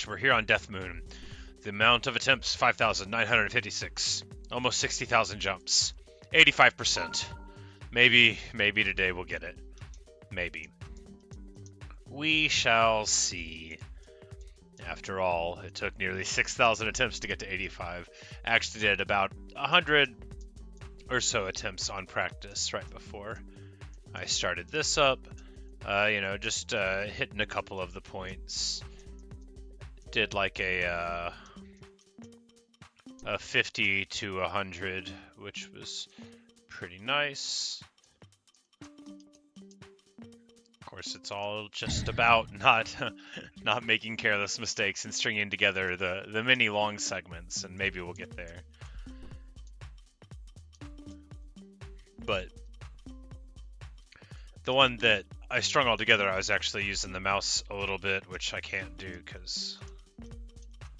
Activation. We're here on Death Moon. The amount of attempts, 5,956. Almost 60,000 jumps. 85%. Maybe today we'll get it. Maybe. We shall see. After all, it took nearly 6,000 attempts to get to 85. Actually did about 100 or so attempts on practice right before I started this up. Just hitting a couple of the points. Did like a 50 to 100, which was pretty nice. Of course, it's all just about not making careless mistakes and stringing together the many long segments, and maybe we'll get there. But the one that I strung all together, I was actually using the mouse a little bit, which I can't do because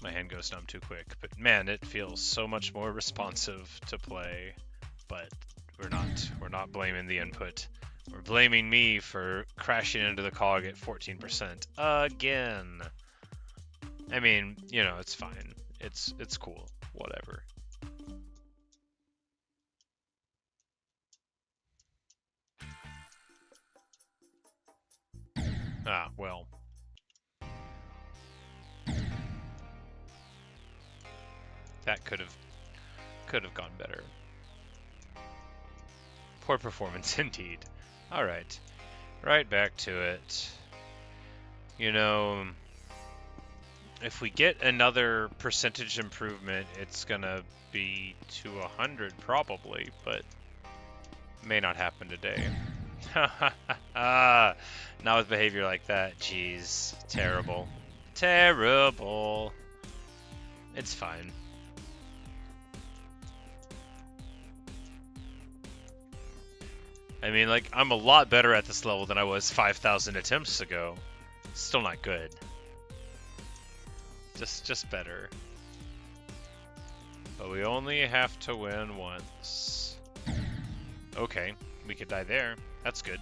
my hand goes numb too quick. But man, it feels so much more responsive to play. But we're not blaming the input. We're blaming me for crashing into the cog at 14% again. I mean, it's fine. It's cool. Whatever. Ah, well. That could have gone better. Poor performance indeed. Alright. Right back to it. If we get another percentage improvement, it's gonna be to 100 probably, but may not happen today. Not with behavior like that. Jeez. Terrible. Terrible. It's fine. I mean, like, I'm a lot better at this level than I was 5,000 attempts ago. Still not good. Just better. But we only have to win once. Okay, we could die there. That's good.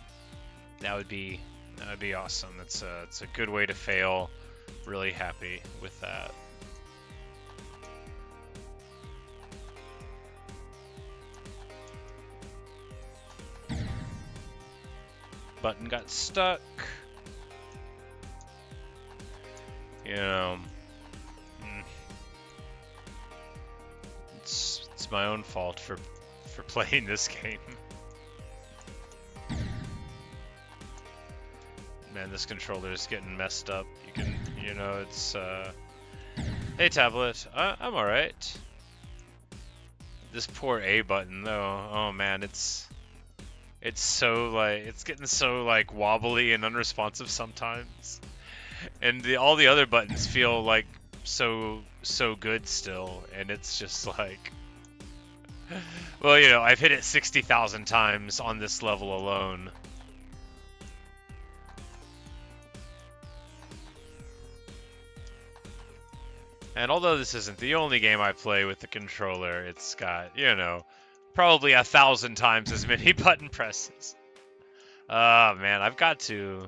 That would be awesome. It's a good way to fail. Really happy with that. Button got stuck. It's my own fault for playing this game. Man, this controller is getting messed up. It's hey tablet, I'm alright. This poor A button though, oh man, it's getting so like wobbly and unresponsive sometimes. And all the other buttons feel like so good still, and it's just like, well, I've hit it 60,000 times on this level alone. And although this isn't the only game I play with the controller, it's got, probably 1,000 times as many button presses. Oh man, I've got to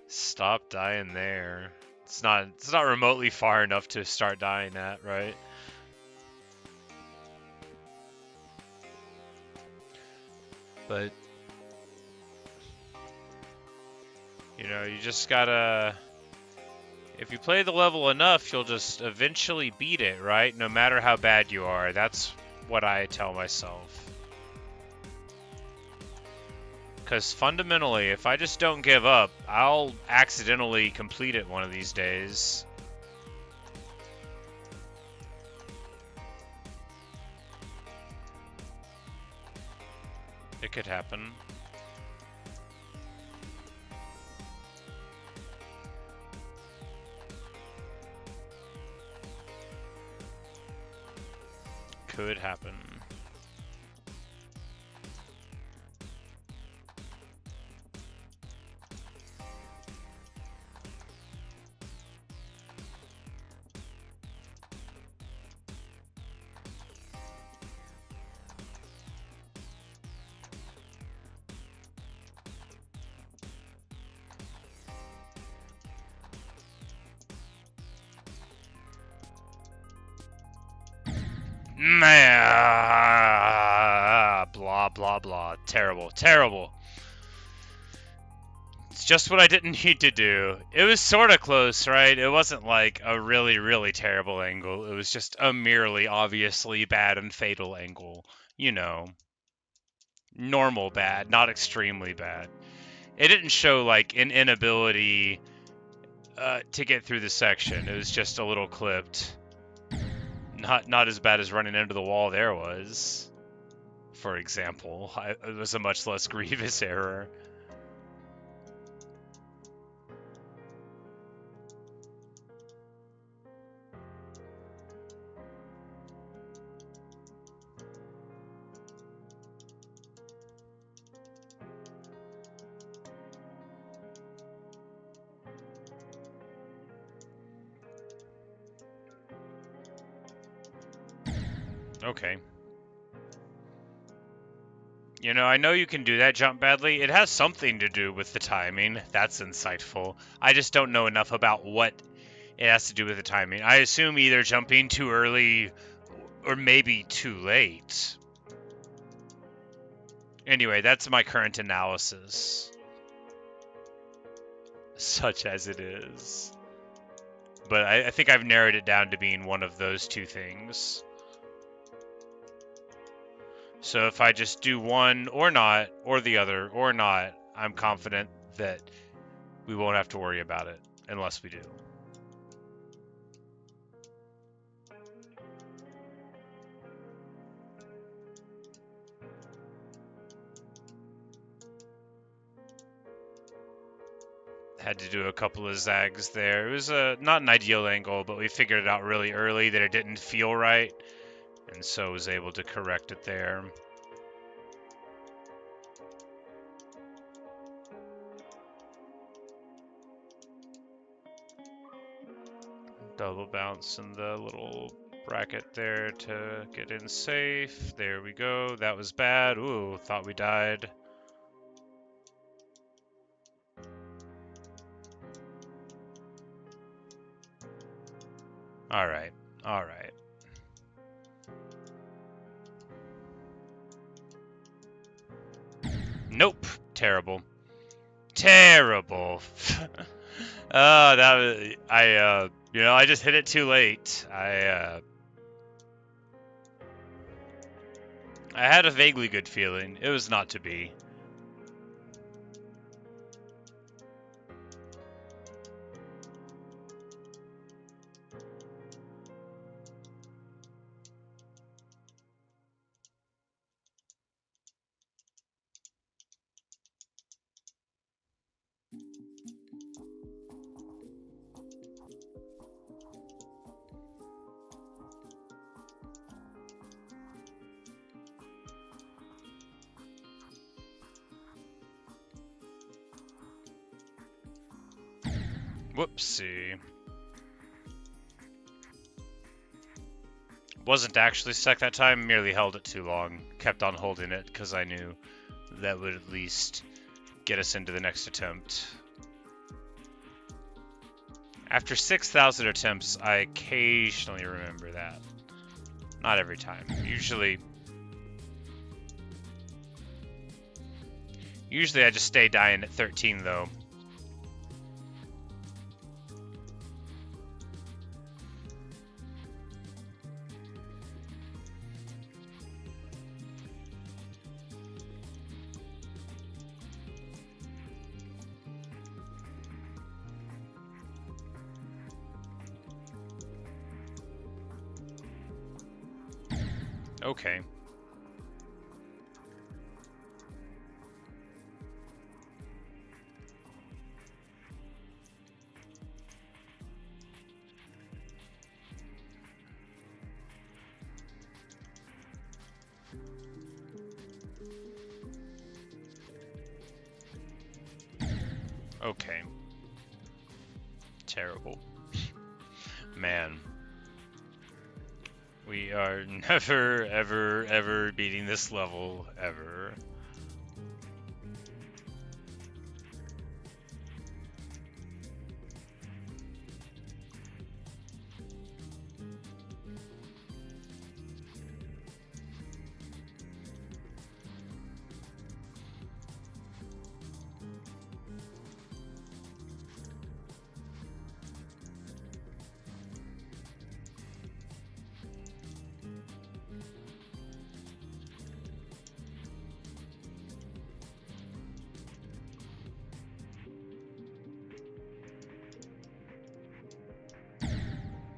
stop dying there. It's not remotely far enough to start dying at, right? But you just gotta, if you play the level enough, you'll just eventually beat it, right? No matter how bad you are. That's what I tell myself. Because fundamentally, if I just don't give up, I'll accidentally complete it one of these days. It could happen. Could happen. Blah, blah, blah. Terrible, terrible. It's just what I didn't need to do. It was sort of close, right? It wasn't like a really, really terrible angle. It was just a merely obviously bad and fatal angle. You know, normal bad, not extremely bad. It didn't show like an inability to get through the section. It was just a little clipped. Not as bad as running into the wall there was, for example. It was a much less grievous error. Okay. You know, I know you can do that jump badly. It has something to do with the timing. That's insightful. I just don't know enough about what it has to do with the timing. I assume either jumping too early or maybe too late. Anyway, that's my current analysis. Such as it is. But I think I've narrowed it down to being one of those two things. So if I just do one or not, or the other or not, I'm confident that we won't have to worry about it unless we do. Had to do a couple of zags there. It was not an ideal angle, but we figured it out really early that it didn't feel right, and so was able to correct it there. Double bounce in the little bracket there to get in safe. There we go. That was bad. Ooh, thought we died. Alright, alright. Nope. Terrible. Terrible. That was, you know, I just hit it too late. I had a vaguely good feeling. It was not to be. Whoopsie. Wasn't actually stuck that time, merely held it too long. Kept on holding it because I knew that would at least get us into the next attempt. After 6,000 attempts, I occasionally remember that. Not every time. Usually I just stay dying at 13 though. Okay. Okay. Terrible. Man. We are never, ever, ever beating this level, ever.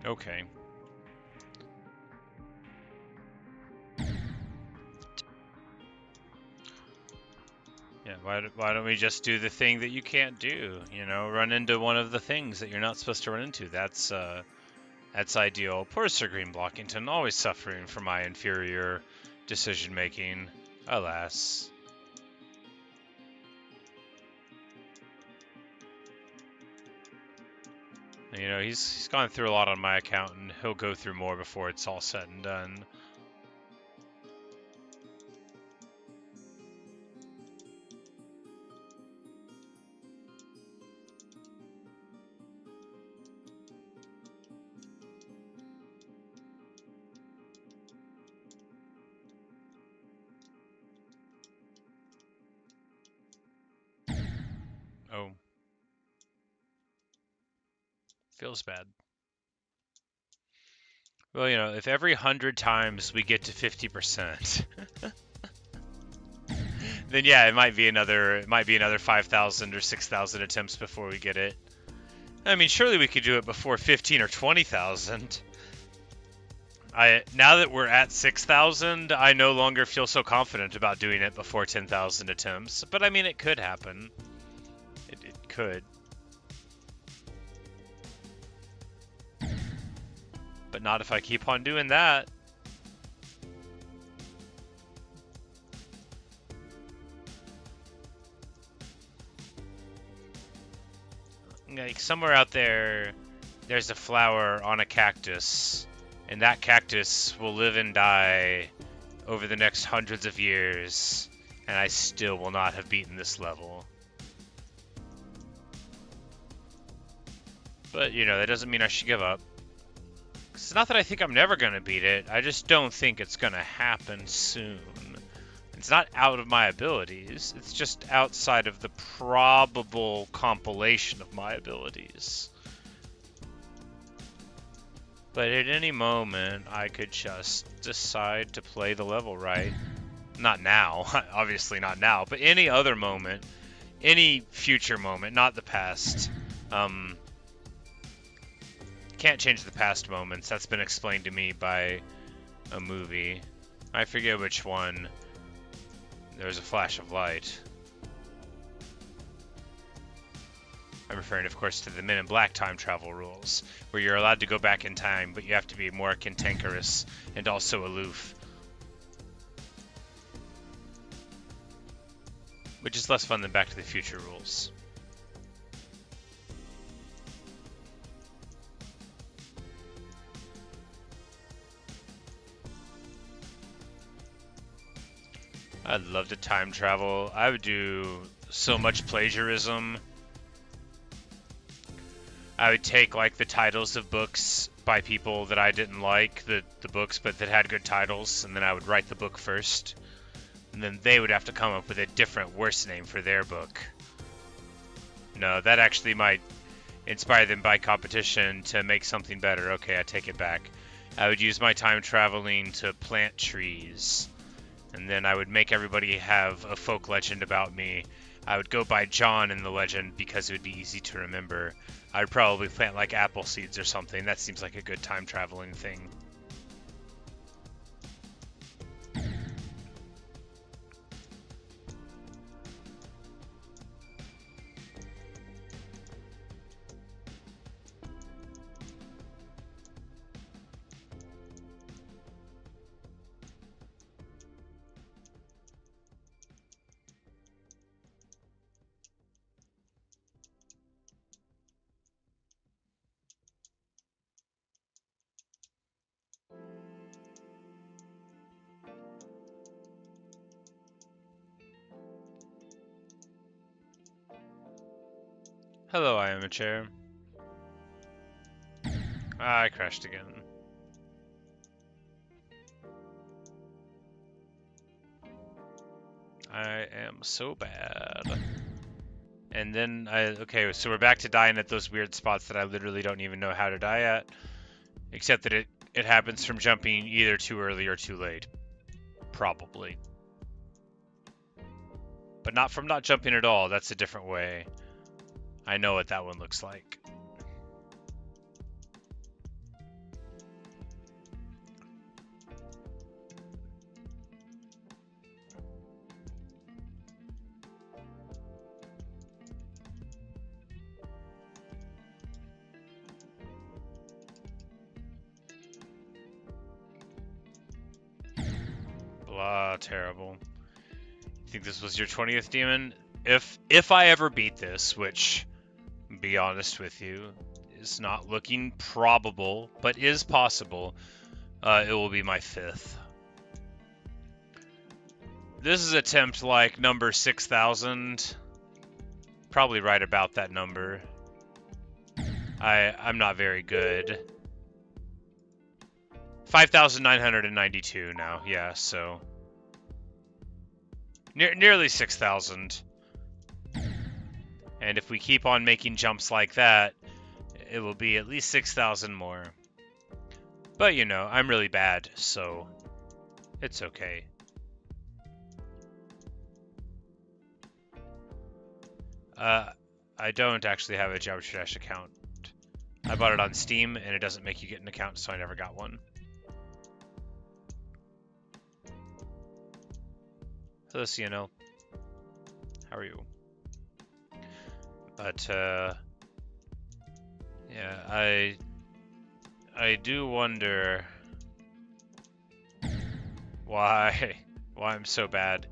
Okay. Yeah, why don't we just do the thing that you can't do? You know, run into one of the things that you're not supposed to run into. That's ideal. Poor Sir Green Blockington, always suffering from my inferior decision making. Alas. You know, he's gone through a lot on my account, and he'll go through more before it's all said and done. Oh. Feels bad. Well, you know, if every 100 times we get to 50%, then yeah, it might be another 5,000 or 6,000 attempts before we get it. I mean, surely we could do it before 15 or 20,000. Now that we're at 6,000, I no longer feel so confident about doing it before 10,000 attempts. But I mean, it could happen. It could. But not if I keep on doing that. Like, somewhere out there, there's a flower on a cactus, and that cactus will live and die over the next hundreds of years, and I still will not have beaten this level. But, you know, that doesn't mean I should give up. It's not that I think I'm never going to beat it, I just don't think it's going to happen soon. It's not out of my abilities, it's just outside of the probable compilation of my abilities. But at any moment, I could just decide to play the level right. Not now, obviously not now, but any other moment, any future moment, not the past. Can't change the past moments. That's been explained to me by a movie. I forget which one. There's a flash of light. I'm referring, of course, to the Men in Black time travel rules, where you're allowed to go back in time, but you have to be more cantankerous and also aloof. Which is less fun than Back to the Future rules. I'd love to time travel. I would do so much plagiarism. I would take, like, the titles of books by people that I didn't like, the books, but that had good titles, and then I would write the book first. And then they would have to come up with a different, worse name for their book. No, that actually might inspire them by competition to make something better. Okay, I take it back. I would use my time traveling to plant trees. And then I would make everybody have a folk legend about me. I would go by John in the legend because it would be easy to remember. I would probably plant like apple seeds or something. That seems like a good time traveling thing. Hello, I am a chair. I crashed again. I am so bad. And then okay, so we're back to dying at those weird spots that I literally don't even know how to die at. Except that it happens from jumping either too early or too late. Probably. But not from not jumping at all, that's a different way. I know what that one looks like. Terrible. You think this was your 20th demon? If I ever beat this, which, be honest with you, is not looking probable, but is possible, it will be my 5th. This is attempt like number 6,000. Probably right about that number. I'm not very good. 5,992 now, yeah, so nearly 6,000. And if we keep on making jumps like that, it will be at least 6,000 more. But you know, I'm really bad, so it's okay. I don't actually have a Geometry Dash account. I bought it on Steam, and it doesn't make you get an account, so I never got one. Hello, CNL. How are you? But, yeah, I do wonder why I'm so bad.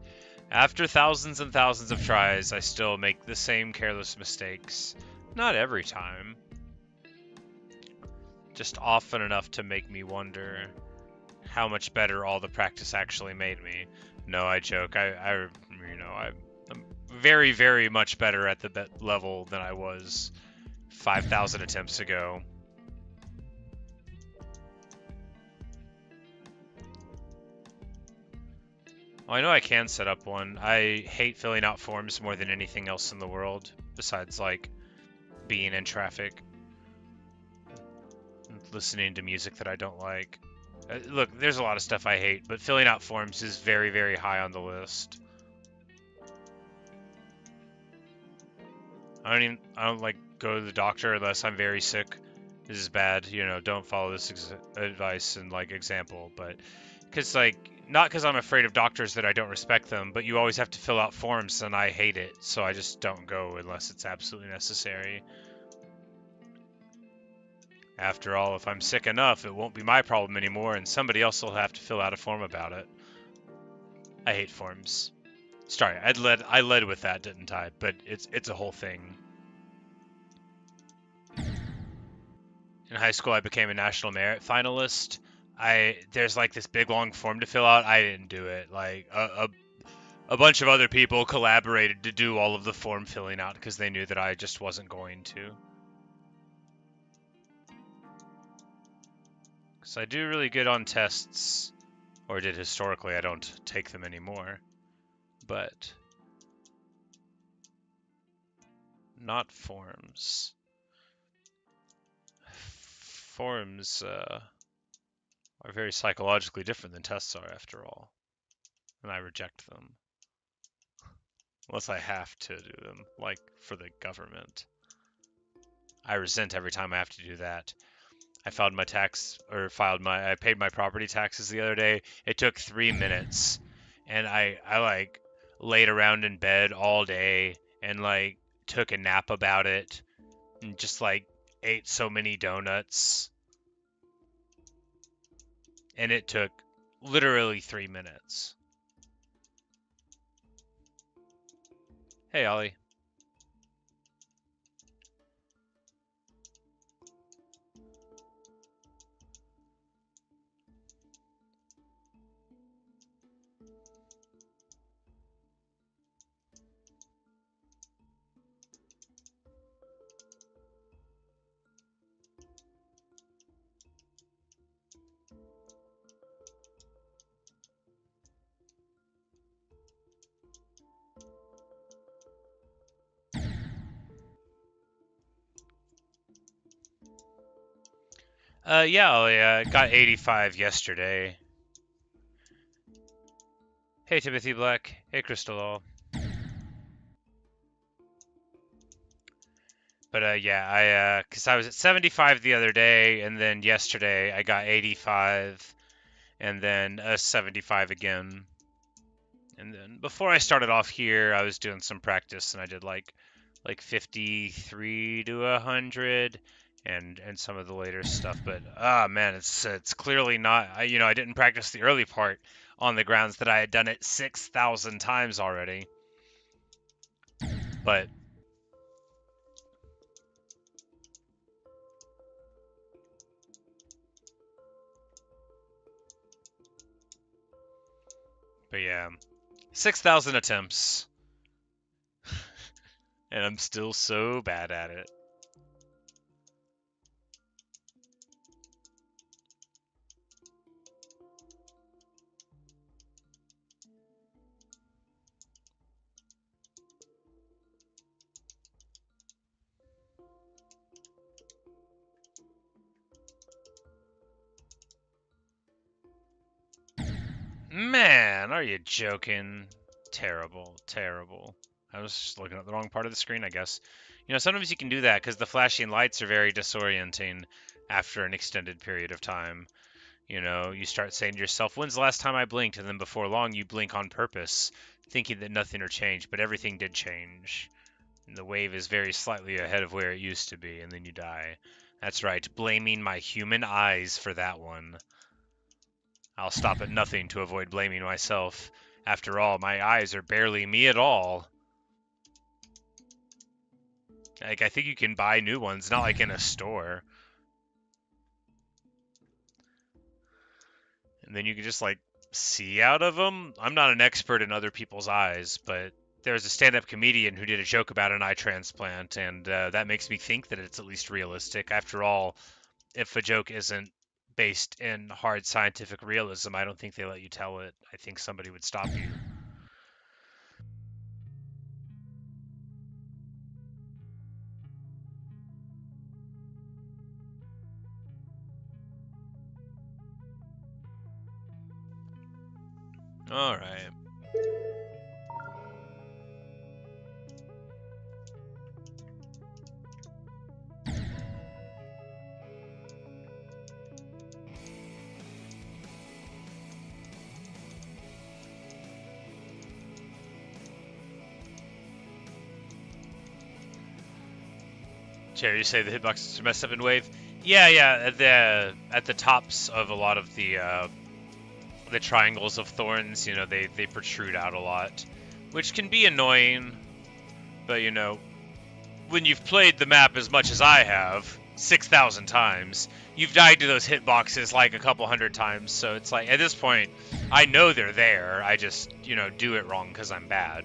After thousands and thousands of tries, I still make the same careless mistakes. Not every time. Just often enough to make me wonder how much better all the practice actually made me. No, I joke. I'm very, very much better at the level than I was 5,000 attempts ago. Well, I know I can set up one. I hate filling out forms more than anything else in the world, besides, like, being in traffic. Listening to music that I don't like. Look, there's a lot of stuff I hate, but filling out forms is very, very high on the list. I don't like go to the doctor unless I'm very sick. This is bad, you know, don't follow this advice and like example, but because like, not because I'm afraid of doctors that I don't respect them, but you always have to fill out forms and I hate it, so I just don't go unless it's absolutely necessary. After all, if I'm sick enough, it won't be my problem anymore and somebody else will have to fill out a form about it. I hate forms. Sorry, I led with that, didn't I? But it's a whole thing. In high school, I became a national merit finalist. There's like this big long form to fill out. I didn't do it. Like a bunch of other people collaborated to do all of the form filling out because they knew that I just wasn't going to. Because I do really good on tests, or did historically. I don't take them anymore, but not forms. Forms are very psychologically different than tests are, after all, and I reject them. Unless I have to do them, like for the government. I resent every time I have to do that. I filed my I paid my property taxes the other day. It took 3 minutes, and I like laid around in bed all day and like took a nap about it, and just like ate so many donuts, and it took literally 3 minutes. Hey, Ollie. Yeah, Ollie, got 85 yesterday. Hey, Timothy Black. Hey, Crystal. But yeah, cause I was at 75 the other day, and then yesterday I got 85, and then 75 again. And then before I started off here, I was doing some practice, and I did like 53 to 100, and some of the later stuff. But man, it's clearly not. I didn't practice the early part. on the grounds that I had done it 6,000 times already. But yeah, 6,000 attempts. And I'm still so bad at it. Man, are you joking? Terrible, terrible. I was just looking at the wrong part of the screen, I guess. You know, sometimes you can do that because the flashing lights are very disorienting after an extended period of time. You know, you start saying to yourself, when's the last time I blinked? And then before long, you blink on purpose, thinking that nothing will change, but everything did change. And the wave is very slightly ahead of where it used to be, and then you die. That's right, blaming my human eyes for that one. I'll stop at nothing to avoid blaming myself. After all, my eyes are barely me at all. Like, I think you can buy new ones, not like in a store. And then you can just, like, see out of them. I'm not an expert in other people's eyes, but there's a stand-up comedian who did a joke about an eye transplant, and that makes me think that it's at least realistic. After all, if a joke isn't based in hard scientific realism, I don't think they let you tell it. I think somebody would stop you. All right. Jerry, you say the hitboxes are messed up in Wave? Yeah. At the tops of a lot of the triangles of thorns, you know, they protrude out a lot, which can be annoying. But you know, when you've played the map as much as I have, 6,000 times, you've died to those hitboxes like a couple hundred times. So it's like at this point, I know they're there. I just, you know, do it wrong because I'm bad.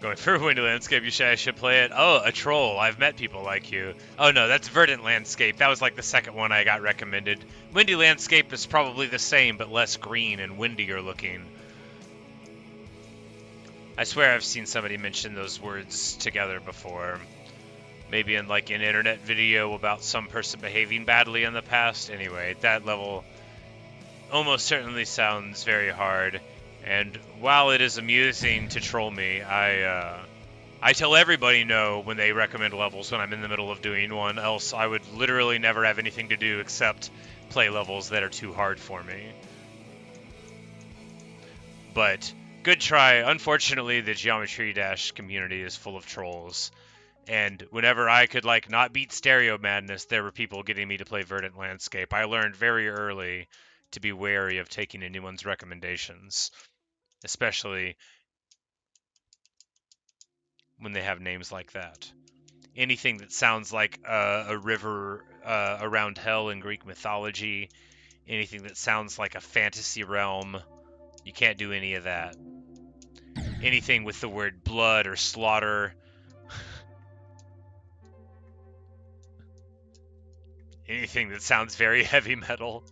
Going for a windy landscape, I should play it. Oh, a troll. I've met people like you. Oh no, that's verdant landscape. That was like the second one I got recommended. Windy landscape is probably the same, but less green and windier looking. I swear I've seen somebody mention those words together before. Maybe in like an internet video about some person behaving badly in the past. Anyway, that level almost certainly sounds very hard. And while it is amusing to troll me, I tell everybody no when they recommend levels when I'm in the middle of doing one, else I would literally never have anything to do except play levels that are too hard for me. But good try. Unfortunately, the Geometry Dash community is full of trolls. And whenever I could like not beat Stereo Madness, there were people getting me to play Verdant Landscape. I learned very early to be wary of taking anyone's recommendations, especially when they have names like that. Anything that sounds like a river around hell in Greek mythology, anything that sounds like a fantasy realm, you can't do any of that. Anything with the word blood or slaughter, anything that sounds very heavy metal.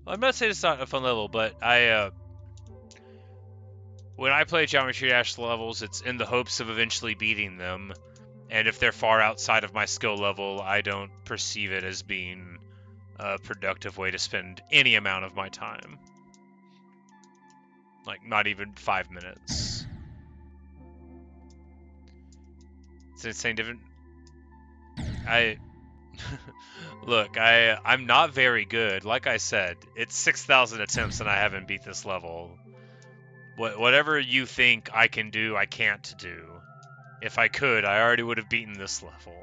Well, I'm not saying it's not a fun level, but when I play Geometry Dash levels, it's in the hopes of eventually beating them. And if they're far outside of my skill level, I don't perceive it as being a productive way to spend any amount of my time. Like, not even 5 minutes. It's insane different. Look, I'm not very good. Like I said, it's 6,000 attempts and I haven't beat this level. Whatever you think I can do, I can't do. If I could, I already would have beaten this level.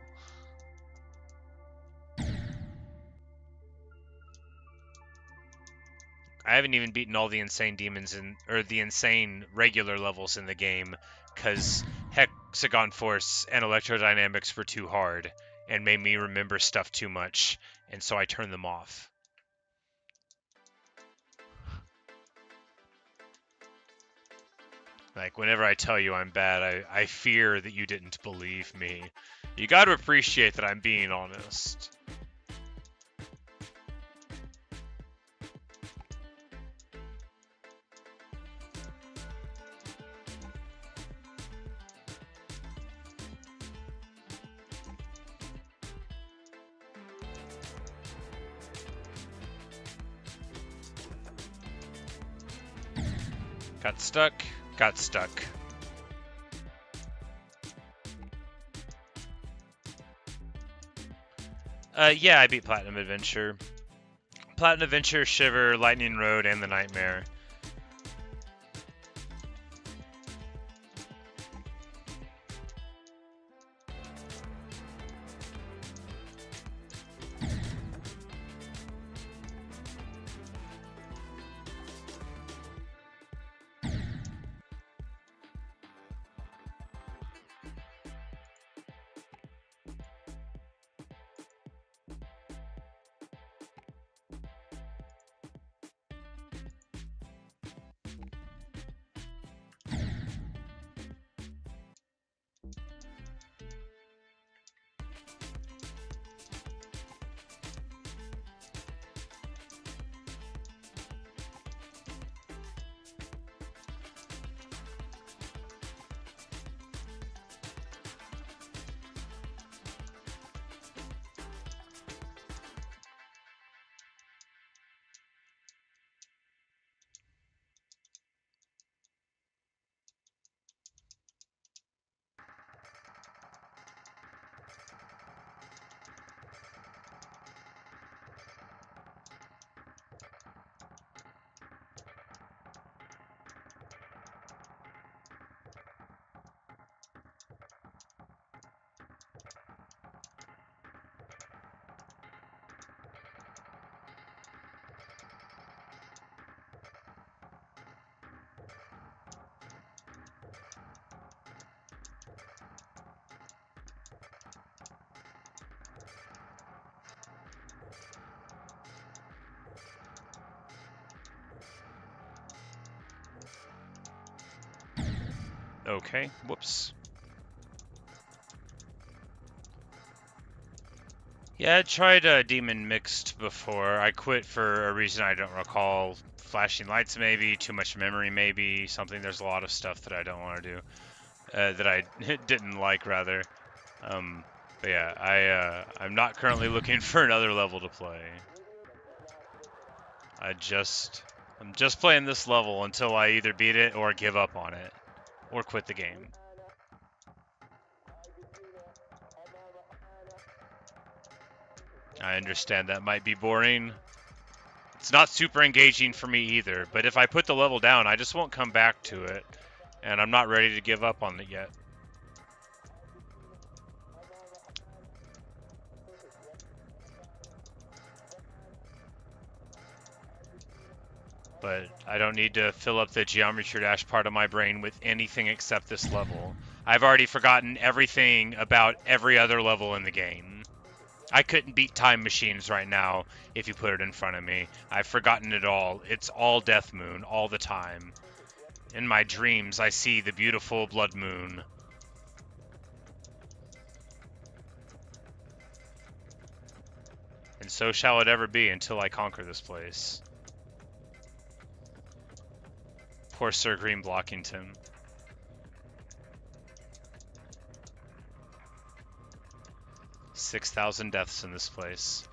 I haven't even beaten all the insane demons or the insane regular levels in the game, because Hexagon Force and Electrodynamics were too hard and made me remember stuff too much, and so I turned them off. Like, whenever I tell you I'm bad, I fear that you didn't believe me. You gotta appreciate that I'm being honest. Got stuck. Got stuck. Yeah, I beat Platinum Adventure. Platinum Adventure, Shiver, Lightning Road, and the Nightmare. Okay, whoops. Yeah, I tried Demon Mixed before. I quit for a reason I don't recall. Flashing lights maybe, too much memory maybe, something. There's a lot of stuff that I don't want to do. That I didn't like, rather. But yeah, I'm not currently looking for another level to play. I'm just playing this level until I either beat it or give up on it. Or quit the game. I understand that might be boring. It's not super engaging for me either, but if I put the level down, I just won't come back to it. And I'm not ready to give up on it yet. But I don't need to fill up the Geometry Dash part of my brain with anything except this level. I've already forgotten everything about every other level in the game. I couldn't beat Time Machines right now if you put it in front of me. I've forgotten it all. It's all Death Moon all the time. In my dreams, I see the beautiful Blood Moon. And so shall it ever be until I conquer this place. Poor Sir Green Blockington. $6,000 deaths in this place.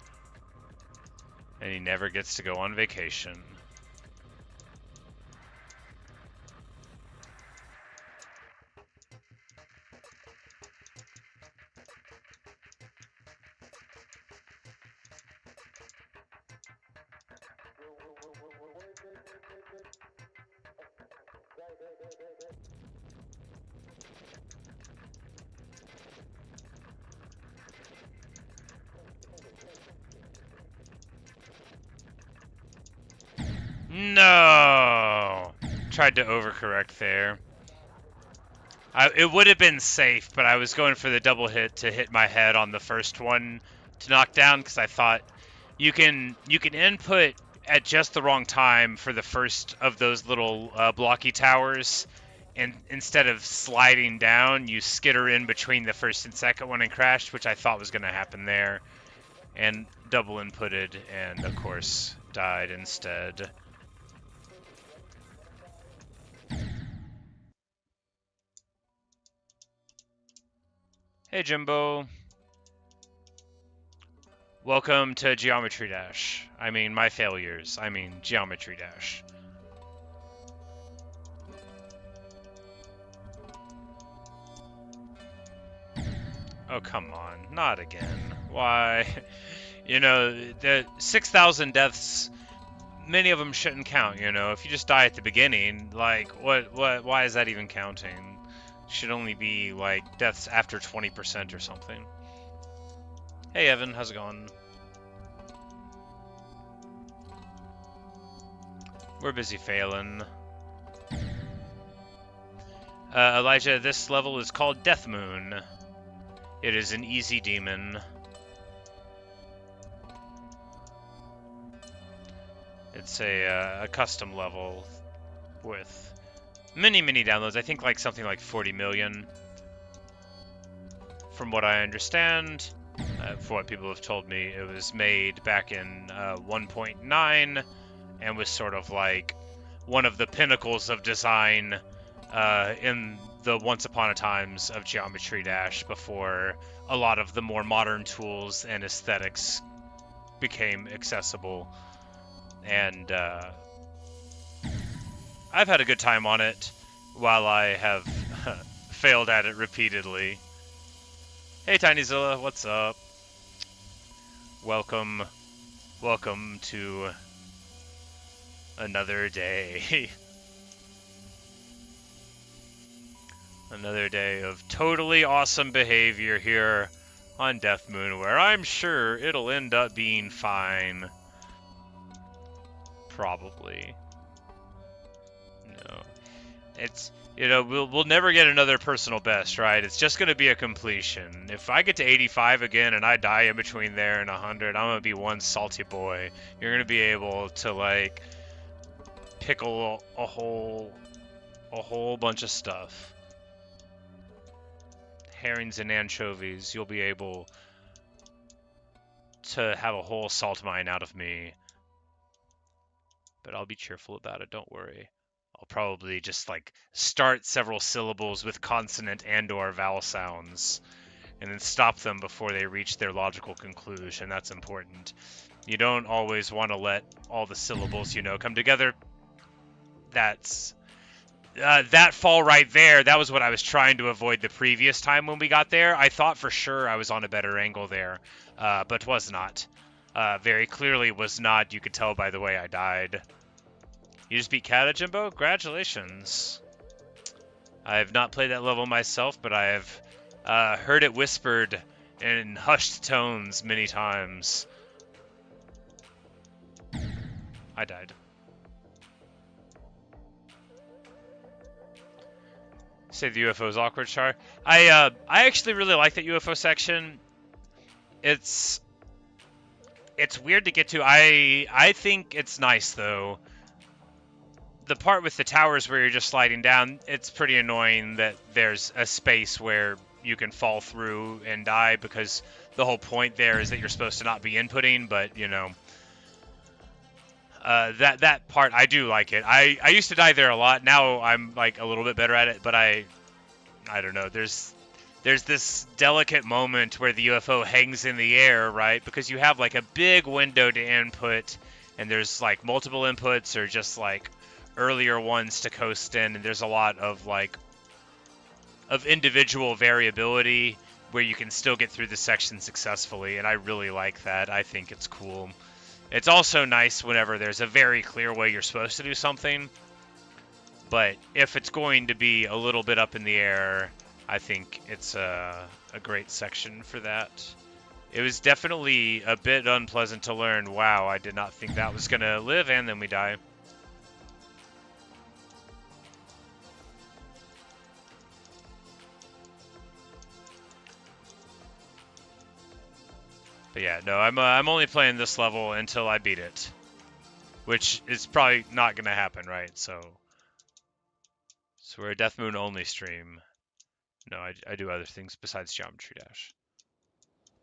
And he never gets to go on vacation. No! Tried to overcorrect there. It would have been safe, but I was going for the double hit to hit my head on the first one to knock down, because I thought you can input at just the wrong time for the first of those little blocky towers, and instead of sliding down, you skitter in between the first and second one and crashed, which I thought was going to happen there, and double inputted, and of course died instead. Hey Jimbo. Welcome to Geometry Dash. I mean, my failures. I mean, Geometry Dash. Oh, come on. Not again. Why? You know, the 6,000 deaths, many of them shouldn't count, you know? If you just die at the beginning, like, why is that even counting? Should only be, like, deaths after 20% or something. Hey, Evan. How's it going? We're busy failing. Elijah, this level is called Death Moon. It is an easy demon. It's a custom level with many downloads. I think like something like 40 million. From what I understand, for what people have told me, it was made back in 1.9 and was sort of like one of the pinnacles of design in the once upon a times of Geometry Dash before a lot of the more modern tools and aesthetics became accessible. And I've had a good time on it while I have failed at it repeatedly. Hey TinyZilla, what's up? Welcome to another day. Another day of totally awesome behavior here on Death Moon, where I'm sure it'll end up being fine. Probably. No. It's, you know, we'll never get another personal best, right? It's just going to be a completion. If I get to 85 again and I die in between there and 100, I'm going to be one salty boy. You're going to be able to, like, pickle a whole bunch of stuff. Herrings and anchovies, you'll be able to have a whole salt mine out of me. But I'll be cheerful about it, don't worry. I'll probably just, like, start several syllables with consonant and/or vowel sounds, and then stop them before they reach their logical conclusion. That's important. You don't always want to let all the syllables, you know, come together. That's... that fall right there, that was what I was trying to avoid the previous time when we got there. I thought for sure I was on a better angle there, but was not. Very clearly was not. You could tell by the way I died. You just beat Kata, Jimbo? Congratulations. I have not played that level myself, but I have heard it whispered in hushed tones many times. I died. Say the UFO is awkward, Char. I actually really like that UFO section. It's weird to get to. I think it's nice though. The part with the towers where you're just sliding down, it's pretty annoying that there's a space where you can fall through and die, because the whole point there is that you're supposed to not be inputting, but you know. That part, I do like it. I used to die there a lot. Now I'm like a little bit better at it, but I don't know. There's this delicate moment where the UFO hangs in the air, right? Because you have like a big window to input, and there's like multiple inputs or just like earlier ones to coast in, and there's a lot of like individual variability where you can still get through the section successfully, and I really like that. I think it's cool. It's also nice whenever there's a very clear way you're supposed to do something, but if it's going to be a little bit up in the air, I think it's a great section for that. It was definitely a bit unpleasant to learn. Wow, I did not think that was going to live, and then we die. But yeah, no, I'm only playing this level until I beat it, which is probably not gonna happen, right? So we're a Death Moon only stream. No, I do other things besides Geometry Dash.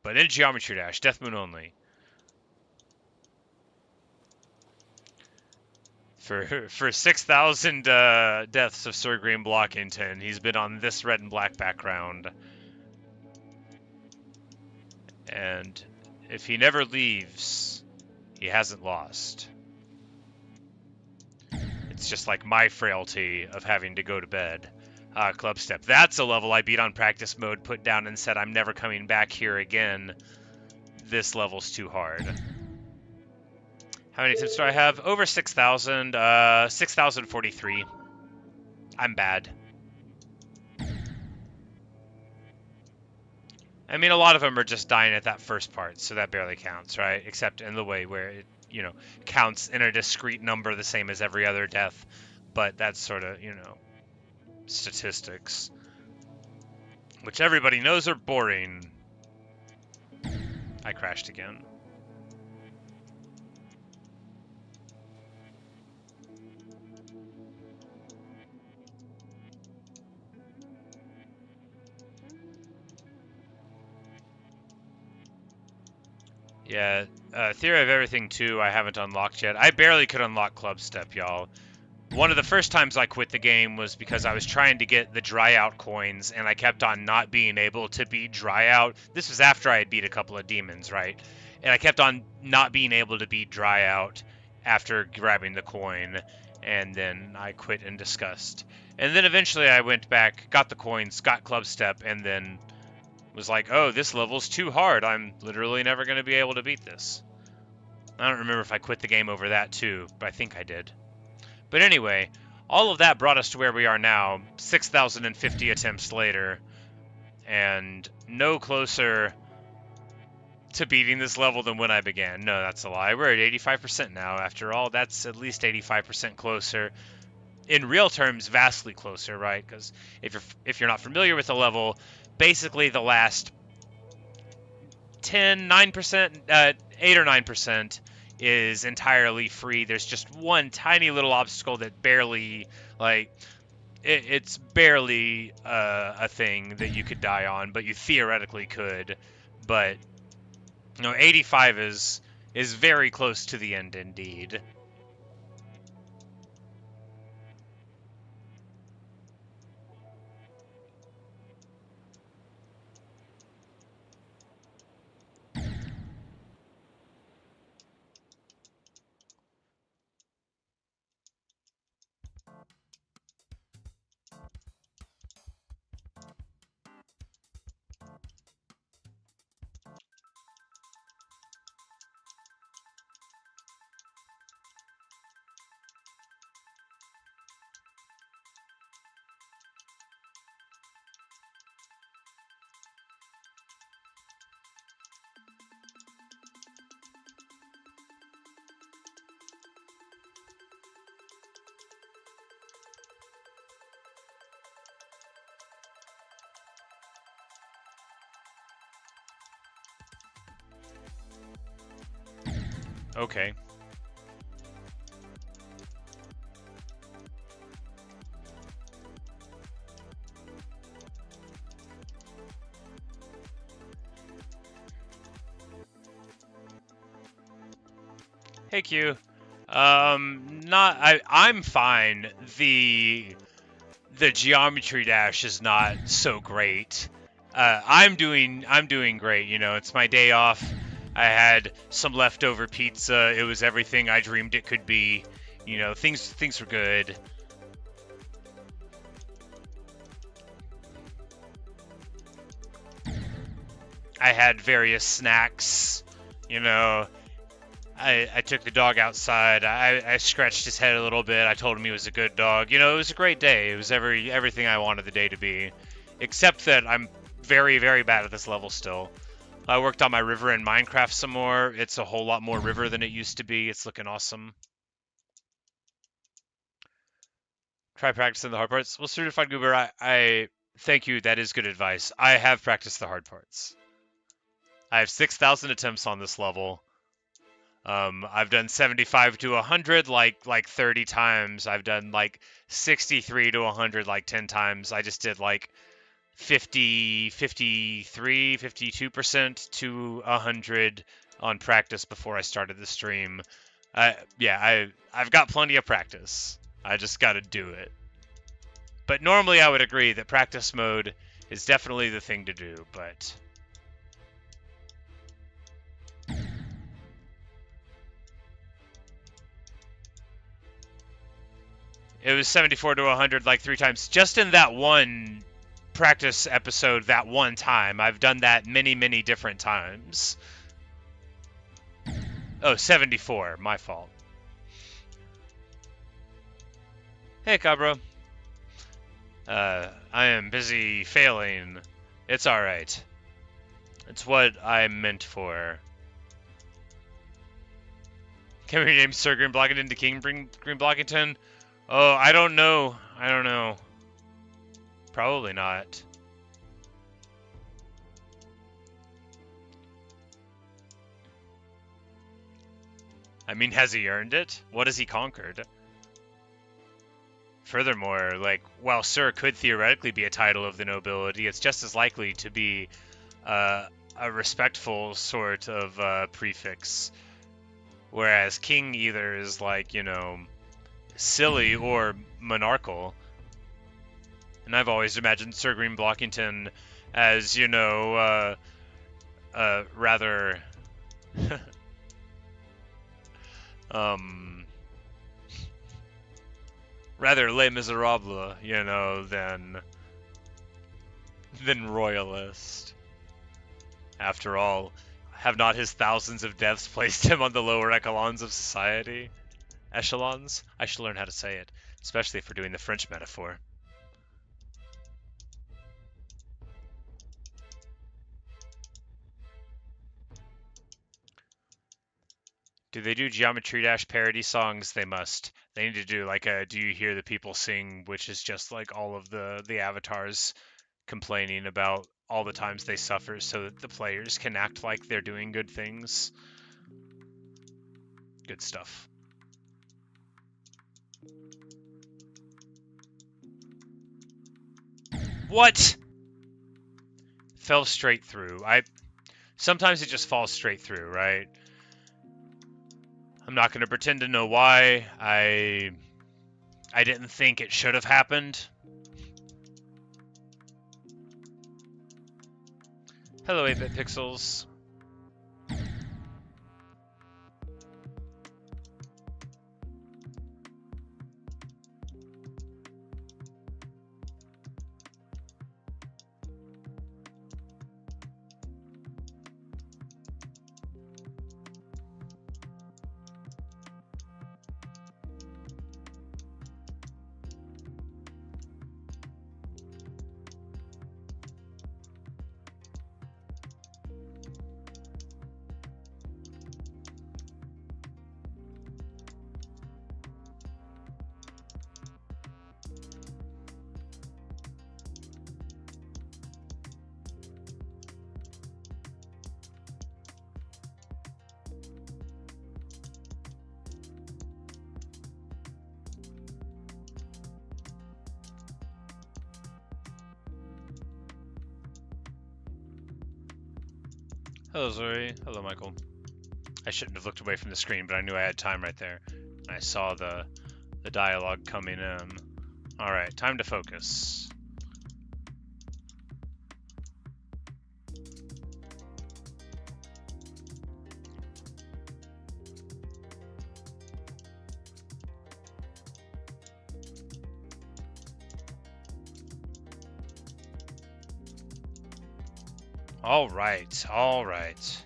But in Geometry Dash, Death Moon only. For 6,000 deaths of Sir Green Blockington, he's been on this red and black background. And if he never leaves, he hasn't lost. It's just like my frailty of having to go to bed. Club Step. That's a level I beat on practice mode, put down and said I'm never coming back here again. This level's too hard. How many attempts do I have? Over 6,000. 6,043. I'm bad. I mean, a lot of them are just dying at that first part, so that barely counts, right? Except in the way where it, counts in a discrete number the same as every other death. But that's sort of, statistics. Which everybody knows are boring. I crashed again. Yeah, Theory of Everything 2 I haven't unlocked yet. I barely could unlock Club Step, y'all. One of the first times I quit the game was because I was trying to get the dry out coins, and I kept on not being able to beat dry out. This was after I had beat a couple of demons, right? And I kept on not being able to beat dry out after grabbing the coin, and then I quit in disgust. And then eventually I went back, got the coins, got Club Step, and then was like, oh, this level's too hard. I'm literally never going to be able to beat this. I don't remember if I quit the game over that too, but I think I did. But anyway, all of that brought us to where we are now, 6,050 attempts later, and no closer to beating this level than when I began. No, that's a lie. We're at 85% now. After all, that's at least 85% closer. In real terms, vastly closer, right? Because if you're not familiar with the level, basically the last 9%, 8 or 9% is entirely free. There's just one tiny little obstacle that barely, it's barely a thing that you could die on, but you theoretically could. But 85 is very close to the end indeed. Okay. Hey Q. I'm fine. The geometry dash is not so great. I'm doing great. It's my day off. I had some leftover pizza. It was everything I dreamed it could be. Things were good. I had various snacks. I took the dog outside. I scratched his head a little bit. I told him he was a good dog. It was a great day. It was everything I wanted the day to be. Except that I'm very, very bad at this level still. I worked on my river in Minecraft some more. It's a whole lot more river than it used to be. It's looking awesome. Try practicing the hard parts. Well, Certified Goober, I thank you. That is good advice. I have practiced the hard parts. I have 6,000 attempts on this level. I've done 75 to 100 like 30 times. I've done like 63 to 100 like 10 times. I just did like 50, 53, 52% to 100 on practice before I started the stream. I've got plenty of practice. I just got to do it. But normally I would agree that practice mode is definitely the thing to do, but it was 74 to 100 like 3 times just in that one practice episode that one time. I've done that many, many different times. Oh, 74. My fault. Hey, Cabra. I am busy failing. It's alright. It's what I'm meant for. Can we rename Sir Green Blockington to King Green Blockington? Oh, I don't know. I don't know. Probably not. I mean, has he earned it? What has he conquered? Furthermore, like, while Sir could theoretically be a title of the nobility, it's just as likely to be a respectful sort of prefix. Whereas King either is like, you know, silly or monarchical. And I've always imagined Sir Green Blockington as, you know, rather rather Les Miserables, you know, than royalist. After all, have not his thousands of deaths placed him on the lower echelons of society? Echelons? I should learn how to say it, especially for doing the French metaphor. Do they do Geometry Dash parody songs? They must. They need to do like a Do You Hear the People Sing, which is just like all of the avatars complaining about all the times they suffer so that the players can act like they're doing good things. Good stuff. What? Fell straight through. Sometimes it just falls straight through, right? I'm not going to pretend to know why. I didn't think it should have happened. Hello, 8-bit pixels. Hello, Zoe. Hello, Michael. I shouldn't have looked away from the screen, but I knew I had time right there. I saw the dialogue coming in. Alright, time to focus. Alright, alright.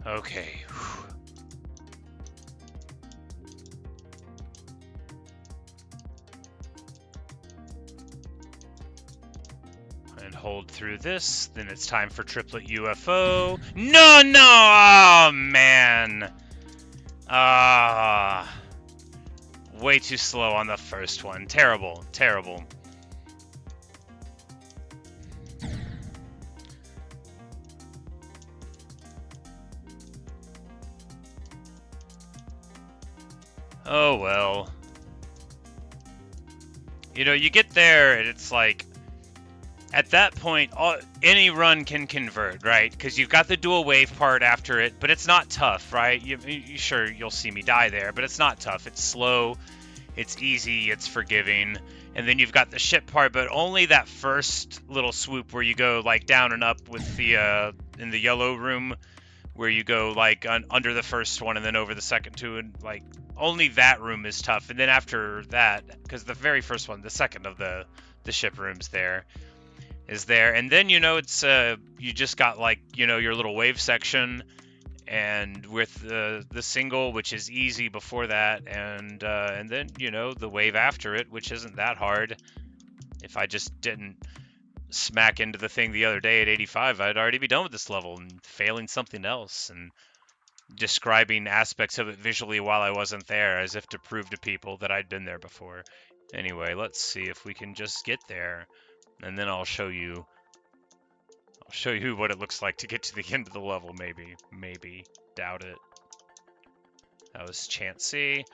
Okay. And hold through this, then it's time for triplet UFO. No, no! Oh, man! Way too slow on the first one. Terrible, terrible. Oh well. You know, you get there and it's like, at that point, any run can convert, right? Because you've got the dual wave part after it, but it's not tough, right? Sure, you'll see me die there, but it's not tough. It's slow, it's easy, it's forgiving. And then you've got the ship part, but only that first little swoop where you go like down and up with the in the yellow room, where you go like under the first one and then over the second two, and like only that room is tough. And then after that, because the very first one, the second of the ship rooms there is there, and then, you know, it's you just got like, you know, your little wave section, and with the single, which is easy before that, and then, you know, the wave after it, which isn't that hard. If I just didn't smack into the thing the other day at 85, I'd already be done with this level and failing something else and describing aspects of it visually while I wasn't there, as if to prove to people that I'd been there before. Anyway, let's see if we can just get there, and then I'll show you what it looks like to get to the end of the level. Maybe, doubt it. That was chancy.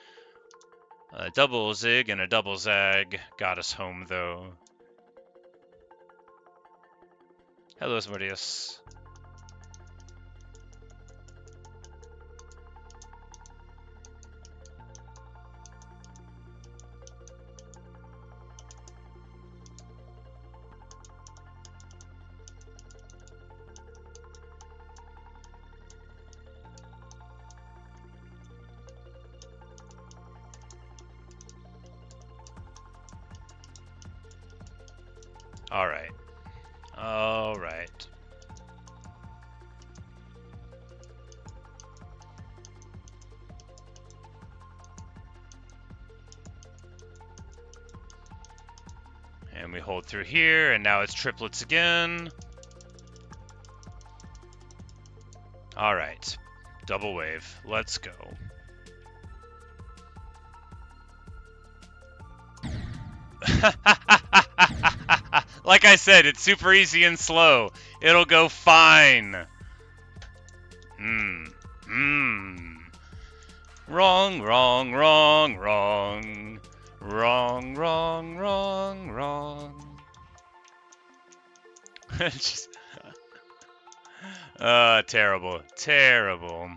A double zig and a double zag got us home, though. Hello, Asmodeus. All right. And we hold through here, and now it's triplets again. All right. Double wave. Let's go. Like I said, it's super easy and slow. It'll go fine. Wrong, wrong, wrong, wrong. Wrong, wrong, wrong, wrong. Just... terrible. Terrible.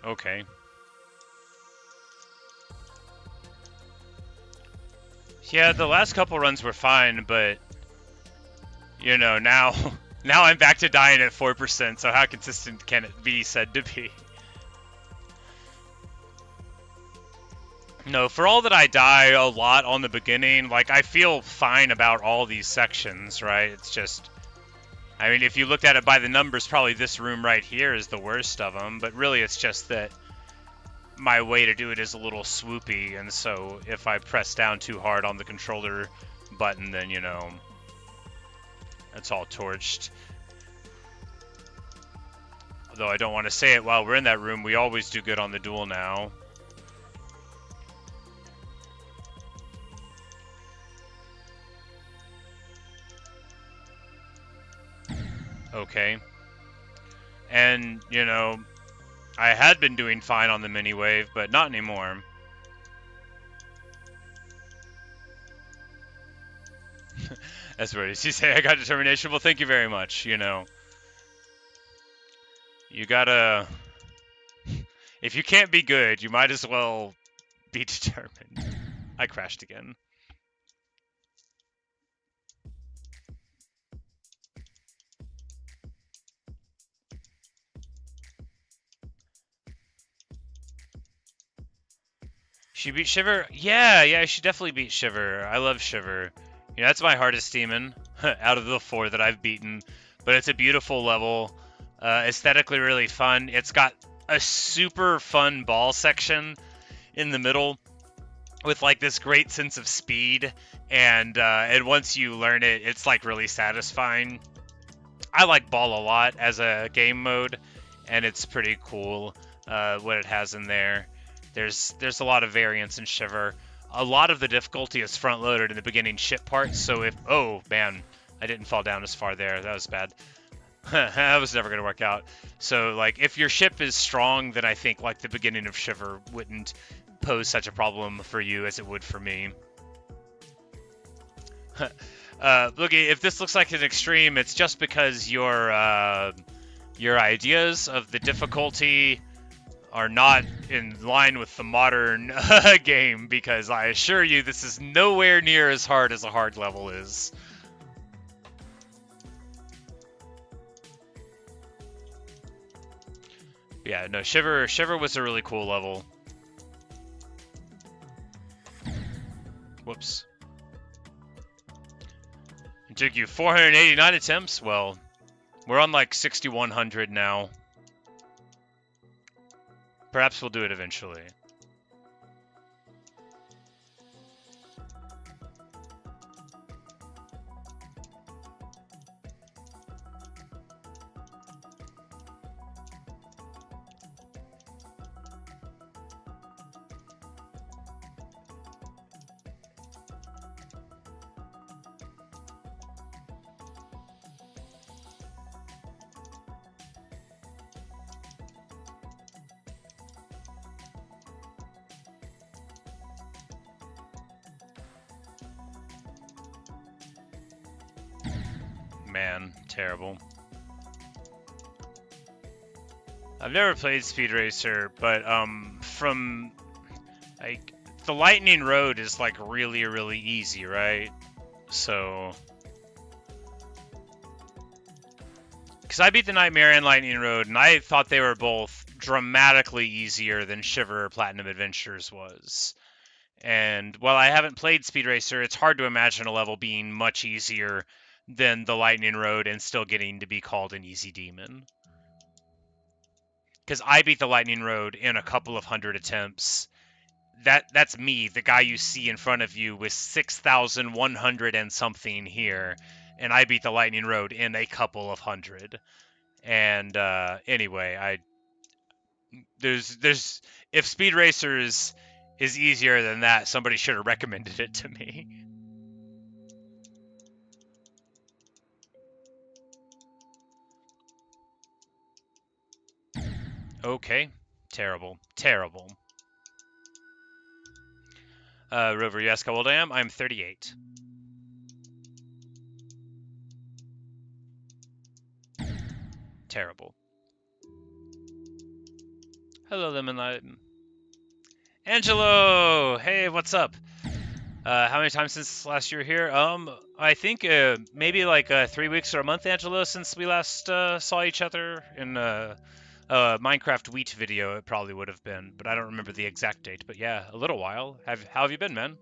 Okay. Yeah, the last couple runs were fine, but you know, now I'm back to dying at 4%, so how consistent can it be said to be? No, for all that I die a lot on the beginning, like, I feel fine about all these sections, right? It's just, I mean, if you looked at it by the numbers, probably this room right here is the worst of them, but really it's just that my way to do it is a little swoopy, and so if I press down too hard on the controller button, then, you know, it's all torched. Although I don't want to say it while we're in that room, we always do good on the duel now. Okay. And, you know, I had been doing fine on the mini wave, but not anymore. That's what you say. I got determination. Well, thank you very much. You know, you gotta. If you can't be good, you might as well be determined. I crashed again. She beat Shiver? Yeah, she definitely beat Shiver. I love Shiver. You know, that's my hardest demon out of the 4 that I've beaten. But it's a beautiful level. Aesthetically really fun. It's got a super fun ball section in the middle with like this great sense of speed, and once you learn it, it's like really satisfying. I like Ball a lot as a game mode, and it's pretty cool what it has in there. There's a lot of variance in Shiver. A lot of the difficulty is front loaded in the beginning ship part, so if oh man, I didn't fall down as far there. That was bad. That was never gonna work out. So like if your ship is strong, then I think like the beginning of Shiver wouldn't pose such a problem for you as it would for me. Look, if this looks like an extreme, it's just because your ideas of the difficulty are not in line with the modern game, because I assure you this is nowhere near as hard as a hard level is. Yeah, no, Shiver was a really cool level. Whoops. It took you 489 attempts? Well, we're on like 6,100 now. Perhaps we'll do it eventually. Man, terrible. I've never played Speed Racer, but from like the Lightning Road is like really, really easy, right? So, because I beat the Nightmare and Lightning Road, and I thought they were both dramatically easier than Shiver Platinum Adventures was. And while I haven't played Speed Racer, it's hard to imagine a level being much easier than the Lightning Road and still getting to be called an easy demon. Because I beat the Lightning Road in a couple of hundred attempts. That's me, the guy you see in front of you with 6,100 and something here, and I beat the Lightning Road in a couple of hundred. And anyway, there's if Speed Racers is easier than that, somebody should have recommended it to me. Okay, terrible, terrible. Rover, you ask how old I am? I'm 38. Terrible. Hello, Lemon Lime. Angelo! Hey, what's up? How many times since last you were here? I think maybe like 3 weeks or a month, Angelo, since we last saw each other in a Minecraft Wheat video. It probably would have been, but I don't remember the exact date. But yeah, a little while. How have you been, man?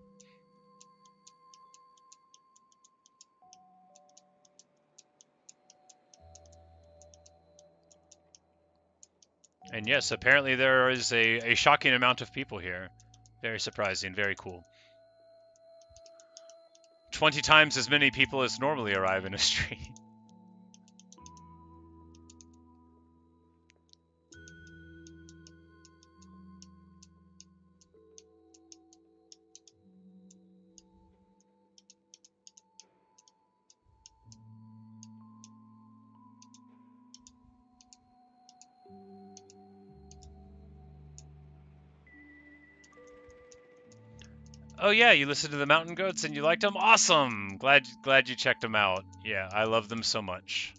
And yes, apparently there is a shocking amount of people here. Very surprising, very cool. 20 times as many people as normally arrive in a stream. Oh yeah, you listened to the Mountain Goats and you liked them? Awesome! Glad you checked them out. Yeah, I love them so much.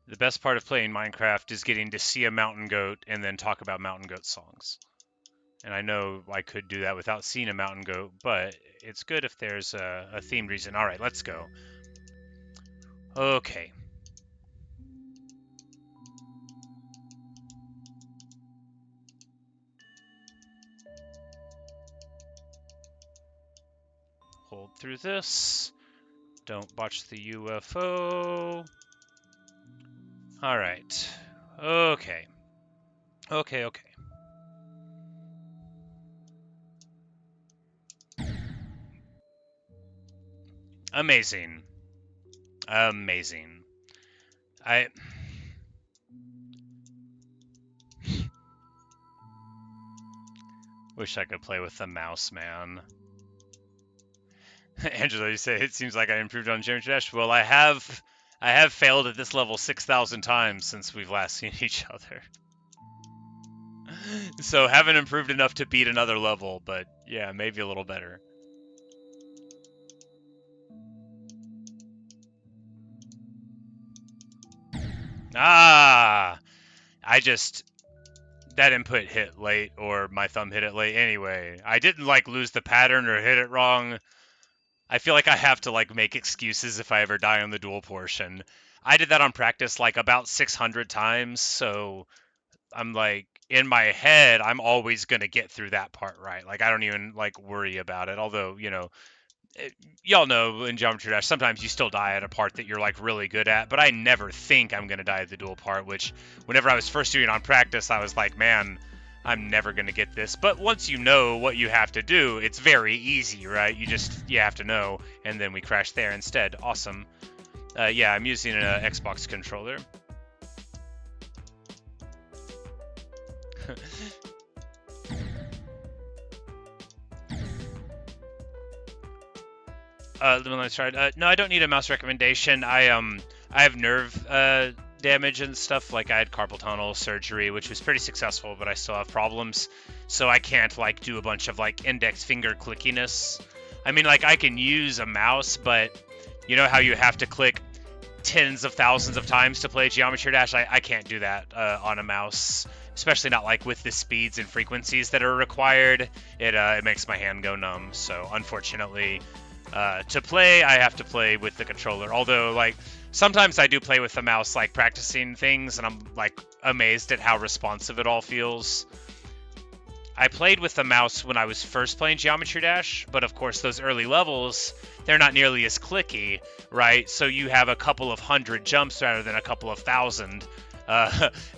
The best part of playing Minecraft is getting to see a mountain goat and then talk about mountain goat songs. And I know I could do that without seeing a mountain goat, but it's good if there's a themed reason. All right, let's go. Okay. Hold through this. Don't botch the UFO. All right. Okay. Okay. Amazing. Amazing. I wish I could play with the mouse, man. Angela, you say it seems like I improved on Geometry Dash. Well, I have failed at this level 6,000 times since we've last seen each other. So haven't improved enough to beat another level, but yeah, maybe a little better. Ah! That input hit late, or my thumb hit it late anyway. I didn't, like, lose the pattern or hit it wrong. I feel like I have to, like, make excuses if I ever die on the dual portion. I did that on practice, like, about 600 times, so I'm, like, in my head, I'm always going to get through that part right. Like, I don't even, like, worry about it. Although, you know, y'all know in Geometry Dash, sometimes you still die at a part that you're, like, really good at, but I never think I'm going to die at the dual part, which, whenever I was first doing it on practice, I was like, man, I'm never going to get this. But once you know what you have to do, it's very easy, right? You have to know, and then we crash there instead. Awesome. Yeah, I'm using an Xbox controller. Let's try. No, I don't need a mouse recommendation. I have nerve damage and stuff. Like, I had carpal tunnel surgery, which was pretty successful, but I still have problems. So I can't, like, do a bunch of, like, index finger clickiness. I mean, like, I can use a mouse, but you know how you have to click tens of thousands of times to play Geometry Dash? I can't do that on a mouse, especially not, like, with the speeds and frequencies that are required. It makes my hand go numb. So unfortunately, to play, I have to play with the controller. Although, like, sometimes I do play with the mouse, like, practicing things, and I'm, like, amazed at how responsive it all feels. I played with the mouse when I was first playing Geometry Dash, but of course those early levels, they're not nearly as clicky, right? So you have a couple of hundred jumps rather than a couple of thousand,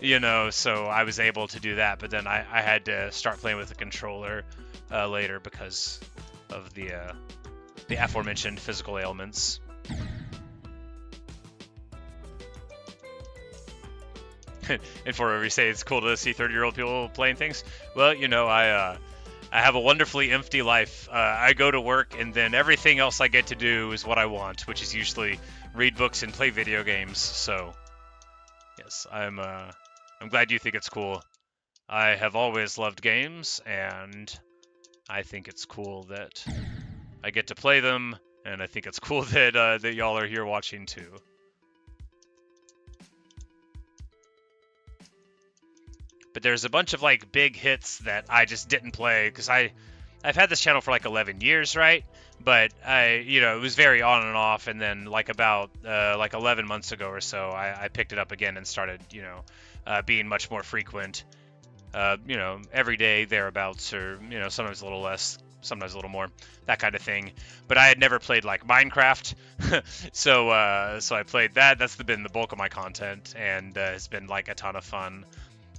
you know, so I was able to do that, but then I had to start playing with the controller later because of the aforementioned physical ailments. And for we say it's cool to see 30-year-old people playing things. Well, you know, I have a wonderfully empty life. I go to work, and then everything else I get to do is what I want, which is usually read books and play video games. So, yes, I'm glad you think it's cool. I have always loved games, and I think it's cool that I get to play them, and I think it's cool that that y'all are here watching too. But there's a bunch of, like, big hits that I just didn't play because I've had this channel for like 11 years, right? But it was very on and off, and then like about like 11 months ago or so, I picked it up again and started, being much more frequent. Every day thereabouts, or sometimes a little less, sometimes a little more, that kind of thing. But I had never played, like, Minecraft, so I played that. That's been the bulk of my content, and it's been, like, a ton of fun.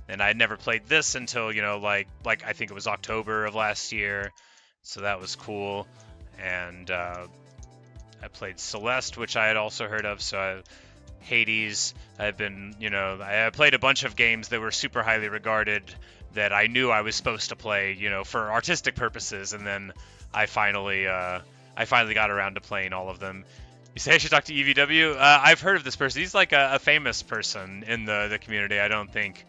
And I had never played this until, like I think it was October of last year, so that was cool. And I played Celeste, which I had also heard of, so Hades. I've been, I played a bunch of games that were super highly regarded that I knew I was supposed to play, for artistic purposes, and then I finally got around to playing all of them. You say I should talk to EVW? I've heard of this person. He's like a famous person in the community. I don't think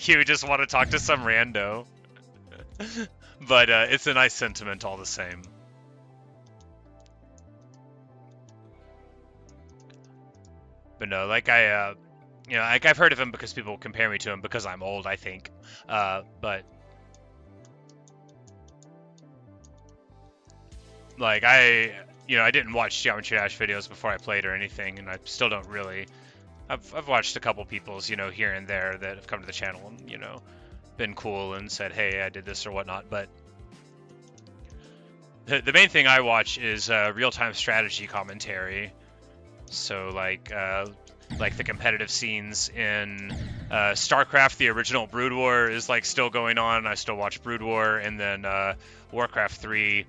he would just want to talk to some rando. But it's a nice sentiment all the same. But no, like I've heard of him because people compare me to him because I'm old, I think. But like I didn't watch Geometry Dash videos before I played or anything, and I still don't really. I've watched a couple people's, here and there that have come to the channel and, been cool and said, hey, I did this or whatnot, but The main thing I watch is real-time strategy commentary. So like the competitive scenes in StarCraft, the original Brood War is like still going on. I still watch Brood War, and then Warcraft 3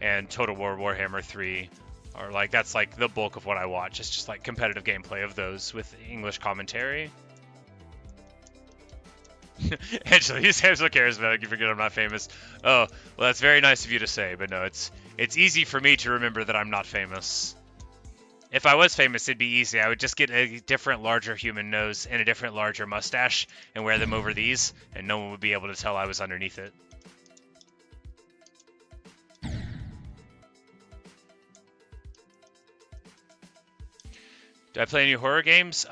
and Total War Warhammer 3 are like, that's like the bulk of what I watch. It's just like competitive gameplay of those with English commentary. Angela, you say I'm so charismatic, you forget I'm not famous. Oh, well, that's very nice of you to say, but no, it's easy for me to remember that I'm not famous. If I was famous, it'd be easy. I would just get a different, larger human nose and a different, larger mustache and wear them over these, and no one would be able to tell I was underneath it. Do I play any horror games?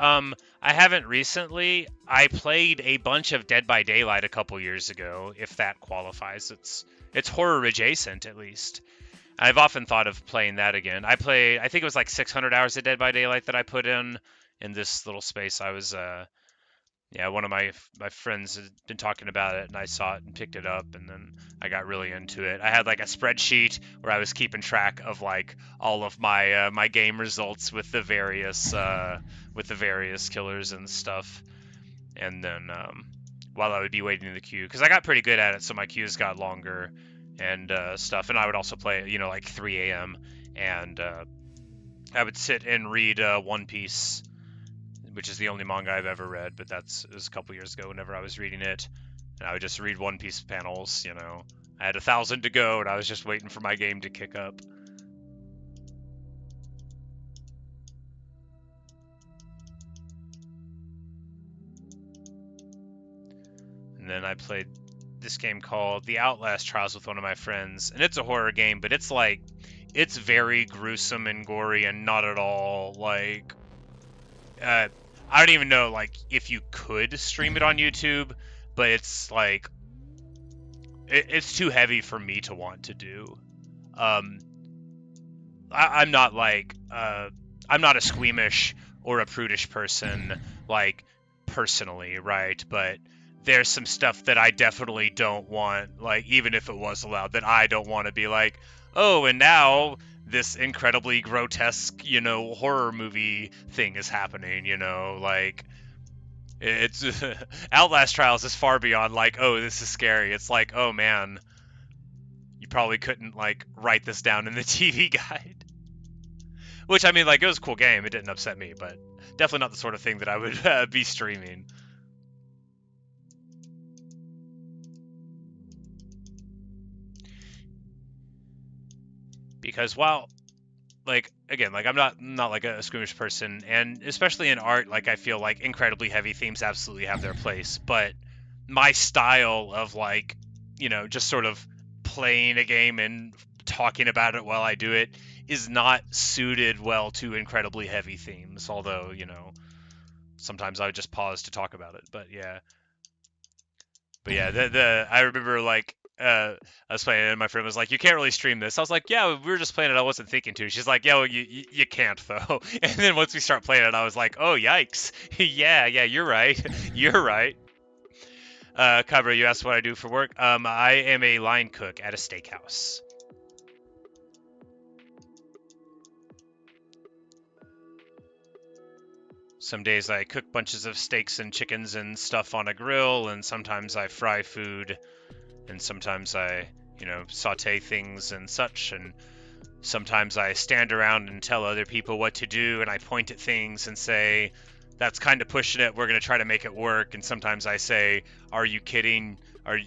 I haven't recently. I played a bunch of Dead by Daylight a couple years ago, if that qualifies. It's horror adjacent, at least. I've often thought of playing that again. I think it was like 600 hours of Dead by Daylight that I put in this little space. I was, one of my friends had been talking about it, and I saw it and picked it up, and then I got really into it. I had like a spreadsheet where I was keeping track of like all of my my game results with the various killers and stuff, and then while I would be waiting in the queue, because I got pretty good at it, so my queues got longer and stuff. And I would also play, like 3 a.m. and I would sit and read One Piece, which is the only manga I've ever read, but it was a couple years ago whenever I was reading it. And I would just read One Piece panels, I had 1,000 to go, and I was just waiting for my game to kick up. And then I played this game called The Outlast Trials with one of my friends, and it's a horror game, but it's very gruesome and gory, and not at all like I don't even know like if you could stream it on YouTube, but it's like it's too heavy for me to want to do. I'm not like I'm not a squeamish or a prudish person, like personally, right? But there's some stuff that I definitely don't want, like, even if it was allowed, that I don't want to be like, oh, and now this incredibly grotesque, horror movie thing is happening, like, it's Outlast Trials is far beyond like, oh, this is scary. It's like, oh man, you probably couldn't like write this down in the TV guide. Which, I mean, like, it was a cool game. It didn't upset me, but definitely not the sort of thing that I would be streaming. Because while, like, again, like, I'm not like a squeamish person, and especially in art, like, I feel like incredibly heavy themes absolutely have their place, but my style of, like, just sort of playing a game and talking about it while I do it is not suited well to incredibly heavy themes, although, sometimes I would just pause to talk about it, but yeah. I remember, like, I was playing it, and my friend was like, you can't really stream this. I was like, yeah, we were just playing it, I wasn't thinking to. She's like, yeah, well, you can't, though. And then once we start playing it, I was like, oh, yikes. yeah, you're right. You're right. Cabra, you asked what I do for work. I am a line cook at a steakhouse. Some days I cook bunches of steaks and chickens and stuff on a grill, and sometimes I fry food, and sometimes I, saute things and such, and sometimes I stand around and tell other people what to do, and I point at things and say, that's kind of pushing it, we're going to try to make it work. And sometimes I say, are you kidding? Are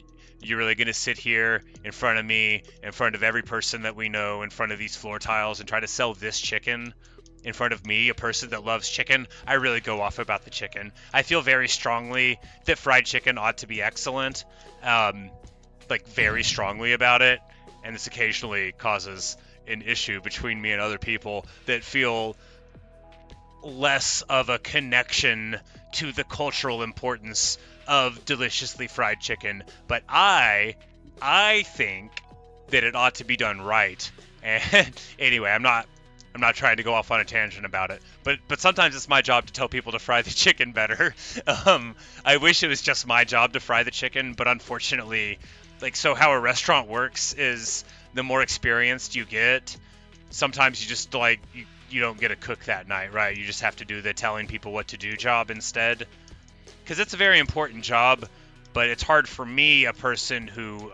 you really going to sit here in front of me, in front of every person that we know, in front of these floor tiles, and try to sell this chicken in front of me, a person that loves chicken? I really go off about the chicken. I feel very strongly that fried chicken ought to be excellent, like very strongly about it, and this occasionally causes an issue between me and other people that feel less of a connection to the cultural importance of deliciously fried chicken. But I think that it ought to be done right. And anyway, I'm not trying to go off on a tangent about it, but sometimes it's my job to tell people to fry the chicken better. I wish it was just my job to fry the chicken, but unfortunately, like, so how a restaurant works is the more experienced you get, sometimes you just like you don't get a cook that night, right? You just have to do the telling people what to do job instead, because it's a very important job. But it's hard for me, a person who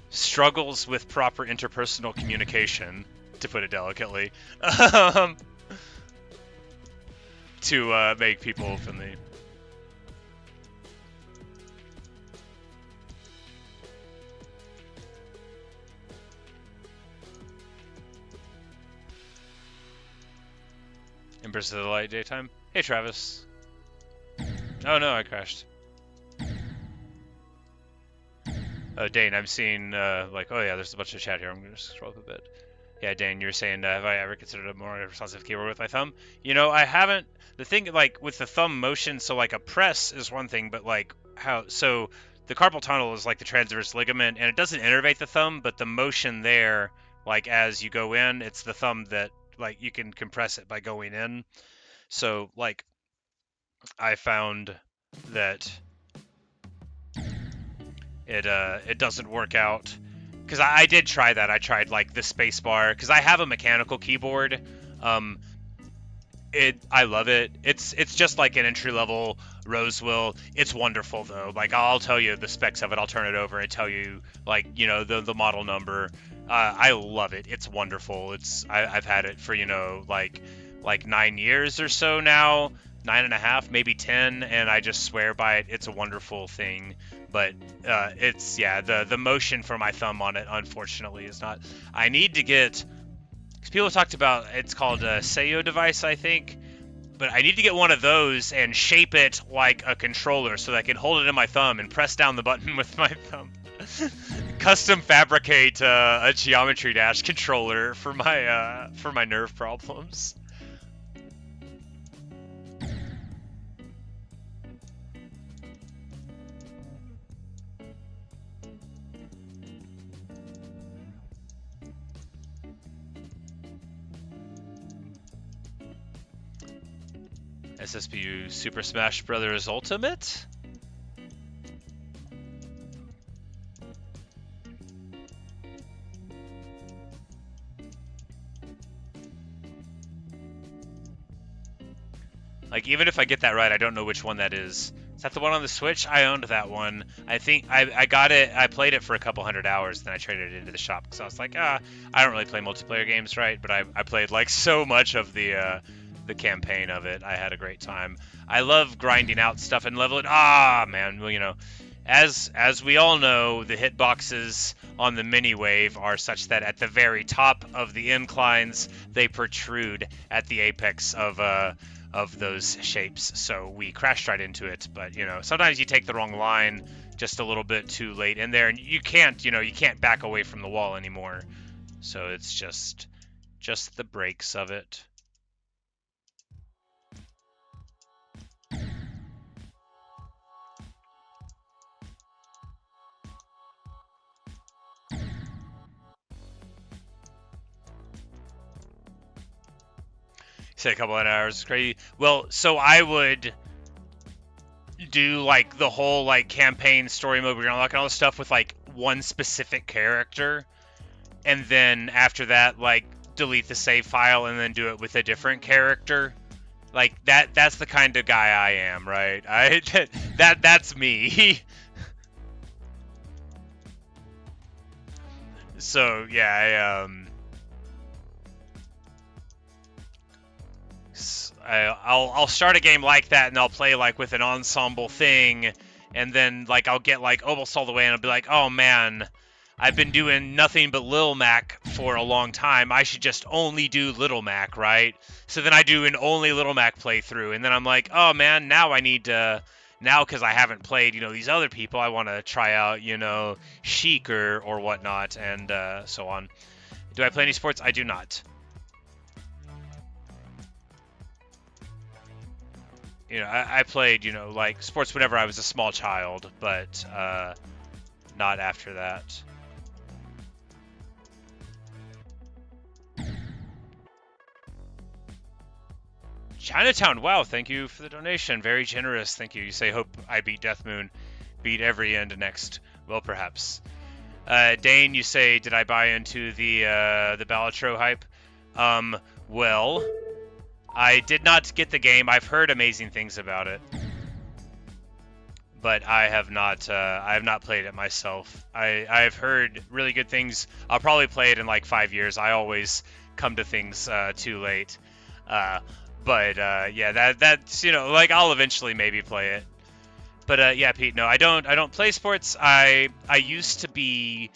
struggles with proper interpersonal communication, to put it delicately, to make people friendly. Embrace of the light daytime. Hey, Travis. Oh no, I crashed. Oh, Dane, I'm seeing, like, oh yeah, there's a bunch of chat here. I'm gonna scroll up a bit. Yeah, Dane, you're saying, have I ever considered a more responsive keyboard with my thumb? You know, I haven't. The thing, like, with the thumb motion, so, like, a press is one thing, but, like, so, the carpal tunnel is, like, the transverse ligament, and it doesn't innervate the thumb, but the motion there, like, as you go in, it's the thumb that, like, you can compress it by going in. So, like, I found that it doesn't work out, because I did try that. I tried like the space bar, because I have a mechanical keyboard. I love it. It's just like an entry-level Rosewill. It's wonderful though. Like, I'll tell you the specs of it. I'll turn it over and tell you, like, you know, the model number. I love it. It's wonderful. I've had it for, you know, like 9 years or so now, 9.5, maybe 10, and I just swear by it. It's a wonderful thing. But it's, yeah, the motion for my thumb on it, unfortunately, is not. I need to get, because people have talked about, it's called a Seiyo device, I think, but I need to get one of those and shape it like a controller so that I can hold it in my thumb and press down the button with my thumb. Custom fabricate a Geometry Dash controller for my nerve problems. SSBU Super Smash Bros. Ultimate? Like, even if I get that right, I don't know which one that is. Is that the one on the Switch? I owned that one. I think I got it. I played it for a couple hundred hours, then I traded it into the shop because I was like, I don't really play multiplayer games, right? But I played like so much of the campaign of it. I had a great time. I love grinding out stuff and leveling. Man, well, you know, as we all know, the hitboxes on the mini wave are such that at the very top of the inclines, they protrude at the apex of those shapes. So we crashed right into it. But, you know, sometimes you take the wrong line just a little bit too late in there, and you can't back away from the wall anymore. So it's just the breaks of it. Say a couple of hours is crazy. Well, so I would do like the whole like campaign story mode where you're unlocking all this stuff with like one specific character, and then after that like delete the save file and then do it with a different character. Like that's the kind of guy I am, right? That's me. So yeah, I'll start a game like that, and I'll play like with an ensemble thing, and then like I'll get like almost all the way, and I'll be like, oh man, I've been doing nothing but Lil Mac for a long time. I should just only do Little Mac, right? So then I do an only Little Mac playthrough, and then I'm like, oh man, now I need to, now because I haven't played, you know, these other people, I want to try out, you know, Sheik or whatnot, and so on. Do I play any sports? I do not. You know, I played, you know, like sports whenever I was a small child, but not after that. Chinatown, wow, thank you for the donation. Very generous, thank you. You say, hope I beat Death Moon, beat every end next. Well, perhaps. Dane, you say, did I buy into the Balatro hype? Well, I did not get the game. I've heard amazing things about it, but I have not played it myself. I've heard really good things. I'll probably play it in like 5 years. I always come to things too late. Yeah, that's like I'll eventually maybe play it. But yeah, Pete, no, I don't play sports. I used to be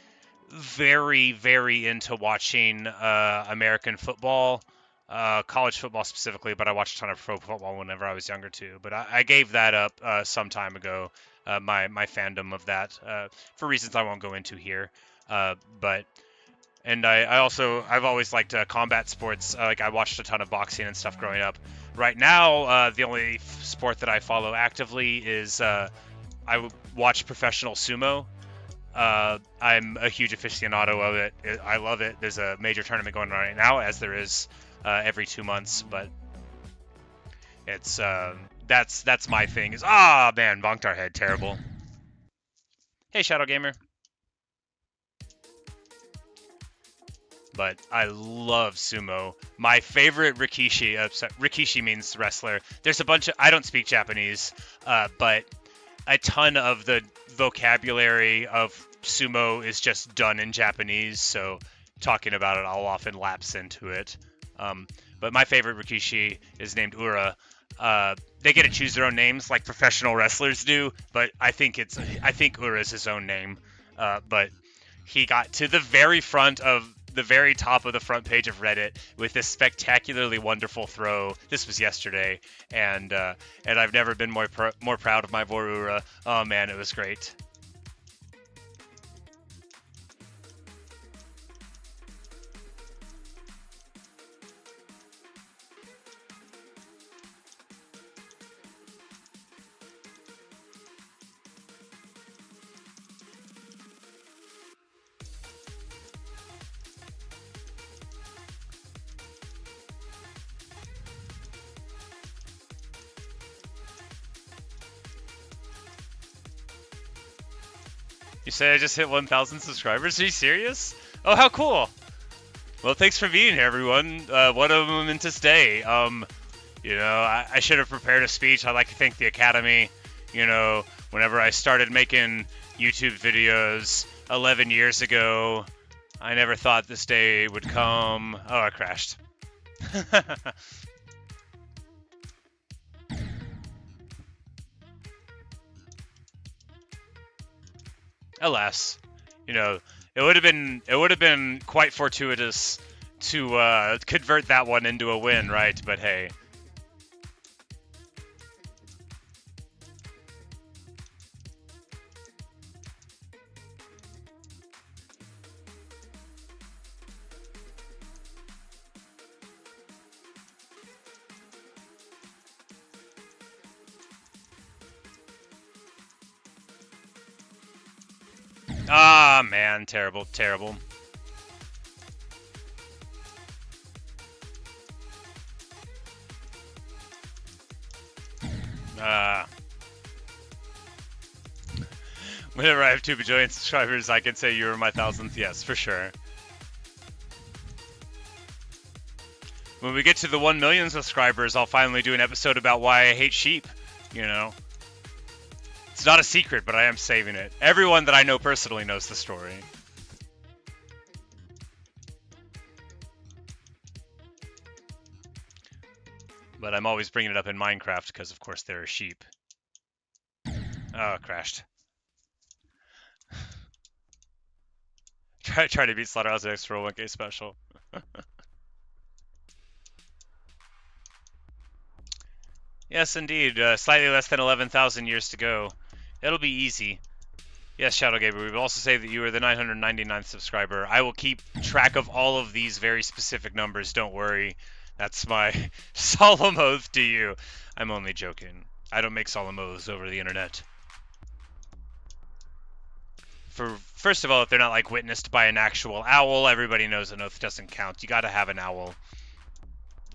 very, very into watching American football, college football specifically, but I watched a ton of pro football whenever I was younger too. But I gave that up some time ago, my fandom of that, for reasons I won't go into here. But and I've always liked combat sports. Like I watched a ton of boxing and stuff growing up. Right now, the only sport that I follow actively is I watch professional sumo. I'm a huge aficionado of it. I love it. There's a major tournament going on right now, as there is every 2 months. But it's that's my thing. Is man, bonked our head, terrible. Hey, Shadow Gamer. But I love sumo. My favorite Rikishi. Rikishi means wrestler. There's a bunch of. I don't speak Japanese, but a ton of the vocabulary of sumo is just done in Japanese, so talking about it, I'll often lapse into it. But my favorite Rikishi is named Ura. They get to choose their own names like professional wrestlers do, but I think Ura is his own name. But he got to the very top of the front page of Reddit with this spectacularly wonderful throw. This was yesterday, and I've never been more proud of my boy Ura. Oh man, it was great. You say I just hit 1,000 subscribers? Are you serious? Oh, how cool! Well, thanks for being here, everyone. What a momentous day. I should have prepared a speech. I'd like to thank the Academy. Whenever I started making YouTube videos 11 years ago, I never thought this day would come. Oh, I crashed. Alas, it would have been quite fortuitous to convert that one into a win, right? But hey. Ah, man, terrible, terrible. Whenever I have 2 bajillion subscribers, I can say you were my 1,000th. Yes, for sure. When we get to the 1 million subscribers, I'll finally do an episode about why I hate sheep, It's not a secret, but I am saving it. Everyone that I know personally knows the story. But I'm always bringing it up in Minecraft because, of course, there are sheep. Oh, it crashed. Try to beat Slaughterhouse X for a 1K special. Yes, indeed. Slightly less than 11,000 years to go. It'll be easy. Yes, Shadow Gamer, we will also say that you are the 999th subscriber. I will keep track of all of these very specific numbers, don't worry. That's my solemn oath to you. I'm only joking. I don't make solemn oaths over the internet. First of all, if they're not like witnessed by an actual owl, everybody knows an oath doesn't count. You gotta have an owl.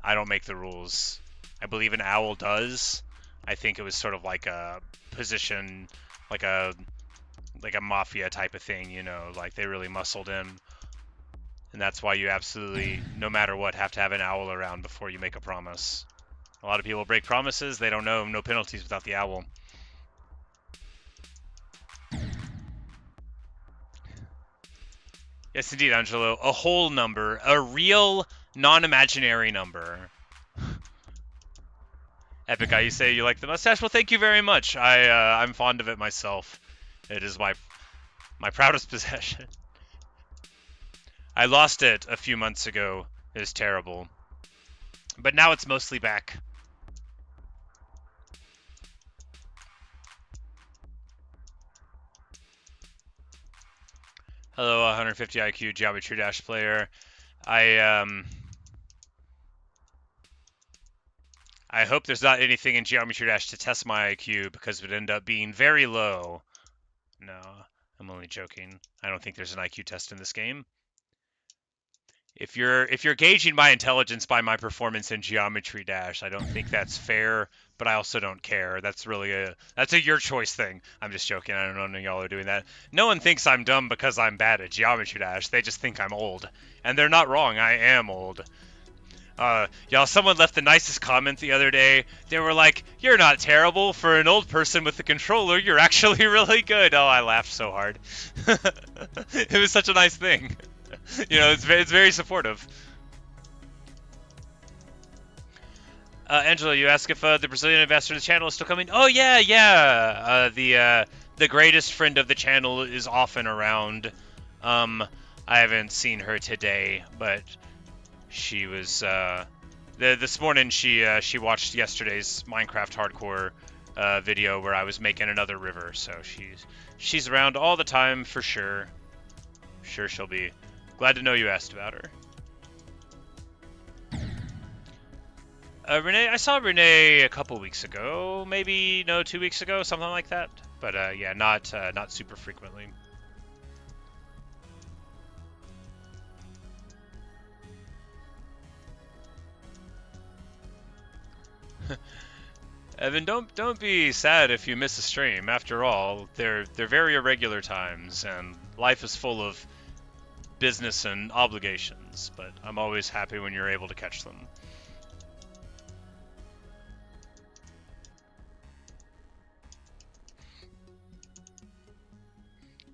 I don't make the rules. I believe an owl does. I think it was sort of like a position, like a like a mafia type of thing, you know, like they really muscled in. And that's why you absolutely, no matter what, have to have an owl around before you make a promise. A lot of people break promises, they don't know no penalties without the owl. Yes, indeed, Angelo. A whole number. A real, non-imaginary number. Epic Guy, you say you like the mustache? Well, thank you very much. I'm fond of it myself. It is my proudest possession. I lost it a few months ago. It was terrible. But now it's mostly back. Hello, 150 IQ Geometry Dash player. I hope there's not anything in Geometry Dash to test my IQ because it would end up being very low. No, I'm only joking. I don't think there's an IQ test in this game. If you're gauging my intelligence by my performance in Geometry Dash, I don't think that's fair, but I also don't care. That's a your choice thing. I'm just joking. I don't know if y'all are doing that. No one thinks I'm dumb because I'm bad at Geometry Dash. They just think I'm old. And they're not wrong. I am old. Y'all, someone left the nicest comment the other day. They were like, "You're not terrible. For an old person with a controller, you're actually really good." Oh, I laughed so hard. It was such a nice thing. You know, it's very supportive. Angela, you ask if the Brazilian investor of the channel is still coming. Oh yeah. The greatest friend of the channel is often around. I haven't seen her today, but she was this morning. She watched yesterday's Minecraft hardcore video where I was making another river. So she's around all the time for sure. Sure, she'll be. Glad to know you asked about her. Renee, I saw Renee a couple weeks ago, maybe 2 weeks ago, something like that. But yeah, not super frequently. Evan, don't be sad if you miss a stream. After all, they're very irregular times, and life is full of business and obligations. But I'm always happy when you're able to catch them.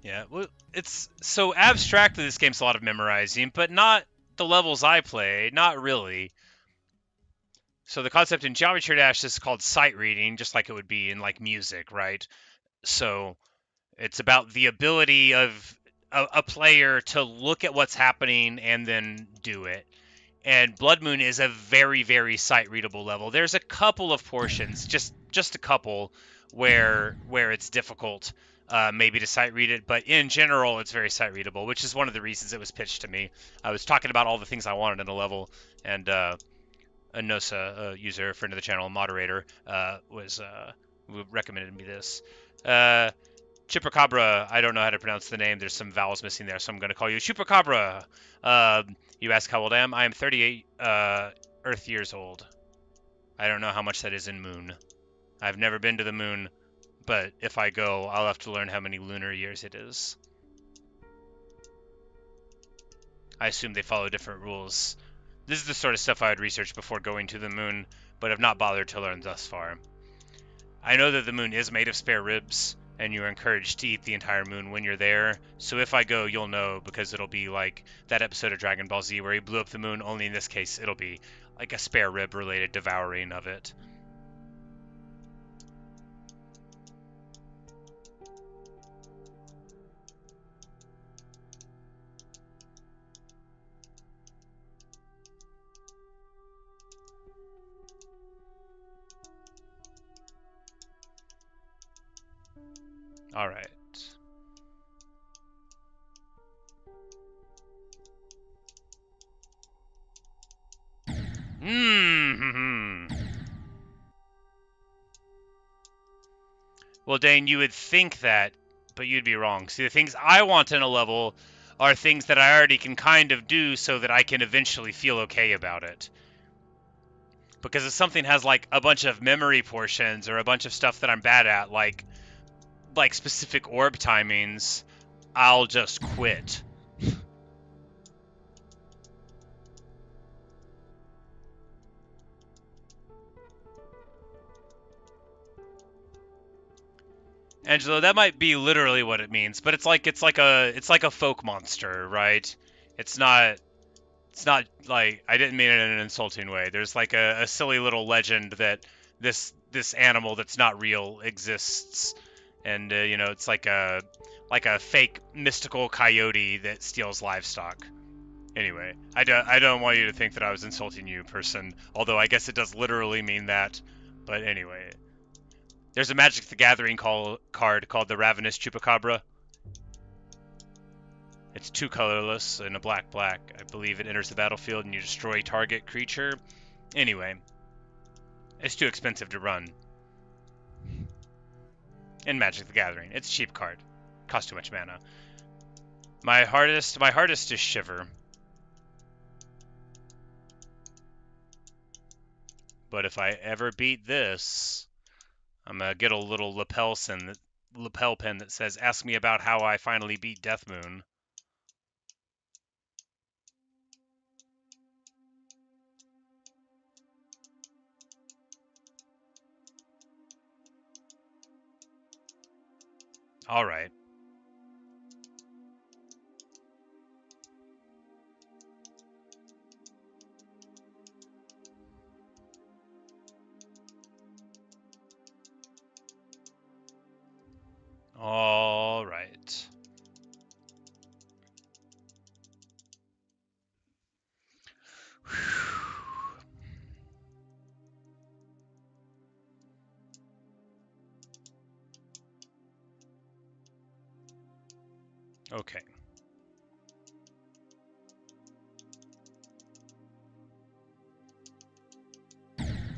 Yeah, well, it's so abstract that this game's a lot of memorizing, but not the levels I play, not really. So the concept in Geometry Dash is called sight reading, just like it would be in like music, right? So it's about the ability of a player to look at what's happening and then do it. And Blood Moon is a very, very sight readable level. There's a couple of portions, just a couple, where it's difficult maybe to sight read it, but in general it's very sight readable, which is one of the reasons it was pitched to me. I was talking about all the things I wanted in a level, and Anosa, a user, friend of the channel, moderator, recommended me this. Chupacabra, I don't know how to pronounce the name. There's some vowels missing there, so I'm going to call you Chupacabra. You ask how old I am. I am 38 Earth years old. I don't know how much that is in moon. I've never been to the moon, but if I go, I'll have to learn how many lunar years it is. I assume they follow different rules. This is the sort of stuff I would research before going to the moon, but have not bothered to learn thus far. I know that the moon is made of spare ribs, and you're encouraged to eat the entire moon when you're there. So if I go, you'll know, because it'll be like that episode of Dragon Ball Z where he blew up the moon, only in this case it'll be like a spare rib related devouring of it. All right. Well, Dane, you would think that, but you'd be wrong. See, the things I want in a level are things that I already can kind of do so that I can eventually feel okay about it. Because if something has like a bunch of memory portions or a bunch of stuff that I'm bad at, like like specific orb timings, I'll just quit. Angelo, that might be literally what it means, but it's like a folk monster, right? It's not like, I didn't mean it in an insulting way. There's like a silly little legend that this animal that's not real exists, and you know, it's like a fake mystical coyote that steals livestock. Anyway, I don't want you to think that I was insulting you, person. Although I guess it does literally mean that. But anyway, there's a Magic the Gathering card called the Ravenous Chupacabra. It's 2 colorless and a black. I believe it enters the battlefield and you destroy target creature. Anyway, it's too expensive to run in Magic the Gathering. It's a cheap card. Costs too much mana. My hardest is Shiver. But if I ever beat this, I'm gonna get a little lapel pen that says, "Ask me about how I finally beat Death Moon." All right. All right. Okay.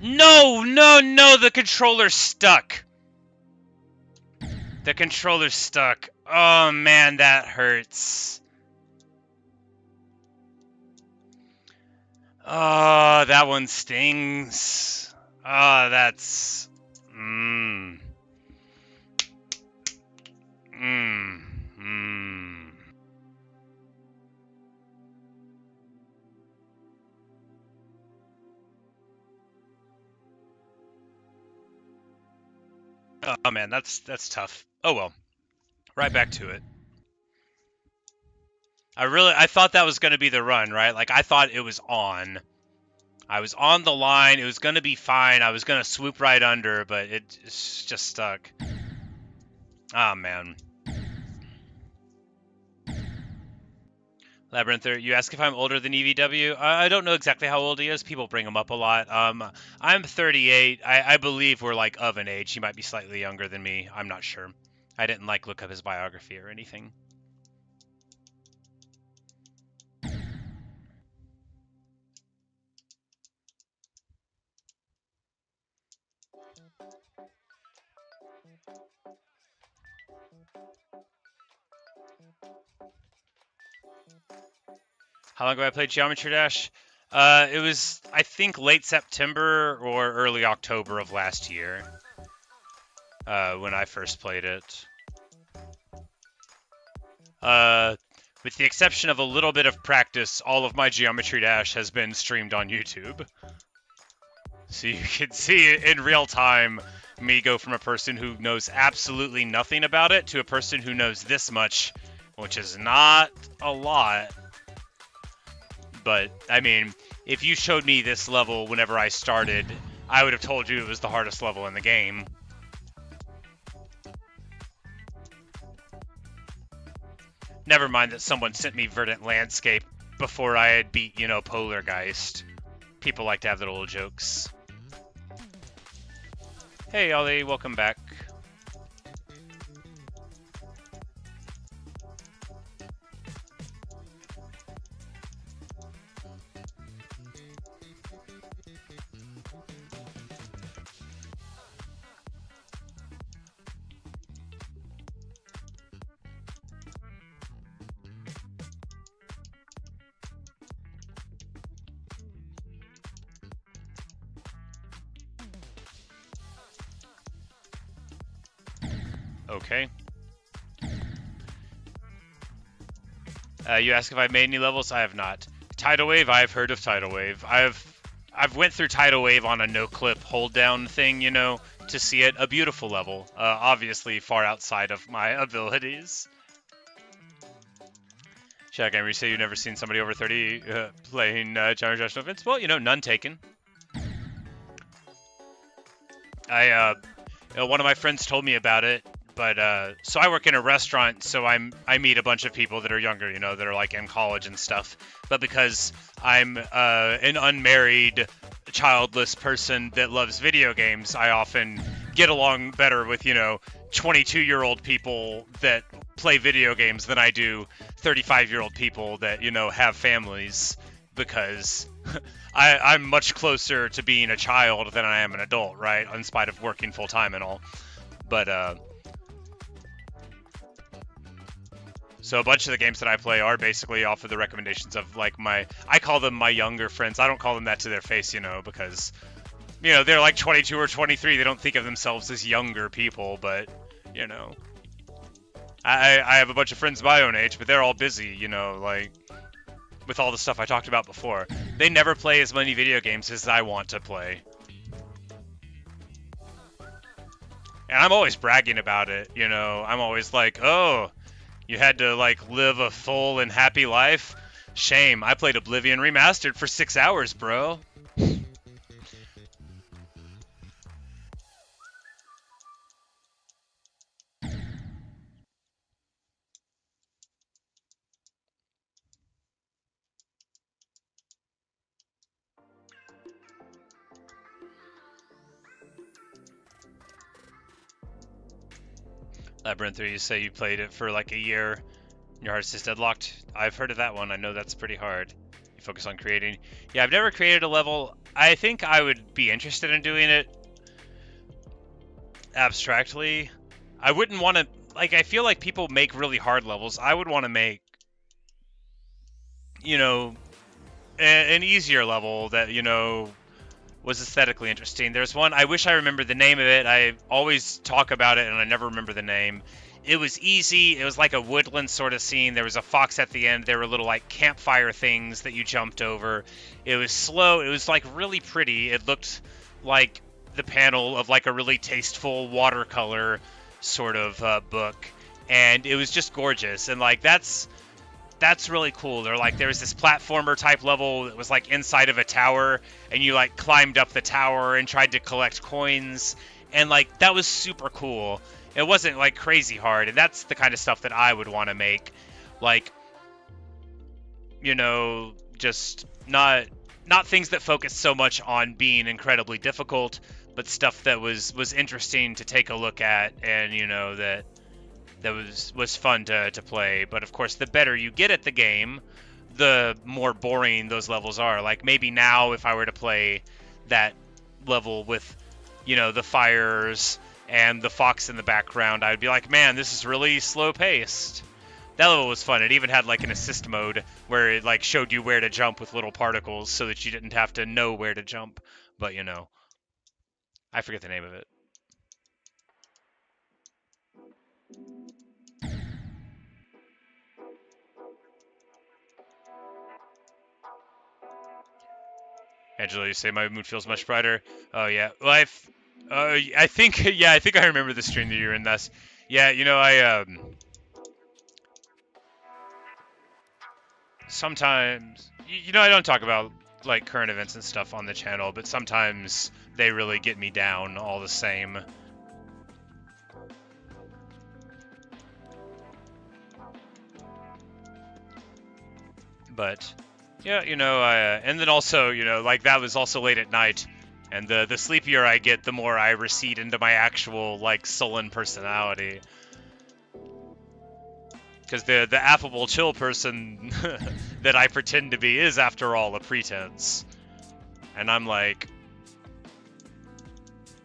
No, the controller's stuck. The controller's stuck. Oh man, that hurts. Oh, that one stings. Oh, that's... Mmm. Mmm. Mmm. Oh man, that's tough. Oh well. Right back to it. I thought that was going to be the run, right? Like, I thought it was on. I was on the line. It was going to be fine. I was going to swoop right under, but it's just stuck. Ah, man. Labyrinther, you ask if I'm older than EVW? I don't know exactly how old he is. People bring him up a lot. I'm 38. I believe we're like of an age. He might be slightly younger than me. I'm not sure. I didn't like look up his biography or anything. How long ago I played Geometry Dash? It was, I think, late September or early October of last year when I first played it. With the exception of a little bit of practice, all of my Geometry Dash has been streamed on YouTube. So you can see in real time me go from a person who knows absolutely nothing about it to a person who knows this much, which is not a lot. But, I mean, if you showed me this level whenever I started, I would have told you it was the hardest level in the game. Never mind that someone sent me Verdant Landscape before I had beat, you know, Polargeist. People like to have their little jokes. Hey, Ollie, welcome back. Okay. You ask if I've made any levels? I have not. Tidal Wave, I've heard of Tidal Wave. I've went through Tidal Wave on a no-clip hold-down thing, you know, to see it. A beautiful level. Obviously far outside of my abilities. Shaq, you say you've never seen somebody over 30 playing Generational Offense? Well, you know, none taken. One of my friends told me about it, but so I work in a restaurant, so I meet a bunch of people that are younger, you know, that are like in college and stuff. But because I'm an unmarried, childless person that loves video games, I often get along better with, you know, 22-year-old people that play video games than I do 35-year-old people that, you know, have families, because I'm much closer to being a child than I am an adult, right? In spite of working full-time and all. But, so a bunch of the games that I play are basically off of the recommendations of, like, I call them my younger friends. I don't call them that to their face, you know, because, you know, they're like 22 or 23. They don't think of themselves as younger people, but, you know. I have a bunch of friends my own age, but they're all busy, you know, like, with all the stuff I talked about before. They never play as many video games as I want to play. And I'm always bragging about it, you know. I'm always like, oh, you had to, like, live a full and happy life? Shame. I played Oblivion Remastered for 6 hours, bro. Labyrinth 3, you say you played it for like a year. Your heart's just deadlocked. I've heard of that one. I know that's pretty hard. You focus on creating. Yeah, I've never created a level. I think I would be interested in doing it abstractly. I wouldn't want to, like, I feel like people make really hard levels. I would want to make, you know, an easier level that, you know, was aesthetically interesting. There's one, I wish I remember the name of it. I always talk about it and I never remember the name. It was easy. It was like a woodland sort of scene. There was a fox at the end. There were little like campfire things that you jumped over. It was slow. It was like really pretty. It looked like the panel of like a really tasteful watercolor sort of book. And it was just gorgeous. And like that's really cool. There was this platformer type level that was like inside of a tower, and you like climbed up the tower and tried to collect coins, and like that was super cool. It wasn't like crazy hard, and that's the kind of stuff that I would want to make. Like, you know, just not things that focus so much on being incredibly difficult, but stuff that was interesting to take a look at, and you know that was fun to play. But of course, the better you get at the game, the more boring those levels are. Like maybe now, if I were to play that level with, you know, the fires and the fox in the background, I'd be like, man, this is really slow paced. That level was fun. It even had like an assist mode where it like showed you where to jump with little particles so that you didn't have to know where to jump. But you know, I forget the name of it. Angela, you say my mood feels much brighter. Oh yeah, well I think yeah, I think I remember the stream that you're in. This, yeah, you know I sometimes you know I don't talk about like current events and stuff on the channel, but sometimes they really get me down all the same. But yeah, you know, and then also, you know, like that was also late at night, and the sleepier I get, the more I recede into my actual like sullen personality. Because the affable, chill person that I pretend to be is, after all, a pretense. And I'm like,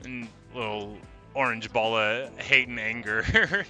a little orange ball of hate and anger.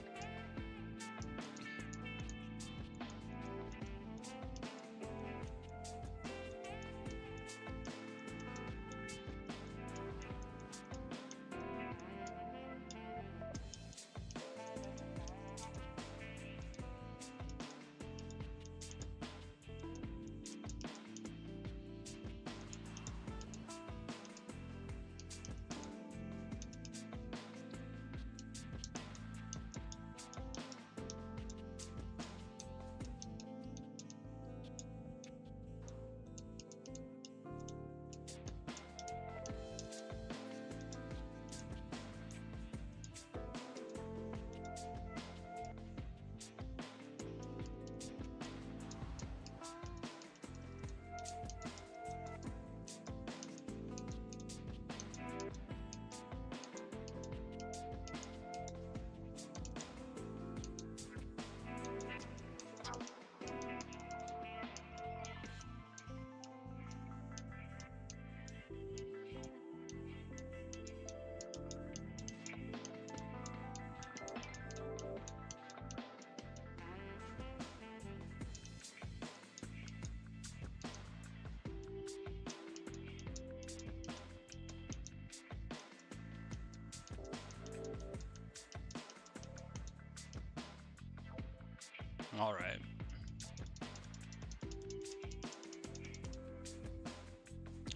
All right.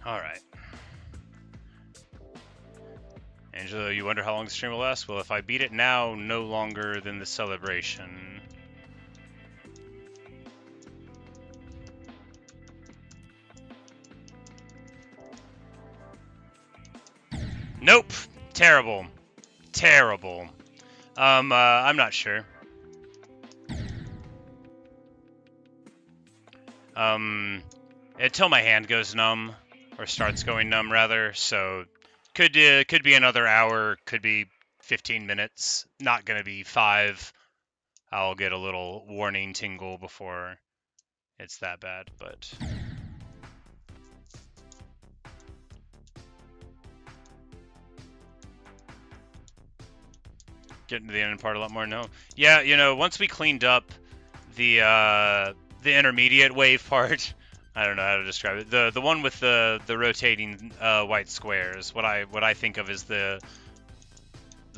All right. Angelo, you wonder how long the stream will last? Well, if I beat it now, no longer than the celebration. Nope. Terrible. Terrible. I'm not sure. Until my hand goes numb, or starts going numb rather, so could be another hour, could be 15 minutes, not gonna be 5. I'll get a little warning tingle before it's that bad, but getting to the end part a lot more. No, yeah, you know, once we cleaned up the intermediate wave part, I don't know how to describe it. The one with the rotating white squares. What I think of as the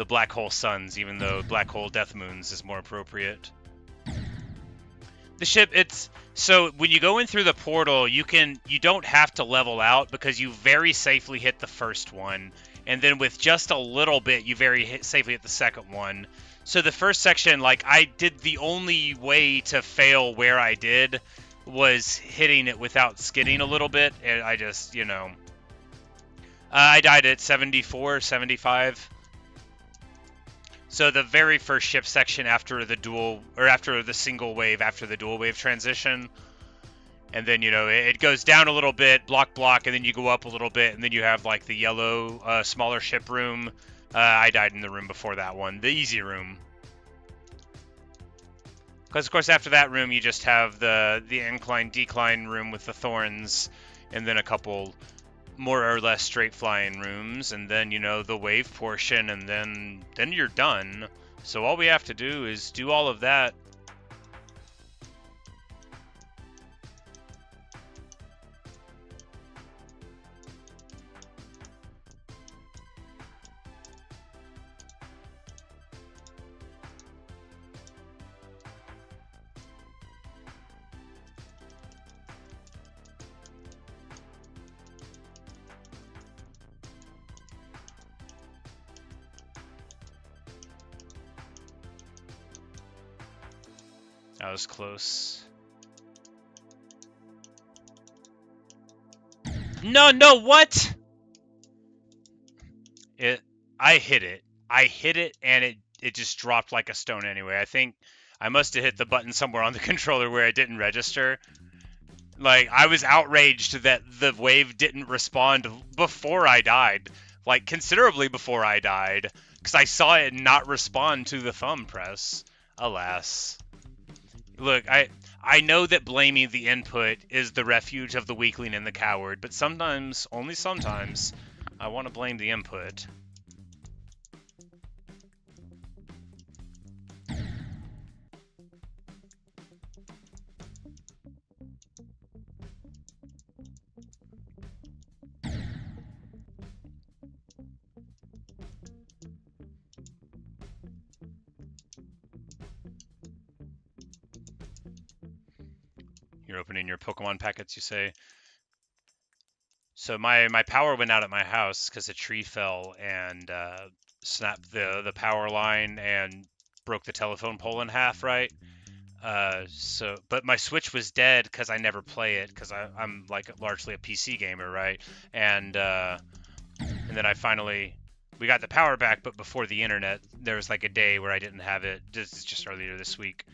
black hole suns, even though black hole death moons is more appropriate. The ship, it's so when you go in through the portal, you don't have to level out because you very safely hit the first one, and then with just a little bit, you safely hit the second one. So the first section, like, I did, the only way to fail where I did was hitting it without skidding a little bit, and I just, you know, I died at 74, 75. So the very first ship section after the single wave, after the dual wave transition, and then, you know, it goes down a little bit, block, and then you go up a little bit, and then you have, like, the yellow, smaller ship room. I died in the room before that one, the easy room. Because, of course, after that room, you just have the incline-decline room with the thorns, and then a couple more or less straight flying rooms, and then, you know, the wave portion, and then you're done. So all we have to do is do all of that. That was close. No, what? I hit it, and it just dropped like a stone anyway. I think I must have hit the button somewhere on the controller where it didn't register. Like, I was outraged that the wave didn't respond before I died. Like, considerably before I died. Because I saw it not respond to the thumb press. Alas. Look, I know that blaming the input is the refuge of the weakling and the coward, but sometimes, only sometimes, I want to blame the input. You're opening your Pokemon packets, you say? So my power went out at my house because a tree fell and snapped the power line and broke the telephone pole in half, right? But my Switch was dead because I never play it because I'm like largely a PC gamer, right? And then we got the power back, but before the internet, there was like a day where I didn't have it. This is just earlier this week.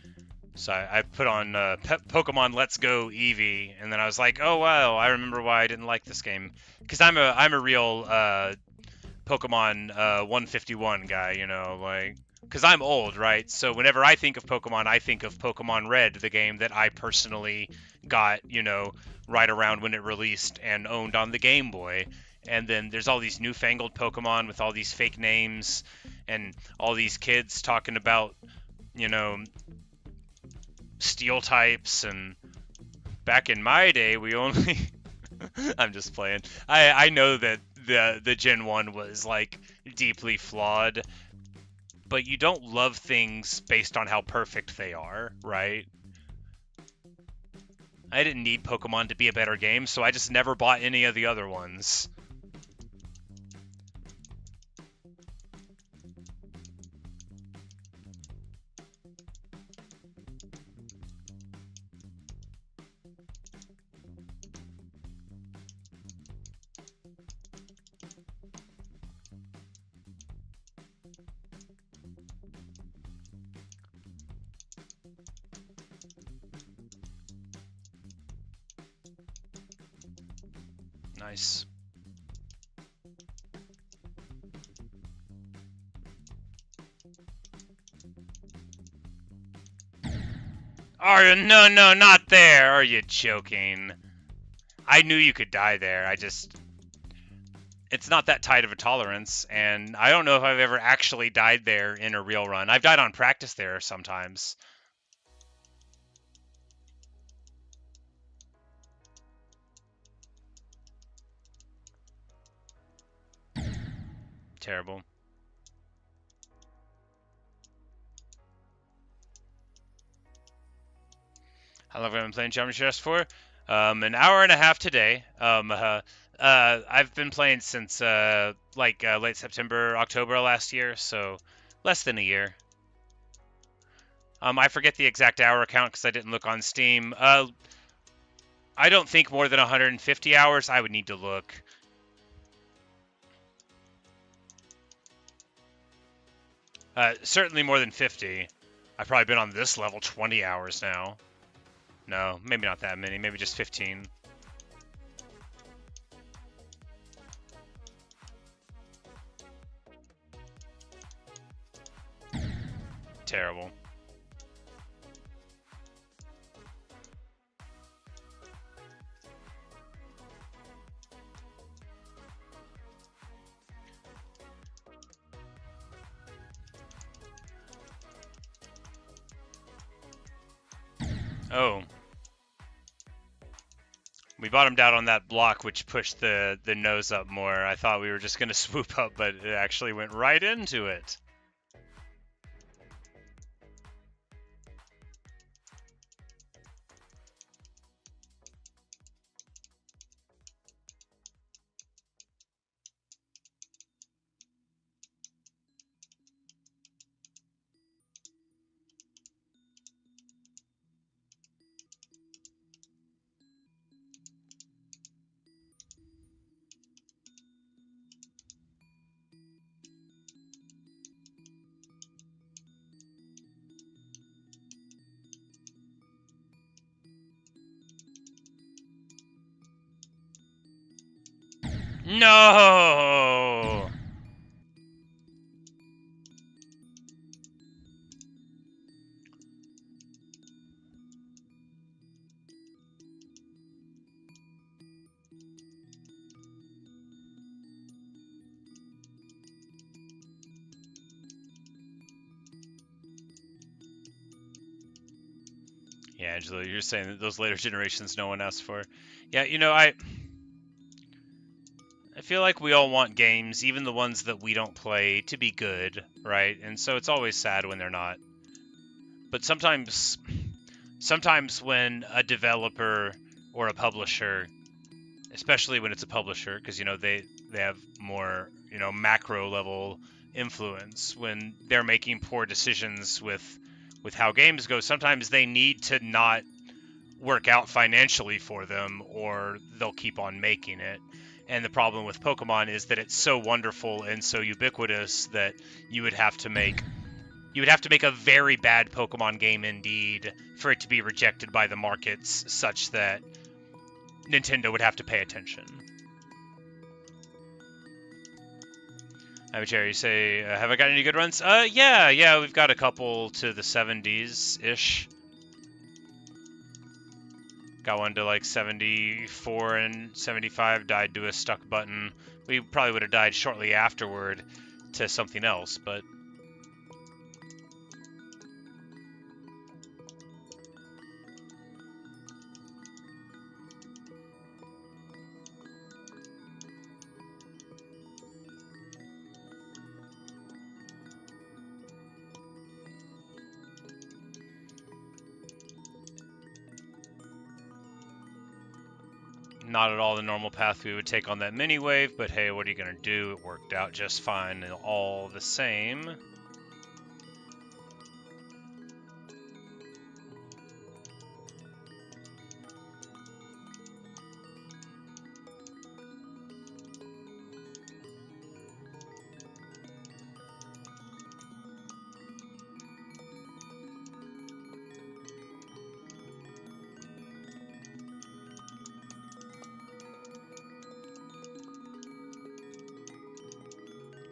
So I put on Pokemon Let's Go Eevee, and then I was like, oh wow, I remember why I didn't like this game. Because I'm a real Pokemon 151 guy, you know, like, because I'm old, right? So whenever I think of Pokemon, I think of Pokemon Red, the game that I personally got, you know, right around when it released and owned on the Game Boy. And then there's all these newfangled Pokemon with all these fake names and all these kids talking about, you know, steel types, and back in my day we only I'm just playing. I know that the Gen 1 was like deeply flawed, but you don't love things based on how perfect they are, right? I didn't need Pokemon to be a better game, so I just never bought any of the other ones. Nice. No, not there. Are you joking? I knew you could die there. It's not that tight of a tolerance, and I don't know if I've ever actually died there in a real run. I've died on practice there sometimes. Terrible. How long have I been playing Geometry Dash for? An hour and a half today. I've been playing since late September, October last year, so less than a year. I forget the exact hour count because I didn't look on Steam. I don't think more than 150 hours. I would need to look. Certainly more than 50. I've probably been on this level 20 hours now. No, maybe not that many. Maybe just 15. Terrible. Oh. We bottomed out on that block, which pushed the nose up more. I thought we were just going to swoop up, but it actually went right into it. No! Yeah, Angelo, you're saying that those later generations no one asked for. Yeah, you know, I feel like we all want games, even the ones that we don't play, to be good, right? And so it's always sad when they're not. But sometimes when a developer or a publisher, especially when it's a publisher, because, you know, they have more, you know, macro level influence, when they're making poor decisions with how games go, sometimes they need to not work out financially for them, or they'll keep on making it. And the problem with Pokemon is that it's so wonderful and so ubiquitous that you would have to make a very bad Pokemon game indeed for it to be rejected by the markets, such that Nintendo would have to pay attention. Cherry, you say, have I got any good runs? Yeah, we've got a couple to the 70s-ish. Got one to like 74 and 75, died to a stuck button. We probably would have died shortly afterward to something else, but... Not at all the normal path we would take on that mini wave, but hey, what are you gonna do? It worked out just fine and all the same.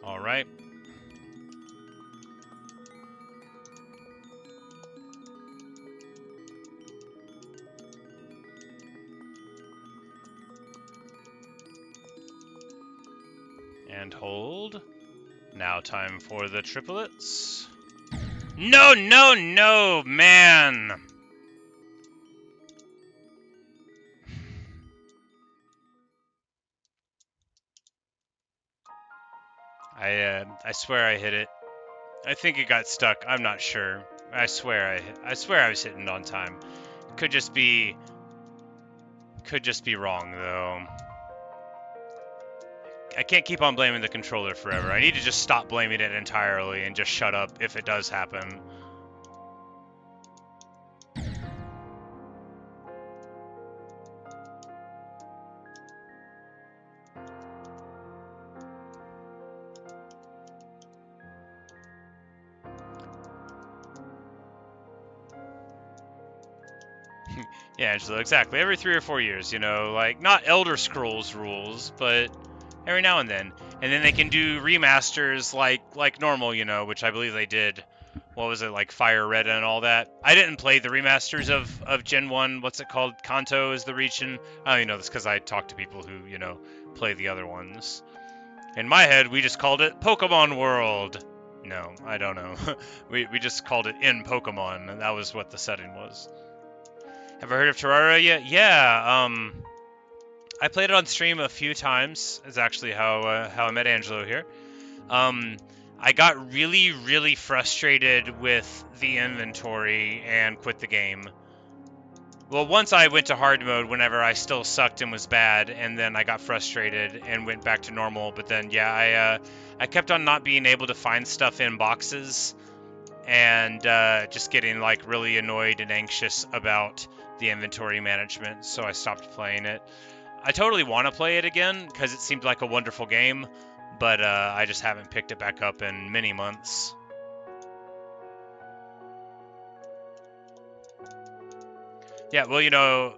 All right. And hold. Now time for the triplets. No, no, no, man! I swear I hit it. I think it got stuck. I'm not sure. I swear I was hitting on time. Could just be wrong though. I can't keep on blaming the controller forever. I need to just stop blaming it entirely and just shut up if it does happen. Yeah, Angelo, exactly. Every 3 or 4 years, you know, like, not Elder Scrolls rules, but every now and then. And then they can do remasters like normal, you know, which I believe they did. What was it, like Fire Red and all that? I didn't play the remasters of Gen 1. What's it called? Kanto is the region. I only know this because I talked to people who, you know, play the other ones. In my head, we just called it Pokemon World. No, I don't know. we just called it In Pokemon, and that was what the setting was. Have I heard of Terraria yet? Yeah, I played it on stream a few times. Is actually how I met Angelo here. I got really frustrated with the inventory and quit the game. Well, once I went to hard mode whenever I still sucked and was bad, and then I got frustrated and went back to normal. But then, yeah, I kept on not being able to find stuff in boxes, and just getting like really annoyed and anxious about the inventory management, so I stopped playing it. I totally want to play it again because it seemed like a wonderful game, but I just haven't picked it back up in many months. Yeah, well, you know,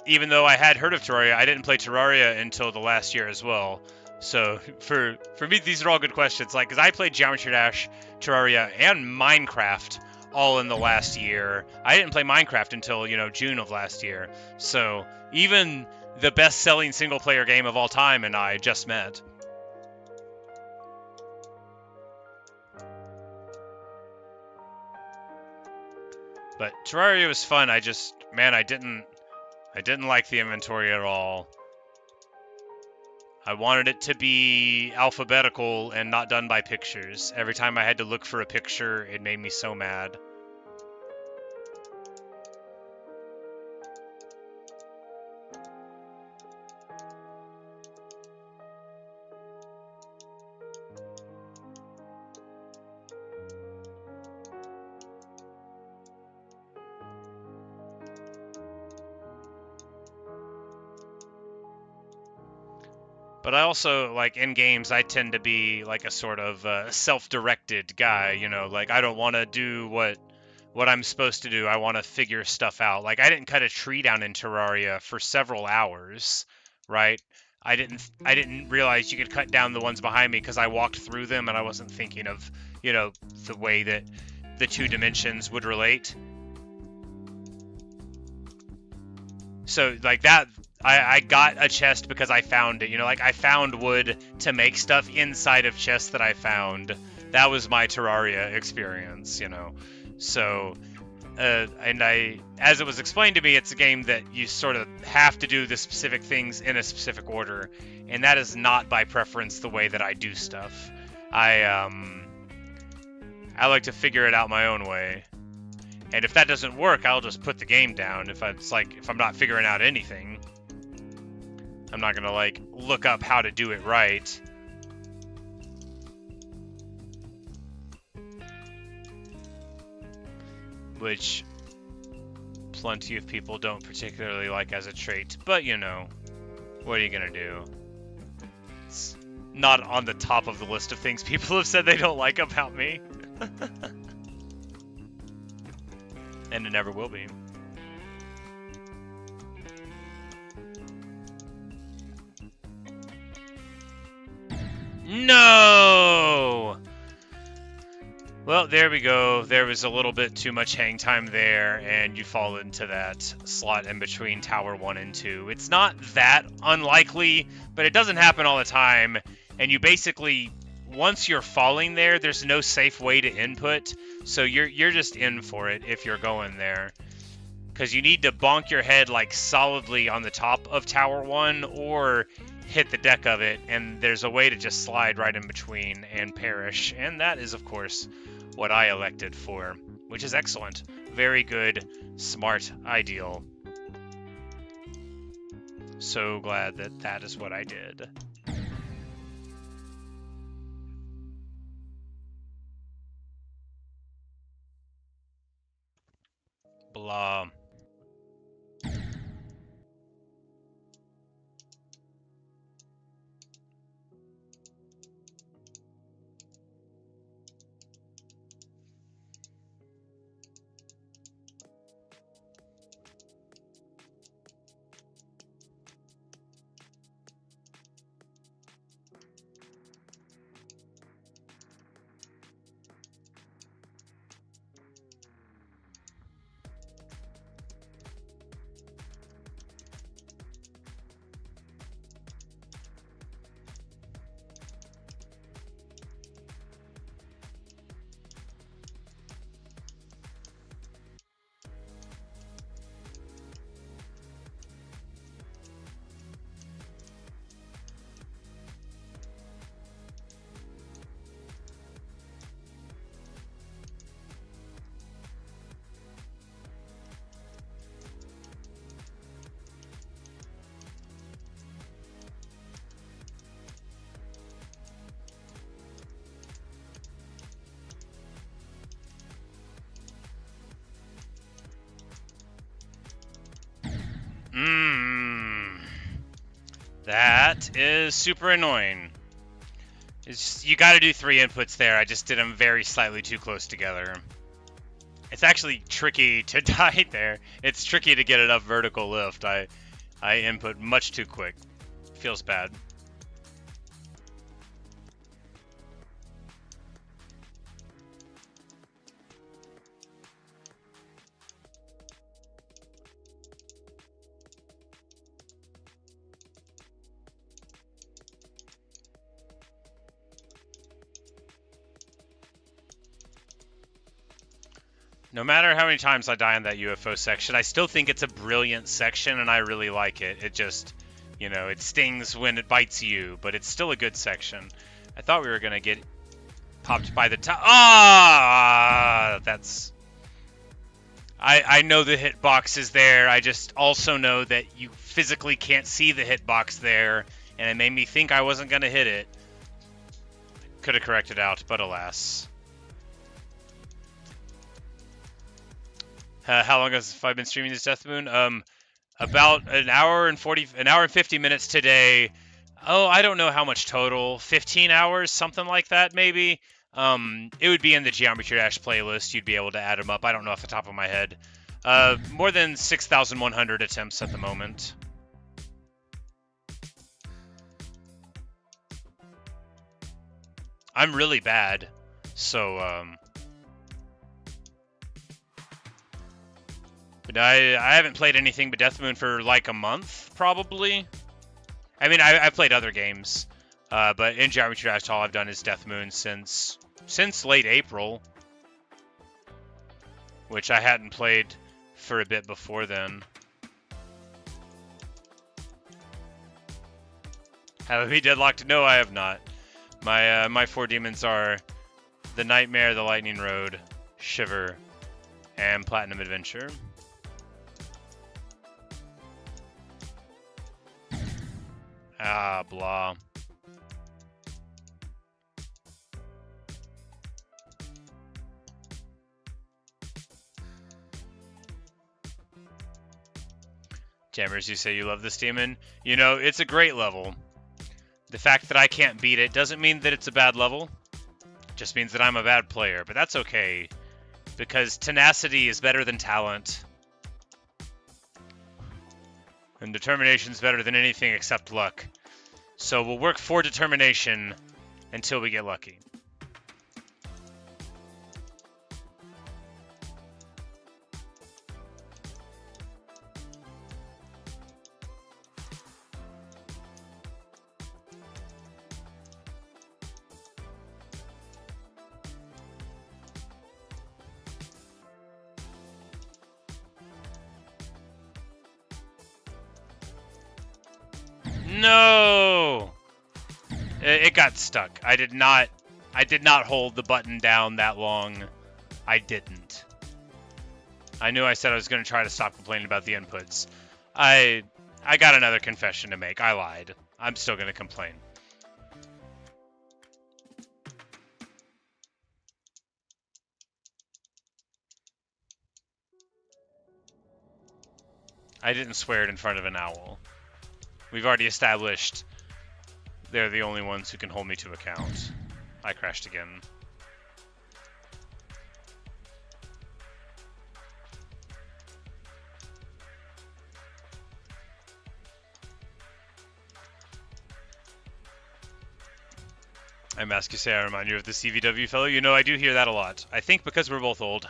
even though I had heard of Terraria, I didn't play Terraria until the last year as well. So for me, these are all good questions. Like, because I played Geometry Dash, Terraria, and Minecraft all in the last year. I didn't play Minecraft until, you know, June of last year. So even the best-selling single-player game of all time and I just met. But Terraria was fun. I didn't like the inventory at all. I wanted it to be alphabetical and not done by pictures. Every time I had to look for a picture, it made me so mad. But I also, like, in games, I tend to be, like, a sort of self-directed guy, you know? Like, I don't want to do what I'm supposed to do. I want to figure stuff out. Like, I didn't cut a tree down in Terraria for several hours, right? I didn't realize you could cut down the ones behind me because I walked through them and I wasn't thinking of, you know, the way that the 2 dimensions would relate. So, like, that... I got a chest because I found it, you know, like I found wood to make stuff inside of chests that I found. That was my Terraria experience, you know. So, and as it was explained to me, it's a game that you sort of have to do the specific things in a specific order, and that is not by preference the way that I do stuff. I like to figure it out my own way. And if that doesn't work, I'll just put the game down if I'm not figuring out anything. I'm not gonna, like, look up how to do it right. Which plenty of people don't particularly like as a trait, but you know, what are you gonna do? It's not on the top of the list of things people have said they don't like about me. And it never will be. No! Well, there we go. There was a little bit too much hang time there, and you fall into that slot in between Tower 1 and 2. It's not that unlikely, but it doesn't happen all the time, and you basically, once you're falling there, there's no safe way to input, so you're just in for it if you're going there. Because you need to bonk your head, like, solidly on the top of Tower 1, or hit the deck of it, and there's a way to just slide right in between and perish, and that is, of course, what I elected for, which is excellent. Very good, smart, ideal. So glad that that is what I did. Blah. That is super annoying. You got to do 3 inputs there. I just did them very slightly too close together. It's actually tricky to die there. It's tricky to get it up vertical lift. I input much too quick. Feels bad. No matter how many times I die in that UFO section, I still think it's a brilliant section, and I really like it. It just, you know, it stings when it bites you, but it's still a good section. I thought we were going to get popped by the top. Ah! That's... I know the hitbox is there. I just also know that you physically can't see the hitbox there, and it made me think I wasn't going to hit it. Could have corrected out, but alas. How long have I been streaming this Death Moon? About an hour and 50 minutes today. Oh, I don't know how much total. 15 hours, something like that, maybe. It would be in the Geometry Dash playlist. You'd be able to add them up. I don't know off the top of my head. More than 6,100 attempts at the moment. I'm really bad, so but I haven't played anything but Death Moon for like a month, probably. I mean, I've played other games, but in Geometry Dash, all I've done is Death Moon since late April, which I hadn't played for a bit before then. Have I beat Deadlocked? No, I have not. My 4 demons are the Nightmare, the Lightning Road, Shiver, and Platinum Adventure. Ah, blah. Jammers, you say you love this demon? You know, it's a great level. The fact that I can't beat it doesn't mean that it's a bad level. It just means that I'm a bad player, but that's okay. Because tenacity is better than talent. And determination's better than anything except luck. So we'll work for determination until we get lucky. No! It got stuck. I did not hold the button down that long. I didn't. I knew I said I was going to try to stop complaining about the inputs. I got another confession to make. I lied. I'm still going to complain. I didn't swear it in front of an owl. We've already established they're the only ones who can hold me to account. I crashed again. I'm asked you say I remind you of the CVW fellow. You know, I do hear that a lot. I think because we're both old.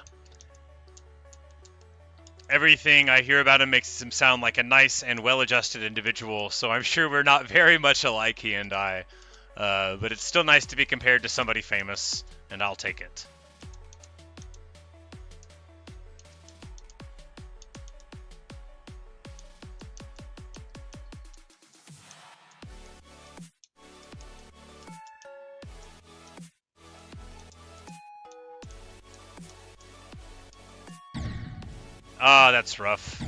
Everything I hear about him makes him sound like a nice and well-adjusted individual, so I'm sure we're not very much alike, he and I. But it's still nice to be compared to somebody famous, and I'll take it. Ah, that's rough.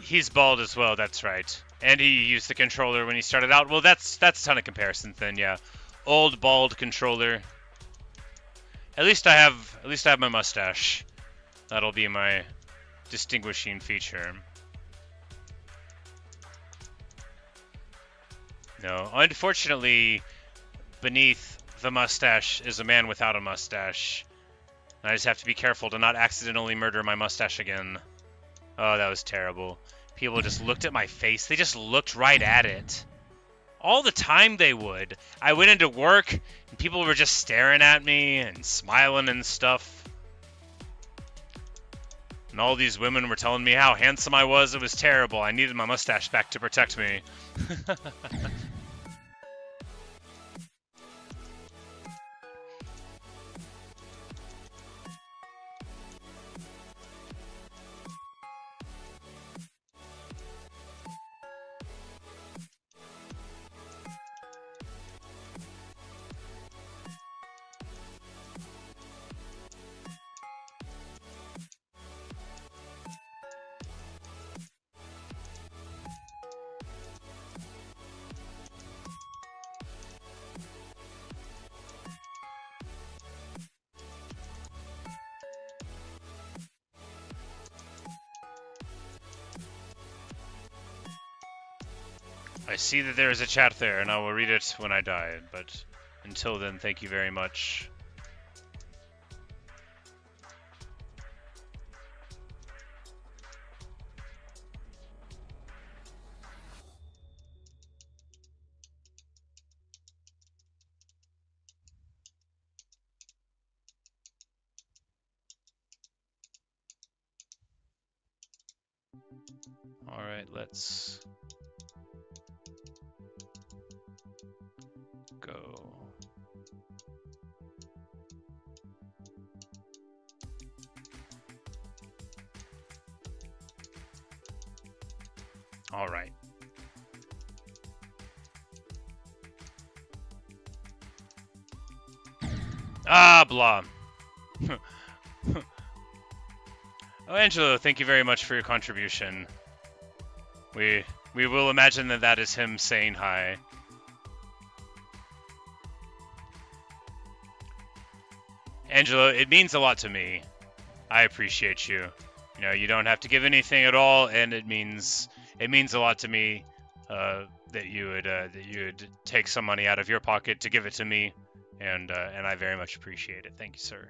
He's bald as well, that's right. And he used the controller when he started out. Well, that's a ton of comparisons then, yeah. Old, bald controller. At least I have my mustache. That'll be my distinguishing feature. No, unfortunately, beneath the mustache is a man without a mustache. I just have to be careful to not accidentally murder my mustache again. Oh, that was terrible. People just looked at my face. They just looked right at it. All the time they would. I went into work, and people were just staring at me and smiling and stuff. And all these women were telling me how handsome I was. It was terrible. I needed my mustache back to protect me. I see that there is a chat there, and I will read it when I die, but until then, thank you very much. Alright, let's go. Alright. Ah, blah. Oh, Angelo, thank you very much for your contribution. We will imagine that that is him saying hi. Angelo, it means a lot to me. I appreciate you. You know, you don't have to give anything at all, and it means a lot to me that you would take some money out of your pocket to give it to me, and I very much appreciate it. Thank you, sir.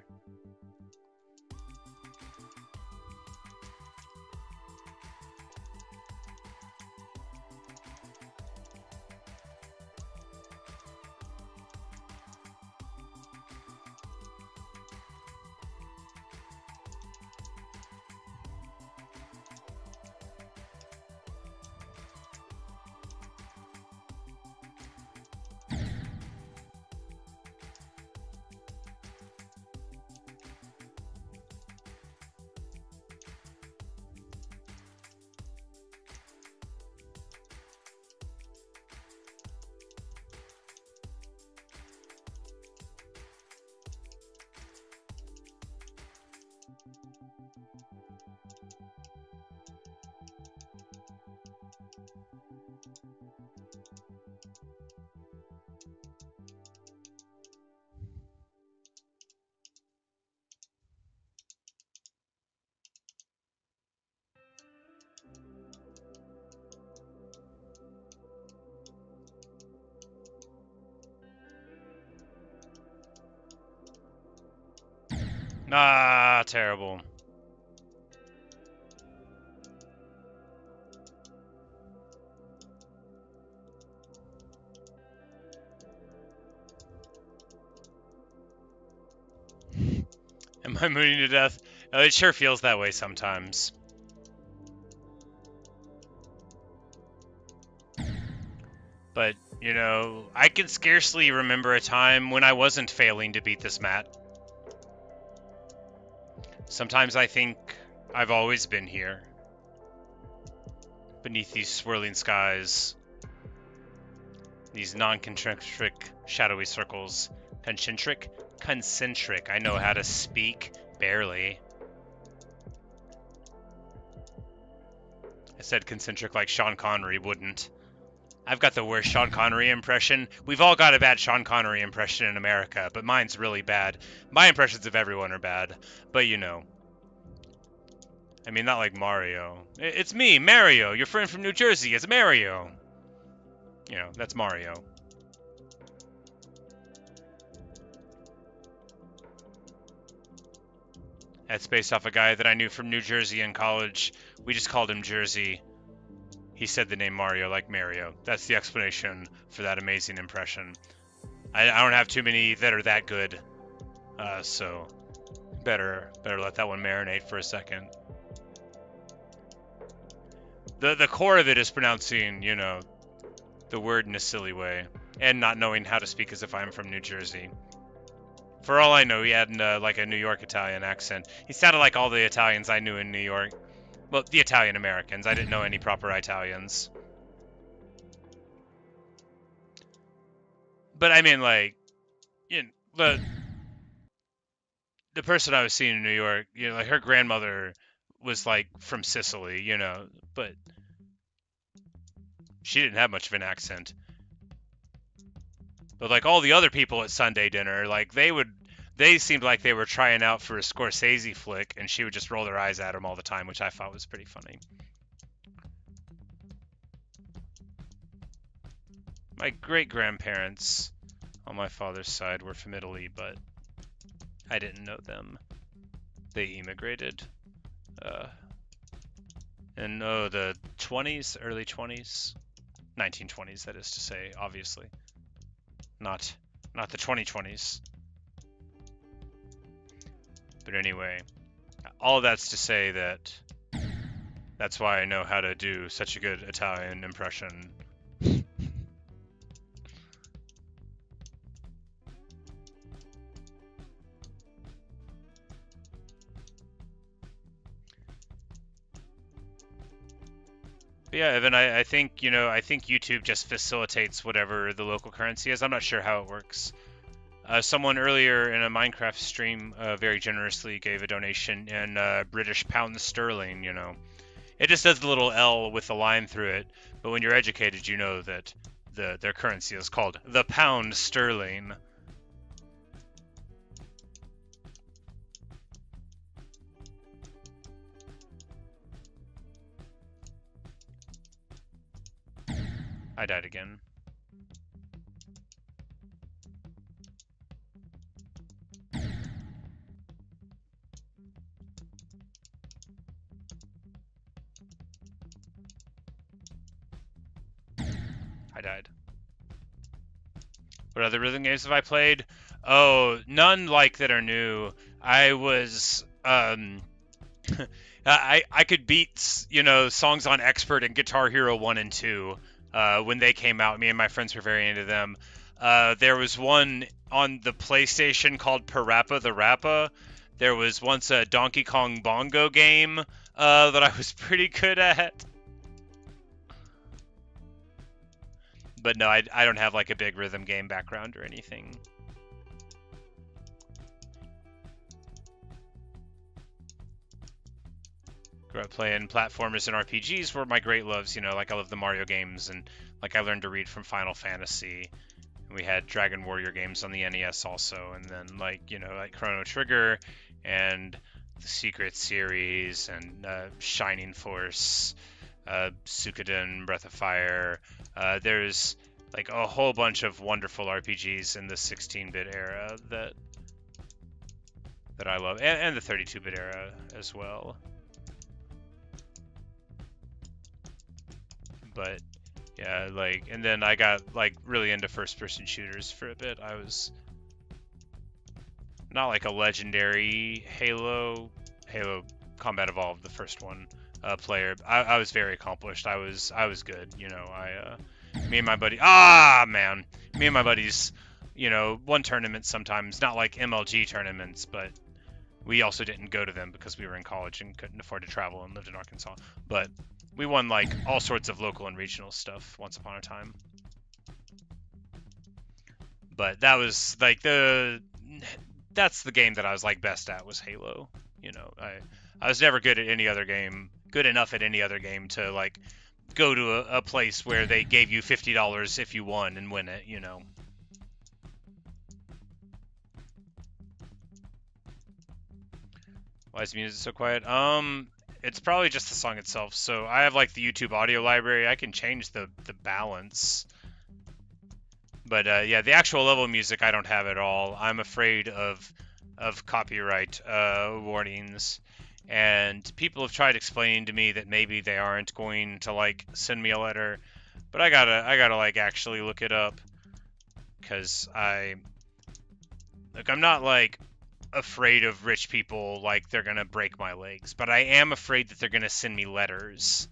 Ah, terrible. Am I mooning to death? It sure feels that way sometimes. But, you know, I can scarcely remember a time when I wasn't failing to beat this mat. Sometimes I think I've always been here, beneath these swirling skies, these non-concentric shadowy circles. Concentric? Concentric. I know how to speak. Barely. I said concentric like Sean Connery wouldn't. I've got the worst Sean Connery impression. We've all got a bad Sean Connery impression in America, but mine's really bad. My impressions of everyone are bad, but you know. I mean, not like Mario. It's me, Mario, your friend from New Jersey. It's Mario. You know, that's Mario. That's based off a guy that I knew from New Jersey in college. We just called him Jersey. He said the name Mario like Mario. That's the explanation for that amazing impression. I don't have too many that are that good, so better let that one marinate for a second. The core of it is pronouncing, you know, the word in a silly way, and not knowing how to speak as if I'm from New Jersey. For all I know, he had like a New York Italian accent. He sounded like all the Italians I knew in New York. Well, the Italian Americans. I didn't know any proper Italians. But I mean, like, you know, the person I was seeing in New York, you know, like her grandmother was like from Sicily, you know, but she didn't have much of an accent. But like all the other people at Sunday dinner, like they seemed like they were trying out for a Scorsese flick, and she would just roll their eyes at them all the time, which I thought was pretty funny. My great-grandparents on my father's side were from Italy, but I didn't know them. They immigrated in the 20s, early 20s, 1920s, that is to say, obviously. Not the 2020s. But anyway, all that's to say that that's why I know how to do such a good Italian impression. But yeah, Evan, I think, you know, I think YouTube just facilitates whatever the local currency is. I'm not sure how it works. Someone earlier in a Minecraft stream very generously gave a donation in British pounds sterling, you know. It just does the little L with a line through it, but when you're educated, you know that their currency is called the pound sterling. I died again. I died. What other rhythm games have I played? Oh, none like that are new. I was I could beat, you know, songs on Expert and Guitar Hero 1 and 2 when they came out. Me and my friends were very into them. There was one on the PlayStation called Parappa the Rappa. There was once a Donkey Kong Bongo game that I was pretty good at. But no, I don't have like a big rhythm game background or anything. Grew up playing platformers and RPGs were my great loves, you know, like I love the Mario games, and like I learned to read from Final Fantasy. And we had Dragon Warrior games on the NES also, and then like, you know, like Chrono Trigger and the Secret series and Shining Force, Suikoden, Breath of Fire. There's like a whole bunch of wonderful RPGs in the 16-bit era that I love, and the 32-bit era as well. But yeah, like, and then I got like really into first-person shooters for a bit. I was not like a legendary Halo Combat Evolved, the first one, player. I was very accomplished. I was good, you know. Me and my buddies, you know, won tournaments sometimes, not like MLG tournaments, but we also didn't go to them because we were in college and couldn't afford to travel and lived in Arkansas. But we won like all sorts of local and regional stuff once upon a time. But that was like that's the game that I was like best at, was Halo. You know, I was never good at any other game, good enough at any other game to like go to a place where they gave you $50 if you won and win it, you know. Why is the music so quiet? It's probably just the song itself. So I have like the YouTube audio library. I can change the balance. But yeah, the actual level of music I don't have at all. I'm afraid of copyright warnings. And people have tried explaining to me that maybe they aren't going to like send me a letter, but I gotta like actually look it up, because I'm not like afraid of rich people like they're gonna break my legs, but I am afraid that they're gonna send me letters.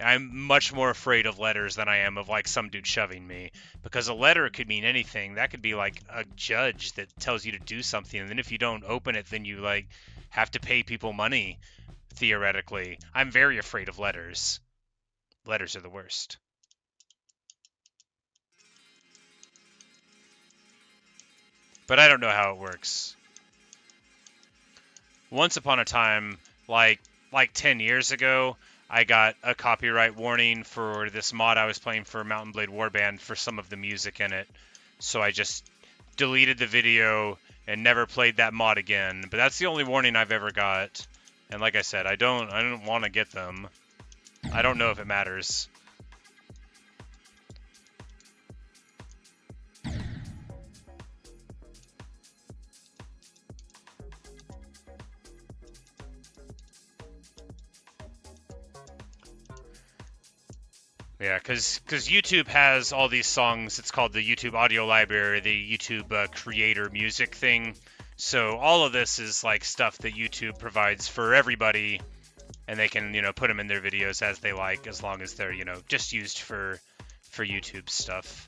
I'm much more afraid of letters than I am of like some dude shoving me, because a letter could mean anything. That could be like a judge that tells you to do something, and then if you don't open it, then you like have to pay people money, theoretically. I'm very afraid of letters. Letters are the worst. But I don't know how it works. Once upon a time, like 10 years ago, I got a copyright warning for this mod I was playing for Mountain Blade Warband for some of the music in it. So I just deleted the video and never played that mod again. But that's the only warning I've ever got. And like I said, I don't want to get them. I don't know if it matters. Yeah, because YouTube has all these songs. It's called the YouTube audio library, the YouTube creator music thing. So all of this is like stuff that YouTube provides for everybody, and they can, you know, put them in their videos as they like, as long as they're, you know, just used for YouTube stuff.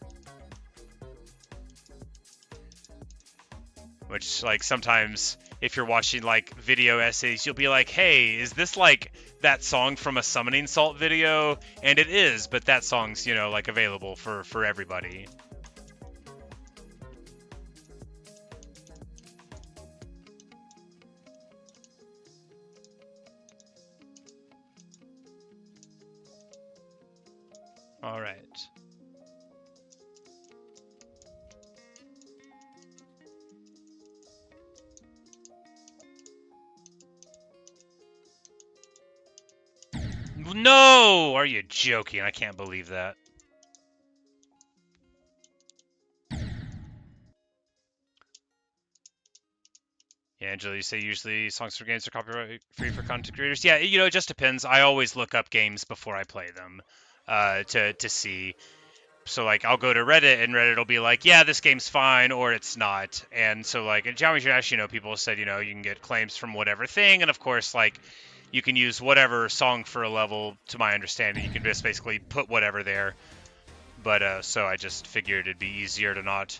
Which, like, sometimes if you're watching like video essays, you'll be like, hey, is this like that song from a Summoning Salt video? And it is, but that song's, you know, like available for everybody. All right. No! Are you joking? I can't believe that. Yeah, Angela, you say usually songs for games are copyright free for content creators. Yeah, it just depends. I always look up games before I play them to see. So, like, I'll go to Reddit, and Reddit will be like, yeah, this game's fine, or it's not. And so, like, in Geometry Dash, people said, you can get claims from whatever thing. And, of course, like, you can use whatever song for a level, to my understanding. You can just basically put whatever there. But, so I just figured it'd be easier to not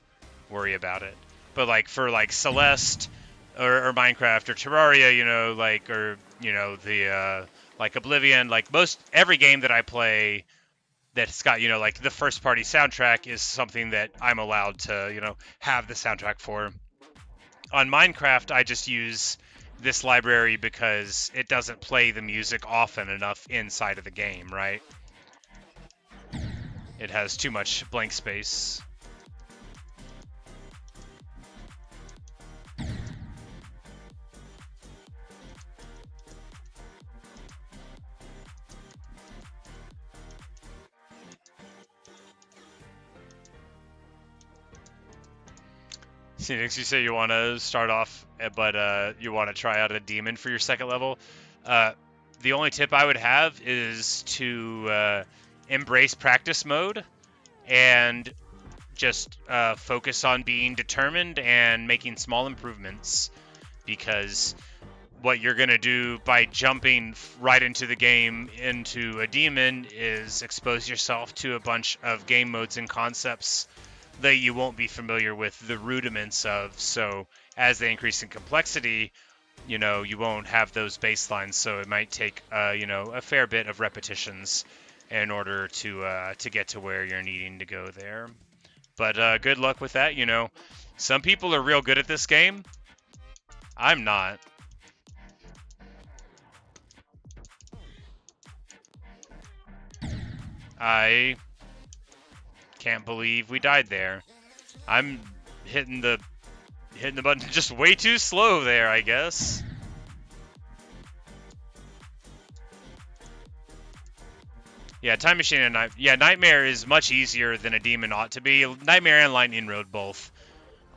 worry about it. But, like, for, like, Celeste or Minecraft or Terraria, like, or, the, like, Oblivion, like, every game that I play that's got, like, the first party soundtrack is something that I'm allowed to, have the soundtrack for. On Minecraft, I just use this library because it doesn't play the music often enough inside of the game, right? It has too much blank space. Phoenix, you say you want to start off, but you want to try out a demon for your second level. The only tip I would have is to embrace practice mode and just focus on being determined and making small improvements, because what you're going to do by jumping right into the game into a demon is expose yourself to a bunch of game modes and concepts that you won't be familiar with the rudiments of. So as they increase in complexity, you won't have those baselines. So it might take, a fair bit of repetitions in order to get to where you're needing to go there. But good luck with that. Some people are real good at this game. I'm not. I can't believe we died there. I'm hitting the button just way too slow there, I guess. Yeah, Time Machine and Nightmare is much easier than a demon ought to be. Nightmare and Lightning Road both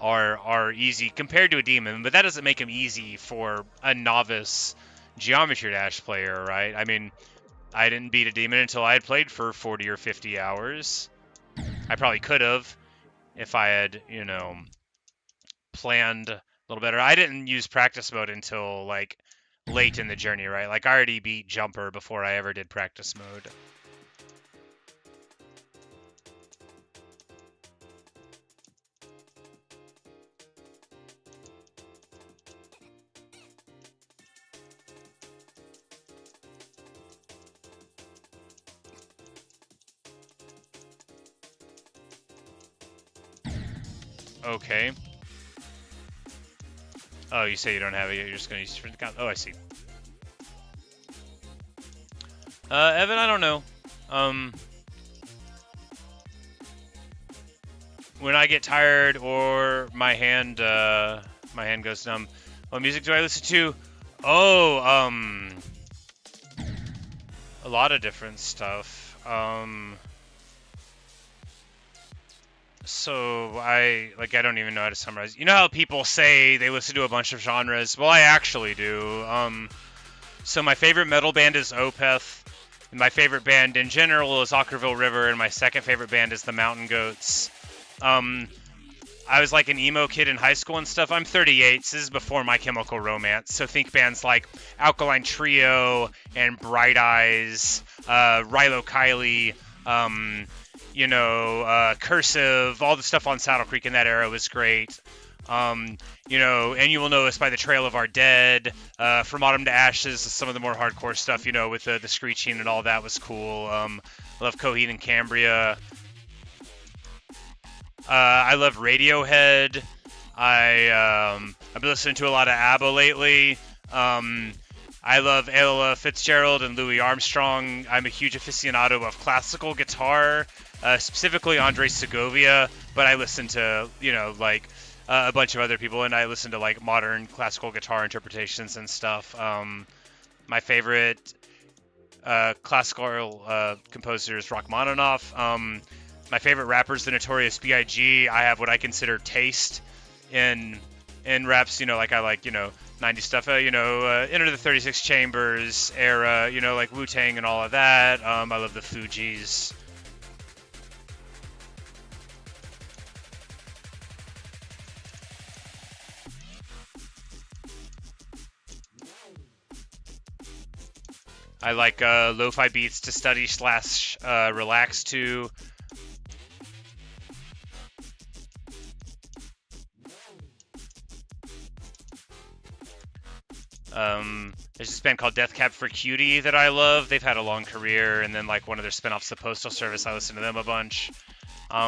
are easy compared to a demon, but that doesn't make them easy for a novice Geometry Dash player, right? I mean, I didn't beat a demon until I had played for 40 or 50 hours. I probably could have if I had, planned a little better. I didn't use practice mode until, like, late in the journey, right? Like, I already beat Jumper before I ever did practice mode. Okay. Oh, you say you don't have it yet. You're just going to use sprint count. Oh, I see. Evan, I don't know. When I get tired or my hand goes numb, what music do I listen to? Oh, a lot of different stuff. So I don't even know how to summarize. You know how people say they listen to a bunch of genres? Well, I actually do. So my favorite metal band is Opeth. My favorite band in general is Ockerville River, and my second favorite band is the Mountain Goats. I was like an emo kid in high school and stuff. I'm 38, so this is before My Chemical Romance. So think bands like Alkaline Trio and Bright Eyes, Rilo Kiley, Cursive, all the stuff on Saddle Creek in that era was great. And you will know us by the Trail of Our Dead, From Autumn to Ashes, some of the more hardcore stuff, with the screeching and all that was cool. I love Coheed and Cambria. I love Radiohead. I've been listening to a lot of ABBA lately. I I love Ella Fitzgerald and Louis Armstrong. I'm a huge aficionado of classical guitar, specifically Andre Segovia, but I listen to, like a bunch of other people, and I listen to like modern classical guitar interpretations and stuff. My favorite classical composer is Rachmaninoff. My favorite rapper is the Notorious B.I.G. I have what I consider taste in raps. Like I like 90s stuff. Enter the 36 Chambers era. Like Wu-Tang and all of that. I love the Fugees. I like lo-fi beats to study / relax to. There's this band called Death Cab for Cutie that I love. They've had a long career, and then like one of their spinoffs, The Postal Service, I listen to them a bunch. Yeah,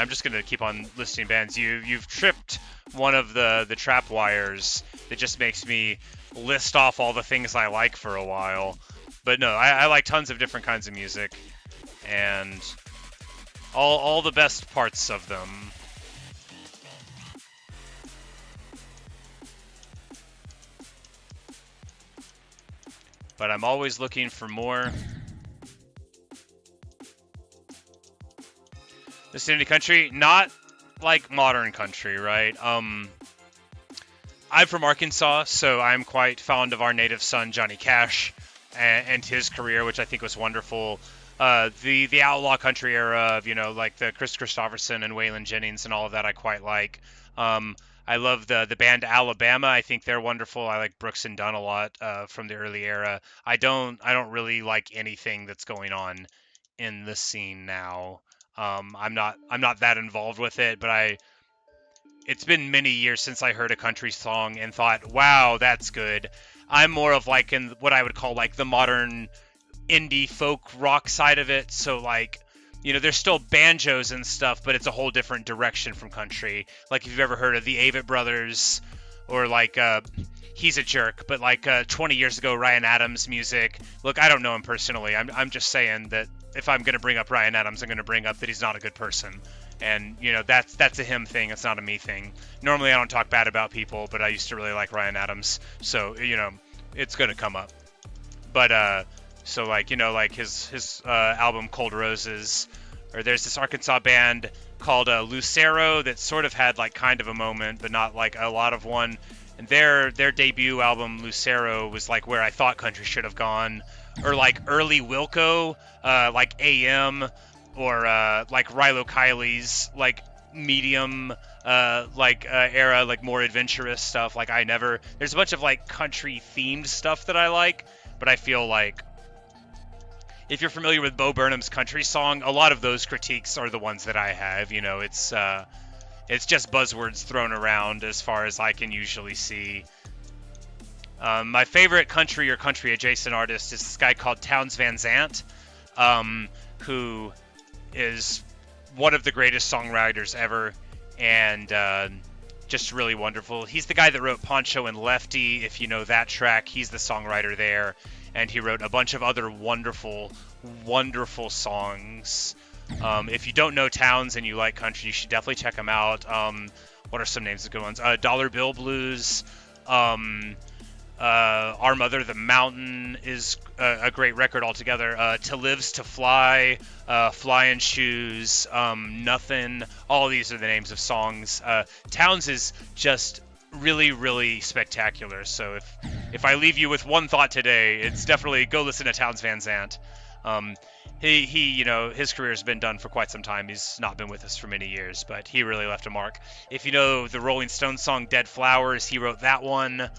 I'm just gonna keep on listing bands. You've tripped one of the trap wires that just makes me list off all the things I like for a while. But no, I like tons of different kinds of music, and all the best parts of them. But I'm always looking for more. Listen to country, not like modern country, right? I'm from Arkansas, so I'm quite fond of our native son, Johnny Cash, and his career, which I think was wonderful. The outlaw country era of, like the Chris Christopherson and Waylon Jennings and all of that I quite like. I love the band Alabama. I think they're wonderful. I like Brooks and Dunn a lot from the early era. I don't really like anything that's going on in the scene now. I'm not that involved with it, but it's been many years since I heard a country song and thought, wow, that's good. I'm more of like in what I would call like the modern indie folk rock side of it. So like, there's still banjos and stuff, but it's a whole different direction from country. Like if you've ever heard of the Ovid Brothers, or like He's a Jerk, but like 20 years ago, Ryan Adams music. Look, I don't know him personally. I'm just saying that if I'm going to bring up Ryan Adams, I'm going to bring up that he's not a good person. And, that's a him thing. It's not a me thing. Normally I don't talk bad about people, but I used to really like Ryan Adams. So, it's going to come up. But, so like, like his album Cold Roses, or there's this Arkansas band called Lucero that sort of had like kind of a moment, but not like a lot of one. And their debut album Lucero was like where I thought country should have gone, or like early Wilco, like AM, or like Rilo Kiley's like medium era, like more adventurous stuff. Like there's a bunch of like country themed stuff that I like, but I feel like if you're familiar with Bo Burnham's country song, a lot of those critiques are the ones that I have. It's just buzzwords thrown around as far as I can usually see. My favorite country or country adjacent artist is this guy called Townes Van Zandt, who is one of the greatest songwriters ever, and just really wonderful. He's the guy that wrote Poncho and Lefty, if you know that track. He's the songwriter there, and he wrote a bunch of other wonderful, wonderful songs. If you don't know Townes and you like country, you should definitely check him out. What are some names of good ones? Dollar Bill Blues, Our Mother the Mountain is a great record altogether. To Live's to Fly, Flying Shoes, Nothing. All these are the names of songs. Townes is just really, really spectacular. So if I leave you with one thought today, it's definitely go listen to Townes Van Zandt. He his career has been done for quite some time. He's not been with us for many years, but he really left a mark. If you know the Rolling Stones song Dead Flowers, he wrote that one.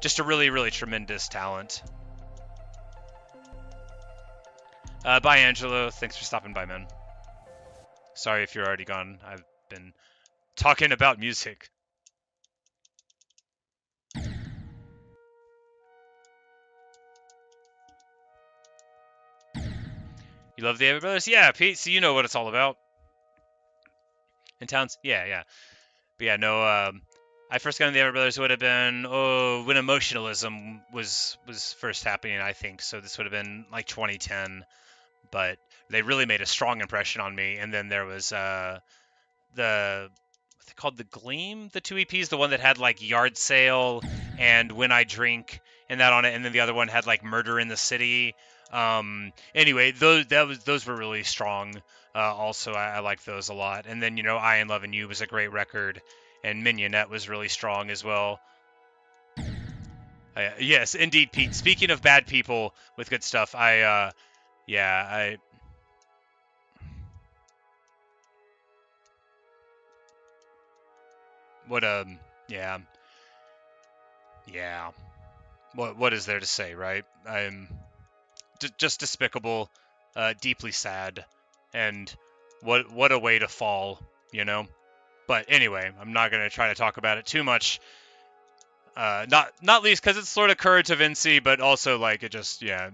Just a really, really tremendous talent. Bye, Angelo. Thanks for stopping by, man. Sorry if you're already gone. I've been talking about music. You love the Avett Brothers? Yeah, Pete, so you know what it's all about. In Townes? Yeah. But yeah, no, I first got into the Everett Brothers would have been when emotionalism was first happening, I think. So this would have been like 2010, but they really made a strong impression on me. And then there was the what's it called, the Gleam, the two EPs, the one that had like Yard Sale and When I Drink and that on it, and then the other one had like Murder in the City. Anyway, those were really strong. Also, I liked those a lot. And then I Am Loving You was a great record, and Mignonette was really strong as well. Yes, indeed, Pete. Speaking of bad people with good stuff, yeah, what yeah, yeah. What is there to say, right? I'm just despicable, deeply sad, and what a way to fall, you know. But anyway, I'm not gonna try to talk about it too much. Not least because it's sort of current evency, but also like it just yeah.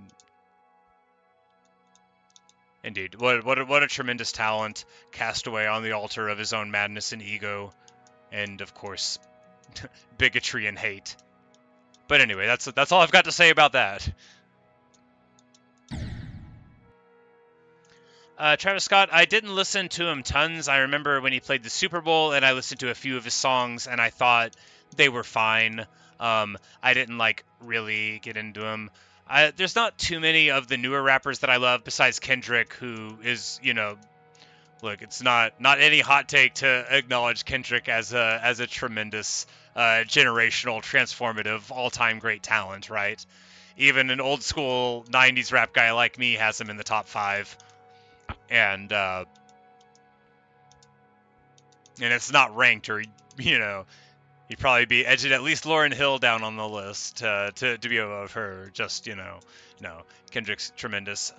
Indeed, what a tremendous talent cast away on the altar of his own madness and ego, and of course, bigotry and hate. But anyway, that's all I've got to say about that. Travis Scott, I didn't listen to him tons. I remember when he played the Super Bowl, and I listened to a few of his songs, and I thought they were fine. I didn't like really get into him. There's not too many of the newer rappers that I love besides Kendrick, who is, look, it's not any hot take to acknowledge Kendrick as a tremendous, generational, transformative, all-time great talent, right? Even an old school '90s rap guy like me has him in the top 5. And it's not ranked, or he'd probably be edging at least Lauryn Hill down on the list to be above her. Just no, Kendrick's tremendous.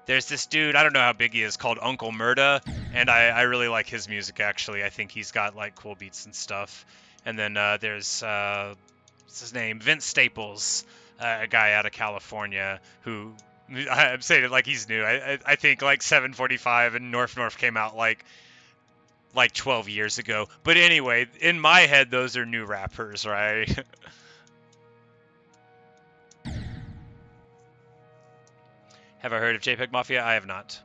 There's this dude, I don't know how big he is, called Uncle Murda, and I really like his music actually. I think he's got like cool beats and stuff. And then there's what's his name, Vince Staples, a guy out of California who. I'm saying it like he's new. I think like 745 and North came out like 12 years ago. But anyway, in my head, those are new rappers, right? Have I heard of JPEG Mafia? I have not.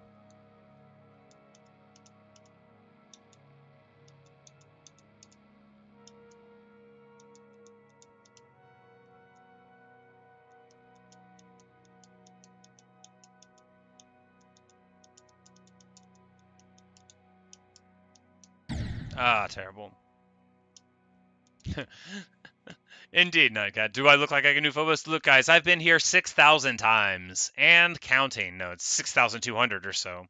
Ah, terrible. Indeed, Nightcat. Do I look like I can do Phobos? Look, guys, I've been here 6,000 times and counting. No, it's 6,200 or so.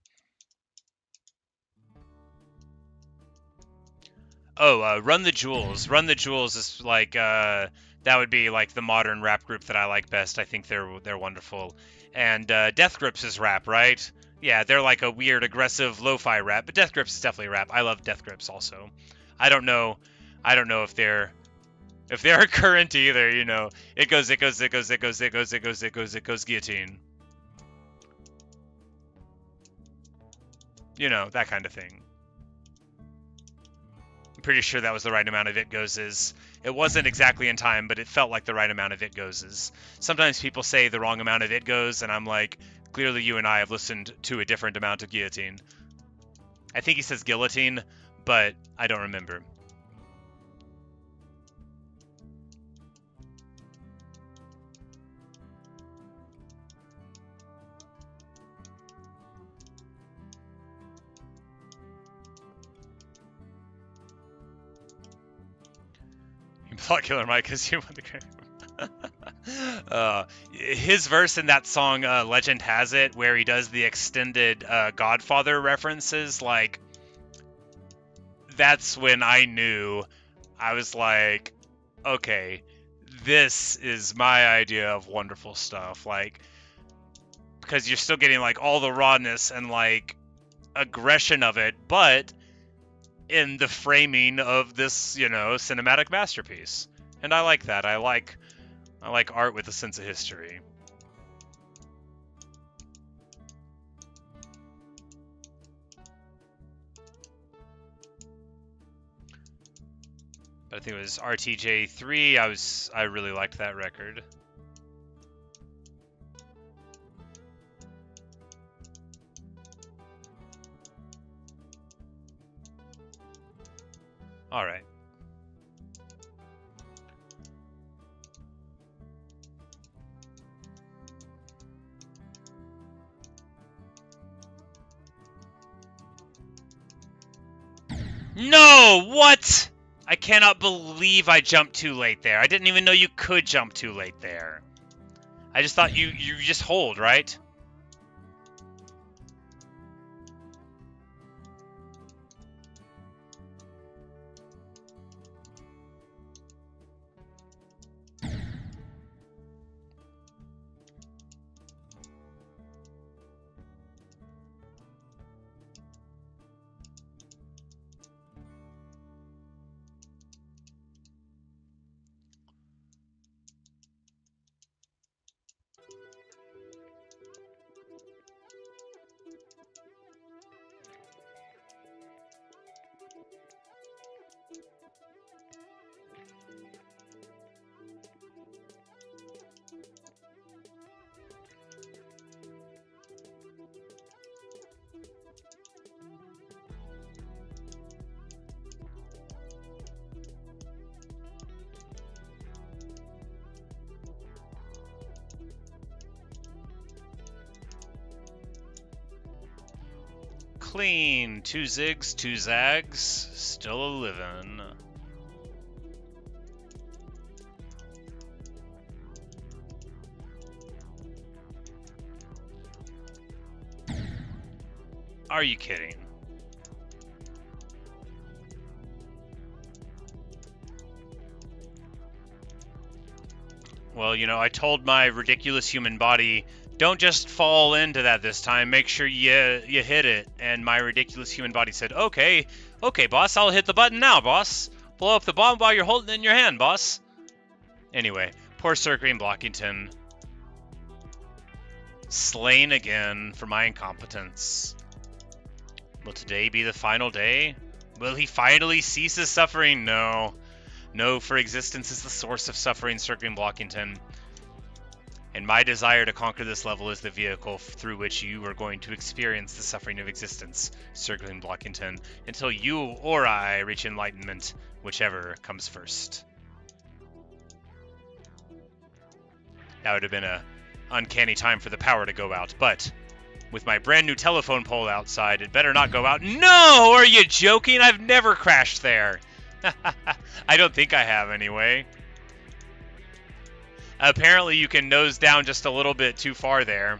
Oh, Run the Jewels. Run the Jewels is like that would be like the modern rap group that I like best. I think they're wonderful. And Death Grips is rap, right? Yeah, they're like a weird, aggressive lo-fi rap, but Death Grips is definitely rap. I love Death Grips also. I don't know if they're current either. It goes guillotine. That kind of thing. I'm pretty sure that was the right amount of It Goes. It wasn't exactly in time, but it felt like the right amount of It Goes. Sometimes people say the wrong amount of It Goes, and I'm like, clearly you and I have listened to a different amount of guillotine. I think he says guillotine, but I don't remember. Plot Killer Mike, because you want the his verse in that song, Legend Has It, where he does the extended Godfather references, like, that's when I knew. I was like, okay, this is my idea of wonderful stuff. Like, because you're still getting like all the rawness and like aggression of it, but in the framing of this, cinematic masterpiece. And I like that. I like art with a sense of history. But I think it was RTJ3. I really liked that record. All right. No! What? I cannot believe I jumped too late there. I didn't even know you could jump too late there. I just thought you just hold, right? Clean. 2 zigs, 2 zags. Still a livin'. Are you kidding? Well, you know, I told my ridiculous human body, don't just fall into that this time. Make sure you hit it. And my ridiculous human body said, okay, boss, I'll hit the button now, boss. Blow up the bomb while you're holding it in your hand, boss. Anyway, poor Sir Green Blockington. Slain again for my incompetence. Will today be the final day? Will he finally cease his suffering? No. No, for existence is the source of suffering, Sir Green Blockington. And my desire to conquer this level is the vehicle through which you are going to experience the suffering of existence, Sir Green Blockington, until you or I reach enlightenment, whichever comes first. That would have been an uncanny time for the power to go out, but with my brand new telephone pole outside, it better not go out. No! Are you joking? I've never crashed there. I don't think I have, anyway. Apparently you can nose down just a little bit too far there.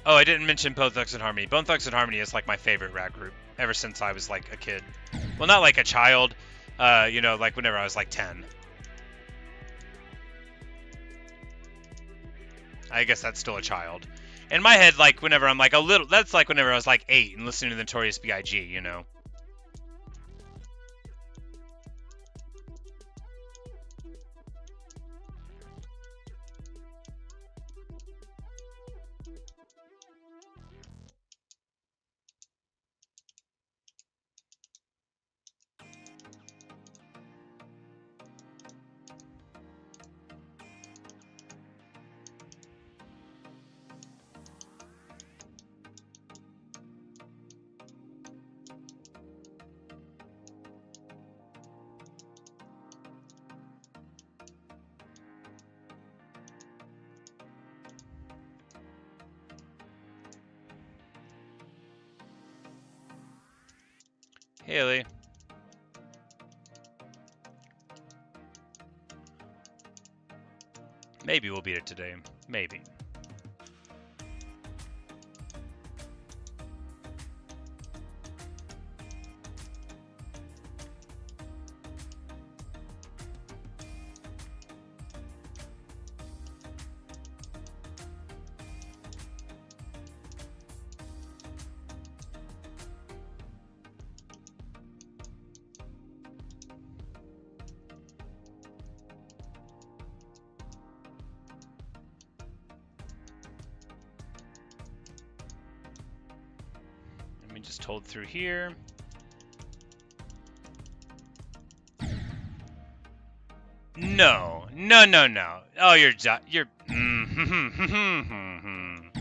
Oh, I didn't mention Bone Thugs and Harmony. Bone Thugs and Harmony is like my favorite rap group ever since I was like a kid. Well, not like a child, you know, like whenever I was like 10. I guess that's still a child. In my head, like whenever I'm like a little, that's like whenever I was like 8 and listening to the Notorious B.I.G., you know. Haley. Maybe we'll beat it today. Maybe. We just hold through here. No. No, no, no. Oh, you're... Man.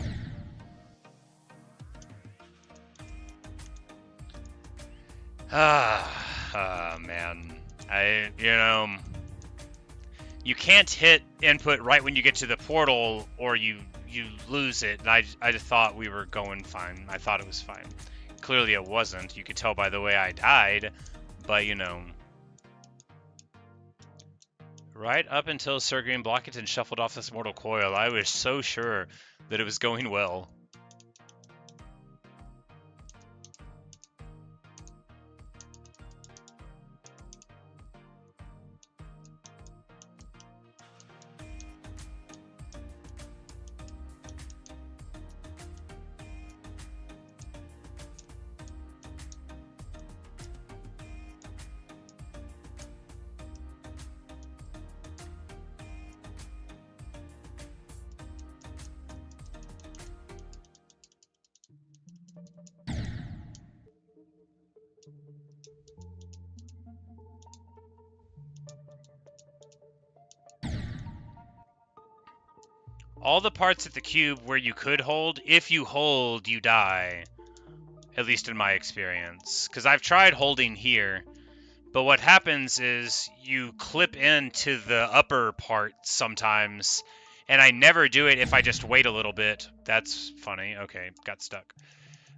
You can't hit input right when you get to the portal, or you lose it. And I just thought we were going fine. I thought it was fine. Clearly it wasn't. You could tell by the way I died, but right up until Sir Green Blockington shuffled off this mortal coil, I was so sure that it was going well. All the parts at the cube where you could hold, if you hold, you die. At least in my experience. Because I've tried holding here, but what happens is you clip into the upper part sometimes, and I never do it if I just wait a little bit. That's funny. Okay, got stuck.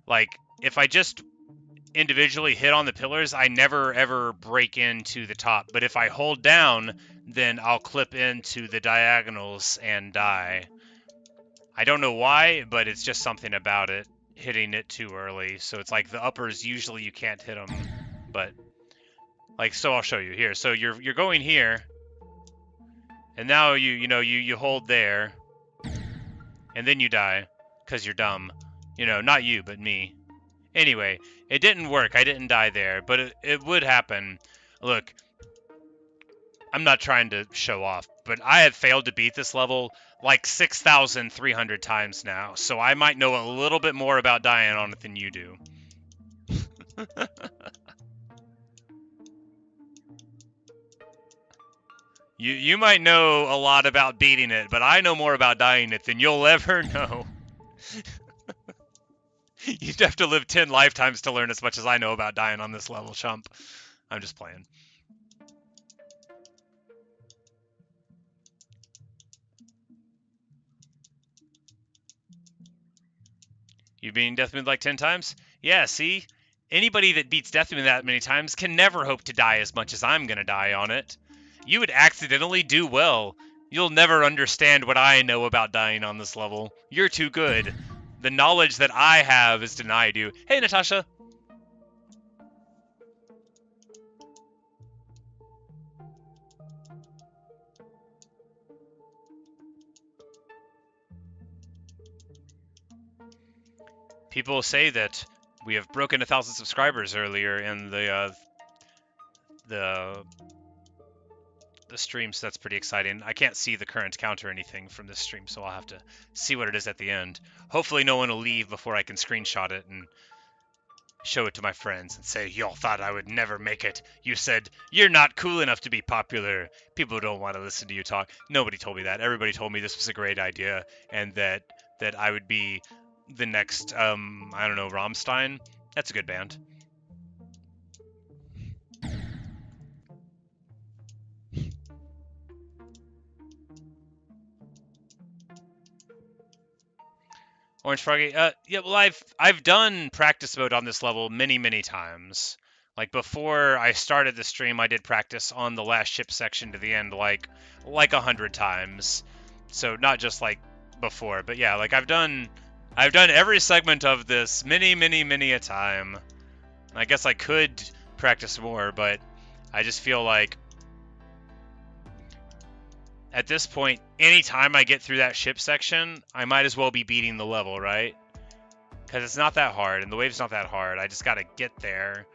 Like, if I just individually hit on the pillars, I never ever break into the top. But if I hold down, then I'll clip into the diagonals and die. I don't know why, but it's just something about it, hitting it too early. So it's like the uppers, usually you can't hit them, but like, so I'll show you here. So you're going here, and now you hold there, and then you die because you're dumb. Not you, but me. Anyway, it didn't work. I didn't die there, but it would happen. Look, I'm not trying to show off, but I have failed to beat this level like 6,300 times now, so I might know a little bit more about dying on it than you do. You might know a lot about beating it, but I know more about dying it than you'll ever know. You'd have to live 10 lifetimes to learn as much as I know about dying on this level, chump. I'm just playing. You've been Deathmoon like 10 times? Yeah, see? Anybody that beats Deathmoon that many times can never hope to die as much as I'm gonna die on it. You would accidentally do well. You'll never understand what I know about dying on this level. You're too good. The knowledge that I have is denied you. Hey, Natasha! People say that we have broken 1,000 subscribers earlier in the stream, so that's pretty exciting. I can't see the current count or anything from this stream, so I'll have to see what it is at the end. Hopefully no one will leave before I can screenshot it and show it to my friends and say, y'all thought I would never make it. You said, you're not cool enough to be popular. People don't want to listen to you talk. Nobody told me that. Everybody told me this was a great idea and that I would be the next, I don't know, Rammstein. That's a good band. Orange Froggy, yeah, well, I've done practice mode on this level many times. Like, before I started the stream, I did practice on the last ship section to the end, like 100 times. So not just like before, but yeah, like I've done every segment of this many a time. I guess I could practice more, but I just feel like at this point, anytime I get through that ship section, I might as well be beating the level, right? Because it's not that hard, and the wave's not that hard. I just gotta get there.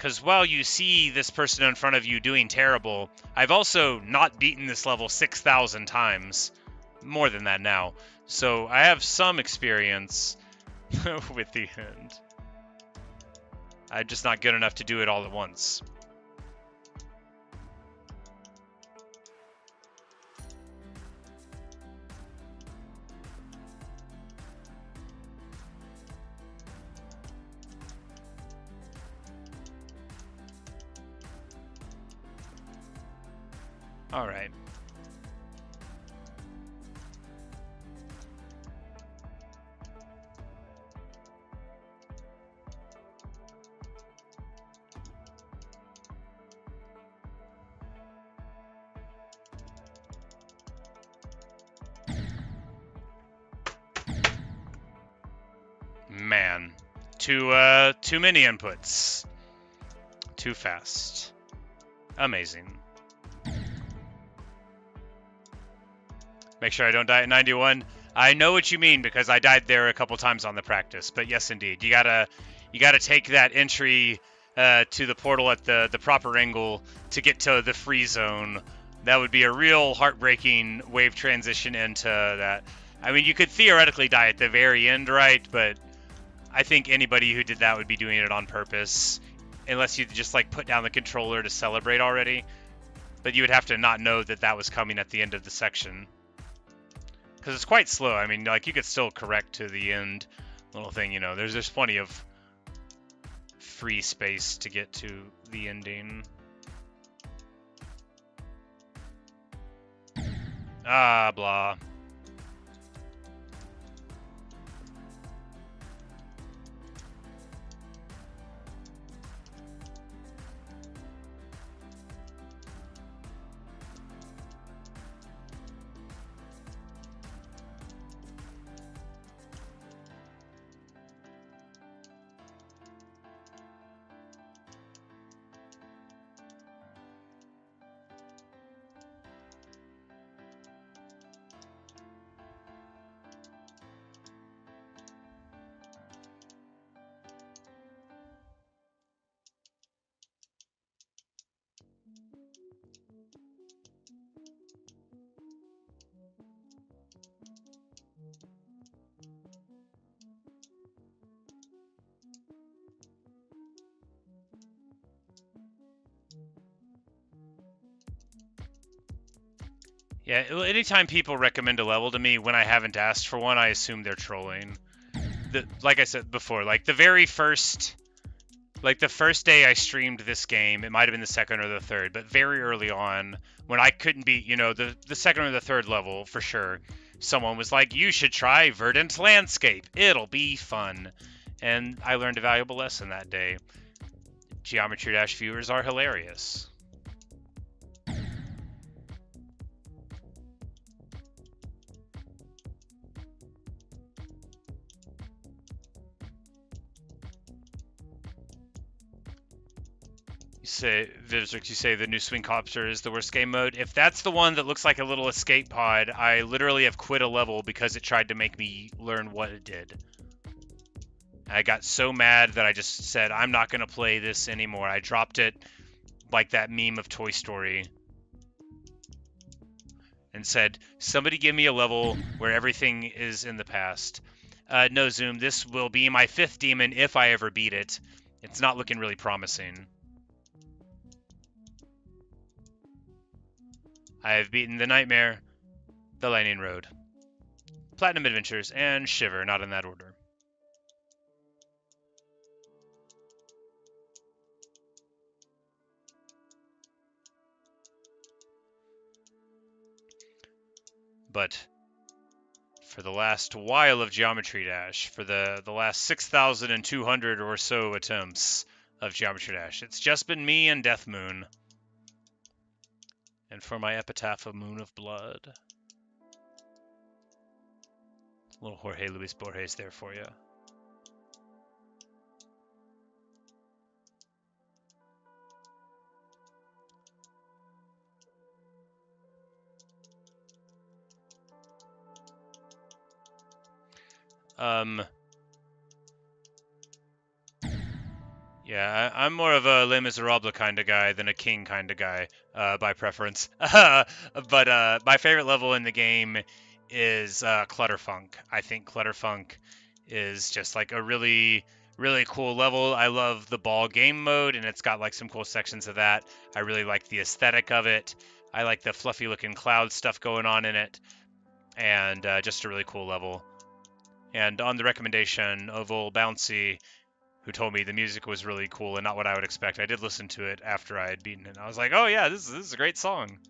Because while you see this person in front of you doing terrible, I've also not beaten this level 6,000 times. More than that now. So I have some experience with the end. I'm just not good enough to do it all at once. All right. Man, too many inputs. Too fast. Amazing. Make sure I don't die at 91. I know what you mean because I died there a couple times on the practice. But yes, indeed, you gotta take that entry to the portal at the proper angle to get to the free zone. That would be a real heartbreaking wave transition into that. I mean, you could theoretically die at the very end, right? But I think anybody who did that would be doing it on purpose, unless you just like put down the controller to celebrate already. But you would have to not know that that was coming at the end of the section. Because it's quite slow. I mean, like, you could still correct to the end little thing, you know. There's plenty of free space to get to the ending. Ah, blah. Yeah, anytime people recommend a level to me when I haven't asked for one, I assume they're trolling. Like I said before, like the first day I streamed this game, it might have been the second or the third, but very early on, when I couldn't beat, you know, the second or the third level for sure, someone was like, you should try Verdant Landscape. It'll be fun. And I learned a valuable lesson that day. Geometry Dash viewers are hilarious. You say, Vivzrix, you say the new Swing Copter is the worst game mode. If that's the one that looks like a little escape pod, I literally have quit a level because it tried to make me learn what it did. I got so mad that I just said, I'm not going to play this anymore. I dropped it like that meme of Toy Story and said, somebody give me a level where everything is in the past. No, Zoom, this will be my 5th demon if I ever beat it. It's not looking really promising. I have beaten the Nightmare, the Lightning Road, Platinum Adventures, and Shiver, not in that order. But for the last while of Geometry Dash, for the last 6,200 or so attempts of Geometry Dash, it's just been me and Death Moon. And for my epitaph of Moon of Blood, little Jorge Luis Borges there for you. Yeah, I'm more of a Les Miserables kind of guy than a King kind of guy, by preference. But my favorite level in the game is Clutterfunk. I think Clutterfunk is just like a really, really cool level. I love the ball game mode, and it's got like some cool sections of that. I really like the aesthetic of it. I like the fluffy looking cloud stuff going on in it, and just a really cool level. And on the recommendation of old Bouncy, who told me the music was really cool and not what I would expect, I did listen to it after I had beaten it. I was like, oh yeah, this is a great song.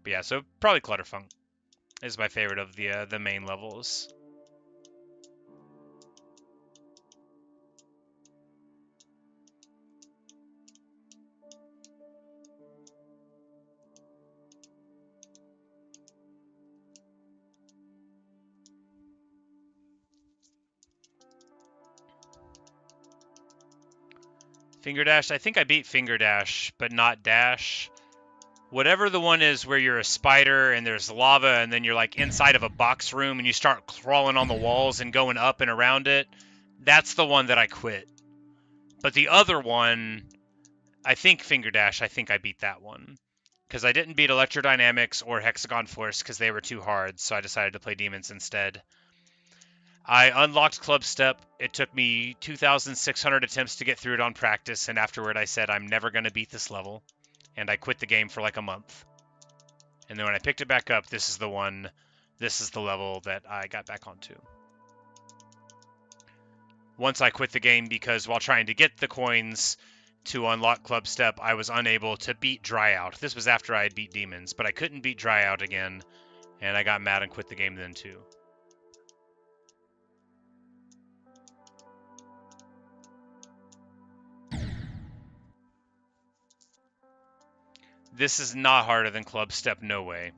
But yeah, so probably Clutterfunk is my favorite of the main levels. Finger Dash, I think I beat Finger Dash, but not Dash. Whatever the one is where you're a spider and there's lava and then you're like inside of a box room and you start crawling on the walls and going up and around it, that's the one that I quit. But the other one, I think Finger Dash, I think I beat that one. Because I didn't beat Electrodynamics or Hexagon Force because they were too hard, so I decided to play Demons instead. I unlocked Club Step. It took me 2,600 attempts to get through it on practice, and afterward I said I'm never going to beat this level, and I quit the game for like a month. And then when I picked it back up, this is the one, this is the level that I got back onto. Once I quit the game because while trying to get the coins to unlock Club Step, I was unable to beat Dryout. This was after I had beat Demons, but I couldn't beat Dryout again, and I got mad and quit the game then too. This is not harder than Club Step, no way.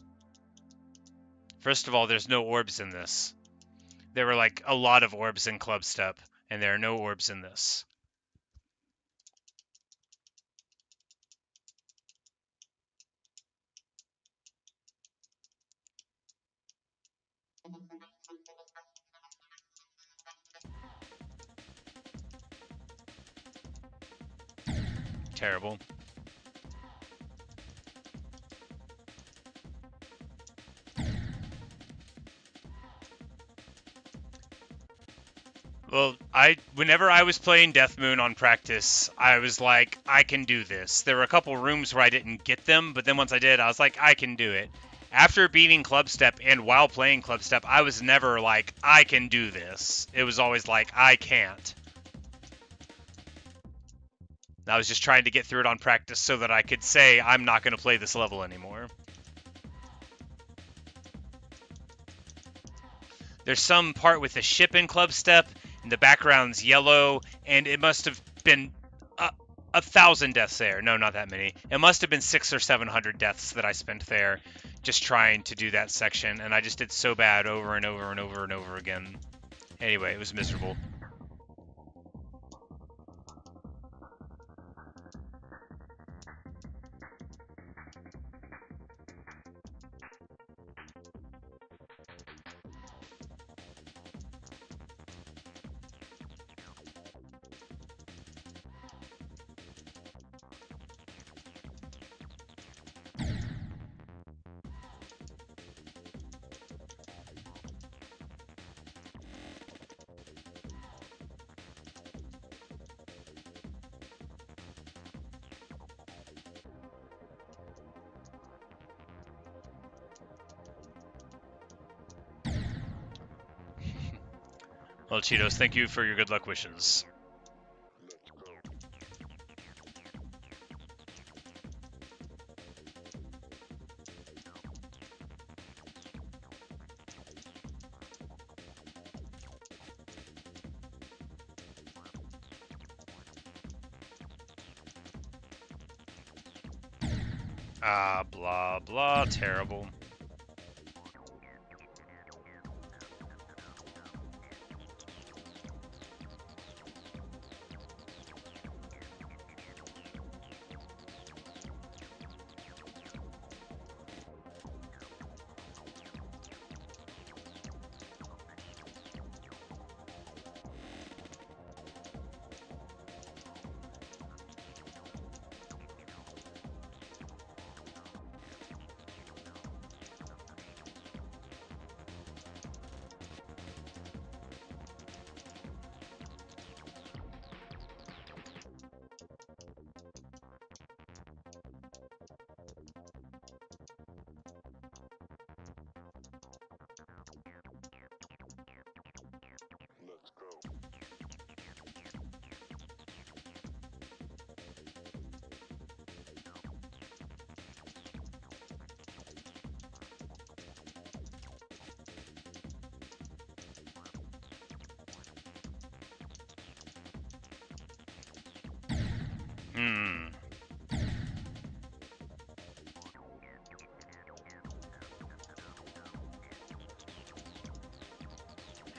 First of all, there's no orbs in this. There were like a lot of orbs in Club Step, and there are no orbs in this. Terrible. Well, whenever I was playing Death Moon on practice, I was like, I can do this. There were a couple rooms where I didn't get them, but then once I did, I was like, I can do it. After beating Club Step and while playing Club Step, I was never like, I can do this. It was always like, I can't. I was just trying to get through it on practice so that I could say, I'm not going to play this level anymore. There's some part with the ship in Club Step, and the background's yellow, and it must have been 1,000 deaths there. No, not that many. It must have been 600 or 700 deaths that I spent there just trying to do that section, and I just did so bad over and over and over and over again. Anyway, it was miserable. Well, Cheetos, thank you for your good luck wishes. Ah, blah, blah, terrible.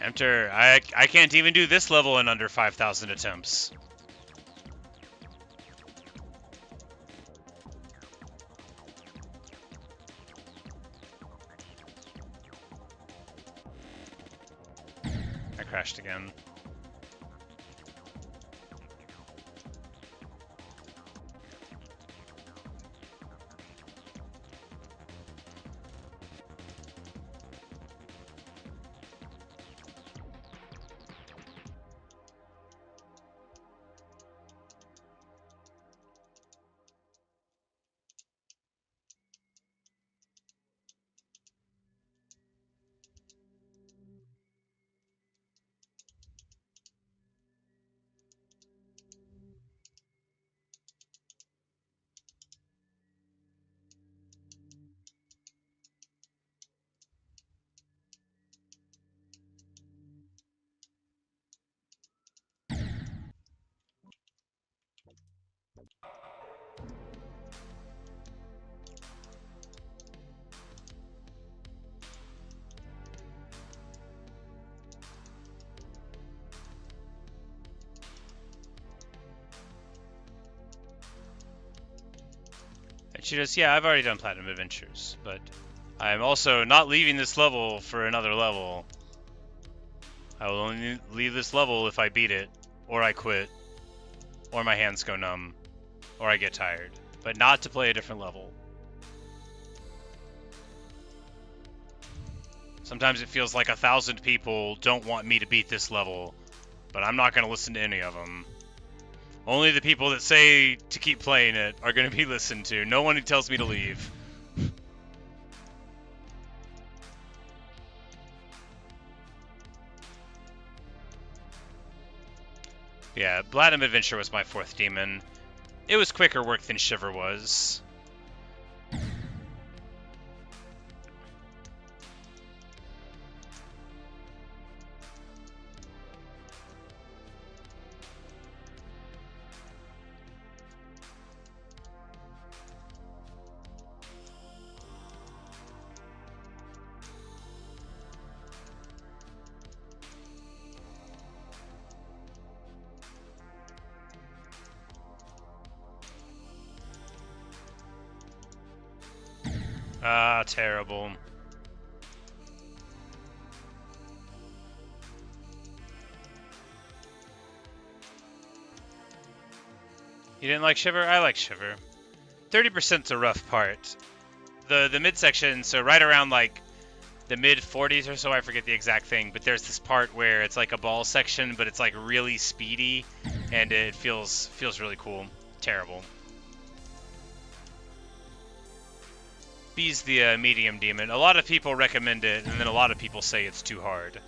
Enter. I can't even do this level in under 5,000 attempts. I crashed again. And she goes, yeah, I've already done Platinum Adventures, but I'm also not leaving this level for another level. I will only leave this level if I beat it, or I quit, or my hands go numb, or I get tired, but not to play a different level. Sometimes it feels like 1,000 people don't want me to beat this level, but I'm not going to listen to any of them. Only the people that say to keep playing it are going to be listened to. No one who tells me to leave. Yeah, Platinum Adventure was my 4th demon. It was quicker work than Shiver was. Ah, terrible. You didn't like Shiver? I like Shiver. 30%'s a rough part. The midsection, so right around like the mid 40s or so, I forget the exact thing, but there's this part where it's like a ball section, but it's like really speedy, and it feels really cool. Terrible. B's the medium demon. A lot of people recommend it, and then a lot of people say it's too hard.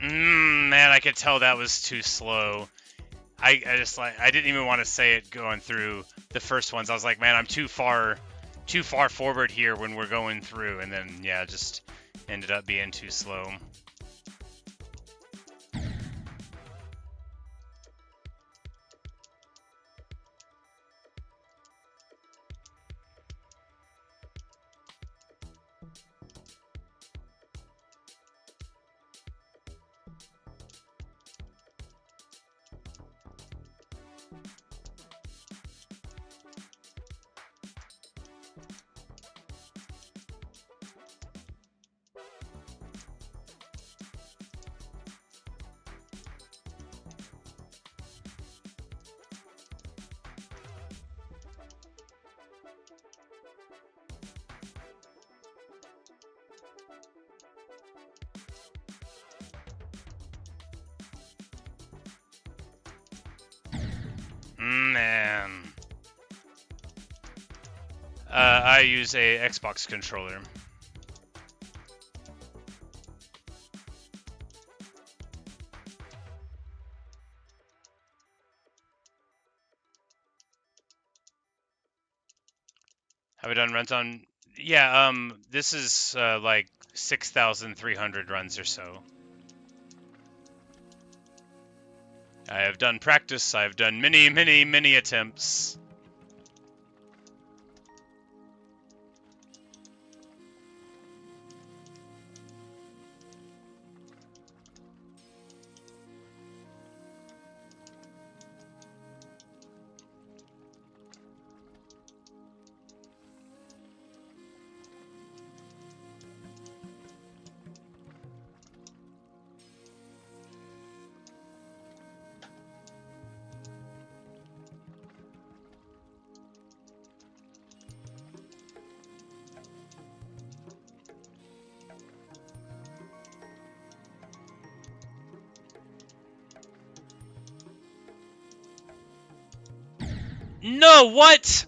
Man, I could tell that was too slow. I just like, I didn't even want to say it going through the first ones. I was like, man, I'm too far forward here when we're going through, and then yeah, just ended up being too slow. Man. I use a Xbox controller. Have we done runs on? Yeah, this is like 6,300 runs or so. I have done practice. I've done many attempts. No, what?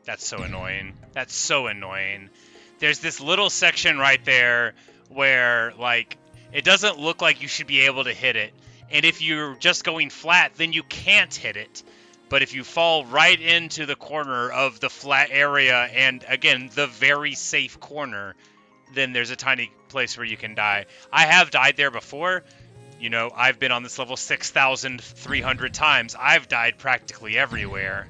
That's so annoying. That's so annoying. There's this little section right there where, like, it doesn't look like you should be able to hit it. And if you're just going flat, then you can't hit it. But if you fall right into the corner of the flat area, and again, the very safe corner, then there's a tiny place where you can die. I have died there before. You know, I've been on this level 6,300 times. I've died practically everywhere.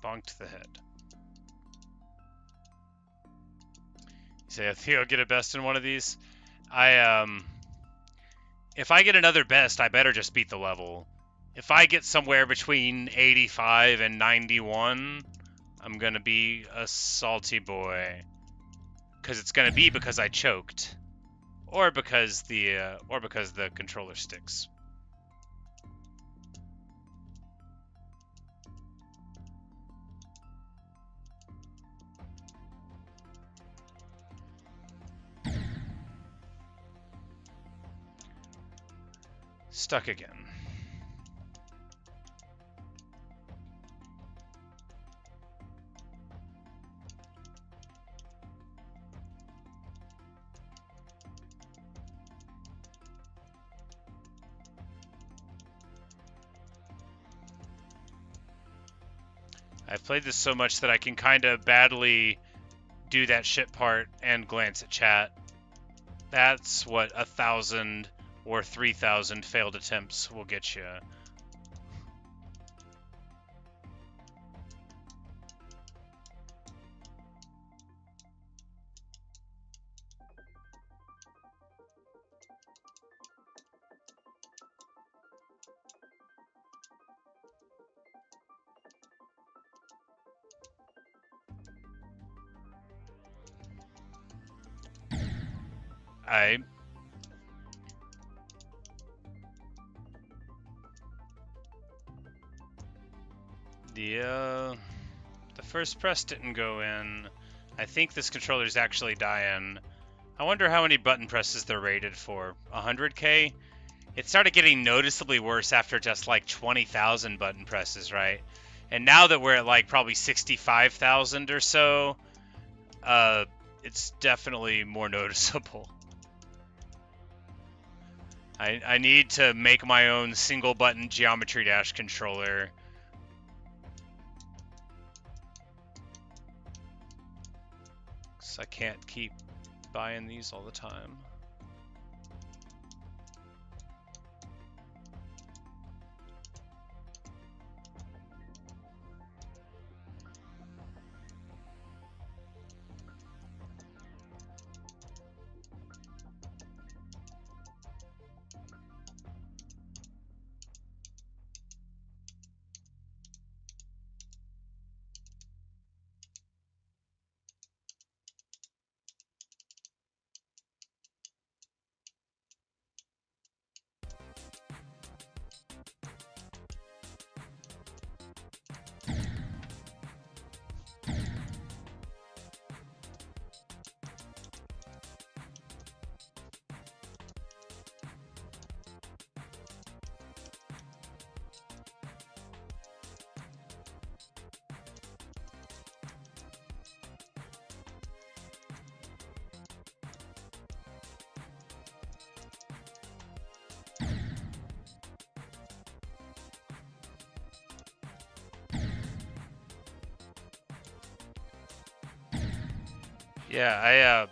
Bonked the head. You say, I think I'll get a best in one of these. If I get another best, I better just beat the level. If I get somewhere between 85 and 91, I'm gonna be a salty boy. Because it's gonna be because I choked. Or because the controller sticks. Stuck again. I've played this so much that I can kind of badly do that shit part and glance at chat. That's what 1,000 or 3,000 failed attempts will get you. The first press didn't go in. I think this controller's actually dying. I wonder how many button presses they're rated for. 100k? It started getting noticeably worse after just like 20,000 button presses, right? And now that we're at like probably 65,000 or so, it's definitely more noticeable. I need to make my own single button Geometry Dash controller. Because I can't keep buying these all the time. Yeah,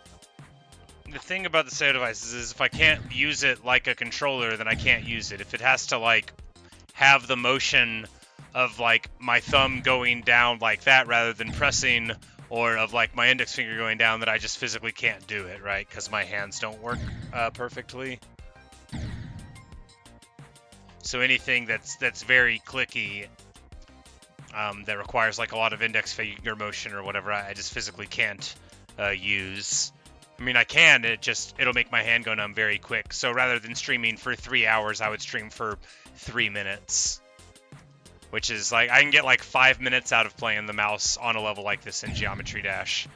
the thing about the Sayo devices is if I can't use it like a controller, then I can't use it. If it has to like have the motion of like my thumb going down like that rather than pressing, or of like my index finger going down, then I just physically can't do it, right? Because my hands don't work perfectly. So anything that's very clicky, that requires like a lot of index finger motion or whatever, I just physically can't use. I mean, I can, it'll make my hand go numb very quick. So rather than streaming for 3 hours, I would stream for 3 minutes. Which is like, I can get like 5 minutes out of playing the mouse on a level like this in Geometry Dash.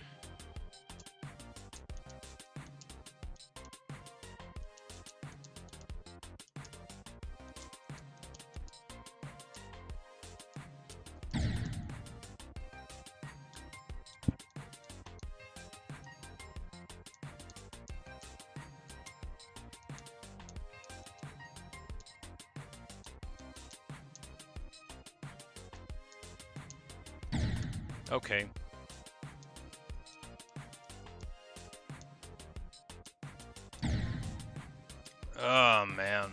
Okay. Oh, man.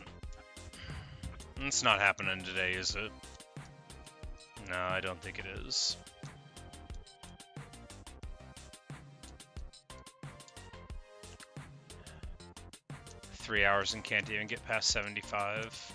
It's not happening today, is it? No, I don't think it is. Three hours and can't even get past 75.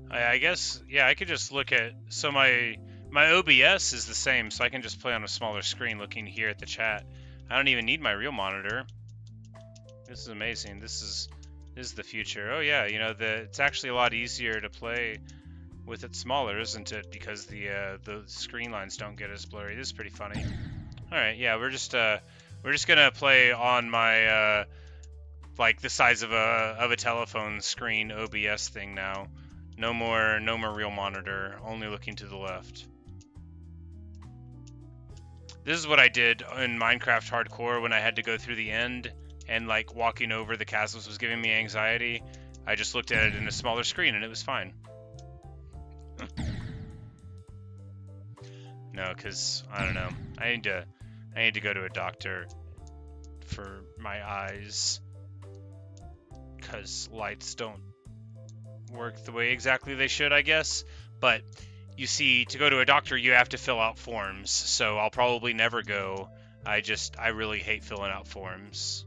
I guess, yeah, I could just look at, so my OBS is the same, so I can just play on a smaller screen looking here at the chat. I don't even need my real monitor. This is amazing. This is the future. Oh yeah, you know, it's actually a lot easier to play with it smaller, isn't it? Because the screen lines don't get as blurry. This is pretty funny. All right, yeah, we're just gonna play on my like the size of a telephone screen OBS thing now. No more real monitor. Only looking to the left. This is what I did in Minecraft Hardcore when I had to go through the end and like walking over the chasms was giving me anxiety. I just looked at it in a smaller screen and it was fine. No, because I don't know. I need to go to a doctor for my eyes because lights don't work the way exactly they should, I guess. But you see, to go to a doctor, you have to fill out forms. So I'll probably never go. I really hate filling out forms.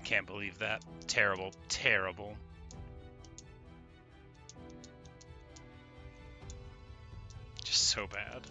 Can't believe that. Terrible, terrible. Just so bad.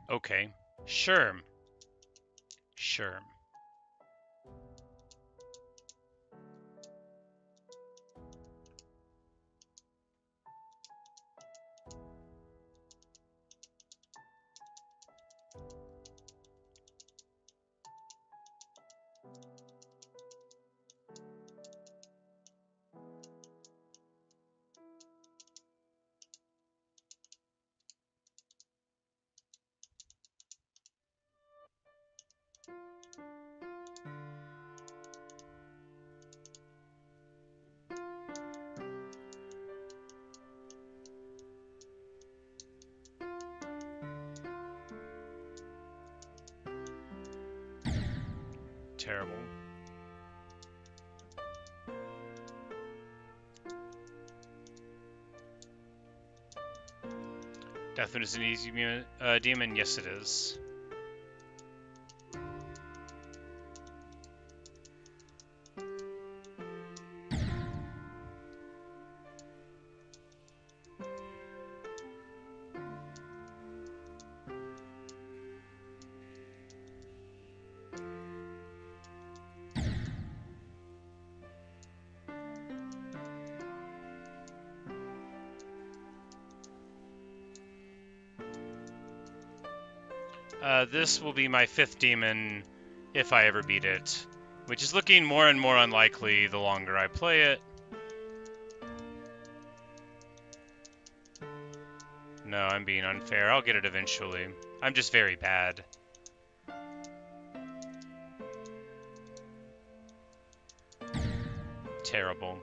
Okay, sure. Sure. terrible. Deathwind is an easy demon? Yes, it is. This will be my 5th demon if I ever beat it, which is looking more and more unlikely the longer I play it. No, I'm being unfair. I'll get it eventually. I'm just very bad. Terrible.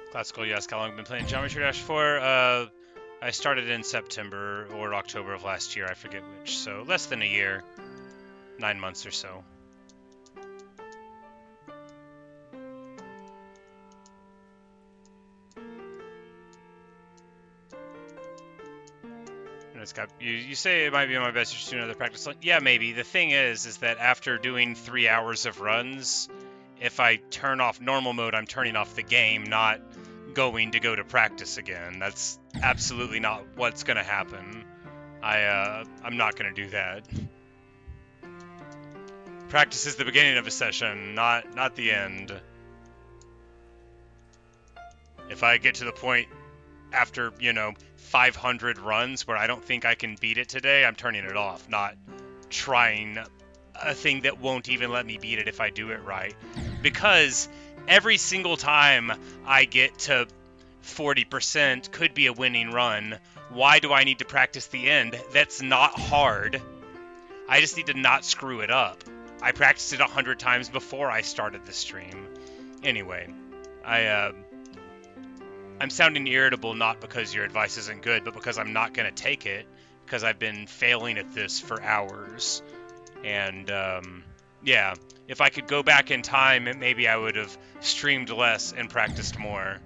Classical, you ask how long I've been playing Geometry Dash for? I started in September or October of last year, I forget which, so less than a year. 9 months or so. And it's got, you say it might be my best to do another practice. Yeah, maybe. The thing is that after doing 3 hours of runs, if I turn off normal mode, I'm turning off the game, not going to go to practice again. That's absolutely not what's gonna happen. I'm not gonna do that. Practice is the beginning of a session, not the end. If I get to the point after, 500 runs where I don't think I can beat it today, I'm turning it off, not trying a thing that won't even let me beat it if I do it right. Because every single time I get to 40% could be a winning run. Why do I need to practice the end? That's not hard. I just need to not screw it up. I practiced it 100 times before I started the stream. Anyway, I'm sounding irritable not because your advice isn't good, but because I'm not going to take it, because I've been failing at this for hours. And, yeah, if I could go back in time, maybe I would have streamed less and practiced more.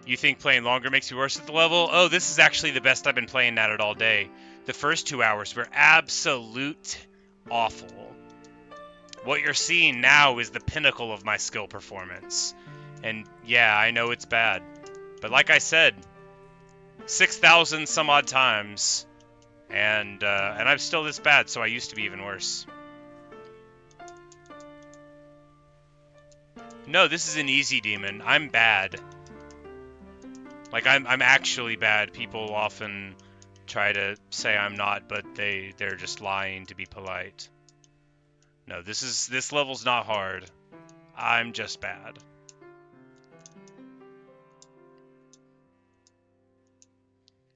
You think playing longer makes you worse at the level? Oh, this is actually the best I've been playing at it all day. The first 2 hours were absolute awful. What you're seeing now is the pinnacle of my skill performance. And yeah, I know it's bad. But like I said, 6,000 some odd times. And I'm still this bad, so I used to be even worse. No, this is an easy demon. I'm bad. Like, I'm actually bad. People often try to say I'm not, but they're just lying to be polite. No, this level's not hard. I'm just bad.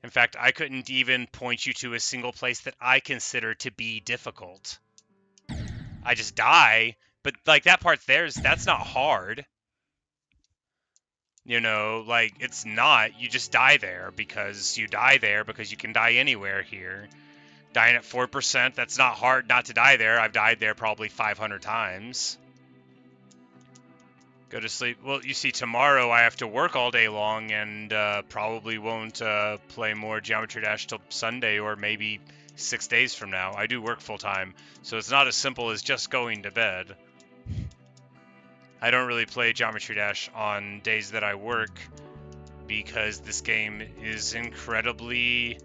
In fact, I couldn't even point you to a single place that I consider to be difficult. I just die, but like that part that's not hard. Like, it's not. You just die there because you die there because you can die anywhere here. Dying at 4%, that's not hard not to die there. I've died there probably 500 times. Go to sleep. Well, you see, tomorrow I have to work all day long and probably won't play more Geometry Dash till Sunday or maybe 6 days from now. I do work full time, so it's not as simple as just going to bed. I don't really play Geometry Dash on days that I work because this game is incredibly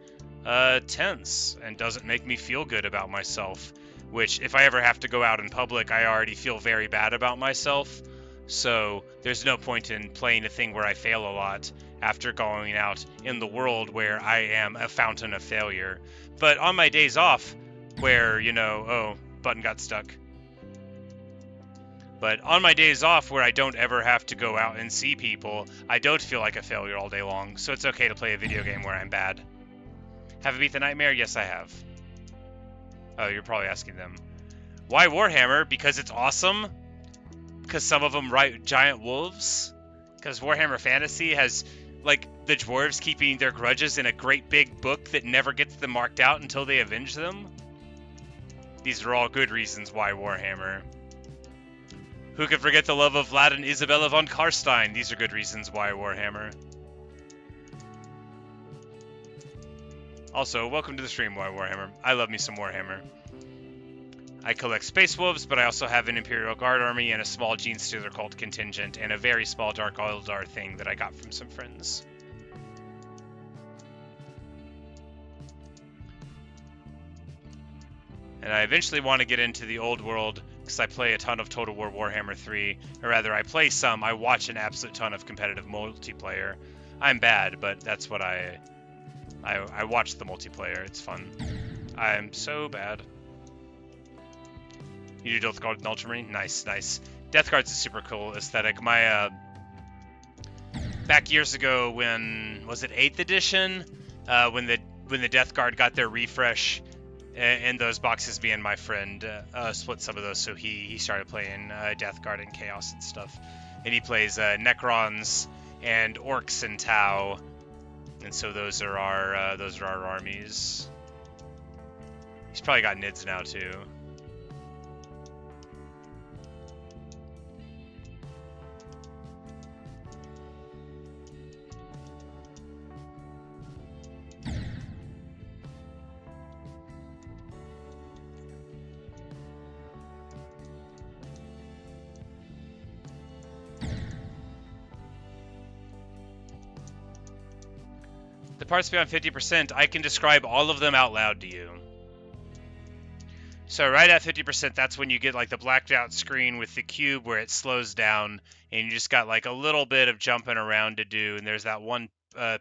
tense and doesn't make me feel good about myself, which if I ever have to go out in public, I already feel very bad about myself. So there's no point in playing a thing where I fail a lot after going out in the world where I am a fountain of failure. But on my days off, where, you know, oh, button got stuck. But on my days off where I don't ever have to go out and see people, I don't feel like a failure all day long, so it's okay to play a video game where I'm bad. Have I beat the Nightmare? Yes, I have. Oh, you're probably asking them. Why Warhammer? Because it's awesome? Because some of them write giant wolves? Because Warhammer Fantasy has, like, the dwarves keeping their grudges in a great big book that never gets them marked out until they avenge them? These are all good reasons why Warhammer. Who could forget the love of Vlad and Isabella von Karstein? These are good reasons why Warhammer. Also, welcome to the stream, why Warhammer. I love me some Warhammer. I collect Space Wolves, but I also have an Imperial Guard army and a small Gene Stealer cult contingent and a very small Dark Eldar thing that I got from some friends. And I eventually want to get into the old world because I play a ton of Total War Warhammer 3. Or rather, I play some. I watch an absolute ton of competitive multiplayer. I'm bad, but that's what I watch the multiplayer. It's fun. I'm so bad. You do Death Guard and Ultramarine? Nice, nice. Death Guard's a super cool aesthetic. My, back years ago when, was it 8th edition? When the Death Guard got their refresh, and those boxes, me and my friend split some of those, so he started playing Death Guard and Chaos and stuff. And he plays Necrons and Orcs and Tau, and so those are our armies. He's probably got Nids now too. The parts beyond 50%, I can describe all of them out loud to you. So right at 50%, that's when you get like the blacked out screen with the cube where it slows down and you just got like a little bit of jumping around to do, and there's that one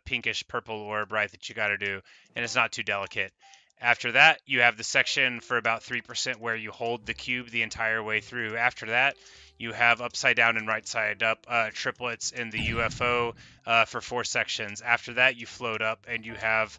pinkish purple orb right that you got to do, and it's not too delicate. After that, you have the section for about 3% where you hold the cube the entire way through. After that, you have upside down and right side up triplets in the UFO for 4 sections. After that, you float up and you have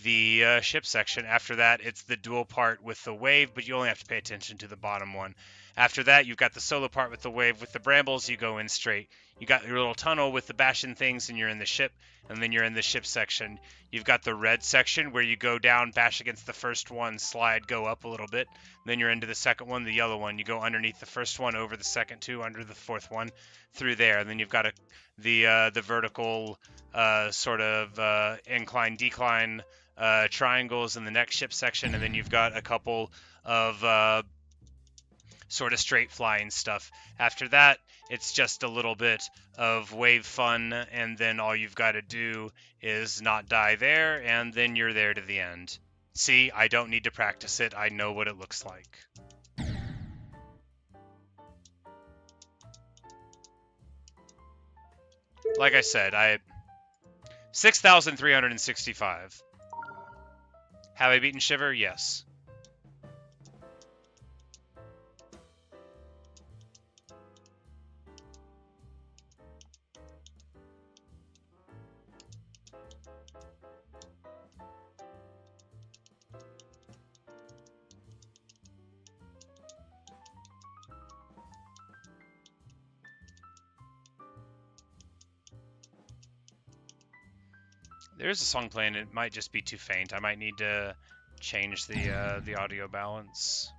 the ship section. After that, it's the dual part with the wave, but you only have to pay attention to the bottom one. After that, you've got the solo part with the wave. With the brambles, you go in straight. You got your little tunnel with the bashing things, and you're in the ship, and then you're in the ship section. You've got the red section where you go down, bash against the first one, slide, go up a little bit. Then you're into the second one, the yellow one. You go underneath the first one, over the second two, under the fourth one, through there. And then you've got the vertical sort of incline, decline triangles in the next ship section, and then you've got a couple of sort of straight flying stuff. After that, it's just a little bit of wave fun, and then all you've got to do is not die there, and then you're there to the end. See, I don't need to practice it. I know what it looks like. Like I said, 6,365. Have I beaten Shiver? Yes. There's a song playing. It might just be too faint. I might need to change the audio balance.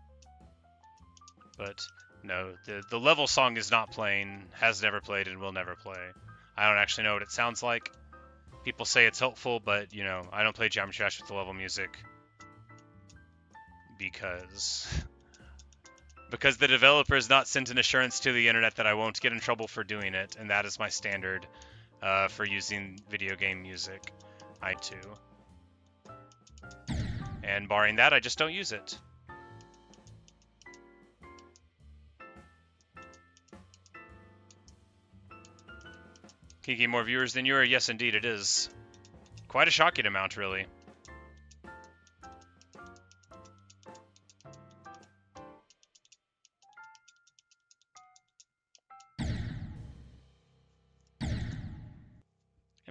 But no, the level song is not playing, has never played, and will never play. I don't actually know what it sounds like. People say it's helpful, but, you know, I don't play Geometry Dash with the level music. Because the developer has not sent an assurance to the internet that I won't get in trouble for doing it, and that is my standard for using video game music. I too. And barring that, I just don't use it. Can you get more viewers than you are? Yes, indeed, it is. Quite a shocking amount, really.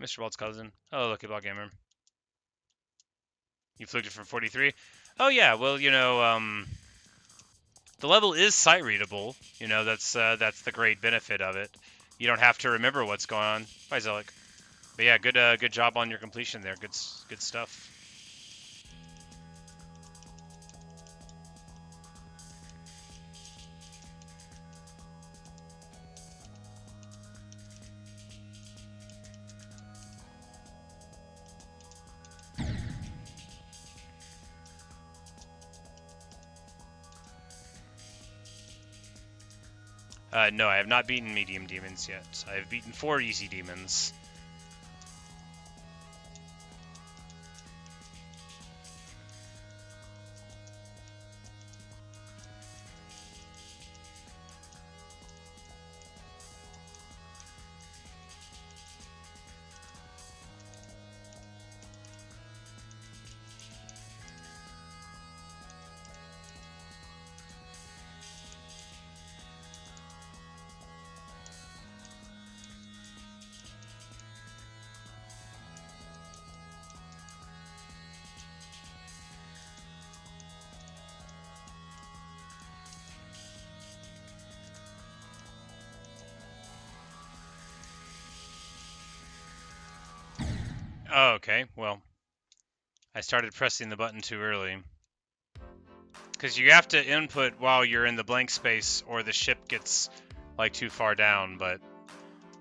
Mr. Walt's cousin. Oh, look at Ball Gamer. You flipped it from 43? Oh, yeah. Well, you know, the level is sight readable. You know, that's the great benefit of it. You don't have to remember what's going on. Bye, Zelik. But yeah, good job on your completion there. Good stuff. No, I have not beaten medium demons yet. I have beaten 4 easy demons. Oh, okay, well, I started pressing the button too early. Because you have to input while you're in the blank space or the ship gets, like, too far down, but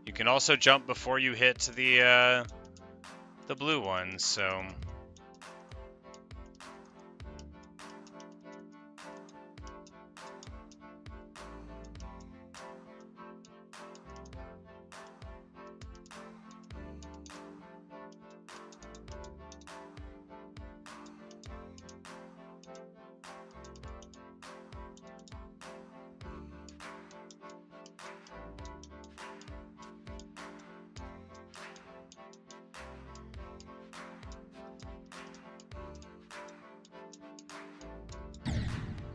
you can also jump before you hit the blue one, so...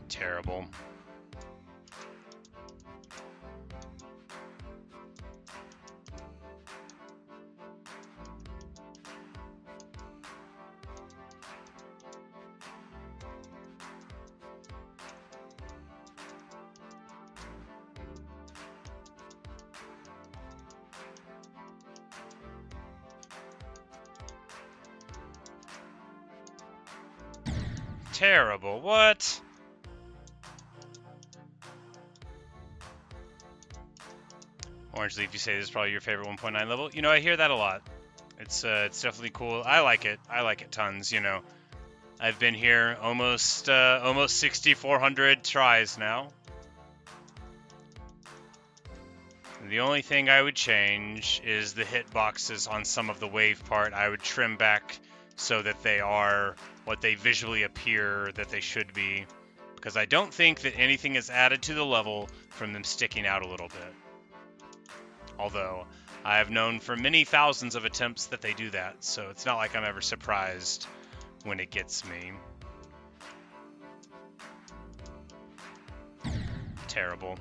Terrible. Terrible. What? Orange Leaf, you say this is probably your favorite 1.9 level. You know, I hear that a lot. It's definitely cool. I like it. I like it tons. You know, I've been here almost 6,400 tries now. The only thing I would change is the hitboxes on some of the wave part. I would trim back so that they are what they visually appear that they should be, because I don't think that anything is added to the level from them sticking out a little bit. Although, I have known for many thousands of attempts that they do that, so it's not like I'm ever surprised when it gets me. Terrible.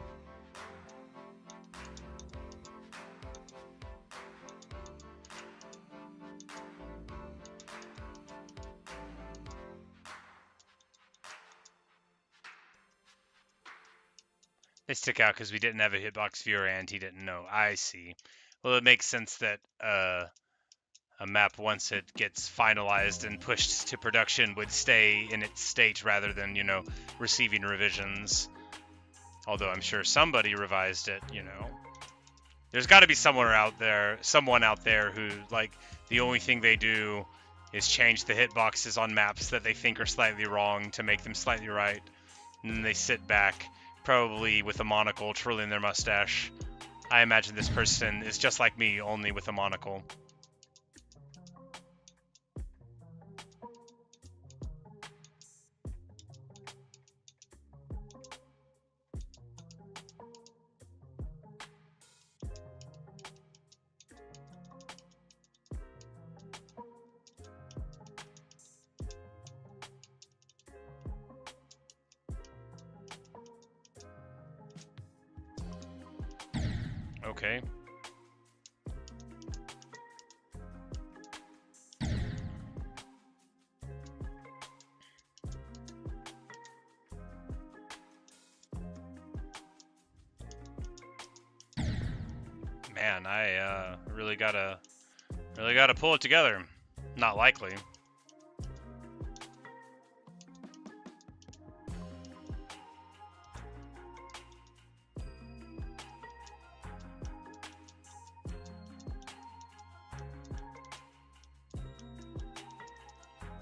They stick out because we didn't have a hitbox viewer and he didn't know. I see. Well, it makes sense that a map, once it gets finalized and pushed to production, would stay in its state rather than, you know, receiving revisions. Although I'm sure somebody revised it, you know. There's got to be someone out there who, like, the only thing they do is change the hitboxes on maps that they think are slightly wrong to make them slightly right. And then they sit back, probably with a monocle, twirling their mustache. I imagine this person is just like me, only with a monocle. Okay. Man, I really gotta pull it together. Not likely.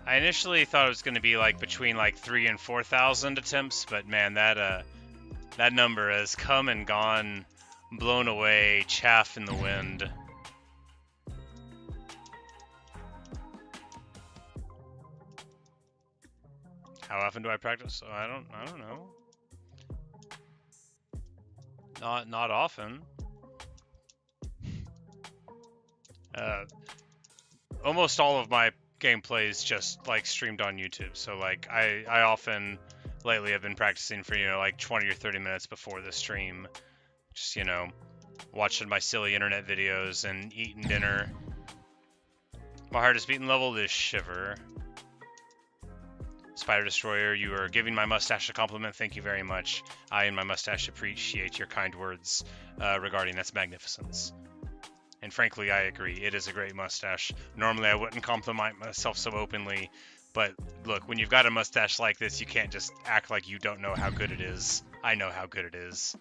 I initially thought it was going to be like between like 3,000 and 4,000 attempts, but man, that number has come and gone, blown away, chaff in the wind. How often do I practice? Oh, I don't know. Not often. Almost all of my gameplay is just like streamed on YouTube. So like I often lately have been practicing for, you know, like 20 or 30 minutes before the stream. Just, you know, watching my silly internet videos and eating dinner. My heart is beating level this shiver. Spider Destroyer, you are giving my mustache a compliment. Thank you very much. I and my mustache appreciate your kind words regarding its magnificence. And frankly, I agree. It is a great mustache. Normally, I wouldn't compliment myself so openly, but look, when you've got a mustache like this, you can't just act like you don't know how good it is. I know how good it is.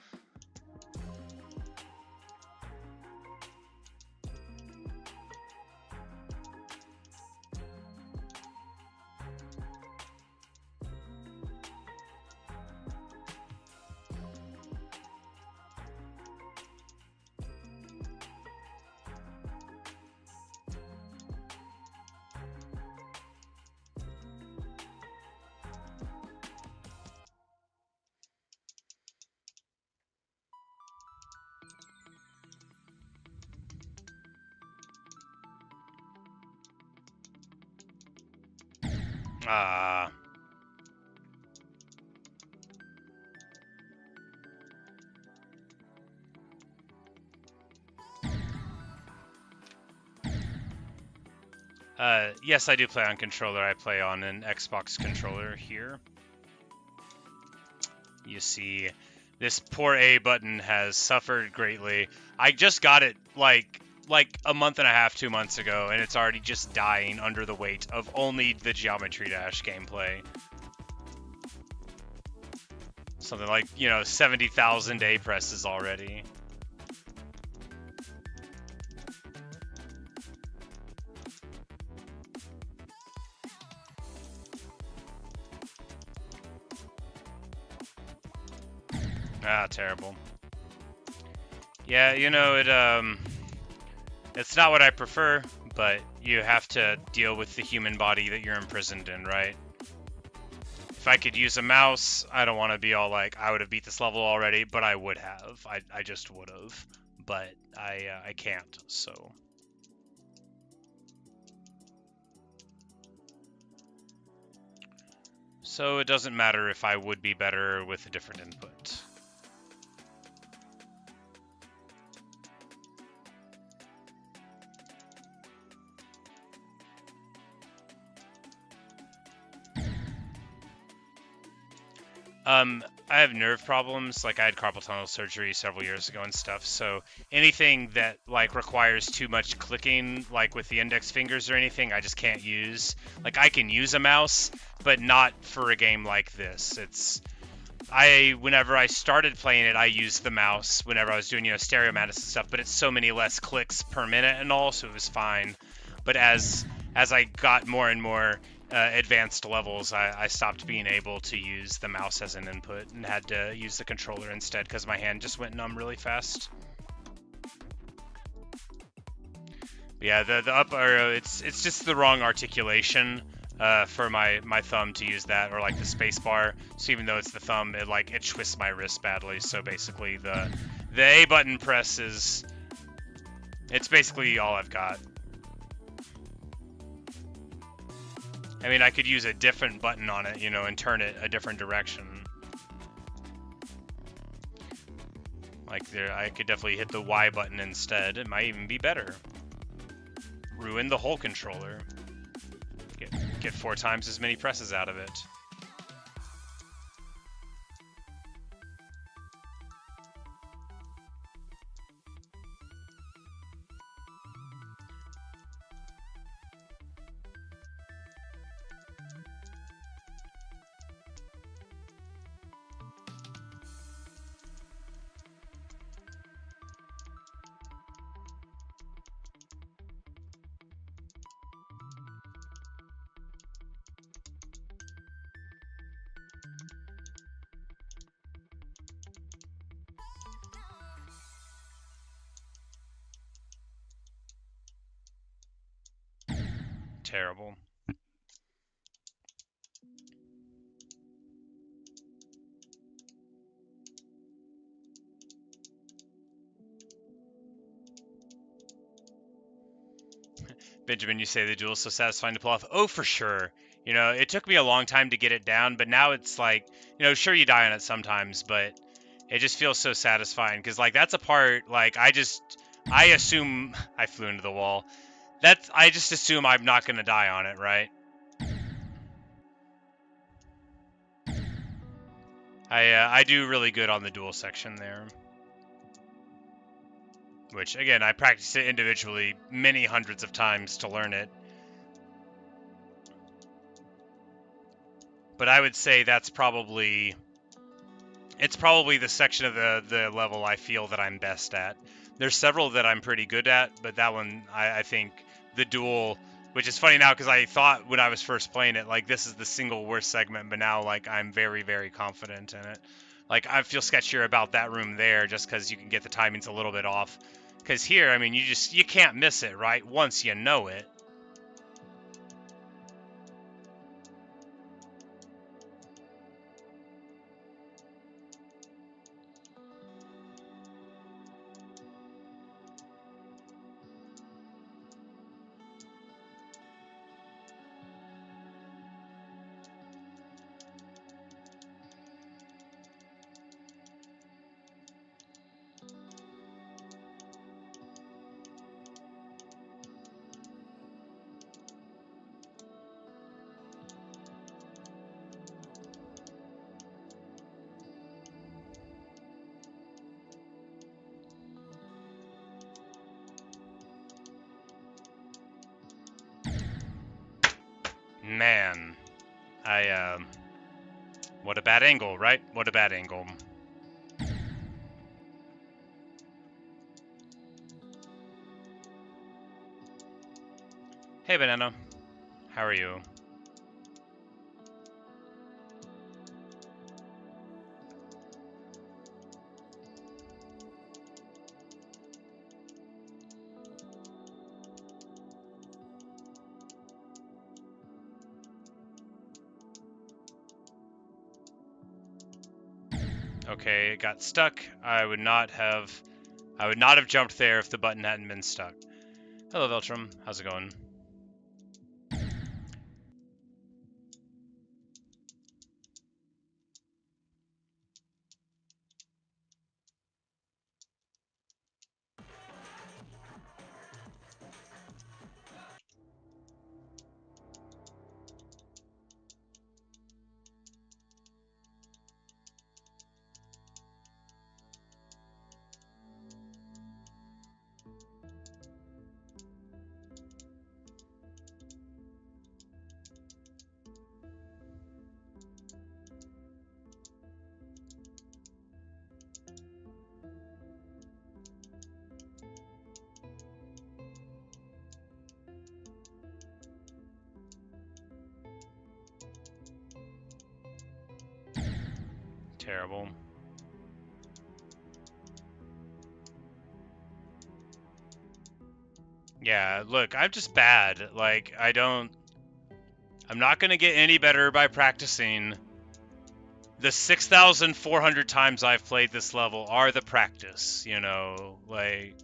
Yes, I do play on controller. I play on an Xbox controller here. You see, this poor A button has suffered greatly. I just got it like a month and a half, 2 months ago, and it's already just dying under the weight of only the Geometry Dash gameplay. Something like, you know, 70,000 A presses already. Ah, terrible. Yeah, you know, it's not what I prefer, but you have to deal with the human body that you're imprisoned in, right? If I could use a mouse, I don't want to be all like, I would have beat this level already, but I would have. I just would have. But I can't, so. So it doesn't matter if I would be better with a different input. I have nerve problems. Like, I had carpal tunnel surgery several years ago and stuff. So anything that like requires too much clicking, like with the index fingers or anything, I just can't use. Like, I can use a mouse, but not for a game like this. Whenever I started playing it, I used the mouse whenever I was doing, you know, stereo madness and stuff, but it's so many less clicks per minute and all, so it was fine. But as I got more and more advanced levels, I stopped being able to use the mouse as an input and had to use the controller instead because my hand just went numb really fast. But yeah, the up arrow, it's just the wrong articulation for my thumb to use that, or like the space bar. So even though it's the thumb, it twists my wrist badly. So basically the A button press it's basically all I've got. I mean, I could use a different button on it, you know, and turn it a different direction. Like I could definitely hit the Y button instead. It might even be better. Ruin the whole controller. Get 4 times as many presses out of it. Terrible. Benjamin, you say the duel's so satisfying to pull off. Oh, for sure. You know, it took me a long time to get it down, but now it's like, you know, sure you die on it sometimes, but it just feels so satisfying because, like, that's a part, like, I assume I flew into the wall. I just assume I'm not going to die on it, right? I do really good on the duel section there. Which, again, I practiced it individually many hundreds of times to learn it. But I would say it's probably the section of the level I feel that I'm best at. There's several that I'm pretty good at, but that one, I think, the duel, which is funny now because I thought when I was first playing it, like, this is the single worst segment, but now, like, I'm very, very confident in it. Like, I feel sketchier about that room there just because you can get the timings a little bit off. Because here, I mean, you can't miss it, right? Once you know it. Man, what a bad angle, right? What a bad angle. Hey, Banana. How are you? Okay, it got stuck. I would not have jumped there if the button hadn't been stuck. Hello, Veltrum. How's it going? Terrible. Yeah, look, I'm just bad. Like, I'm not gonna get any better by practicing. The 6,400 times I've played this level are the practice, you know? Like,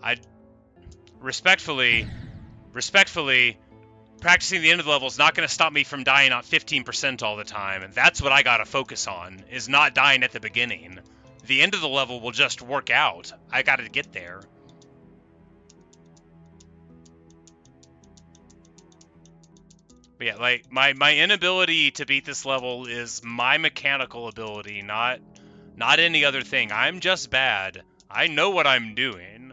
I respectfully, practicing the end of the level is not going to stop me from dying on 15% all the time, and that's what I gotta focus on, is not dying at the beginning. The end of the level will just work out. I gotta get there. But yeah, like, my inability to beat this level is my mechanical ability, not any other thing. I'm just bad. I know what I'm doing.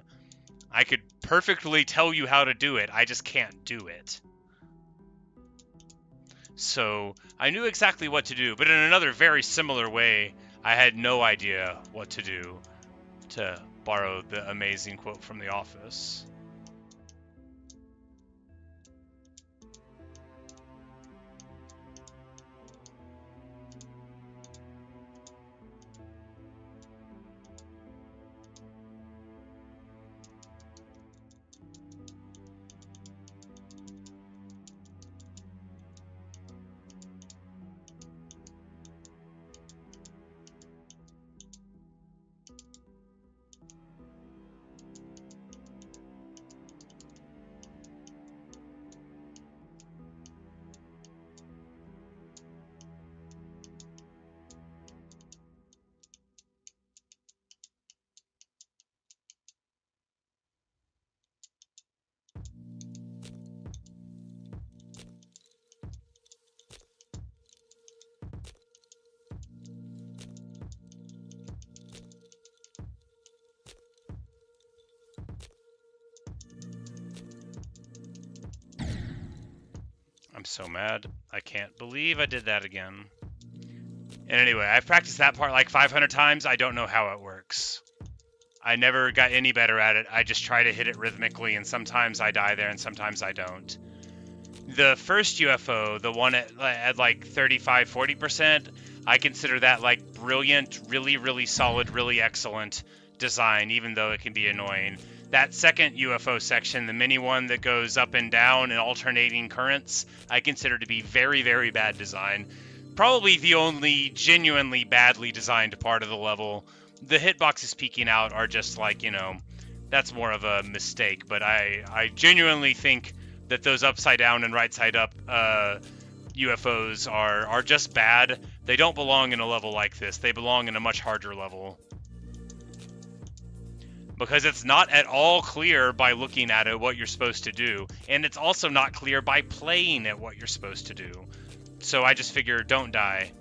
I could perfectly tell you how to do it, I just can't do it. So I knew exactly what to do, but in another very similar way, I had no idea what to do, to borrow the amazing quote from The Office. I'm so mad. I can't believe I did that again. And anyway, I've practiced that part like 500 times. I don't know how it works. I never got any better at it. I just try to hit it rhythmically, and sometimes I die there, and sometimes I don't. The first UFO, the one at like 35, 40%, I consider that like brilliant, really, really solid, really excellent design, even though it can be annoying. That second UFO section, the mini one that goes up and down in alternating currents, I consider to be very, very bad design. Probably the only genuinely badly designed part of the level. The hitboxes peeking out are just like, you know, that's more of a mistake, but I genuinely think that those upside down and right side up UFOs are just bad. They don't belong in a level like this. They belong in a much harder level. Because it's not at all clear by looking at it what you're supposed to do. And it's also not clear by playing at what you're supposed to do. So I just figure, don't die.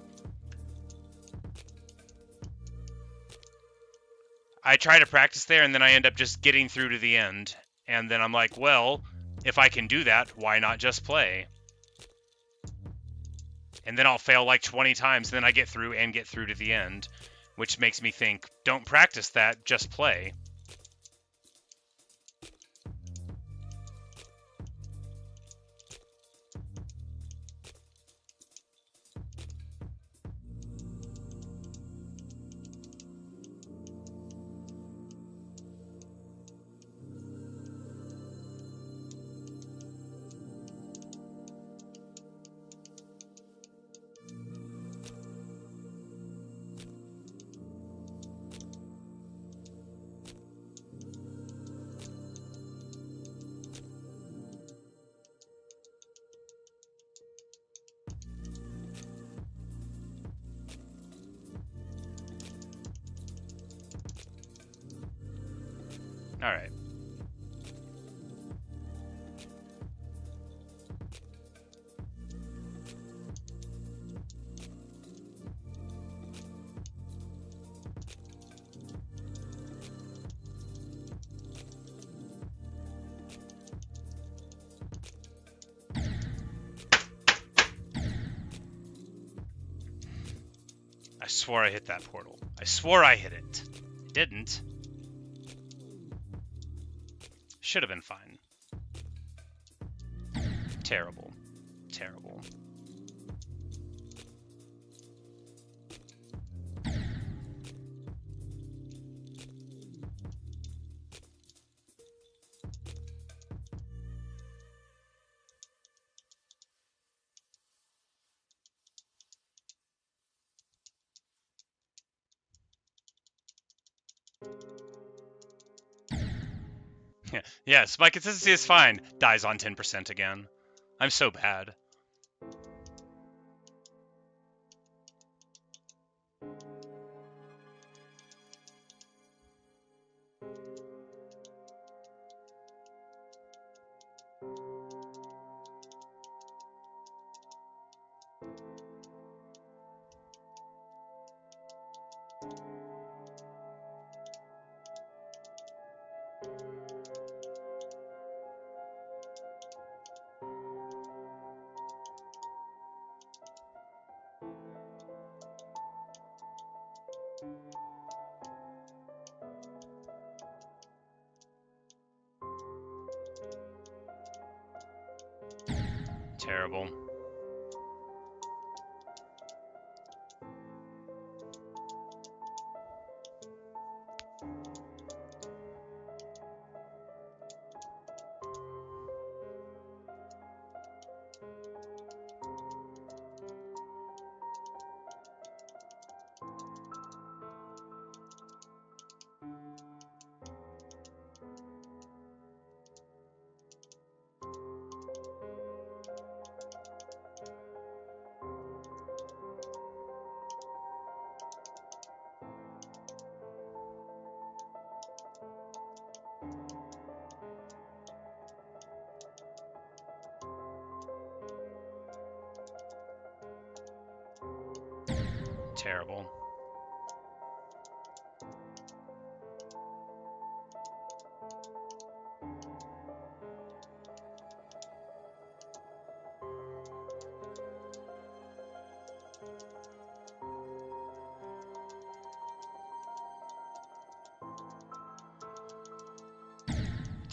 I try to practice there, and then I end up just getting through to the end. And then I'm like, well, if I can do that, why not just play? And then I'll fail like 20 times, and then I get through to the end. Which makes me think, don't practice that, just play. Alright. I swore I hit that portal. I swore I hit it. I didn't. Should have been fine. Terrible. Terrible. Yes, my consistency is fine. Dies on 10% again. I'm so bad. Terrible. Terrible.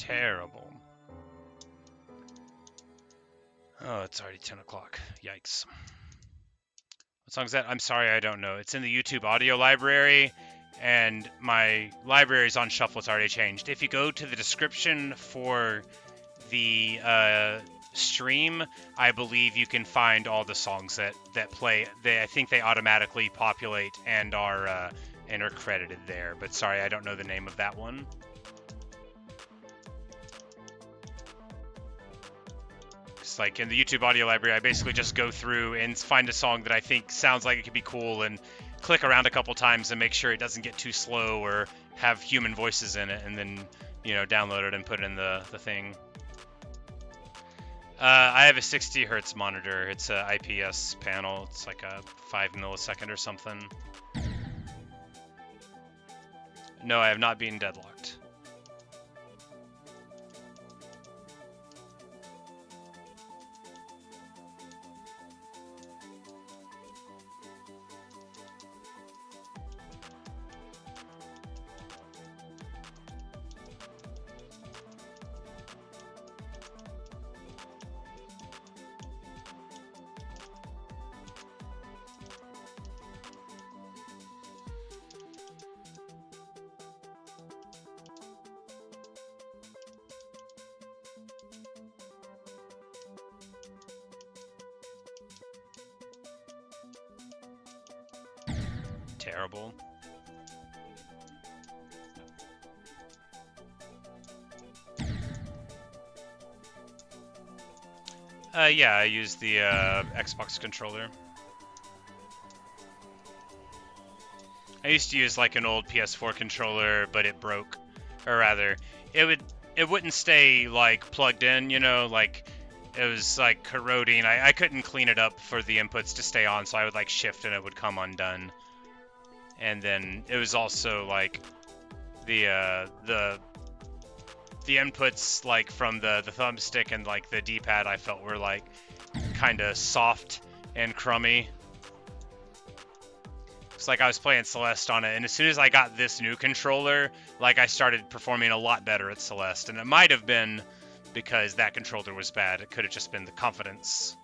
Terrible. Oh, it's already 10 o'clock. Yikes. What song is that? I'm sorry, I don't know. It's in the YouTube audio library, and my library's on shuffle. It's already changed. If you go to the description for the stream, I believe you can find all the songs that play. I think they automatically populate and are credited there. But sorry, I don't know the name of that one. Like in the YouTube audio library, I basically just go through and find a song that I think sounds like it could be cool and click around a couple times and make sure it doesn't get too slow or have human voices in it, and then, you know, download it and put it in the thing. I have a 60 hertz monitor. It's a IPS panel. It's like a 5 millisecond or something. No, I have not been deadlocked. Terrible. Yeah, I use the Xbox controller. I used to use like an old PS4 controller, but it broke, or rather, it wouldn't stay like plugged in, you know, like it was like corroding. I couldn't clean it up for the inputs to stay on, so I would like shift and it would come undone. And then it was also like the inputs like from the thumbstick and like the D-pad I felt were like kind of soft and crummy. It's like I was playing Celeste on it, and as soon as I got this new controller, like I started performing a lot better at Celeste, and it might have been because that controller was bad. It could have just been the confidence.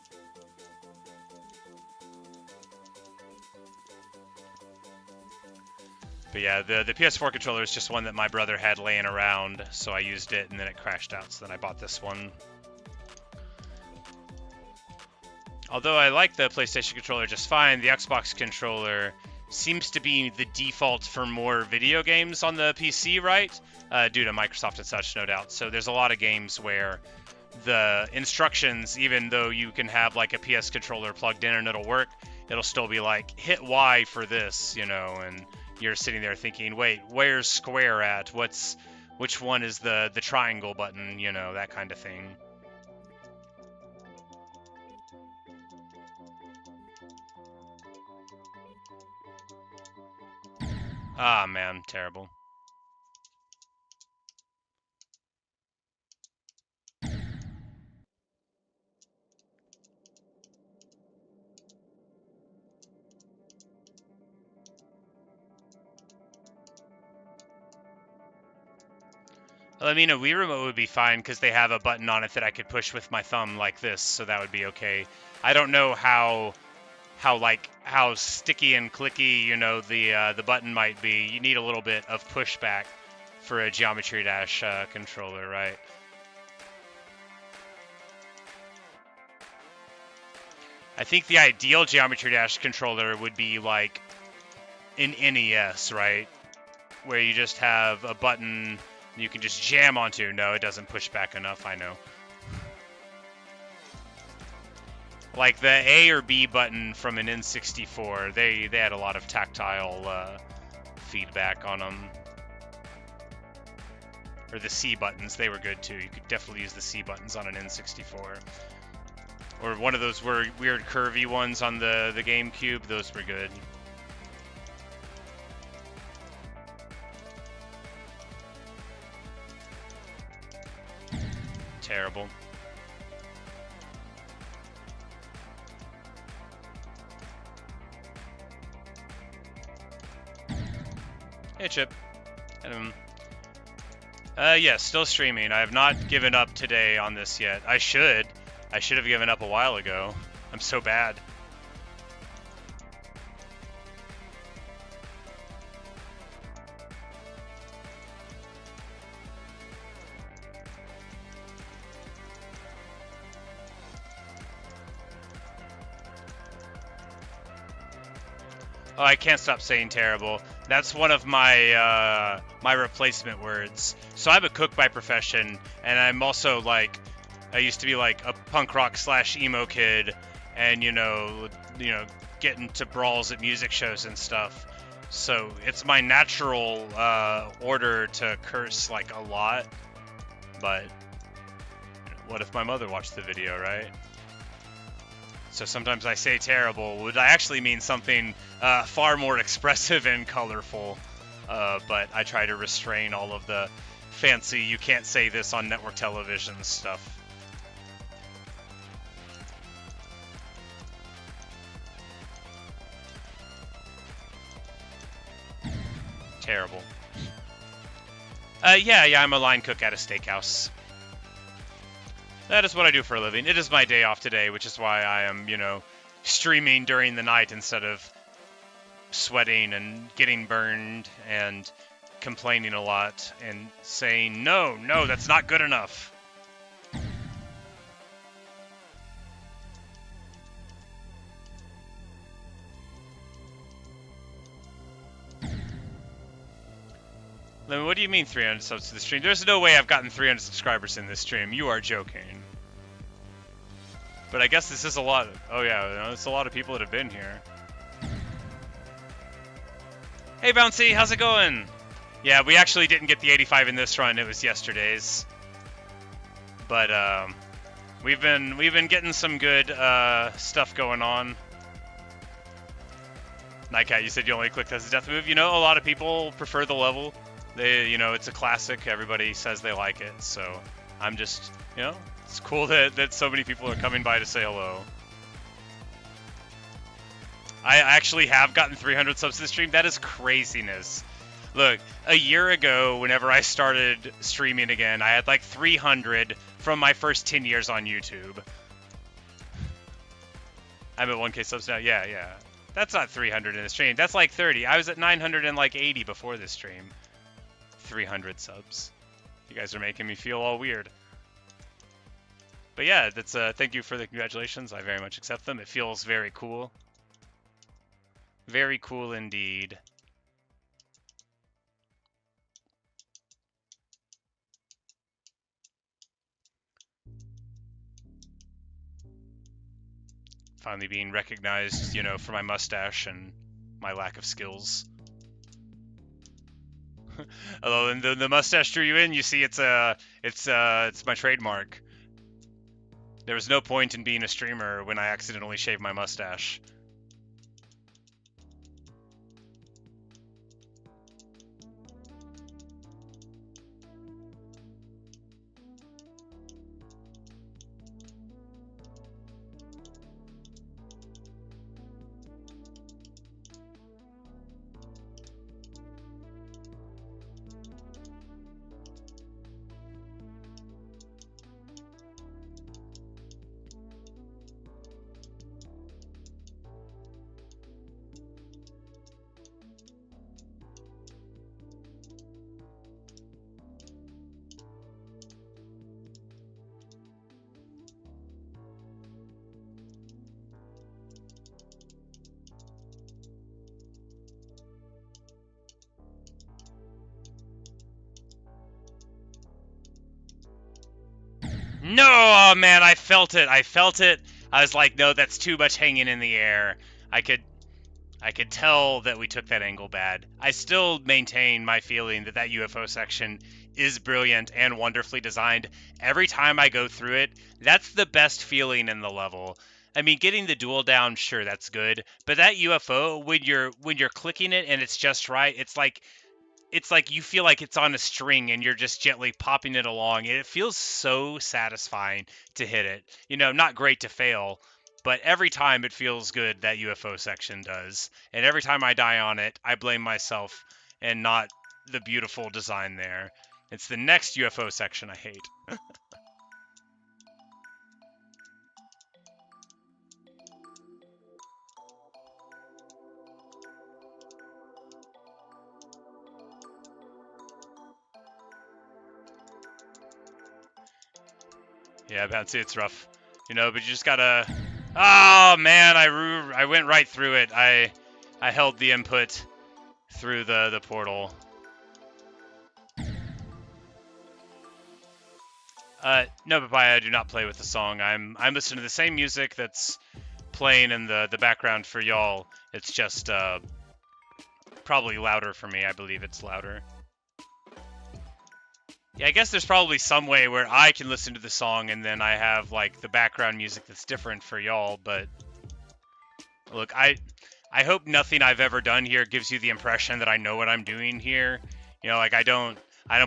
But yeah, the PS4 controller is just one that my brother had laying around, so I used it, and then it crashed out, so then I bought this one. Although I like the PlayStation controller just fine, the Xbox controller seems to be the default for more video games on the PC, right? Due to Microsoft and such, no doubt. So there's a lot of games where the instructions, even though you can have like a PS controller plugged in and it'll work, it'll still be like, hit Y for this, you know, and you're sitting there thinking, wait, where's square at? Which one is the triangle button? You know, that kind of thing. Ah, man, terrible. I mean, a Wii Remote would be fine because they have a button on it that I could push with my thumb like this, so that would be okay. I don't know how sticky and clicky, you know, the button might be. You need a little bit of pushback for a Geometry Dash controller, right? I think the ideal Geometry Dash controller would be like an NES, right? Where you just have a button you can just jam onto. No, it doesn't push back enough, I know. Like the A or B button from an N64, they had a lot of tactile feedback on them. Or the C buttons, they were good too. You could definitely use the C buttons on an N64. Or one of those weird curvy ones on the GameCube, those were good. Terrible. Hey, Chip. Yeah, still streaming. I have not given up today on this yet. I should. I should have given up a while ago. I'm so bad. Oh, I can't stop saying terrible. That's one of my my replacement words. So I'm a cook by profession, and I'm also like, I used to be like a punk rock / emo kid, and get into brawls at music shows and stuff. So it's my natural order to curse like a lot. But what if my mother watched the video, right? So sometimes I say terrible, would I actually mean something far more expressive and colorful, but I try to restrain all of the fancy, you can't say this on network television stuff. Terrible. Yeah, I'm a line cook at a steakhouse. That is what I do for a living. It is my day off today, which is why I am, streaming during the night instead of sweating and getting burned and complaining a lot and saying, no, that's not good enough. What do you mean 300 subs to the stream? There's no way I've gotten 300 subscribers in this stream. You are joking. But I guess this is a lot. Oh yeah, it's a lot of people that have been here. Hey Bouncy, how's it going? Yeah, we actually didn't get the 85 in this run. It was yesterday's. But we've been getting some good stuff going on. Nightcat, you said you only clicked as a death move. A lot of people prefer the level. It's a classic. Everybody says they like it, so I'm just, it's cool that so many people are coming by to say hello. I actually have gotten 300 subs to the stream. That is craziness. Look, a year ago, whenever I started streaming again, I had like 300 from my first 10 years on YouTube. I'm at 1K subs now. Yeah. That's not 300 in the stream. That's like 30. I was at 980 before this stream. 300 subs. You guys are making me feel all weird. But yeah, that's thank you for the congratulations. I very much accept them. It feels very cool. Very cool indeed. Finally being recognized, for my mustache and my lack of skills. Although the mustache drew you in, you see, it's my trademark. There was no point in being a streamer when I accidentally shaved my mustache. No, oh man, I felt it. I was like, no, that's too much hanging in the air. I could tell that we took that angle bad. I still maintain my feeling that UFO section is brilliant and wonderfully designed. Every time I go through it, that's the best feeling in the level. I mean, getting the duel down, sure, that's good. But that UFO, when you're clicking it and it's just right, it's like you feel like it's on a string and you're just gently popping it along. It feels so satisfying to hit it. Not great to fail, but every time it feels good, that UFO section does. And every time I die on it, I blame myself and not the beautiful design there. It's the next UFO section I hate. Yeah, Bouncy, it's rough. You know, but you just gotta... Oh, man, I went right through it. I held the input through the portal. No, Papaya, I do not play with the song. I'm listening to the same music that's playing in the background for y'all. It's just probably louder for me. I believe it's louder. Yeah, I guess there's probably some way where I can listen to the song and then I have like the background music that's different for y'all, but look, I hope nothing I've ever done here gives you the impression that I know what I'm doing here. You know, like I don't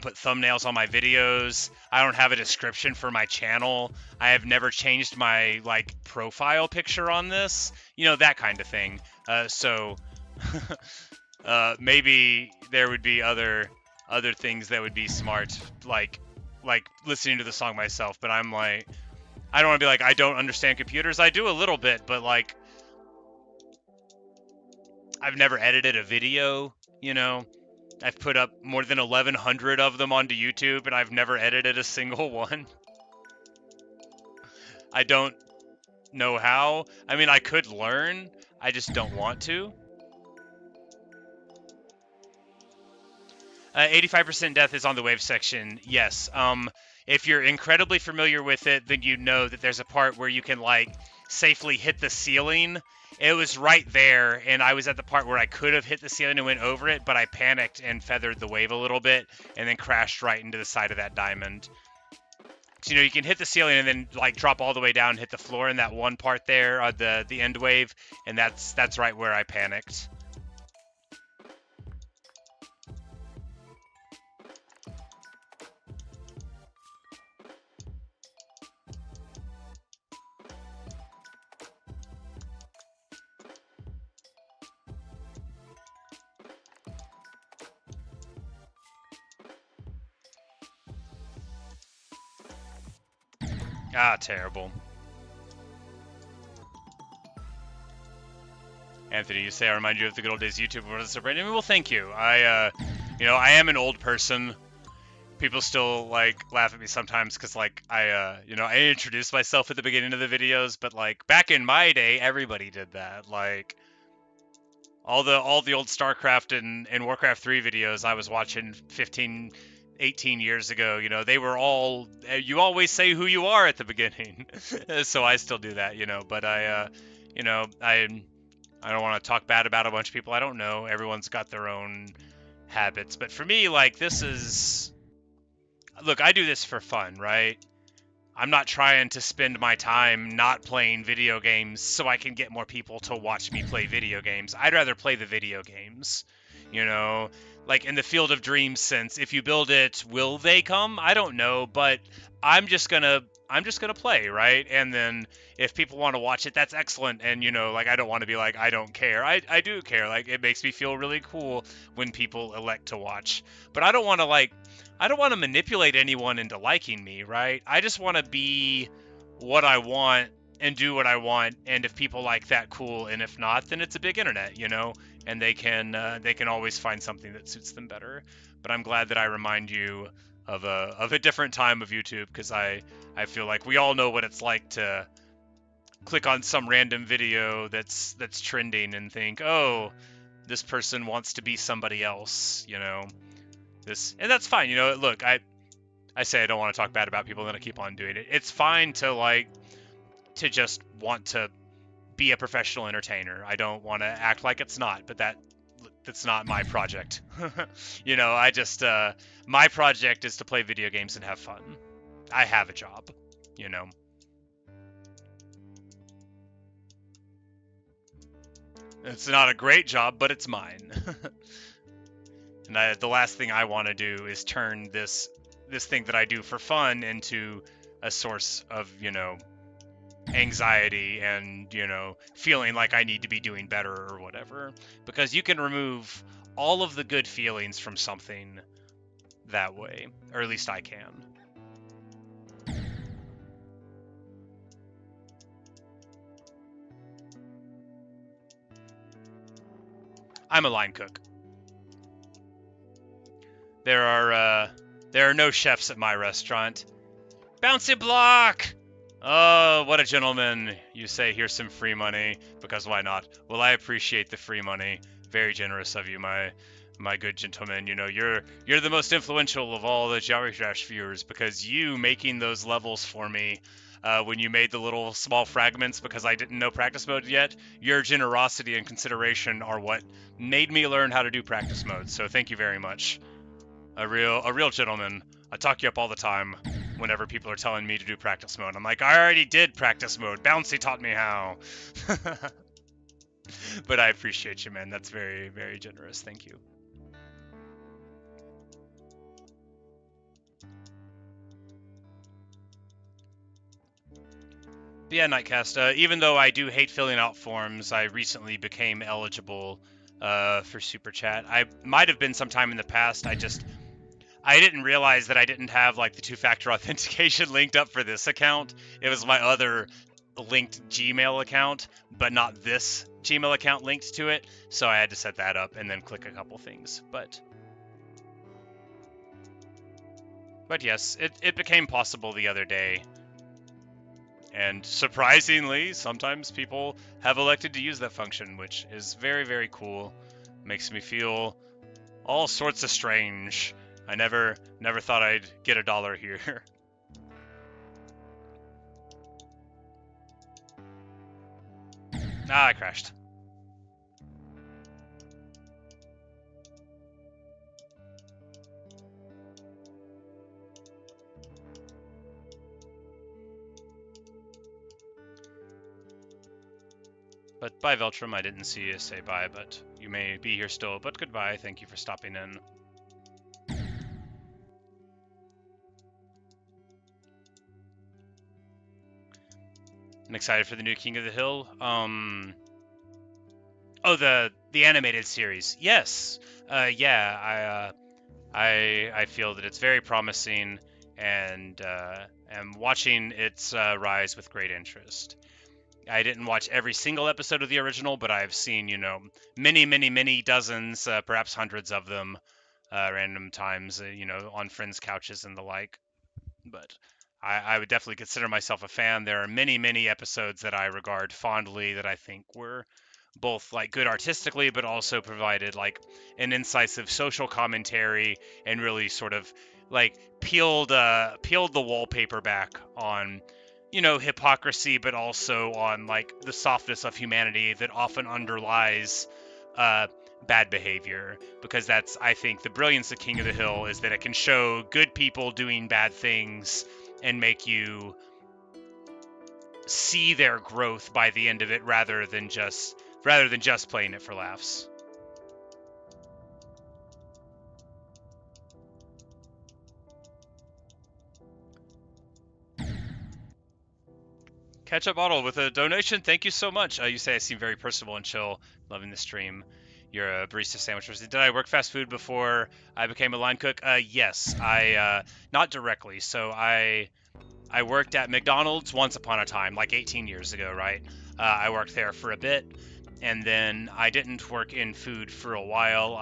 put thumbnails on my videos. I don't have a description for my channel. I have never changed my like profile picture on this. You know, that kind of thing. So maybe there would be other things that would be smart, like listening to the song myself. But I'm like, I don't want to be like, I don't understand computers. I do a little bit, but like, I've never edited a video, you know. I've put up more than 1,100 of them onto YouTube, and I've never edited a single one. I don't know how. I mean, I could learn. I just don't want to. 85% death is on the wave section, yes. If you're incredibly familiar with it, then you know that there's a part where you can, like, safely hit the ceiling. It was right there, and I was at the part where I could have hit the ceiling and went over it, but I panicked and feathered the wave a little bit, and then crashed right into the side of that diamond. So, you know, you can hit the ceiling and then, like, drop all the way down and hit the floor in that one part there, the end wave, and that's right where I panicked. Ah, terrible. Anthony, you say I remind you of the good old days YouTube. Well, thank you. You know, I am an old person. People still, like, laugh at me sometimes because, like, you know, I introduce myself at the beginning of the videos, but, like, back in my day, everybody did that. Like, all the old StarCraft and Warcraft 3 videos I was watching 15, 18 years ago, you know, they were all, you always say who you are at the beginning. So I still do that, you know, but you know, I don't want to talk bad about a bunch of people I don't know. Everyone's got their own habits. But for me, like, this is... Look, I do this for fun, right? I'm not trying to spend my time not playing video games so I can get more people to watch me play video games. I'd rather play the video games, you know? Like, in the Field of Dreams sense, if you build it, will they come? I don't know, but I'm just gonna play, right? And then if people want to watch it, that's excellent. And, you know, like, I don't want to be like, I don't care. I do care. Like, it makes me feel really cool when people elect to watch. But I don't want to manipulate anyone into liking me, right? I just want to be what I want and do what I want. And if people like that, cool. And if not, then it's a big internet, you know, and they can always find something that suits them better. But I'm glad that I remind you of a different time of YouTube, because I feel like we all know what it's like to click on some random video that's trending and think, oh, this person wants to be somebody else, you know. And that's fine, you know. Look, I say I don't want to talk bad about people, then I keep on doing it. It's fine to just want to be a professional entertainer. I don't want to act like it's not, but that's not my project. You know, I just my project is to play video games and have fun. I have a job, you know. It's not a great job, but it's mine. And the last thing I want to do is turn this thing that I do for fun into a source of, you know, anxiety and, you know, feeling like I need to be doing better or whatever. Because you can remove all of the good feelings from something that way, or at least I can. I'm a line cook. There are no chefs at my restaurant. Bouncy block! Oh, what a gentleman. You say, here's some free money, because why not? Well, I appreciate the free money. Very generous of you, my good gentleman. You know, you're the most influential of all the Geometry Dash viewers, because you making those levels for me, when you made the little small fragments because I didn't know practice mode yet, your generosity and consideration are what made me learn how to do practice mode. So thank you very much. A real gentleman. I talk you up all the time whenever people are telling me to do practice mode. I'm like, I already did practice mode. Bouncy taught me how. But I appreciate you, man. That's very, very generous. Thank you. But yeah, Nightcast, even though I do hate filling out forms, I recently became eligible for Super Chat. I might have been sometime in the past. I didn't realize that I didn't have like the two-factor authentication linked up for this account. It was my other linked Gmail account, but not this Gmail account linked to it. So I had to set that up and then click a couple things. But yes, it became possible the other day. And surprisingly, sometimes people have elected to use that function, which is very, very cool. Makes me feel all sorts of strange. I never thought I'd get $1 here. Ah, I crashed. But bye, Veltrum. I didn't see you say bye, but you may be here still. But goodbye. Thank you for stopping in. I'm excited for the new King of the Hill. Oh, the animated series. Yes. Yeah. I feel that it's very promising, and am watching its rise with great interest. I didn't watch every single episode of the original, but I've seen, you know, many dozens, perhaps hundreds of them, random times, you know, on friends' couches and the like. But I would definitely consider myself a fan. There are many episodes that I regard fondly that I think were both like good artistically, but also provided like an incisive social commentary and really sort of like peeled the wallpaper back on, you know, hypocrisy, but also on like the softness of humanity that often underlies bad behavior. Because that's, I think, the brilliance of King of the Hill, is that it can show good people doing bad things and make you see their growth by the end of it, rather than just playing it for laughs. Ketchup bottle with a donation. Thank you so much. You say I seem very personable and chill. Loving the stream. You're a barista sandwich person. Did I work fast food before I became a line cook? Yes. I not directly. So I worked at McDonald's once upon a time, like 18 years ago, right? I worked there for a bit, and then I didn't work in food for a while.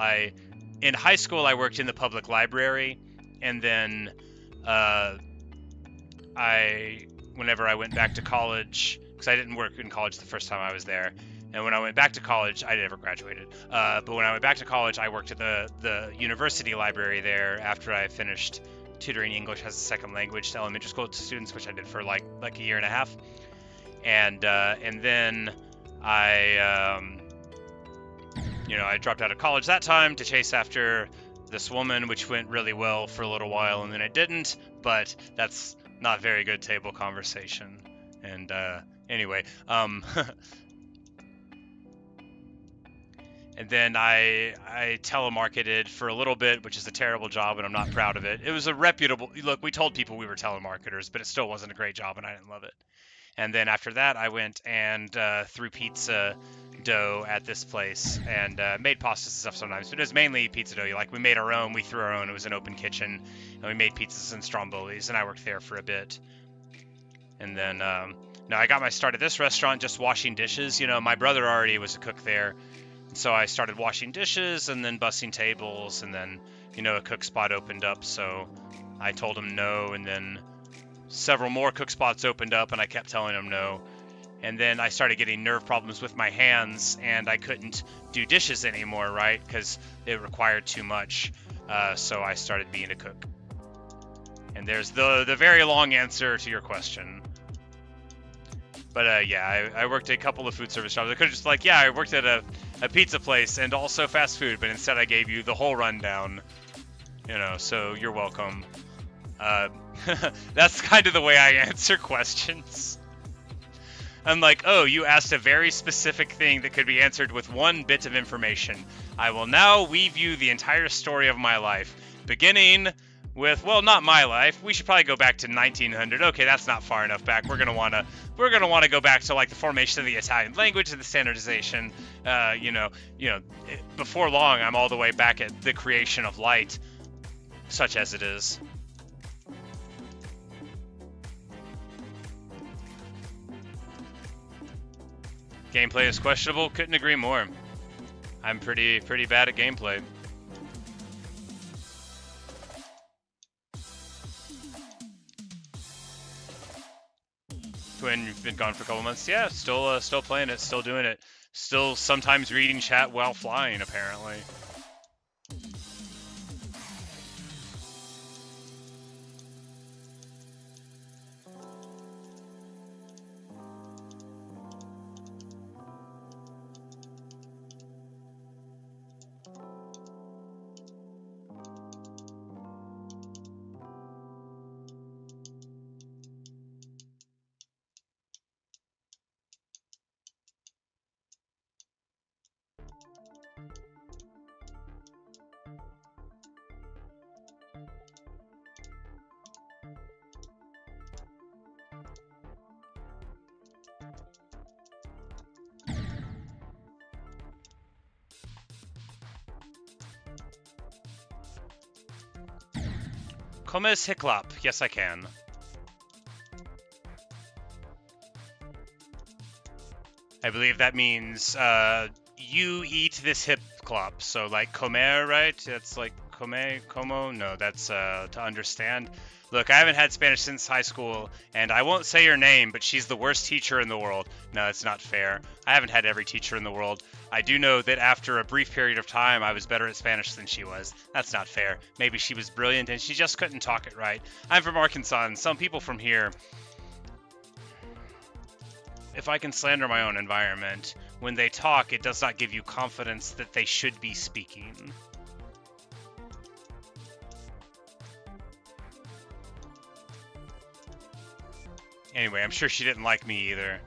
In high school, I worked in the public library, and then whenever I went back to college, because I didn't work in college the first time I was there, and when I went back to college, I never graduated, but when I went back to college, I worked at the university library there after I finished tutoring English as a second language to elementary school students, which I did for like a year and a half, and then I you know, I dropped out of college that time to chase after this woman, which went really well for a little while, and then it didn't. But that's not very good table conversation. And anyway, and then I telemarketed for a little bit, which is a terrible job, and I'm not proud of it. It was a reputable look. We told people we were telemarketers, but it still wasn't a great job, and I didn't love it. And then after that, I went and threw pizza dough at this place and made pastas and stuff sometimes. But it was mainly pizza dough. Like, we made our own, we threw our own. It was an open kitchen, and we made pizzas and strombolis, and I worked there for a bit. And then, no, I got my start at this restaurant just washing dishes. You know, my brother already was a cook there. So I started washing dishes and then bussing tables, and then, you know, a cook spot opened up. So I told him no, and then several more cook spots opened up, and I kept telling him no. And then I started getting nerve problems with my hands, and I couldn't do dishes anymore, right? Because it required too much. So I started being a cook. And there's the very long answer to your question. But yeah, I worked at a couple of food service jobs. I could have just like, yeah, I worked at a pizza place and also fast food, but instead I gave you the whole rundown. You know, so you're welcome. That's kind of the way I answer questions. I'm like, oh, you asked a very specific thing that could be answered with one bit of information. I will now weave you the entire story of my life, beginning with, well, not my life. We should probably go back to 1900. Okay, that's not far enough back. We're gonna wanna go back to like the formation of the Italian language and the standardization. You know, before long, I'm all the way back at the creation of light, such as it is. Gameplay is questionable. Couldn't agree more. I'm pretty bad at gameplay. When you've been gone for a couple months, yeah, still playing it, still doing it, still sometimes reading chat while flying, apparently. Comes Hiclop. Yes, I can. I believe that means you eat this hiclop. So like comer, right? That's like como? No, that's to understand. Look, I haven't had Spanish since high school, and I won't say her name, but she's the worst teacher in the world. No, it's not fair. I haven't had every teacher in the world. I do know that after a brief period of time, I was better at Spanish than she was. That's not fair. Maybe she was brilliant, and she just couldn't talk it right. I'm from Arkansas, and some people from here, if I can slander my own environment, when they talk, it does not give you confidence that they should be speaking. Anyway, I'm sure she didn't like me either.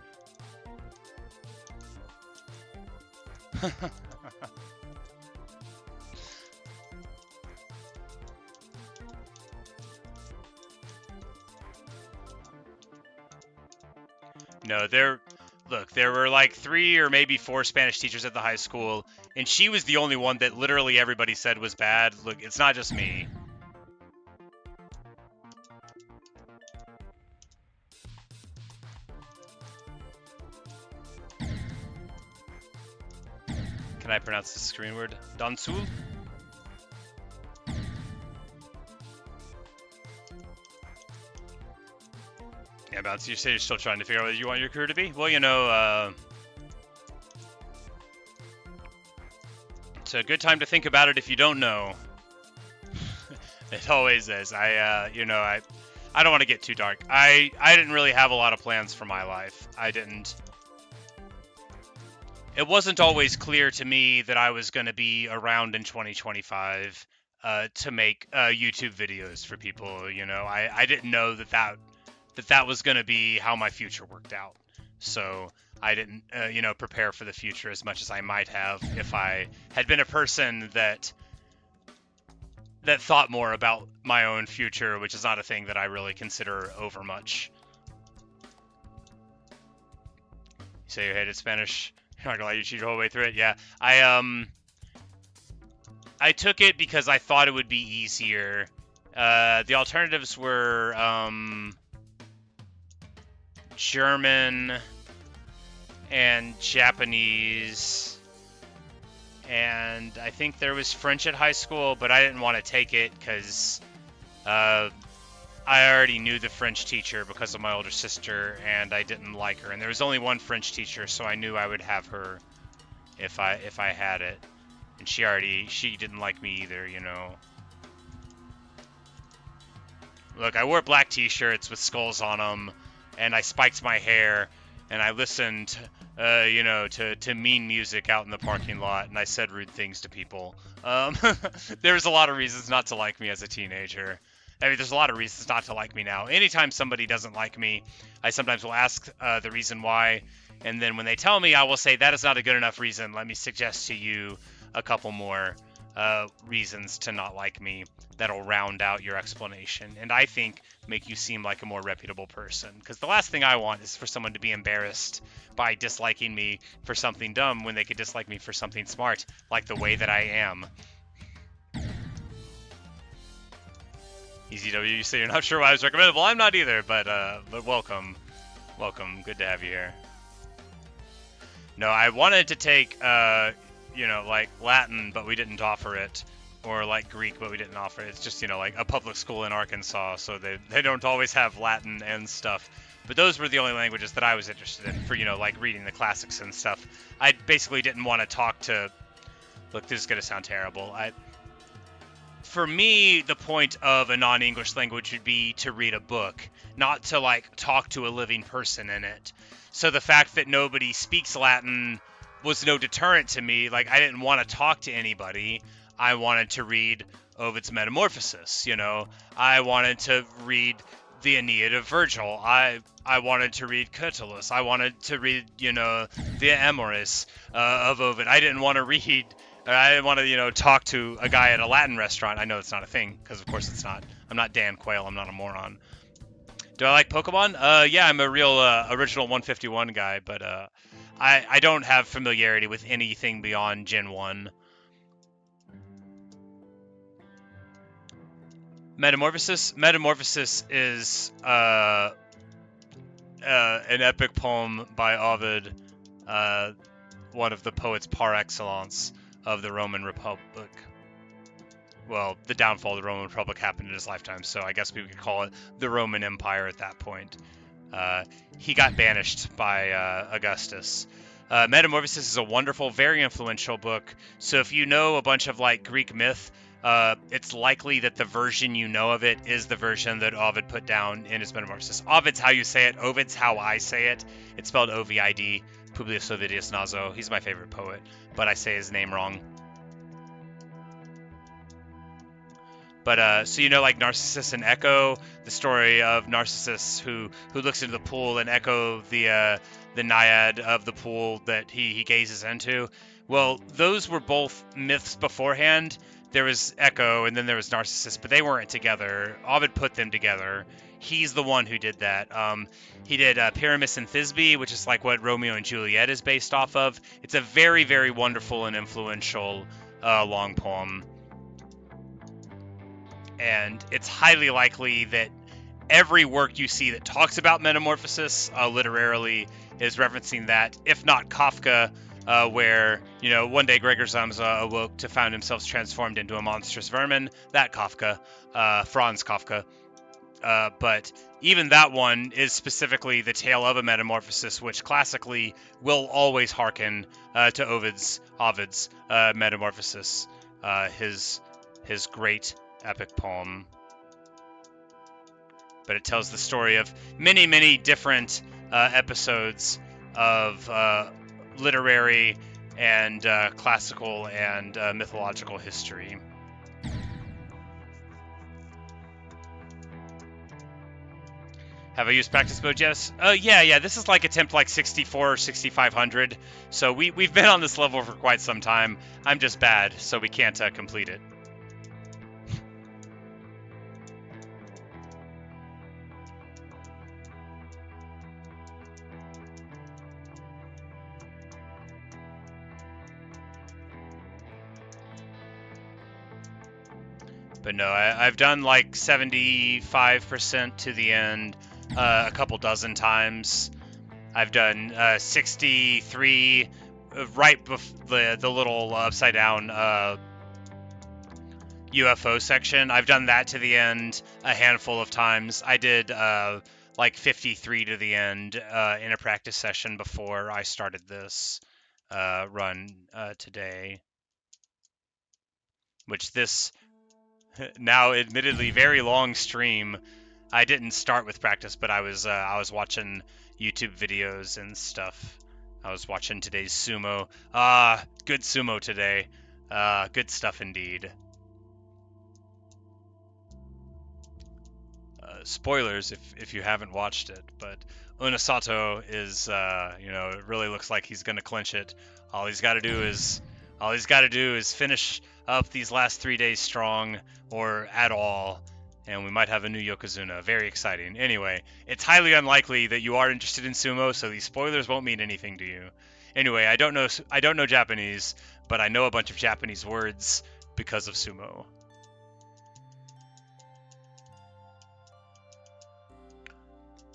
No, there were like 3 or maybe 4 Spanish teachers at the high school, and she was the only one that literally everybody said was bad. Look, it's not just me. Can I pronounce the screen word? Dansul? Yeah, Bounce, you say you're still trying to figure out what you want your career to be? Well, you know, it's a good time to think about it if you don't know. It always is. You know, I don't want to get too dark. I didn't really have a lot of plans for my life. I didn't. It wasn't always clear to me that I was going to be around in 2025 to make YouTube videos for people. You know, I didn't know that was going to be how my future worked out. So I didn't, you know, prepare for the future as much as I might have if I had been a person that thought more about my own future, which is not a thing that I really consider over much. You say you hated Spanish. You're not gonna let you cheat your whole way through it. Yeah, I took it because I thought it would be easier. The alternatives were German and Japanese, and I think there was French at high school, but I didn't want to take it because I already knew the French teacher because of my older sister, and I didn't like her. And there was only one French teacher, so I knew I would have her if I had it. And she didn't like me either, you know. Look, I wore black t-shirts with skulls on them, and I spiked my hair, and I listened, you know, to mean music out in the parking lot, and I said rude things to people. There's a lot of reasons not to like me as a teenager. I mean, there's a lot of reasons not to like me now. Anytime somebody doesn't like me, I sometimes will ask the reason why, and then when they tell me, I will say, that is not a good enough reason. Let me suggest to you a couple more reasons to not like me that'll round out your explanation, and I think make you seem like a more reputable person. Because the last thing I want is for someone to be embarrassed by disliking me for something dumb when they could dislike me for something smart, like the way that I am. EZW, you say you're not sure why I was recommended. Well, I'm not either, but welcome. Welcome. Good to have you here. No, I wanted to take, you know, like Latin, but we didn't offer it. Or like Greek, but we didn't offer it. It's just, you know, like a public school in Arkansas, so they don't always have Latin and stuff. But those were the only languages that I was interested in for, you know, like reading the classics and stuff. I basically didn't want to talk to... Look, this is going to sound terrible. For me, the point of a non-English language would be to read a book, not to, like, talk to a living person in it. So the fact that nobody speaks Latin was no deterrent to me. Like, I didn't want to talk to anybody. I wanted to read Ovid's Metamorphoses, you know. I wanted to read the Aeneid of Virgil. I wanted to read Catullus. I wanted to read, you know, the Amoris of Ovid. I didn't want to read... I didn't want to, you know, talk to a guy at a Latin restaurant. I know it's not a thing, because of course it's not. I'm not Dan Quayle. I'm not a moron. Do I like Pokemon? Yeah, I'm a real original 151 guy, but I don't have familiarity with anything beyond Gen 1. Metamorphosis is an epic poem by Ovid, one of the poets par excellence of the Roman Republic. Well, the downfall of the Roman Republic happened in his lifetime, so I guess we could call it the Roman Empire at that point. He got banished by Augustus. Metamorphosis is a wonderful, very influential book, so if you know a bunch of, like, Greek myth, it's likely that the version you know of it is the version that Ovid put down in his Metamorphosis. Ovid's how you say it. Ovid's how I say it. It's spelled O-V-I-D. Publius Ovidius Naso. He's my favorite poet, but I say his name wrong. But, so you know, like Narcissus and Echo, the story of Narcissus who looks into the pool, and Echo, the naiad of the pool that he gazes into. Well, those were both myths beforehand. There was Echo, and then there was Narcissus, but they weren't together. Ovid put them together. He's the one who did that. He did Pyramus and Thisbe, which is like what Romeo and Juliet is based off of. It's a very, very wonderful and influential long poem. And it's highly likely that every work you see that talks about metamorphosis literarily is referencing that, if not Kafka, where, you know, one day Gregor Samsa awoke to find himself transformed into a monstrous vermin. That Kafka, Franz Kafka. But even that one is specifically the tale of a metamorphosis, which classically will always hearken to Ovid's Metamorphosis, his great epic poem. But it tells the story of many, many different episodes of literary and classical and mythological history. Have I used practice mode? Yes. Yeah. This is like attempt like 64 or 6500. So we've been on this level for quite some time. I'm just bad, so we can't complete it. But no, I've done like 75% to the end a couple dozen times. I've done 63 right before the little upside down UFO section. I've done that to the end a handful of times. I did like 53 to the end in a practice session before I started this run today. Which this now admittedly very long stream, I didn't start with practice, but I was watching YouTube videos and stuff. I was watching today's sumo. Good sumo today. Good stuff indeed. Spoilers if you haven't watched it, but Unasato is it really looks like he's gonna clinch it. All he's got to do is finish up these last 3 days strong, or at all, and we might have a new Yokozuna. Very exciting. Anyway, it's highly unlikely that you are interested in sumo, so these spoilers won't mean anything to you. Anyway, I don't know Japanese, but I know a bunch of Japanese words because of sumo.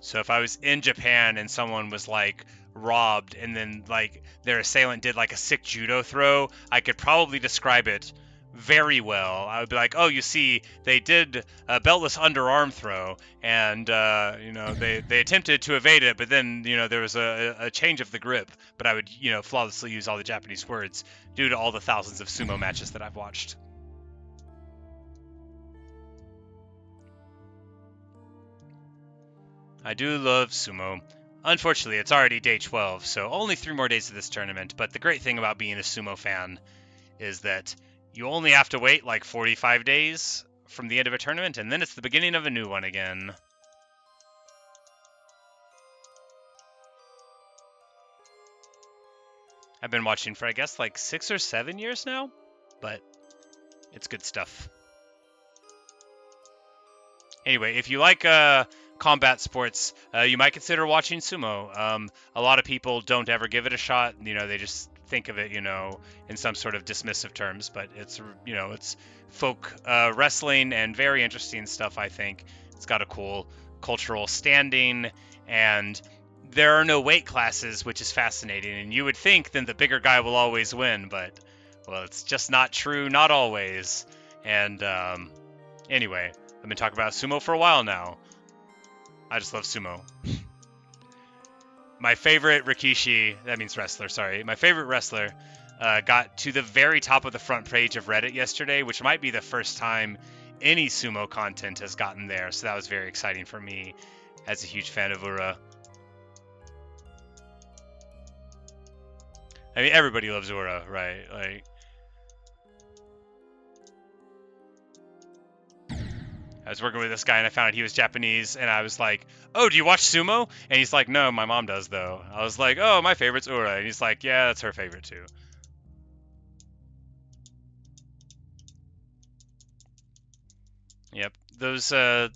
So if I was in Japan and someone was like robbed and then like their assailant did like a sick judo throw, I could probably describe it very well. I would be like, oh, you see, they did a beltless underarm throw, and they attempted to evade it, but then there was a change of the grip. But I would flawlessly use all the Japanese words due to all the thousands of sumo matches that I've watched. I do love sumo. Unfortunately, it's already day 12, so only 3 more days of this tournament, but the great thing about being a sumo fan is that you only have to wait like 45 days from the end of a tournament, and then it's the beginning of a new one again. I've been watching for, I guess, like 6 or 7 years now, but it's good stuff. Anyway, if you like combat sports, you might consider watching sumo. A lot of people don't ever give it a shot. They just think of it, in some sort of dismissive terms. But it's, it's folk wrestling and very interesting stuff, I think. It's got a cool cultural standing, and there are no weight classes, which is fascinating. And you would think then the bigger guy will always win, but, well, it's just not true, not always. And anyway, I've been talking about sumo for a while now. I just love sumo. My favorite Rikishi, that means wrestler, sorry. My favorite wrestler got to the very top of the front page of Reddit yesterday, which might be the first time any sumo content has gotten there. So that was very exciting for me as a huge fan of Ura. I mean, everybody loves Ura, right? Like, I was working with this guy and I found out he was Japanese, and I was like, oh, do you watch sumo? And he's like, no, my mom does though. I was like, oh, my favorite's Ura. And he's like, yeah, that's her favorite too. Yep. Those, the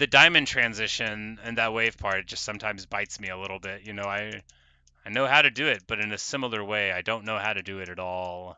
diamond transition and that wave part just sometimes bites me a little bit. I know how to do it, but in a similar way, I don't know how to do it at all.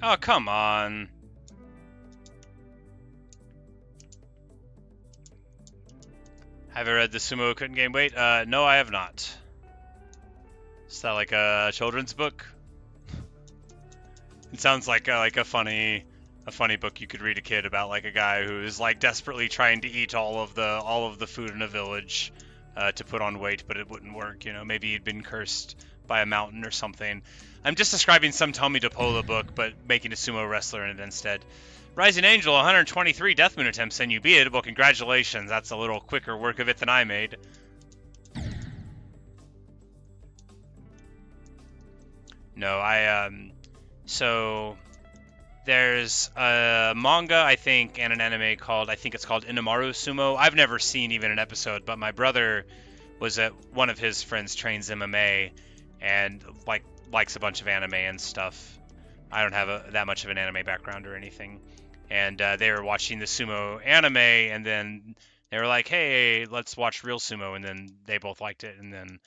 Oh, come on. Have I read the Sumo Couldn't Gain Weight? No, I have not. Is that like a children's book? It sounds like a funny book you could read a kid about, like a guy who is like desperately trying to eat all of the food in a village to put on weight, but it wouldn't work. Maybe he'd been cursed by a mountain or something. I'm just describing some Tommy DePola book, but making a sumo wrestler in it instead. Rising Angel, 123 Death Moon attempts, and you beat it. Well, congratulations. That's a little quicker work of it than I made. No, so there's a manga, I think, and an anime called, I think it's called Inamaru Sumo. I've never seen even an episode, but my brother was at one of his friends trains MMA and likes a bunch of anime and stuff. I don't have that much of an anime background or anything. And they were watching the sumo anime, and then they were like, hey, let's watch real sumo, and then they both liked it, and then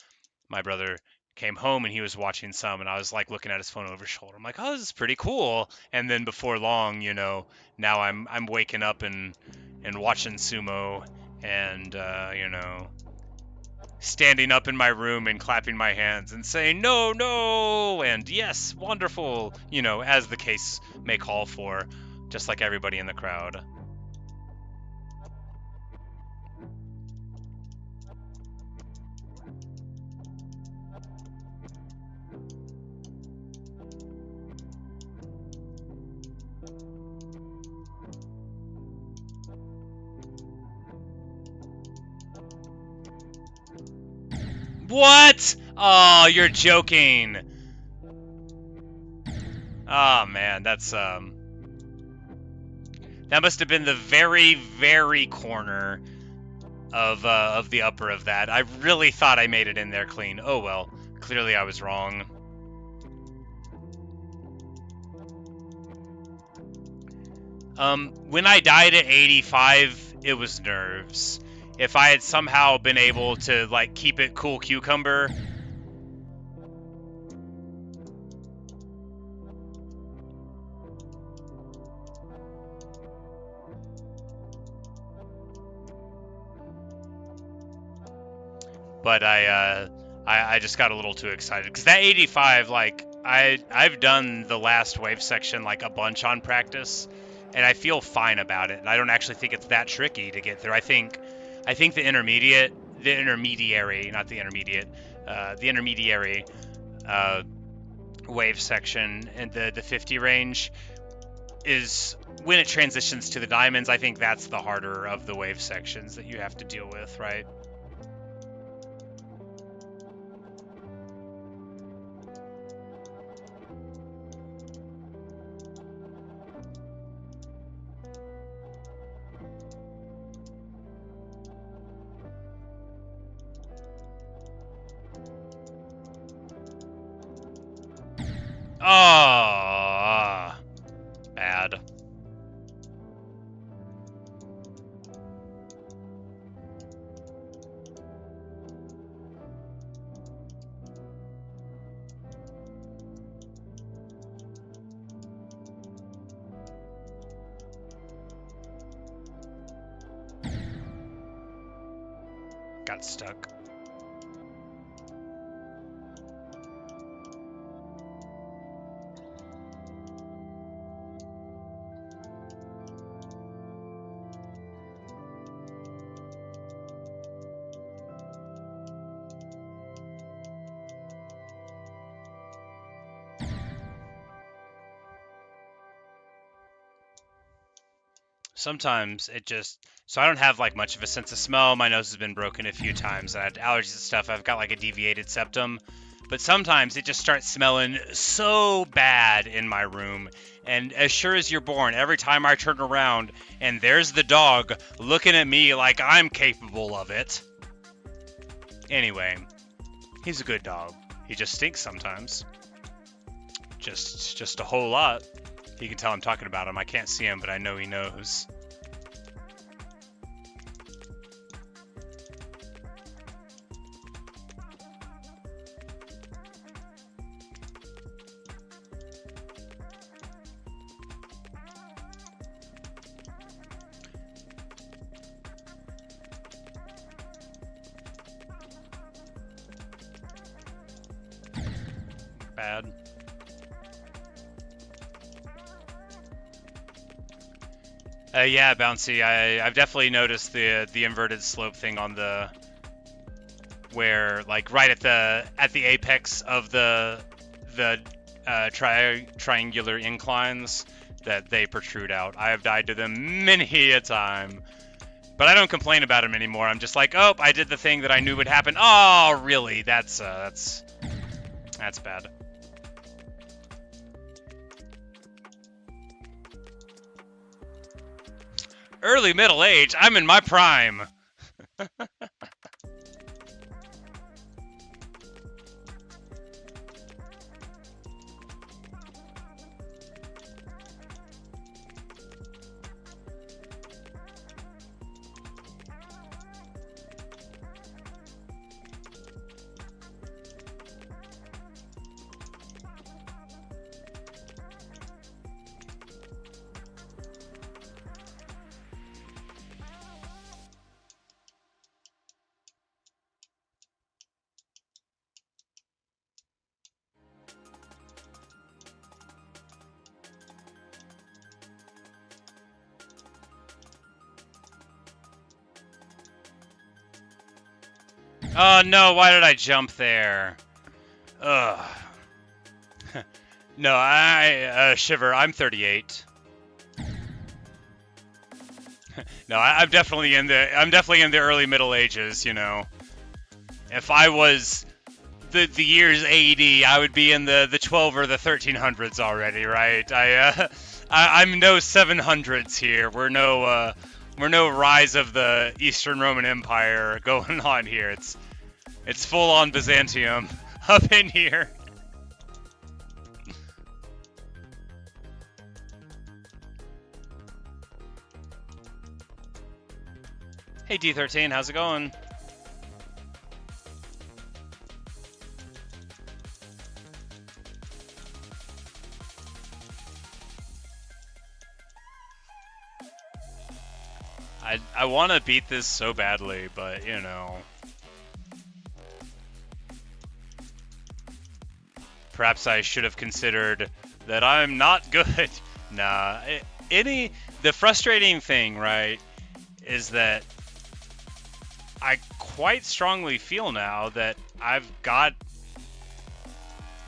my brother came home and he was watching some, and I was like looking at his phone over his shoulder. I'm like, oh, this is pretty cool. And then before long, you know, now I'm waking up and watching sumo, and you know, standing up in my room and clapping my hands and saying no, no, and yes, wonderful, you know, as the case may call for, just like everybody in the crowd. What? Oh, you're joking. Oh man, that's that must have been the very, very corner of the upper of that. I really thought I made it in there clean. Oh well, clearly I was wrong. When I died at 85, it was nerves. If I had somehow been able to, like, keep it cool cucumber... But I just got a little too excited. Because that 85, like, I've done the last wave section, like, a bunch on practice. And I feel fine about it. And I don't actually think it's that tricky to get through. I think the intermediary wave section and the 50 range is when it transitions to the diamonds. I think that's the harder of the wave sections that you have to deal with, right? Oh, bad. Got stuck. Sometimes it just, so I don't have like much of a sense of smell. My nose has been broken a few times. I had allergies and stuff. I've got like a deviated septum, but sometimes it just starts smelling so bad in my room. And as sure as you're born, every time I turn around and there's the dog looking at me like I'm capable of it. Anyway, he's a good dog. He just stinks sometimes. Just a whole lot. You can tell I'm talking about him. I can't see him, but I know he knows. Bad. Yeah, Bouncy. I've definitely noticed the inverted slope thing on the, where like right at the apex of the triangular inclines that they protrude out. I have died to them many a time. But I don't complain about them anymore. I'm just like, oh, I did the thing that I knew would happen. Oh, really? That's bad. Early middle age? I'm in my prime. Oh no, why did I jump there? Ugh. No, Shiver, I'm 38. No, I'm definitely in the early Middle Ages, you know. If I was the years AD, I would be in the 12 or the 1300s already, right? I'm no 700s here. We're no rise of the Eastern Roman Empire going on here. It's full on Byzantium up in here. Hey D13, how's it going? I want to beat this so badly, but you know. Perhaps I should have considered that I'm not good. Nah, the frustrating thing, right, is that I quite strongly feel now that I've got,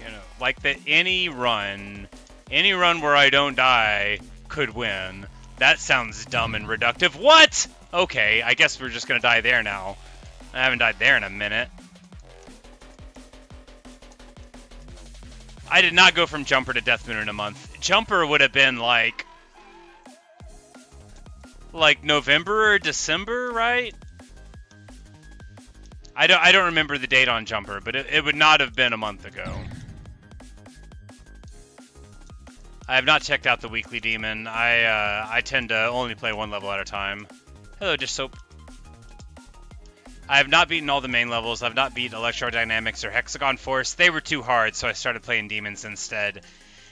you know, like that any run where I don't die could win. That sounds dumb and reductive. What? Okay, I guess we're just gonna die there now. I haven't died there in a minute. I did not go from Jumper to Death Moon in a month. Jumper would have been like November or December, right? I don't remember the date on Jumper, but it would not have been a month ago. I have not checked out the weekly demon. I tend to only play one level at a time. Hello, Just Soap. I have not beaten all the main levels. I've not beat Electrodynamics or Hexagon Force. They were too hard, so I started playing demons instead.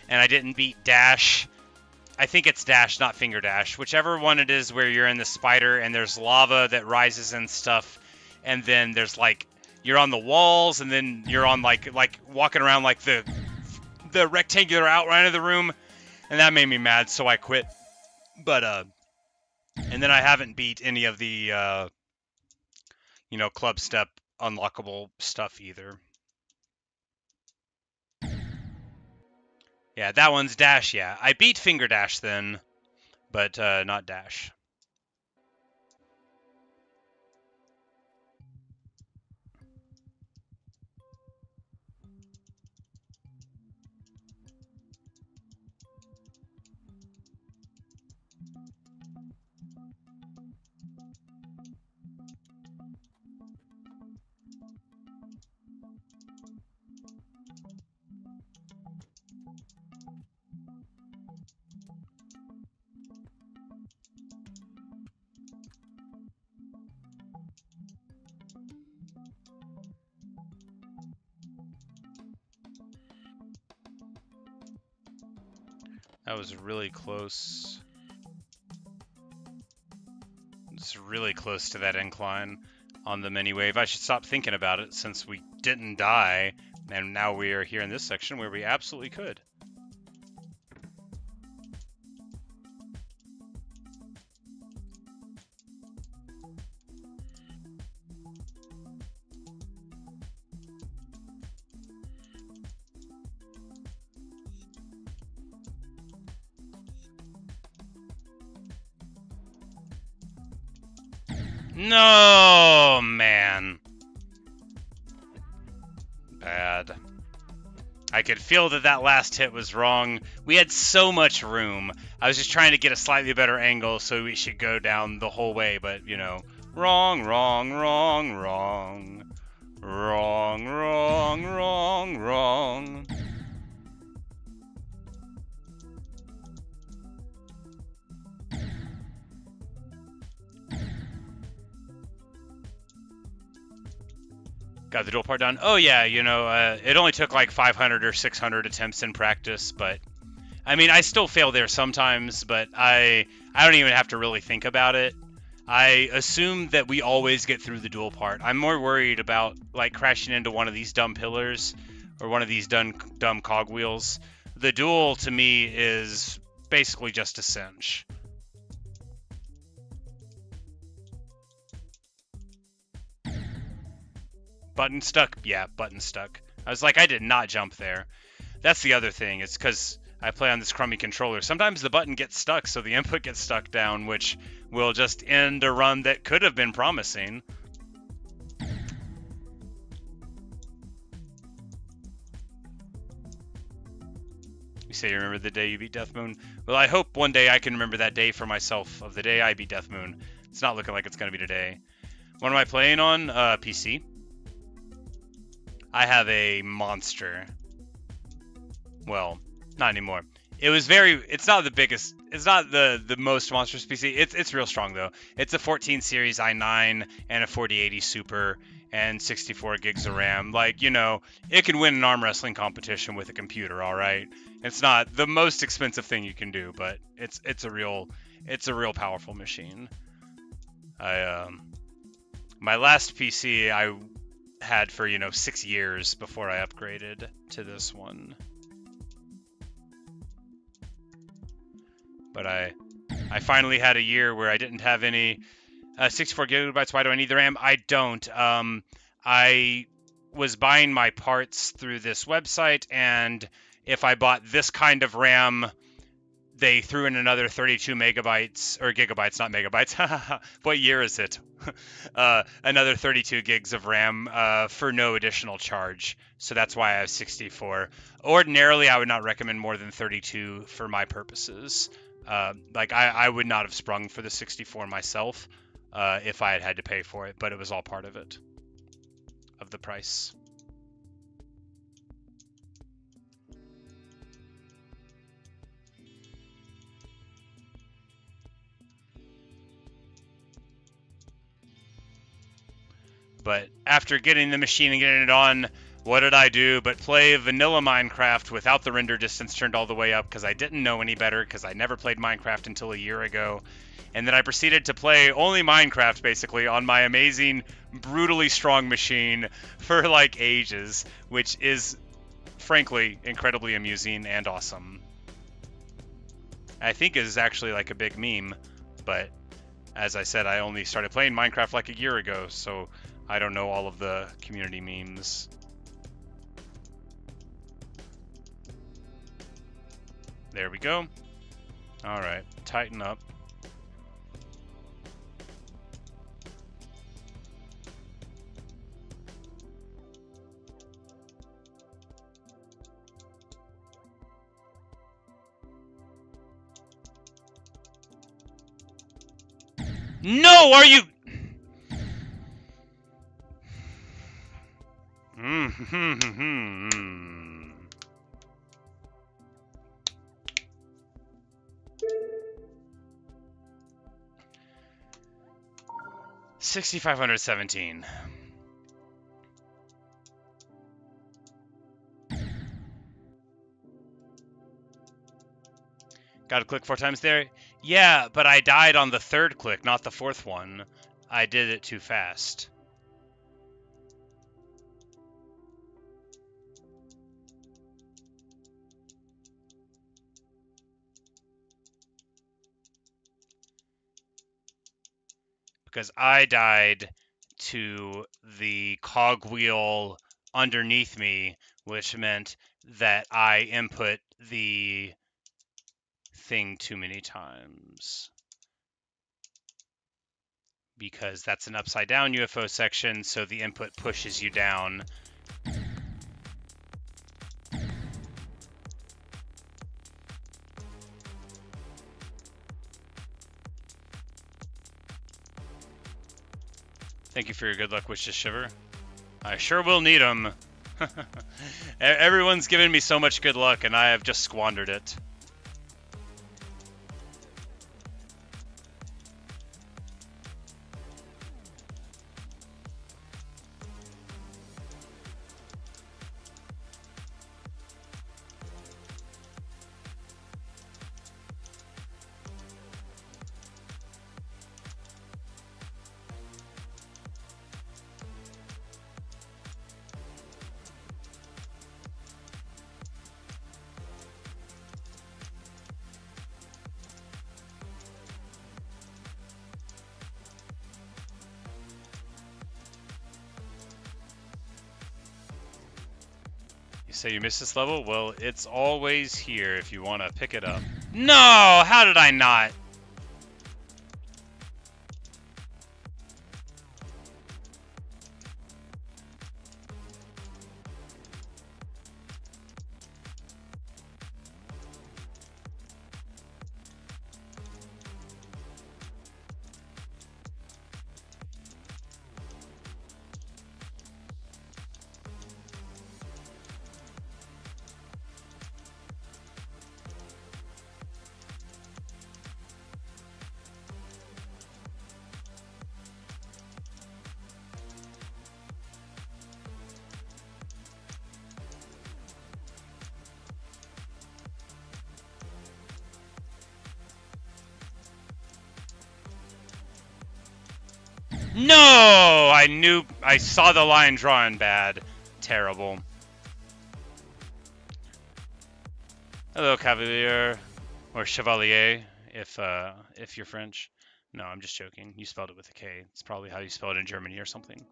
And I didn't beat Dash. I think it's Dash, not Finger Dash. Whichever one it is where you're in the spider and there's lava that rises and stuff. And then there's like, you're on the walls and then you're on like walking around like the rectangular outline of the room. And that made me mad, so I quit. But, and then I haven't beat any of the, you know, club step unlockable stuff either. Yeah, that one's Dash, yeah. I beat Finger Dash then, but not Dash. That was really close. It's really close to that incline on the mini wave. I should stop thinking about it since we didn't die, and now we are here in this section where we absolutely could. No, man. Bad. I could feel that that last hit was wrong. We had so much room. I was just trying to get a slightly better angle so we should go down the whole way, but, you know, wrong, wrong, wrong, wrong. Wrong, wrong, wrong, wrong. Got the dual part done. Oh yeah, you know, it only took like 500 or 600 attempts in practice, but I mean, I still fail there sometimes, but I don't even have to really think about it. I assume that we always get through the dual part. I'm more worried about like crashing into one of these dumb pillars or one of these dumb cogwheels. The dual to me is basically just a cinch. Button stuck? Yeah, button stuck. I was like, I did not jump there. That's the other thing. It's because I play on this crummy controller. Sometimes the button gets stuck, so the input gets stuck down, which will just end a run that could have been promising. You say you remember the day you beat Death Moon? Well, I hope one day I can remember that day for myself, of the day I beat Death Moon. It's not looking like it's going to be today. What am I playing on? PC. I have a monster. Well, not anymore. It's not the biggest, it's not the most monstrous PC. It's real strong though. It's a 14 series i9 and a 4080 Super and 64 gigs of RAM. Like, you know, it can win an arm wrestling competition with a computer, all right? It's not the most expensive thing you can do, but it's a real powerful machine. My last PC I had for, 6 years before I upgraded to this one. But I finally had a year where I didn't have any 64 gigabytes. Why do I need the RAM? I don't. I was buying my parts through this website, and if I bought this kind of RAM, they threw in another 32 megabytes, or gigabytes, not megabytes. What year is it? Another 32 gigs of RAM for no additional charge. So that's why I have 64. Ordinarily, I would not recommend more than 32 for my purposes. Like, I would not have sprung for the 64 myself if I had had to pay for it, but it was all part of it, of the price. But after getting the machine and getting it on, what did I do but play vanilla Minecraft without the render distance turned all the way up, because I didn't know any better, because I never played Minecraft until a year ago. And then I proceeded to play only Minecraft, basically, on my amazing, brutally strong machine for, like, ages, which is, frankly, incredibly amusing and awesome. I think it is actually, like, a big meme, but as I said, I only started playing Minecraft like a year ago, so I don't know all of the community memes. There we go. Alright, tighten up. No, are you... $6,517. Gotta click 4 times there? Yeah, but I died on the 3rd click, not the 4th one. I did it too fast. Because I died to the cogwheel underneath me, which meant that I input the thing too many times. because that's an upside down UFO section, so the input pushes you down. Thank you for your good luck wishes, Shiver. I sure will need them. Everyone's given me so much good luck, and I have just squandered it. You say you missed this level? Well, it's always here if you want to pick it up. No! How did I not? No! I saw the line drawn bad. Terrible. Hello, Cavalier. Or Chevalier, if you're French. No, I'm just joking. You spelled it with a K. It's probably how you spell it in Germany or something.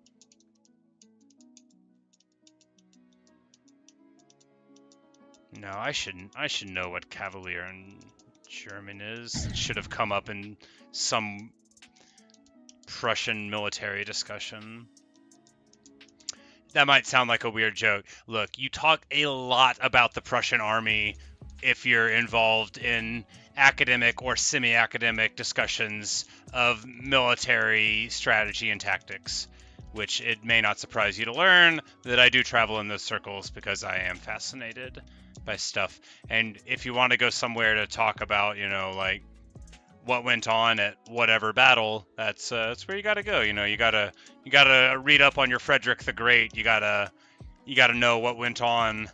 No, I should know what Cavalier in German is. It should have come up in some Prussian military discussion. That might sound like a weird joke. Look, you talk a lot about the Prussian army if you're involved in academic or semi-academic discussions of military strategy and tactics, which it may not surprise you to learn that I do travel in those circles because I am fascinated by stuff. And if you want to go somewhere to talk about, you know, like what went on at whatever battle, that's where you gotta go. You know, you gotta read up on your Frederick the Great. You gotta know what went on,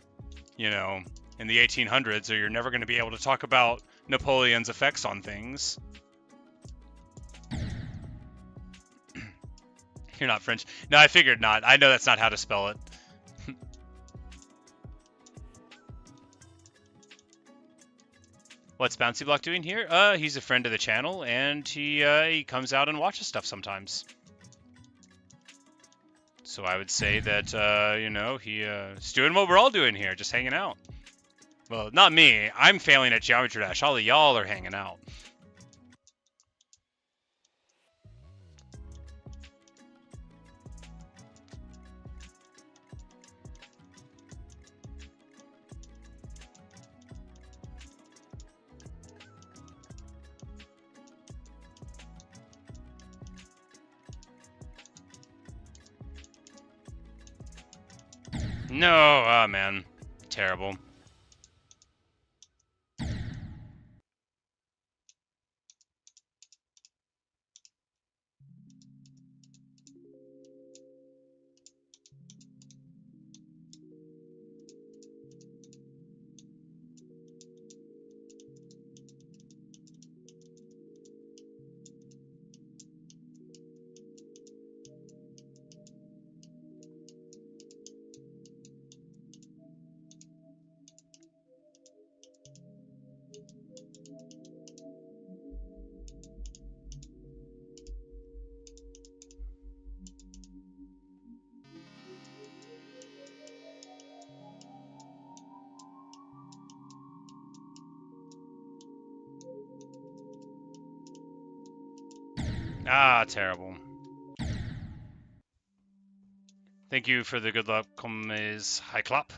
you know, in the 1800s, or you're never going to be able to talk about Napoleon's effects on things. You're not French. No, I figured not. I know that's not how to spell it. What's Bouncy Block doing here? He's a friend of the channel, and he comes out and watches stuff sometimes. So I would say that, you know, he's doing what we're all doing here, just hanging out. Well, not me. I'm failing at Geometry Dash. All of y'all are hanging out. No, oh man, terrible. Ah, terrible. Thank you for the good luck, Comes High Clap.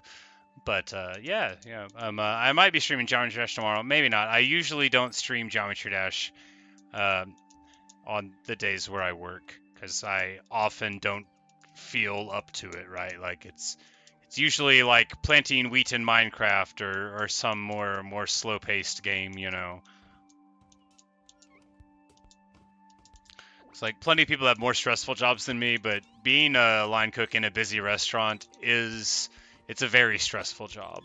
But yeah. I might be streaming Geometry Dash tomorrow. Maybe not. I usually don't stream Geometry Dash on the days where I work because I often don't feel up to it. Right? Like it's usually like planting wheat in Minecraft or some more slow-paced game. You know. It's like plenty of people have more stressful jobs than me, but being a line cook in a busy restaurant it's a very stressful job.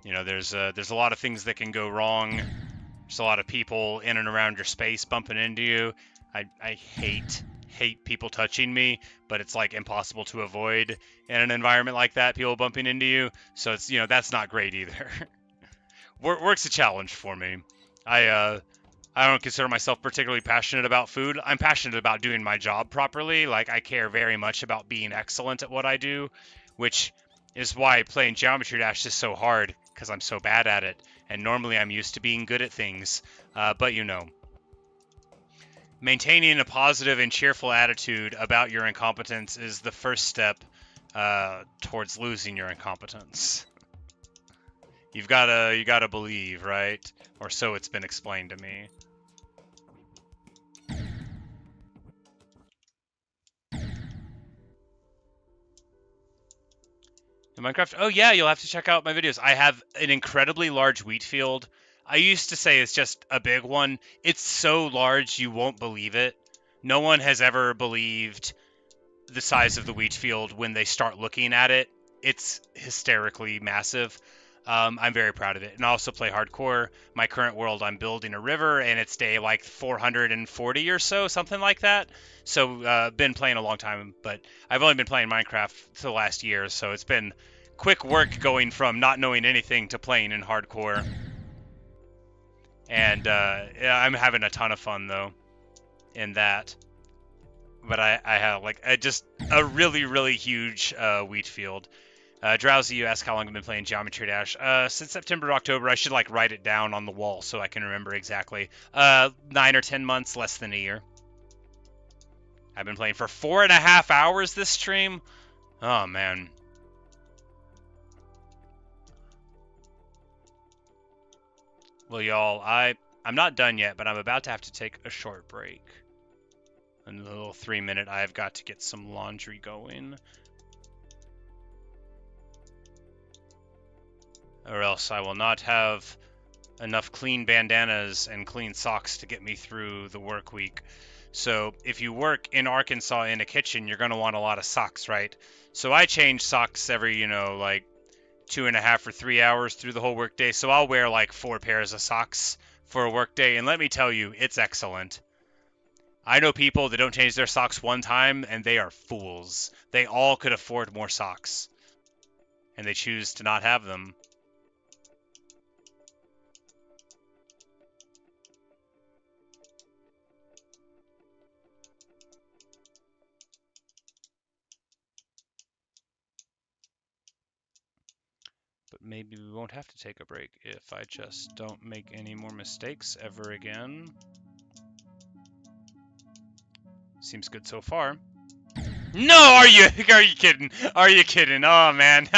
You know, there's a lot of things that can go wrong. There's a lot of people in and around your space bumping into you. I hate people touching me, but it's like impossible to avoid in an environment like that, people bumping into you. So it's, you know, that's not great either. Work's a challenge for me. I don't consider myself particularly passionate about food. I'm passionate about doing my job properly. Like, I care very much about being excellent at what I do, which is why playing Geometry Dash is so hard, because I'm so bad at it. And normally I'm used to being good at things. But you know, maintaining a positive and cheerful attitude about your incompetence is the first step towards losing your incompetence. You gotta believe, right? Or so it's been explained to me. In Minecraft? Oh yeah, you'll have to check out my videos. I have an incredibly large wheat field. I used to say it's just a big one. It's so large you won't believe it. No one has ever believed the size of the wheat field when they start looking at it. It's hysterically massive. I'm very proud of it. And I also play hardcore. My current world, I'm building a river, and it's day like 440 or so, something like that. So, been playing a long time, but I've only been playing Minecraft for the last year, so it's been quick work going from not knowing anything to playing in hardcore. And yeah, I'm having a ton of fun, though, in that. But I have like just a really huge wheat field. Drowsy, you ask how long I've been playing Geometry Dash. Since September, October. I should like write it down on the wall so I can remember exactly. 9 or 10 months, less than a year. I've been playing for 4.5 hours this stream. Oh man. Well, y'all, I'm not done yet, but I'm about to have to take a short break. In a little 3-minute, I've got to get some laundry going. Or else I will not have enough clean bandanas and clean socks to get me through the work week. So if you work in Arkansas in a kitchen, you're going to want a lot of socks, right? So I change socks every, you know, like 2.5 or 3 hours through the whole workday. So I'll wear like 4 pairs of socks for a workday. And let me tell you, it's excellent. I know people that don't change their socks one time and they are fools. They all could afford more socks. And they choose to not have them. But maybe we won't have to take a break if I just don't make any more mistakes ever again. Seems good so far. No, are you kidding? Are you kidding? Oh man.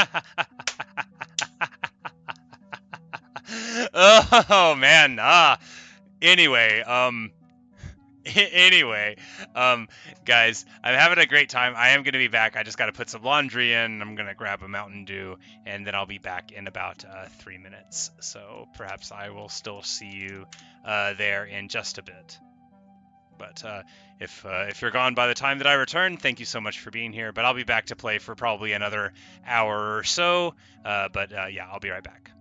Oh man. Anyway, guys, I'm having a great time. I am going to be back. I just got to put some laundry in. I'm going to grab a Mountain Dew, and then I'll be back in about 3 minutes. So perhaps I will still see you there in just a bit. But if you're gone by the time that I return, thank you so much for being here. But I'll be back to play for probably another hour or so. But yeah, I'll be right back.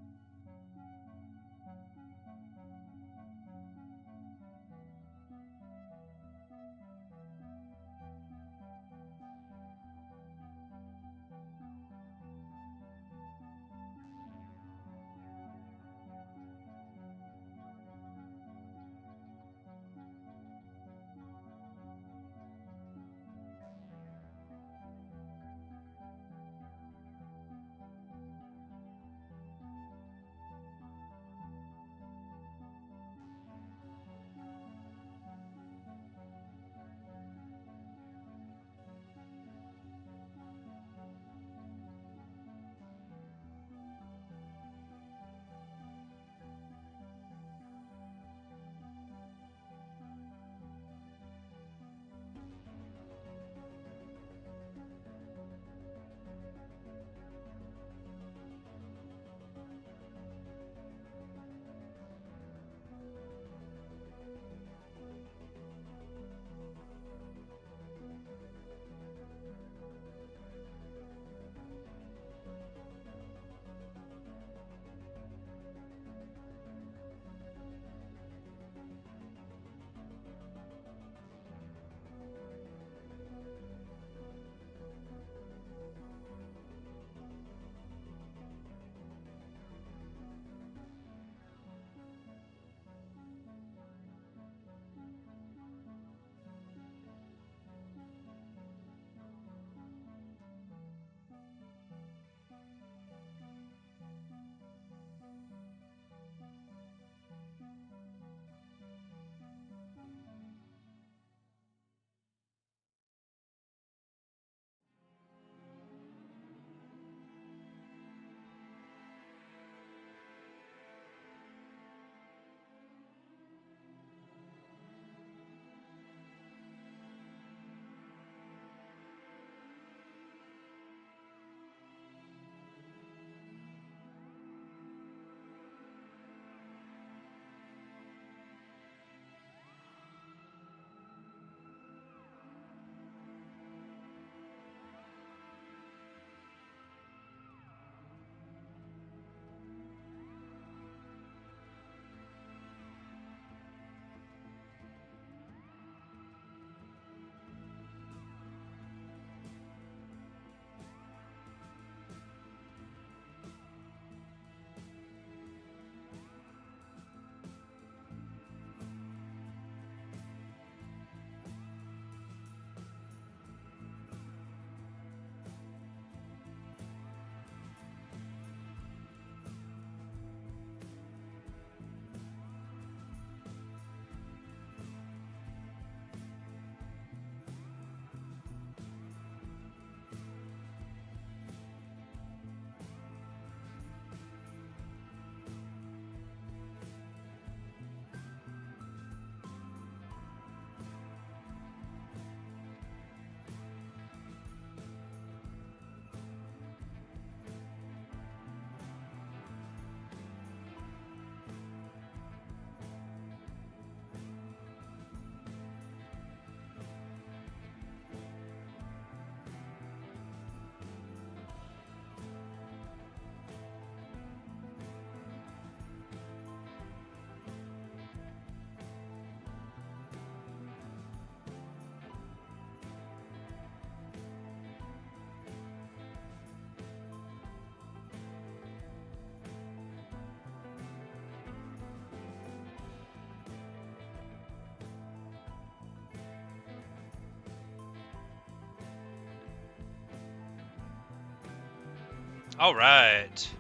Alright.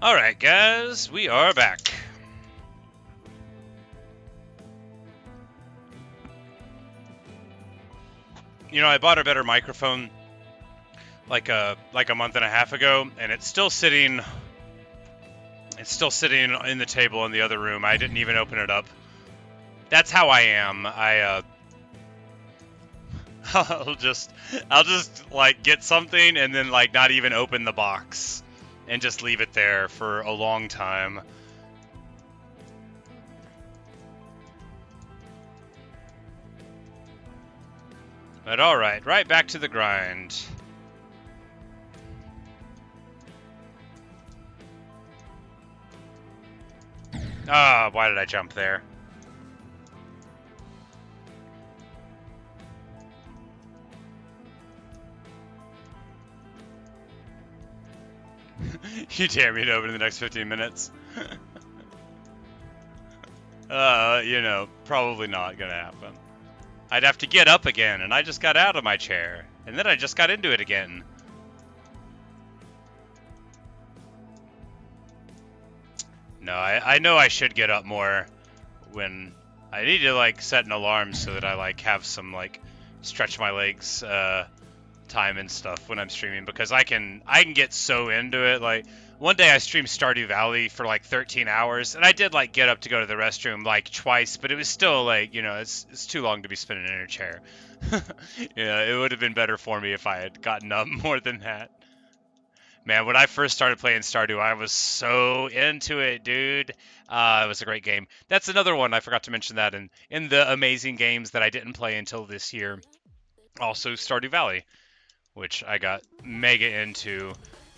Alright, guys, we are back. You know, I bought a better microphone like a month and a half ago, and it's still sitting in the table in the other room. I didn't even open it up. That's how I am. I'll just like get something and then like not even open the box and just leave it there for a long time. But alright, right back to the grind. Ah, why did I jump there? You dare me to open in the next 15 minutes? You know, probably not gonna happen. I'd have to get up again, and I just got out of my chair, and then I just got into it again. No, I know I should get up more when I need to like set an alarm so that I like have some like stretch my legs time and stuff when I'm streaming, because I can get so into it. Like one day I streamed Stardew Valley for like 13 hours, and I did like get up to go to the restroom like twice, but it was still like, you know, it's too long to be spinning in a chair. Yeah, it would have been better for me if I had gotten up more than that. Man, when I first started playing Stardew, I was so into it, dude. It was a great game. That's another one I forgot to mention that in the amazing games that I didn't play until this year. Also Stardew Valley, which I got mega into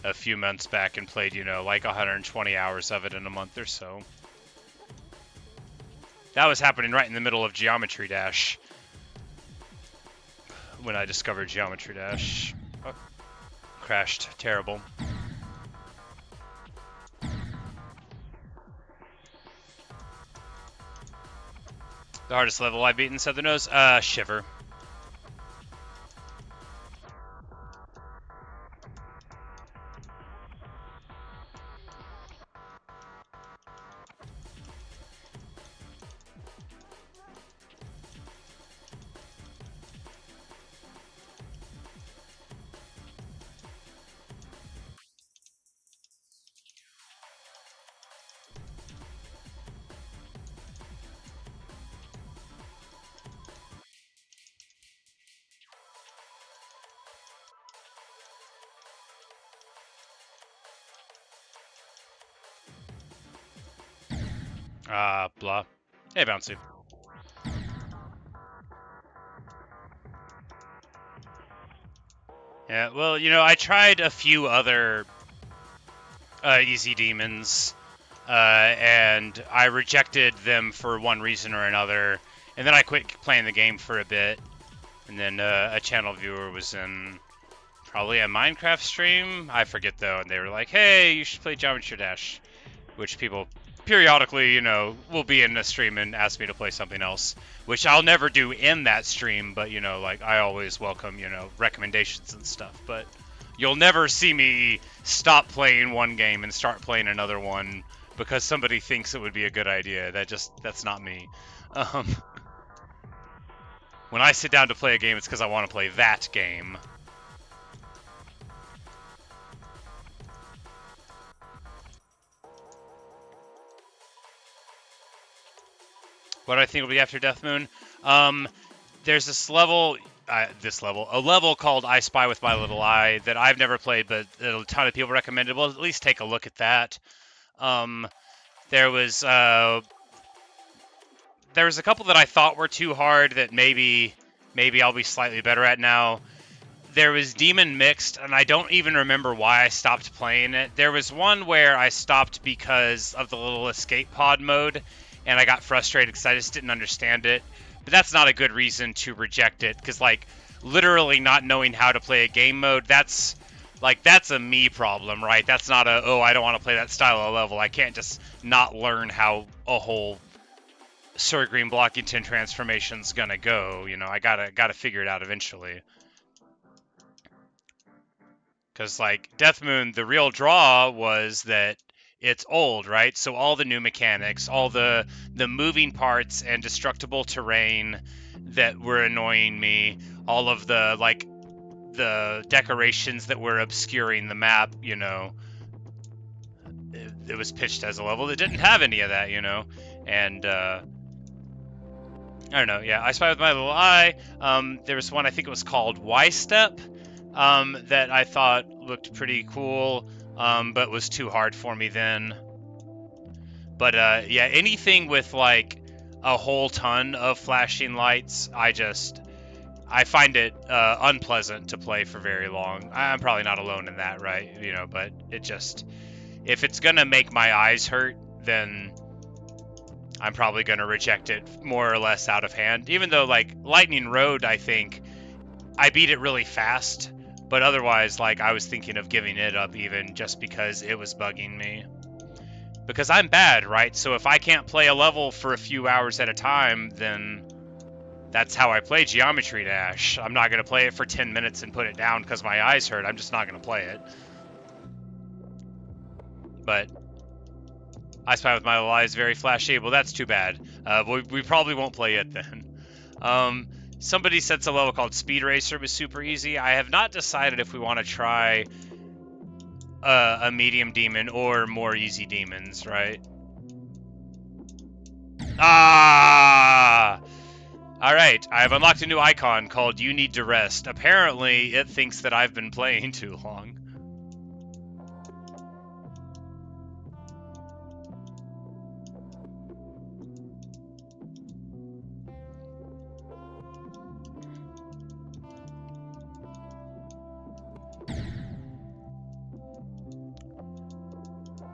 a few months back and played, you know, like 120 hours of it in a month or so. That was happening right in the middle of Geometry Dash when I discovered Geometry Dash. Oh, crashed. Terrible. The hardest level I've beaten, said the nose. Shiver. Blah. Hey, Bouncy. Yeah, well, you know, I tried a few other easy demons, and I rejected them for one reason or another, and then I quit playing the game for a bit, and then a channel viewer was in probably a Minecraft stream, I forget though, and they were like, hey, you should play Geometry Dash, which people periodically, you know, will be in a stream and ask me to play something else, which I'll never do in that stream, but, you know, like, I always welcome, you know, recommendations and stuff, but you'll never see me stop playing one game and start playing another one because somebody thinks it would be a good idea. That's not me. When I sit down to play a game, it's because I want to play that game. What do I think will be after Death Moon? There's this level, a level called I Spy with My Little Eye that I've never played, but a ton of people recommended. Well, at least take a look at that. There was a couple that I thought were too hard that maybe I'll be slightly better at now. There was Demon Mixed, and I don't even remember why I stopped playing it. There was one where I stopped because of the little escape pod mode, and I got frustrated because I just didn't understand it. But that's not a good reason to reject it, because, like, literally not knowing how to play a game mode, that's a me problem, right? That's not a, oh, I don't want to play that style of level. I can't just not learn how a whole Sir Green Blockington transformation's gonna go. You know, I gotta figure it out eventually. Because, like, Death Moon, the real draw was that it's old, right? So all the new mechanics, all the moving parts and destructible terrain that were annoying me, all of the, like, the decorations that were obscuring the map, you know, it was pitched as a level that didn't have any of that, you know? And, I don't know, yeah, I Spy with My Little Eye. There was one, I think it was called Y-Step, that I thought looked pretty cool, but was too hard for me then. But, yeah, anything with, like, a whole ton of flashing lights, I find it unpleasant to play for very long. I'm probably not alone in that, right? You know, but it just, if it's gonna make my eyes hurt, then I'm probably gonna reject it more or less out of hand. Even though, like, Lightning Road, I think I beat it really fast, but otherwise, like, I was thinking of giving it up even just because it was bugging me. Because I'm bad, right? So if I can't play a level for a few hours at a time, then that's how I play Geometry Dash. I'm not going to play it for 10 minutes and put it down because my eyes hurt. I'm just not going to play it. But I Spy with My Little Eye is very flashy. Well, that's too bad. We probably won't play it then. Somebody said a level called Speed Racer was super easy. I have not decided if we want to try a medium demon or more easy demons, right? Ah! Alright, I've unlocked a new icon called You Need to Rest. Apparently, it thinks that I've been playing too long.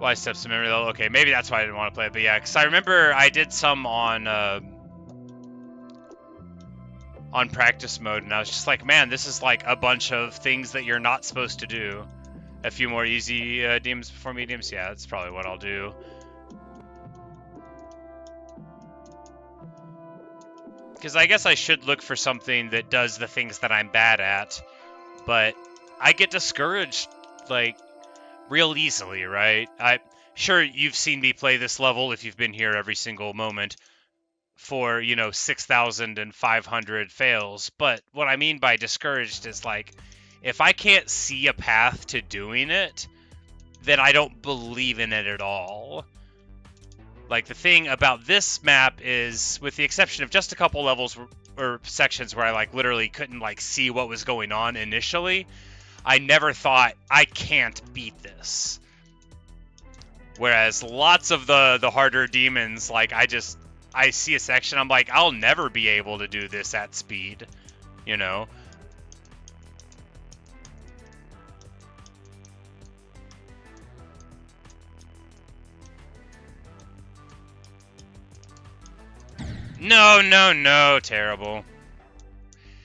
Y steps to memory level. Okay, maybe that's why I didn't want to play it. But yeah, because I remember I did some on practice mode, and I was just like, man, this is like a bunch of things that you're not supposed to do. A few more easy demons before mediums. Yeah, that's probably what I'll do. Because I guess I should look for something that does the things that I'm bad at, but I get discouraged, like, real easily, right? Sure, you've seen me play this level if you've been here every single moment for, you know, 6,500 fails, but what I mean by discouraged is, like, if I can't see a path to doing it, then I don't believe in it at all. Like, the thing about this map is, with the exception of just a couple levels or sections where I, like, literally couldn't, like, see what was going on initially, I never thought, I can't beat this. Whereas lots of the harder demons, like, I see a section, I'm like, I'll never be able to do this at speed, you know? No, terrible.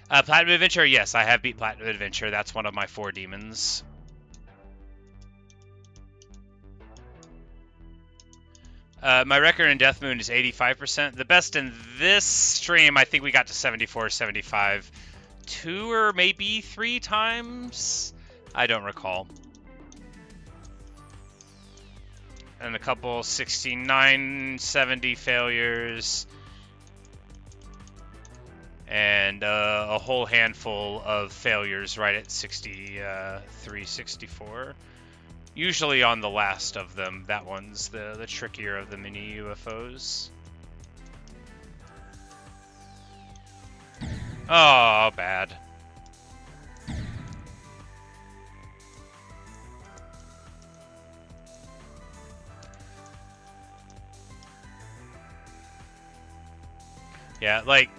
Platinum Adventure, yes, I have beat Platinum Adventure. That's one of my 4 demons. My record in Death Moon is 85%. The best in this stream, I think we got to 74, 75. 2 or maybe 3 times? I don't recall. And a couple 69, 70 failures. And a whole handful of failures right at 63, 64. Usually on the last of them. That one's the trickier of the mini UFOs. Oh, bad. Yeah, like,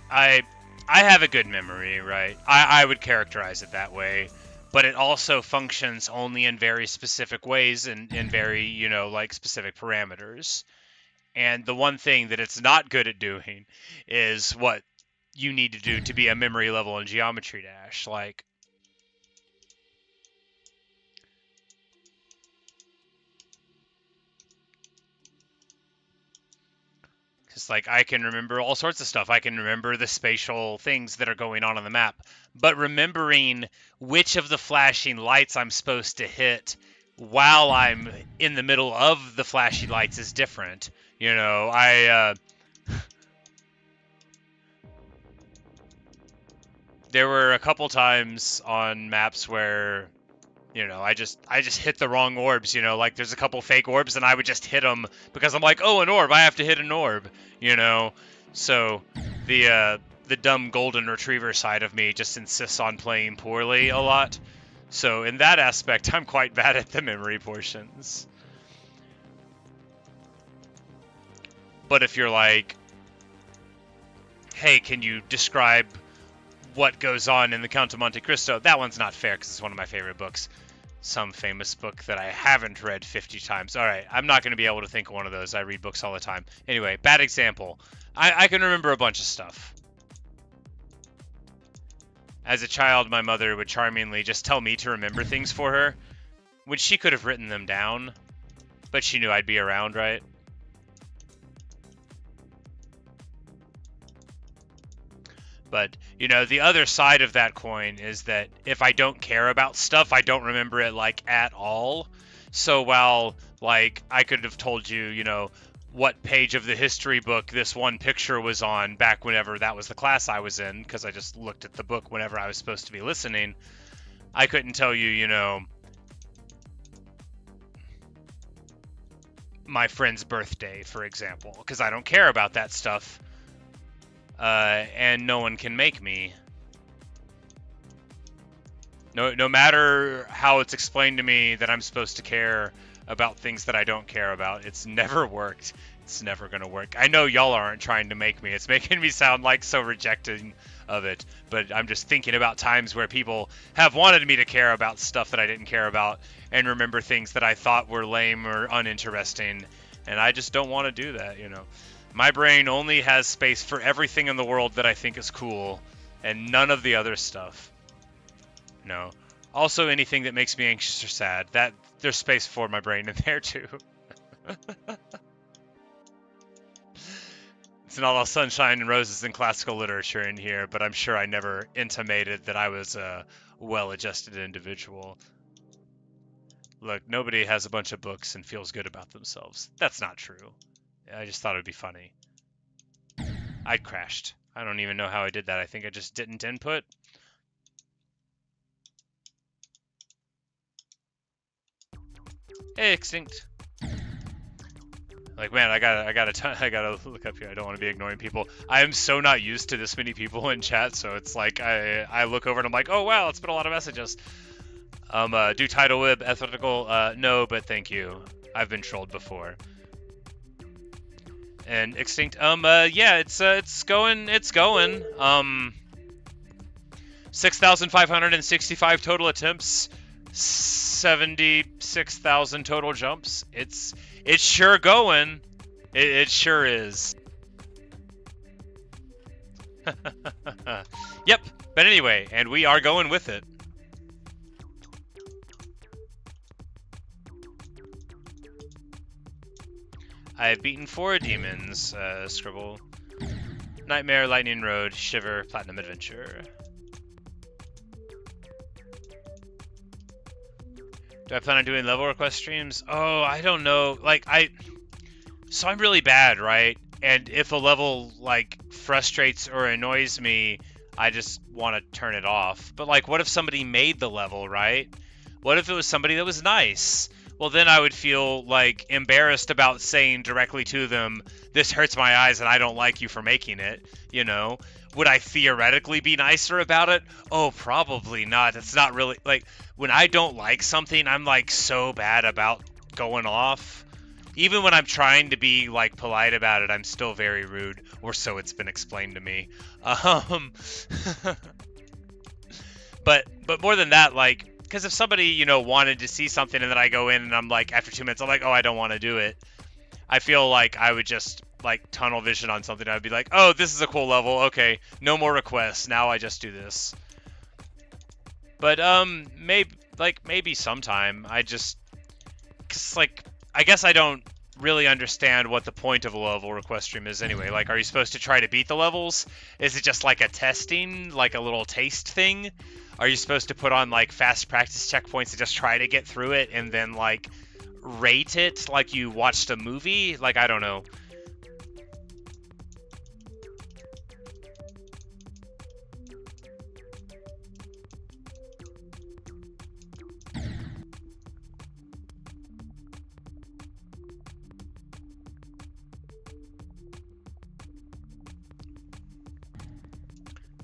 I have a good memory, right? I would characterize it that way. But it also functions only in very specific ways and in very, you know, like, specific parameters. And the one thing that it's not good at doing is what you need to do to be a memory level in Geometry Dash. Like, It's like I can remember all sorts of stuff. I can remember the spatial things that are going on the map. But remembering which of the flashing lights I'm supposed to hit while I'm in the middle of the flashy lights is different. You know, there were a couple times on maps where, you know, I just hit the wrong orbs, you know, like there's a couple fake orbs and I would just hit them because I'm like, oh, an orb, I have to hit an orb, you know. So the dumb golden retriever side of me just insists on playing poorly a lot. So in that aspect, I'm quite bad at the memory portions. But if you're like, hey, can you describe what goes on in the Count of Monte Cristo? That one's not fair because it's one of my favorite books. Some famous book that I haven't read 50 times. All right, I'm not going to be able to think of one of those. I read books all the time. Anyway, bad example. I can remember a bunch of stuff. As a child, my mother would charmingly just tell me to remember things for her, when she could have written them down, but she knew I'd be around, right? But, you know, the other side of that coin is that if I don't care about stuff, I don't remember it, like, at all. So while, like, I could have told you, you know, what page of the history book this one picture was on back whenever that was the class I was in, because I just looked at the book whenever I was supposed to be listening, I couldn't tell you, you know, my friend's birthday, for example, because I don't care about that stuff. And no one can make me. No matter how it's explained to me that I'm supposed to care about things that I don't care about, it's never worked. It's never gonna work. I know y'all aren't trying to make me. It's making me sound like so rejecting of it. But I'm just thinking about times where people have wanted me to care about stuff that I didn't care about and remember things that I thought were lame or uninteresting. And I just don't want to do that, you know. My brain only has space for everything in the world that I think is cool, and none of the other stuff. No. Also, anything that makes me anxious or sad. That there's space for my brain in there too. It's not all sunshine and roses and classical literature in here, but I'm sure I never intimated that I was a well-adjusted individual. Look, nobody has a bunch of books and feels good about themselves. That's not true. I just thought it would be funny. I crashed. I don't even know how I did that. I think I just didn't input. Hey, Extinct. Like, man, I gotta look up here. I don't want to be ignoring people. I am so not used to this many people in chat, so it's like I look over and I'm like, oh wow, it's been a lot of messages. Do title web ethical? No, but thank you. I've been trolled before. And Extinct, yeah, it's going. 6,565 total attempts, 76,000 total jumps. It's sure going. It sure is. Yep, but anyway, and we are going with it. I have beaten 4 demons, Scribble. Nightmare, Lightning Road, Shiver, Platinum Adventure. Do I plan on doing level request streams? Oh, I don't know. Like, so I'm really bad, right? And if a level, like, frustrates or annoys me, I just want to turn it off. But, like, what if somebody made the level, right? What if it was somebody that was nice? Well, then I would feel, like, embarrassed about saying directly to them, this hurts my eyes and I don't like you for making it, you know? Would I theoretically be nicer about it? Oh, probably not. It's not really, like, when I don't like something, I'm, like, so bad about going off. Even when I'm trying to be, like, polite about it, I'm still very rude, or so it's been explained to me. But more than that, like, because if somebody, you know, wanted to see something and then I go in and I'm like, after 2 minutes, I'm like, oh, I don't want to do it. I feel like I would just, like, tunnel vision on something. I'd be like, oh, this is a cool level. Okay, no more requests. Now I just do this. But, maybe sometime. I just, cause, like, I guess I don't really understand what the point of a level request stream is anyway. Like, are you supposed to try to beat the levels? Is it just like a testing, like a little taste thing? Are you supposed to put on like fast practice checkpoints to just try to get through it and then like rate it like you watched a movie? Like, I don't know.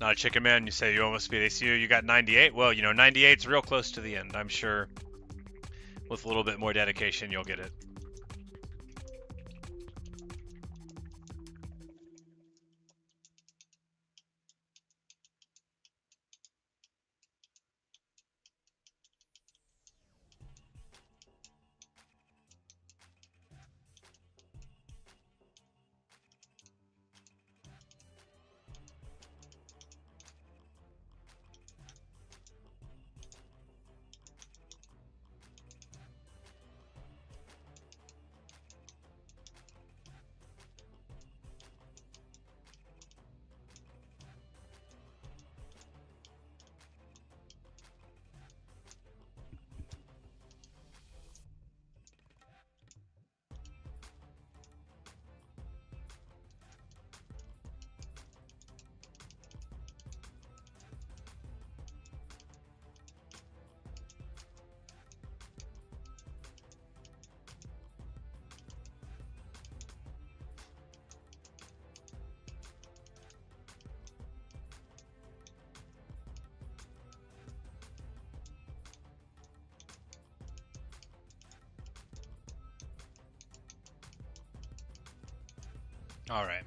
Not a chicken man, you say you almost beat ACU, you got 98? Well, you know, 98's real close to the end. I'm sure with a little bit more dedication, you'll get it. All right.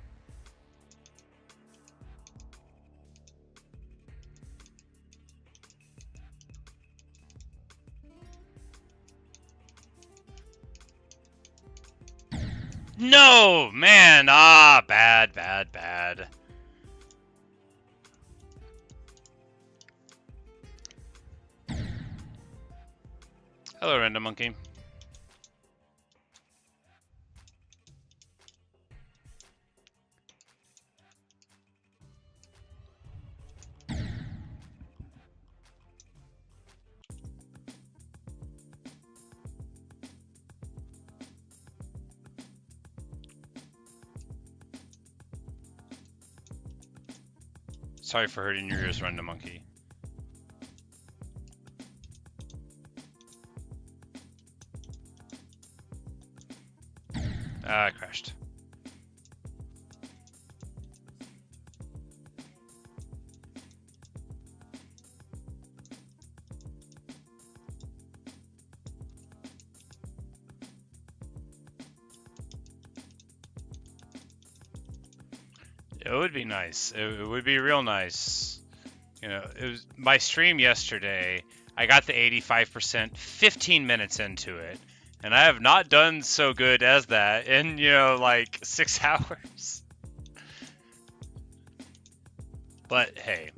No, man. Ah, bad, bad, bad. Hello, random monkey. Sorry for hurting your ears, random monkey. I crashed. It would be nice. It would be real nice. You know, it was my stream yesterday. I got the 85% 15 minutes into it. And I have not done so good as that in, you know, like 6 hours. But hey,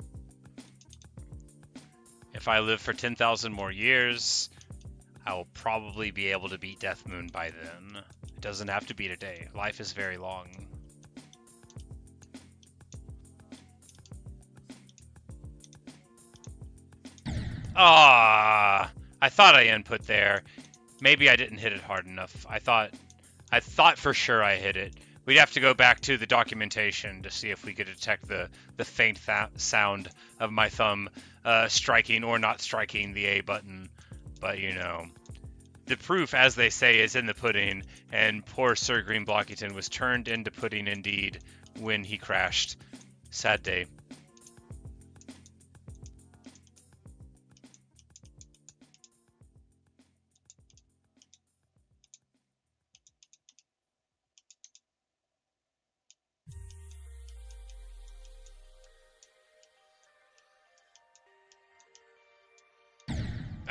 if I live for 10,000 more years, I will probably be able to beat Death Moon by then. It doesn't have to be today. Life is very long. Ah, I thought I input there. Maybe I didn't hit it hard enough. I thought for sure I hit it. We'd have to go back to the documentation to see if we could detect the faint sound of my thumb striking or not striking the A button. But you know, the proof, as they say, is in the pudding, and poor Sir Green Blockington was turned into pudding indeed when he crashed. Sad day.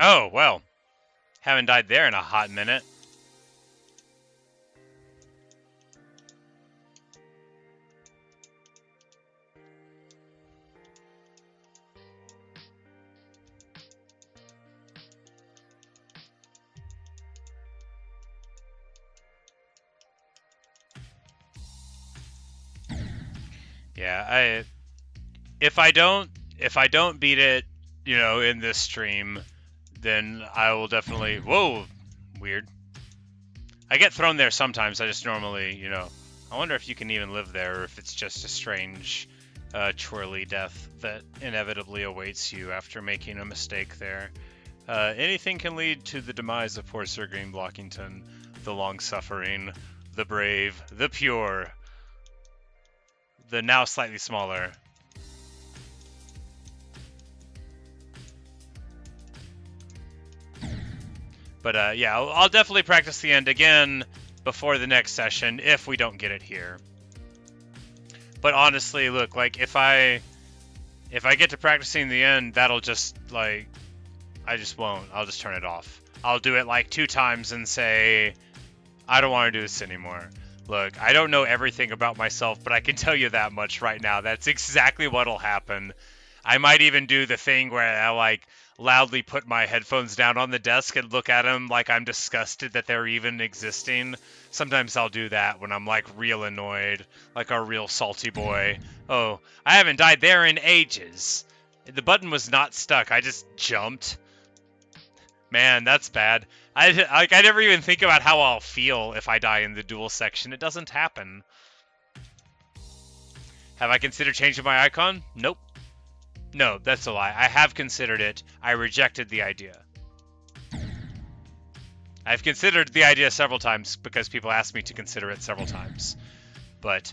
Oh, well. Haven't died there in a hot minute. Yeah, if I don't beat it, you know, in this stream, then I will definitely. Whoa, weird. I get thrown there sometimes. I just normally, you know. I wonder if you can even live there, or if it's just a strange, twirly death that inevitably awaits you after making a mistake there. Anything can lead to the demise of poor Sir Green Blockington, the long-suffering, the brave, the pure, the now slightly smaller. But yeah, I'll definitely practice the end again before the next session if we don't get it here. But honestly, look, like if I get to practicing the end, that'll just like I just won't. I'll just turn it off. I'll do it like 2 times and say I don't want to do this anymore. Look, I don't know everything about myself, but I can tell you that much right now. That's exactly what'll happen. I might even do the thing where I like loudly put my headphones down on the desk and look at them like I'm disgusted that they're even existing. Sometimes I'll do that when I'm like real annoyed, like a real salty boy. Oh, I haven't died there in ages. The button was not stuck. I just jumped. Man, that's bad. I never even think about how I'll feel if I die in the duel section. It doesn't happen. Have I considered changing my icon? Nope. No, that's a lie. I have considered it. I rejected the idea. I've considered the idea several times because people asked me to consider it several times. But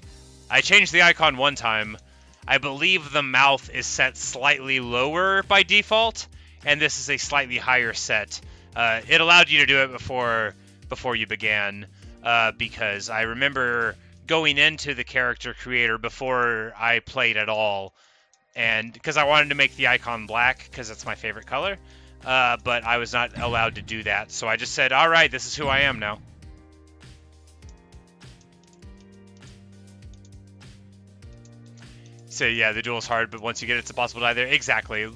I changed the icon one time. I believe the mouth is set slightly lower by default, and this is a slightly higher set. It allowed you to do it before you began, because I remember going into the character creator before I played at all, and because I wanted to make the icon black because it's my favorite color, but I was not allowed to do that, so I just said, all right, this is who I am now. So yeah, the duel's hard, but once you get it, it's impossible to die there. Exactly.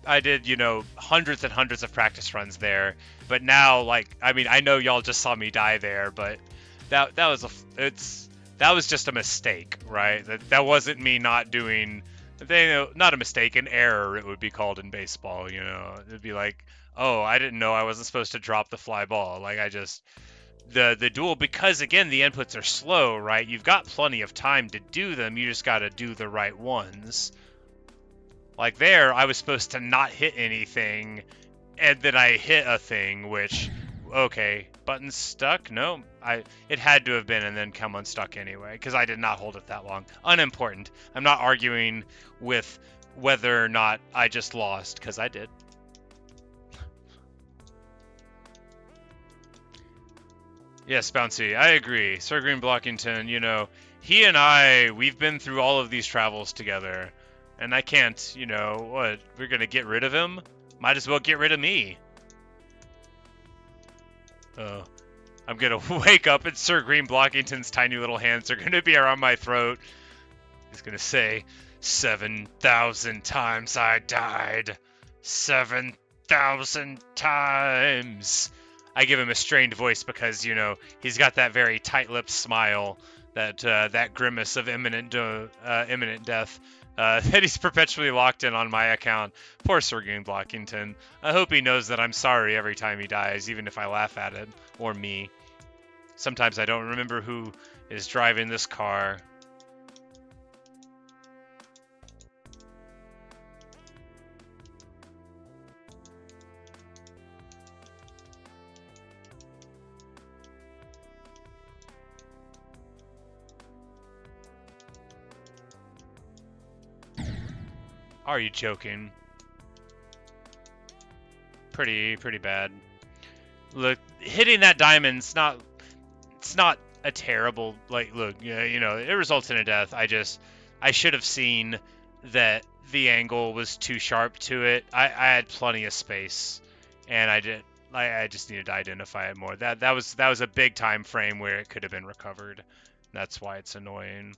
I did, you know, hundreds and hundreds of practice runs there, but now, like, I mean, I know y'all just saw me die there, but that was just a mistake, right? That wasn't me not doing. Not a mistake, an error it would be called in baseball, you know. It'd be like, oh, I didn't know I wasn't supposed to drop the fly ball. Like the duel, because again the inputs are slow, right? You've got plenty of time to do them. You just got to do the right ones. Like there, I was supposed to not hit anything, and then I hit a thing, which, okay, button stuck? No, it had to have been and then come unstuck anyway, because I did not hold it that long. Unimportant. I'm not arguing with whether or not I just lost, because I did. Yes, Bouncy, I agree. Sir Green Blockington, you know, he and I, we've been through all of these travels together, and I can't, you know, what, we're gonna get rid of him? Might as well get rid of me. I'm gonna wake up and Sir Green Blockington's tiny little hands are gonna be around my throat. He's gonna say, 7,000 times I died. 7,000 times. I give him a strained voice because, you know, he's got that very tight-lipped smile, that grimace of imminent death, that he's perpetually locked in on my account. Poor Sir Green Blockington. I hope he knows that I'm sorry every time he dies, even if I laugh at it, or me. Sometimes I don't remember who is driving this car. Are you joking? Pretty bad. Look, hitting that diamond's not. It's not a terrible, like, look, you know, it results in a death. I should have seen that the angle was too sharp to it. I had plenty of space, and I just needed to identify it more. That was a big time frame where it could have been recovered. That's why it's annoying.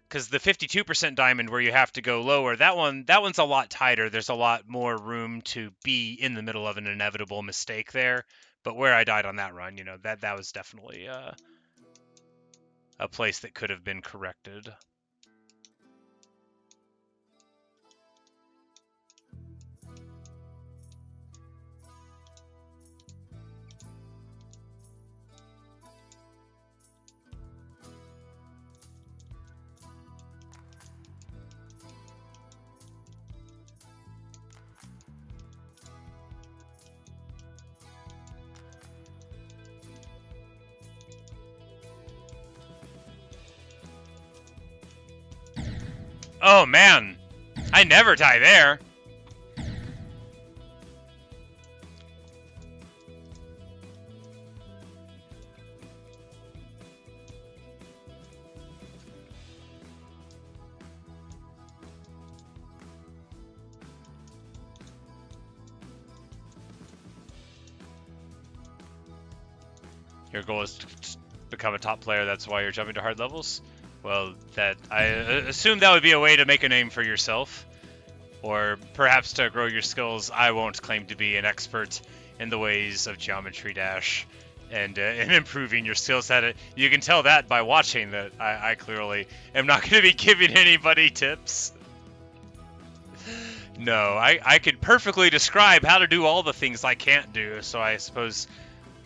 Because the 52% diamond where you have to go lower, that one's a lot tighter. There's a lot more room to be in the middle of an inevitable mistake there. But where I died on that run, you know, that was definitely a place that could have been corrected. Oh man, I never die there. Your goal is to become a top player, that's why you're jumping to hard levels? Well, I assume that would be a way to make a name for yourself, or perhaps to grow your skills. I won't claim to be an expert in the ways of Geometry Dash and improving your skills at it. You can tell that by watching that I clearly am not going to be giving anybody tips. No, I could perfectly describe how to do all the things I can't do, so I suppose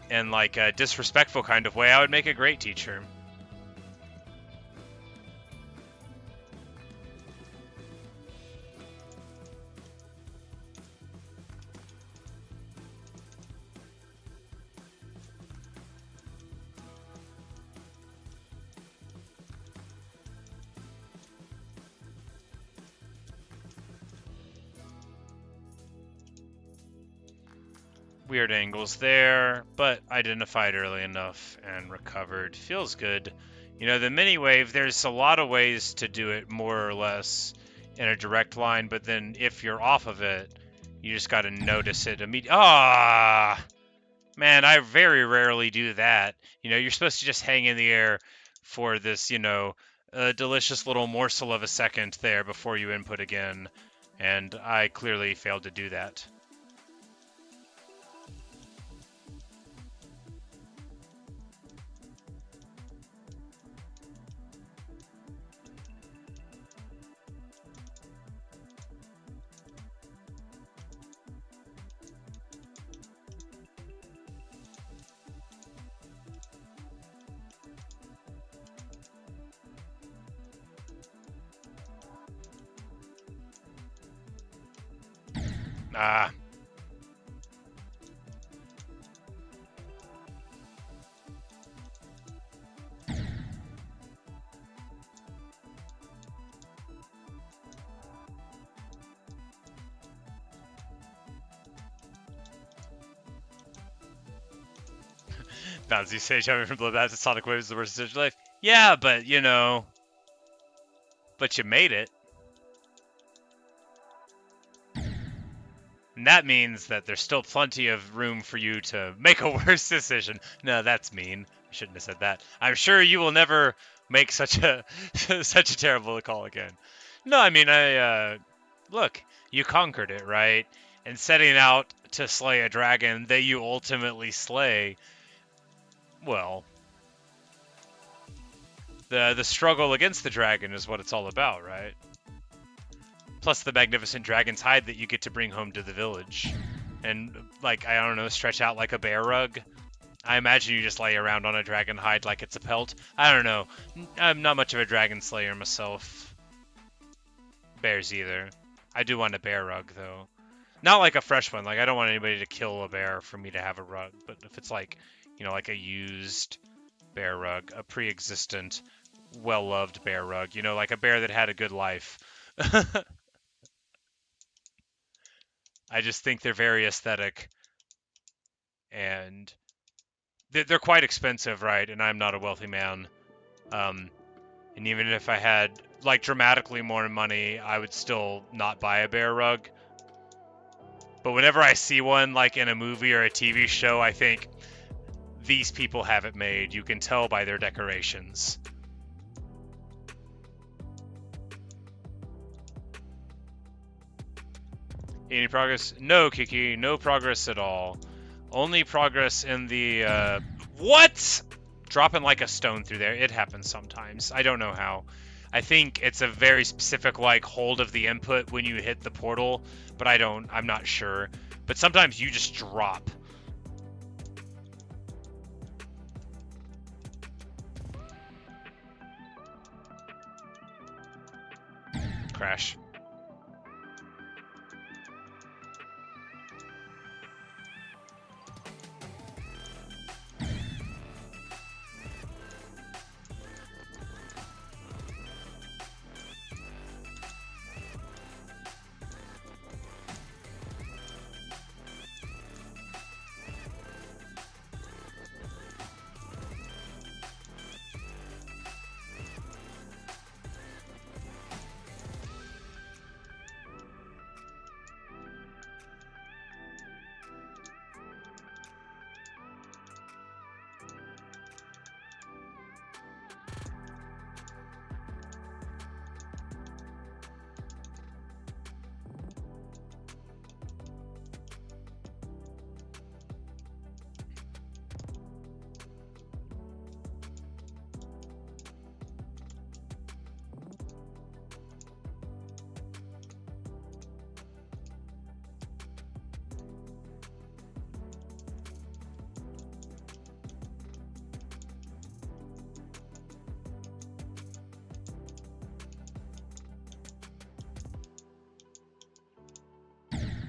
in like a disrespectful kind of way, I would make a great teacher. Weird angles there, but identified early enough and recovered. Feels good. You know, the mini wave, there's a lot of ways to do it more or less in a direct line, but then if you're off of it, you just got to notice it immediately. Ah, man, I very rarely do that. You know, you're supposed to just hang in the air for this, you know, delicious little morsel of a second there before you input again, and I clearly failed to do that. Ah. Bouncy say jumping from bloodbath to sonic waves is the worst decision of life. Yeah, but you know, but you made it. And that means that there's still plenty of room for you to make a worse decision. No, that's mean. I shouldn't have said that. I'm sure you will never make such a such a terrible call again. No, I mean, look, you conquered it, right? And setting out to slay a dragon that you ultimately slay, well, the struggle against the dragon is what it's all about, right? Plus the magnificent dragon's hide that you get to bring home to the village. And, like, I don't know, stretch out like a bear rug. I imagine you just lay around on a dragon hide like it's a pelt. I don't know. I'm not much of a dragon slayer myself. Bears either. I do want a bear rug, though. Not like a fresh one. Like, I don't want anybody to kill a bear for me to have a rug. But if it's like, you know, like a used bear rug, a pre-existent, well-loved bear rug, you know, like a bear that had a good life. I just think they're very aesthetic, and they're quite expensive, right? And I'm not a wealthy man. And even if I had, like, dramatically more money, I would still not buy a bear rug. But whenever I see one, like, in a movie or a TV show, I think, these people have it made. You can tell by their decorations. Any progress? No, Kiki. No progress at all. Only progress in the, What?! dropping like a stone through there. It happens sometimes. I don't know how. I think it's a very specific like hold of the input when you hit the portal, but I'm not sure. But sometimes you just drop. Crash.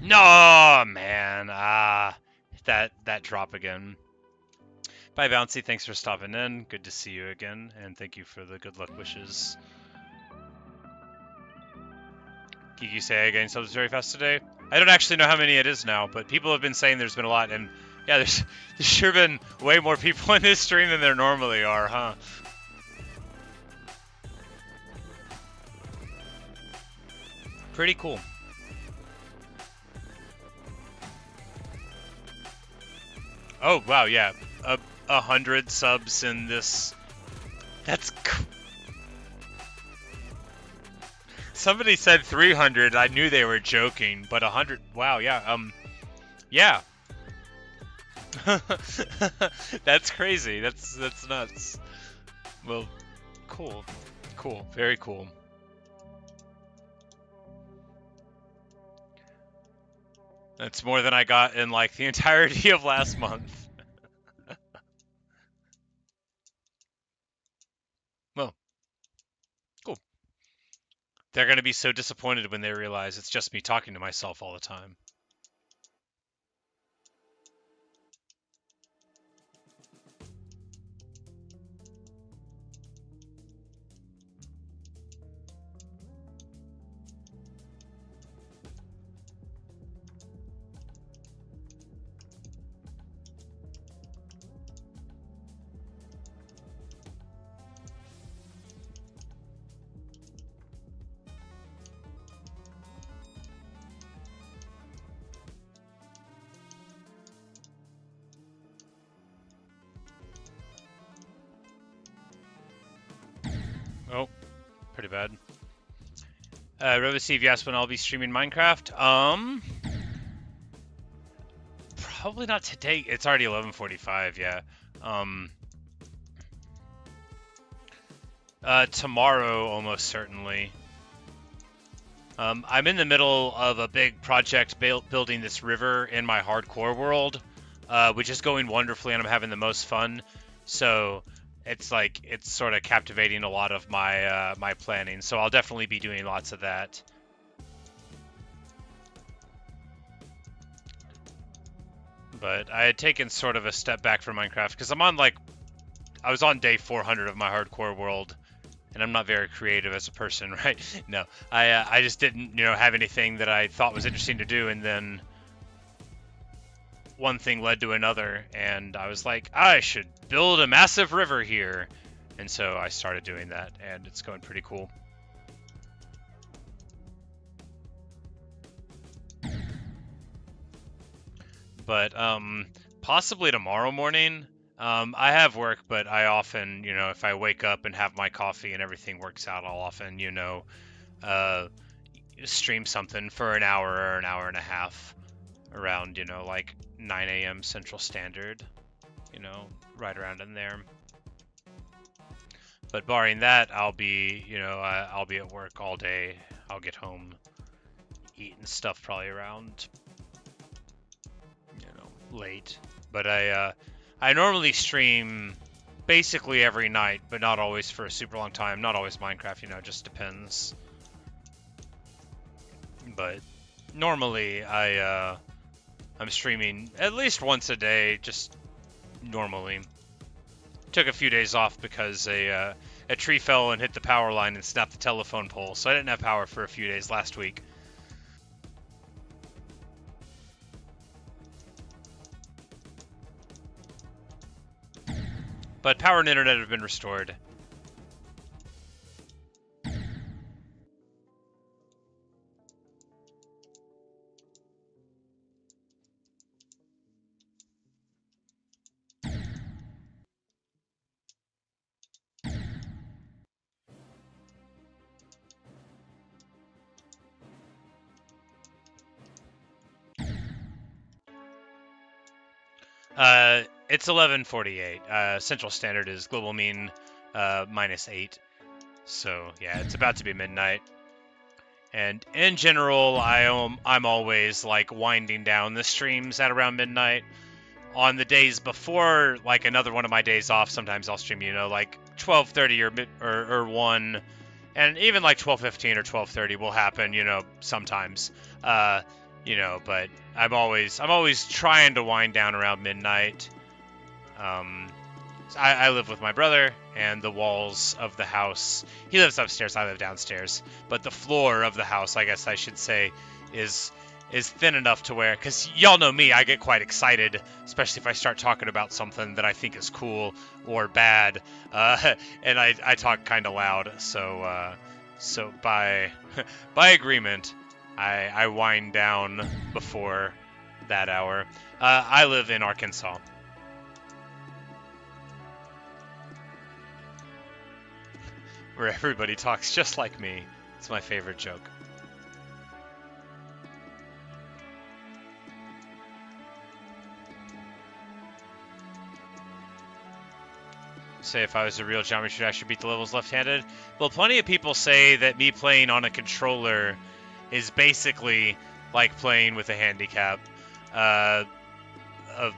No, man. That drop again. Bye, Bouncy. Thanks for stopping in. Good to see you again, and thank you for the good luck wishes. Kiki say again subs very fast today. I don't actually know how many it is now, but people have been saying there's been a lot, and yeah, there's sure been way more people in this stream than there normally are, huh? Pretty cool. Oh wow, yeah, 100 subs in this. That's. Somebody said 300. I knew they were joking, but 100. Wow, yeah. Yeah. That's crazy. That's nuts. Well, cool, very cool. That's more than I got in like the entirety of last month. Well, cool. They're going to be so disappointed when they realize it's just me talking to myself all the time. Oh, pretty bad. Robosteve, yes, when I'll be streaming Minecraft. Probably not today. It's already 11:45. Yeah. Tomorrow, almost certainly. I'm in the middle of a big project building this river in my hardcore world, which is going wonderfully, and I'm having the most fun. So it's like it's sort of captivating a lot of my my planning. So I'll definitely be doing lots of that. But I had taken sort of a step back from Minecraft because I was on day 400 of my hardcore world, and I'm not very creative as a person, right? No, I just didn't, have anything that I thought was interesting to do, and then one thing led to another, and I was like, I should build a massive river here, and so I started doing that, and it's going pretty cool. But possibly tomorrow morning. I have work, but I often, if I wake up and have my coffee and everything works out, I'll often, stream something for an hour or an hour and a half around, like 9 a.m. Central Standard, right around in there. But barring that, I'll be, I'll be at work all day. I'll get home, eating stuff probably around, late. But I normally stream basically every night, but not always for a super long time. Not always Minecraft, just depends. But normally I'm streaming at least once a day, just normally. Took a few days off because a tree fell and hit the power line and snapped the telephone pole, so I didn't have power for a few days last week. But power and internet have been restored. It's 11:48. Central Standard is global mean -8. So yeah, it's about to be midnight. And in general, I'm always like winding down the streams at around midnight. On the days before, like another one of my days off, sometimes I'll stream, like 12:30 or 1, and even like 12:15 or 12:30 will happen, sometimes. But I'm always trying to wind down around midnight. I live with my brother, and the walls of the house, he lives upstairs, I live downstairs, but the floor of the house, I guess I should say, is thin enough to where, because y'all know me, I get quite excited, especially if I start talking about something that I think is cool or bad, and I talk kind of loud, so by by agreement, I wind down before that hour. I live in Arkansas. Where everybody talks just like me. It's my favorite joke. Say if I was a real geometry, I should beat the levels left-handed. Well, plenty of people say that me playing on a controller is basically like playing with a handicap. Of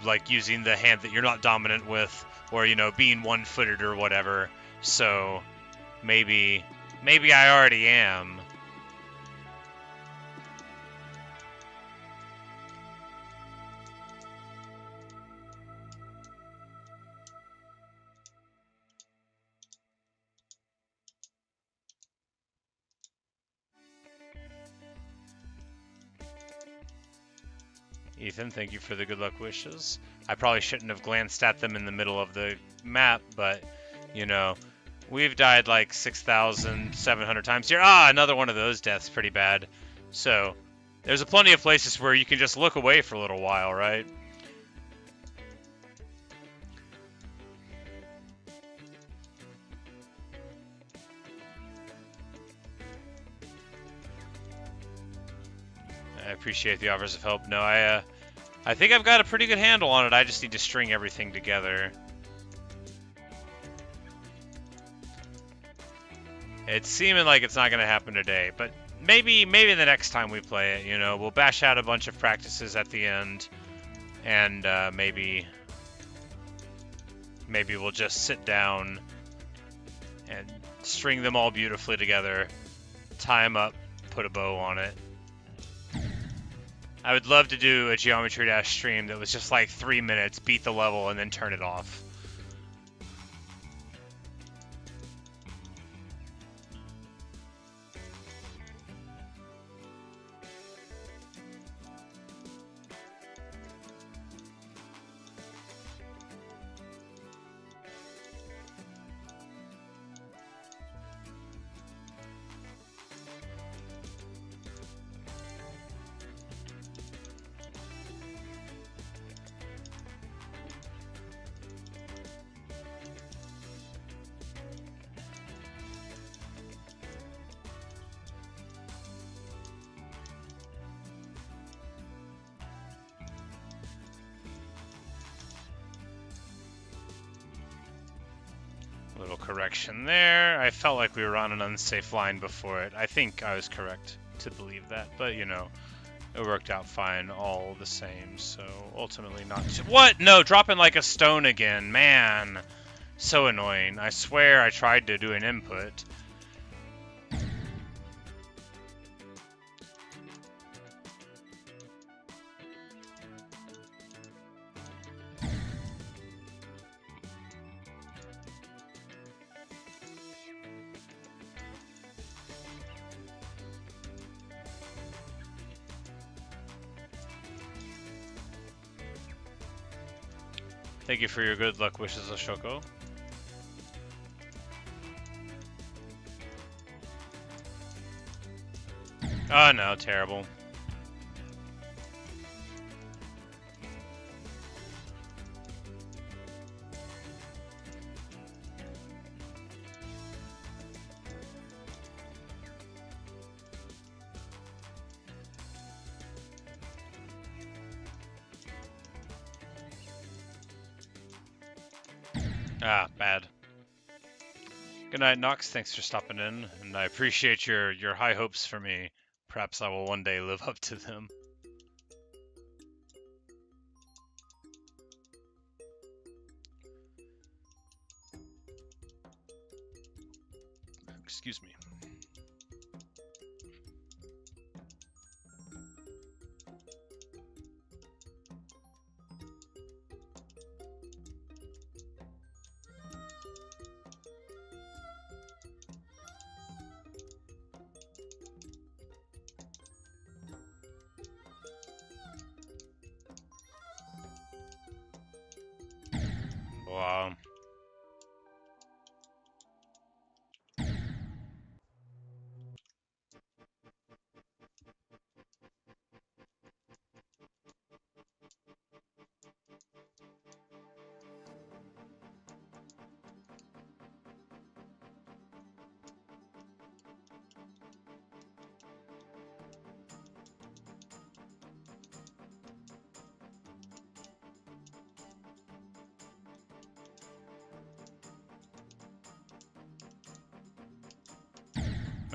like using the hand that you're not dominant with, or being one-footed or whatever. So maybe I already am. Ethan, thank you for the good luck wishes. I probably shouldn't have glanced at them in the middle of the map, but, we've died like 6,700 times here. Another one of those deaths, pretty bad. So, there's plenty of places where you can just look away for a little while, right? I appreciate the offers of help. No, I think I've got a pretty good handle on it. I just need to string everything together. It's seeming like it's not going to happen today, but maybe the next time we play it, we'll bash out a bunch of practices at the end, and maybe we'll just sit down and string them all beautifully together, tie them up, put a bow on it. I would love to do a Geometry Dash stream that was just like 3 minutes, beat the level, and then turn it off. correction there. I felt like we were on an unsafe line before it. I think I was correct to believe that, but you know, it worked out fine all the same, so ultimately not what? No, dropping like a stone again, man. So annoying. I swear I tried to do an input. Thank you for your good luck wishes, Ashoko. Oh no, terrible. Ah, bad. Good night, Nox. Thanks for stopping in, and I appreciate your high hopes for me. Perhaps I will one day live up to them. Excuse me. Wow.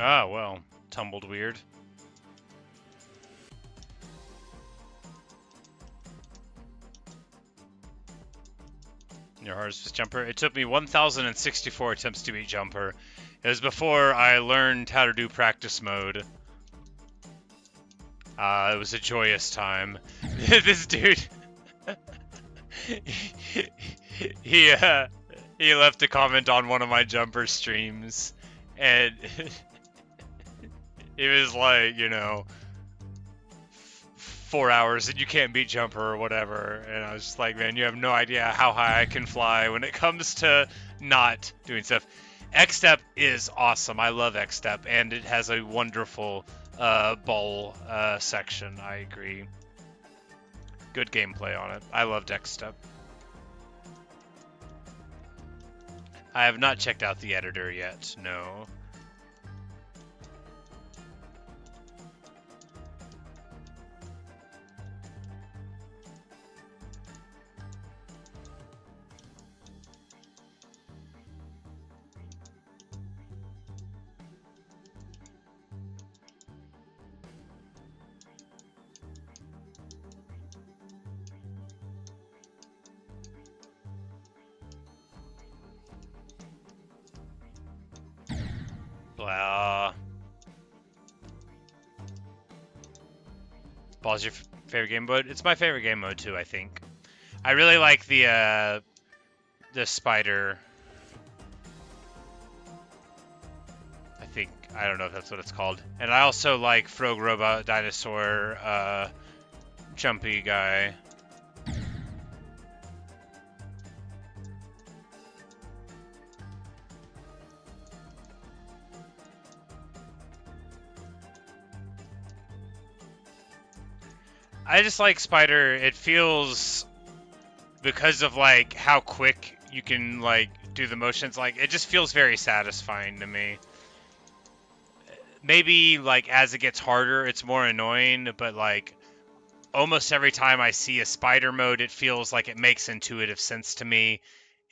Ah, well, tumbled weird. Your hardest jumper? It took me 1,064 attempts to beat jumper. It was before I learned how to do practice mode. It was a joyous time. This dude, he left a comment on one of my jumper streams, and it was like, you know, 4 hours and you can't beat jumper or whatever. And I was just like, man, you have no idea how high I can fly when it comes to not doing stuff. X-Step is awesome. I love X-Step, and it has a wonderful ball section. I agree. Good gameplay on it. I loved X-Step. I have not checked out the editor yet, no. Blah. Ball's your favorite game mode? It's my favorite game mode too, I think. I really like the spider. I don't know if that's what it's called. And I also like Frog Robot Dinosaur Jumpy guy. I just like Spider. It feels, because of like how quick you can like do the motions, like it just feels very satisfying to me. Maybe like as it gets harder, it's more annoying, but like almost every time I see a Spider mode, it feels like it makes intuitive sense to me,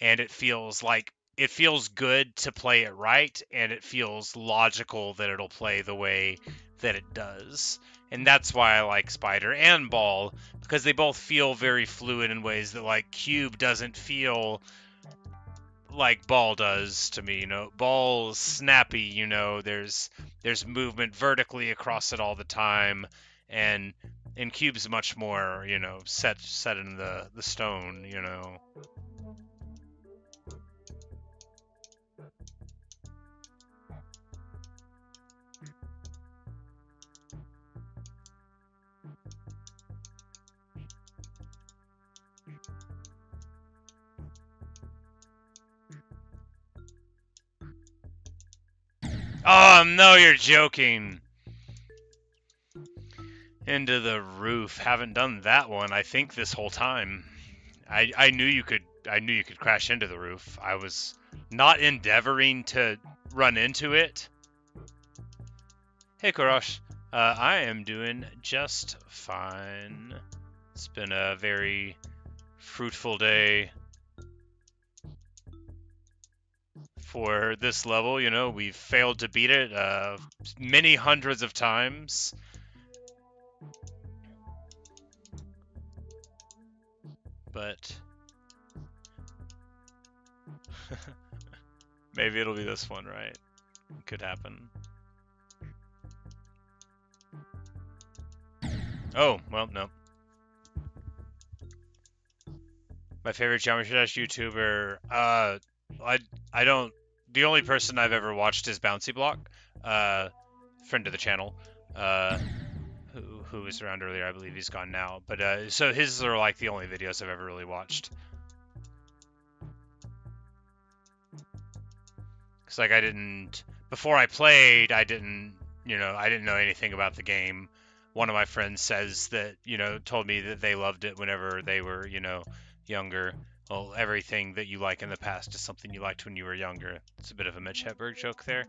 and it feels like it feels good to play it right, and it feels logical that it'll play the way that it does. And that's why I like Spider and Ball, because they both feel very fluid in ways that like Cube doesn't feel like Ball does to me. Ball's snappy, there's movement vertically across it all the time, and Cube's much more, set in the stone, Oh, no, you're joking. Into the roof. Haven't done that one, I think, this whole time. I knew you could crash into the roof. I was not endeavoring to run into it. Hey, Korosh. I am doing just fine. It's been a very fruitful day for this level. We've failed to beat it many hundreds of times. But maybe it'll be this one, right? It could happen. Oh, well, no. My favorite Geometry Dash YouTuber, I don't, the only person I've ever watched is Bouncy Block, friend of the channel, who was around earlier. I believe he's gone now, but so his are like the only videos I've ever really watched. Cause like before I played, I didn't know anything about the game. One of my friends says that, told me that they loved it whenever they were, younger. Well, everything that you like in the past is something you liked when you were younger. It's a bit of a Mitch Hedberg joke there.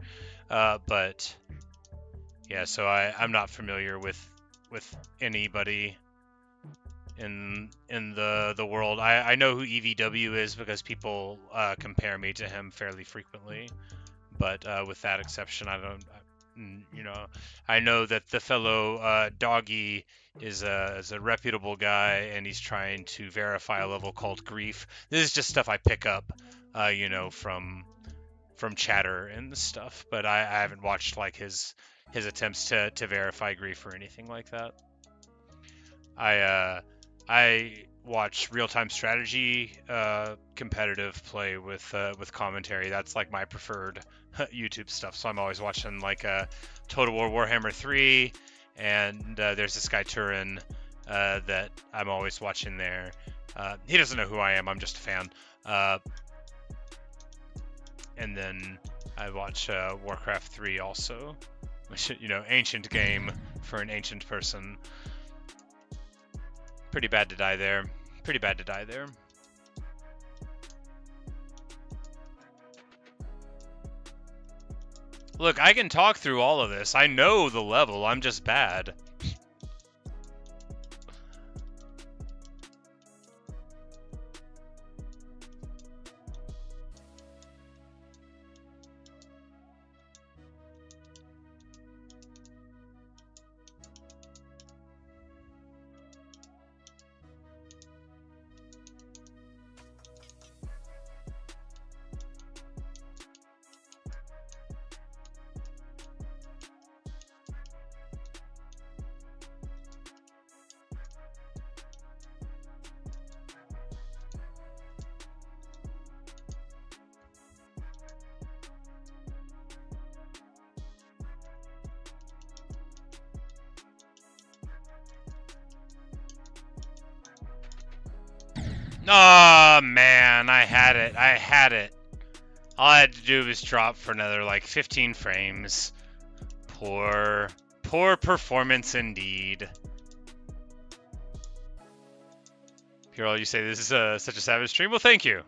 But yeah, so I'm not familiar with anybody in the world. I know who EVW is because people compare me to him fairly frequently. But with that exception, I don't. I know that the fellow Doggy is a reputable guy, and he's trying to verify a level called Grief. This is just stuff I pick up, from chatter and stuff. But I haven't watched like his attempts to verify Grief or anything like that. I watch real-time strategy competitive play with commentary. That's like my preferred YouTube stuff. So I'm always watching like Total War Warhammer 3, and there's this guy Turin that I'm always watching there. He doesn't know who I am. I'm just a fan. And then I watch Warcraft 3 also, which, ancient game for an ancient person. Pretty bad to die there. Pretty bad to die there. Look, I can talk through all of this. I know the level. I'm just bad. Oh, man, I had it. I had it. All I had to do was drop for another, like, 15 frames. Poor performance indeed. Pure, you say this is such a savage stream? Well, thank you.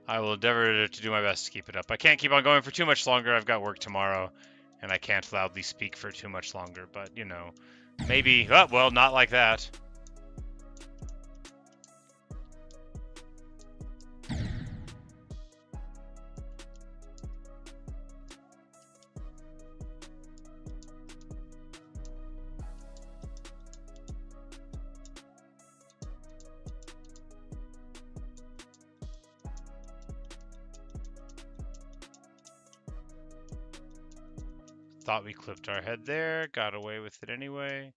I will endeavor to do my best to keep it up. I can't keep on going for too much longer. I've got work tomorrow, and I can't loudly speak for too much longer. But, maybe... Oh, well, not like that. Thought we clipped our head there, got away with it anyway.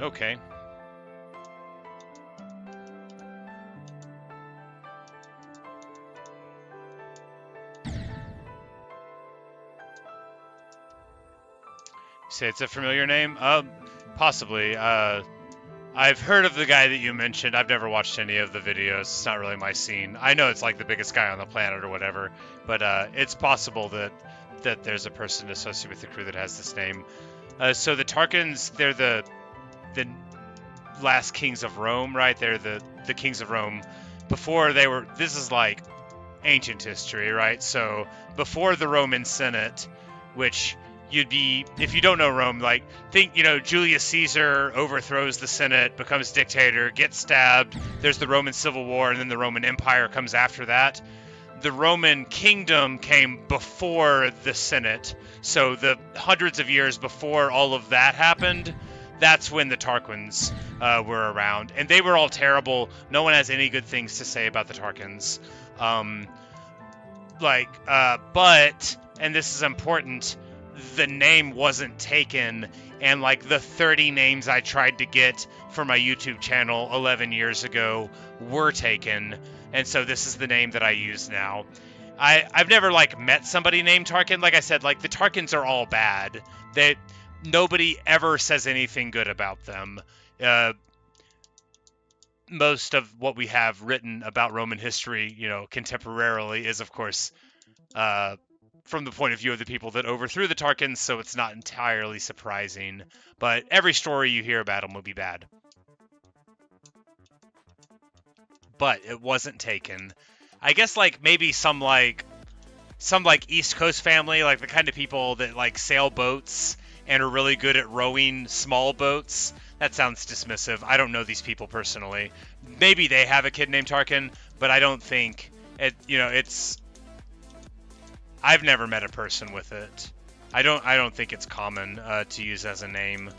Okay. Say it's a familiar name? Possibly. I've heard of the guy that you mentioned. I've never watched any of the videos. It's not really my scene. I know it's like the biggest guy on the planet or whatever, but it's possible that there's a person associated with the crew that has this name. So the Tarkans, they're the last kings of Rome, right? They're the kings of Rome before they were. This is like ancient history, right? So before the Roman Senate, which you'd be, if you don't know Rome, like think, Julius Caesar overthrows the Senate, becomes dictator, gets stabbed. There's the Roman Civil War, and then the Roman Empire comes after that. The Roman kingdom came before the Senate. So the hundreds of years before all of that happened, that's when the Tarquins were around. And they were all terrible. No one has any good things to say about the Tarquins. But, and this is important, the name wasn't taken, and like the 30 names I tried to get for my YouTube channel 11 years ago were taken, and so this is the name that I use now. I've never like met somebody named Tarkin. Like I said, like the Tarkins are all bad. Nobody ever says anything good about them. Most of what we have written about Roman history, contemporarily, is of course from the point of view of the people that overthrew the Tarkins, so it's not entirely surprising. But every story you hear about them will be bad. But it wasn't taken. I guess like maybe some East Coast family, like the kind of people that like sail boats and are really good at rowing small boats. That sounds dismissive. I don't know these people personally. Maybe they have a kid named Tarkin, but I don't think it's. I've never met a person with it. I don't think it's common to use as a name.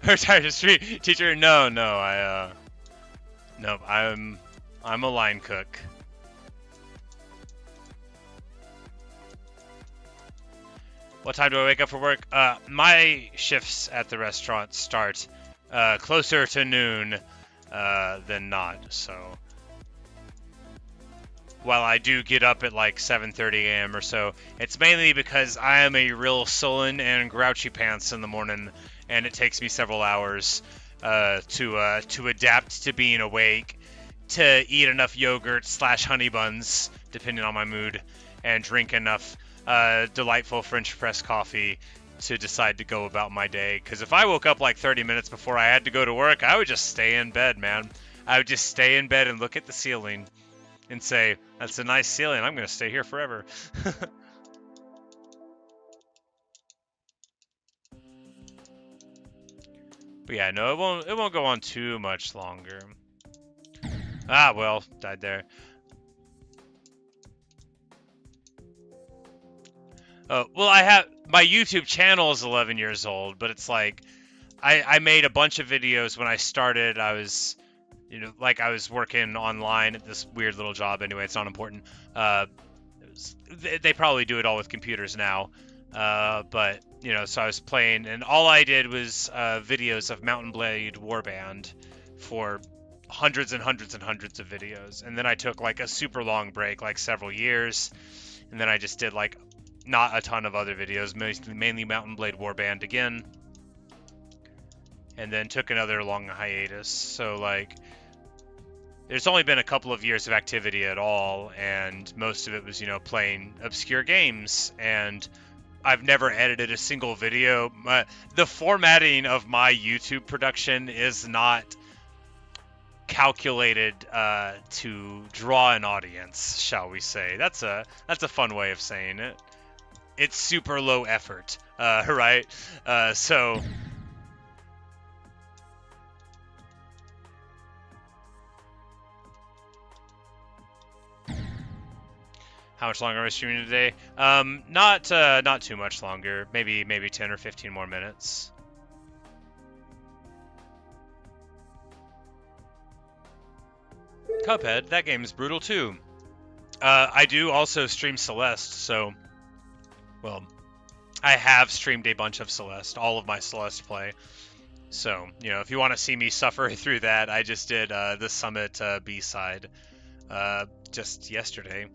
Retired history teacher? No, I'm a line cook. What time do I wake up for work? My shifts at the restaurant start closer to noon than not, so while I do get up at like 7:30 a.m. or so, it's mainly because I am a real sullen and grouchy pants in the morning, and it takes me several hours to adapt to being awake, to eat enough yogurt / honey buns, depending on my mood, and drink enough delightful French press coffee to decide to go about my day. Because if I woke up like 30 minutes before I had to go to work, I would just stay in bed, man. I would just stay in bed and look at the ceiling and say, that's a nice ceiling, I'm going to stay here forever. But yeah, no, it won't go on too much longer. Ah, well, died there. Well, I have my YouTube channel is 11 years old, but it's like I made a bunch of videos when I started. I was, I was working online at this weird little job. Anyway, it's not important. They probably do it all with computers now. But so I was playing, and all I did was videos of Mountain Blade Warband for hundreds and hundreds and hundreds of videos, and then I took like a super long break, like several years, and then I just did like not a ton of other videos, mainly Mountain Blade Warband again, and then took another long hiatus. So like there's only been a couple of years of activity at all, and most of it was playing obscure games and I've never edited a single video. The formatting of my YouTube production is not calculated to draw an audience, shall we say. That's a fun way of saying it. It's super low effort, right? So how much longer are we streaming today? Not too much longer. Maybe 10 or 15 more minutes. Cuphead, that game is brutal too. I do also stream Celeste, so, well, I have streamed a bunch of Celeste, all of my Celeste play. So, you know, if you want to see me suffer through that, I just did the Summit B-side just yesterday.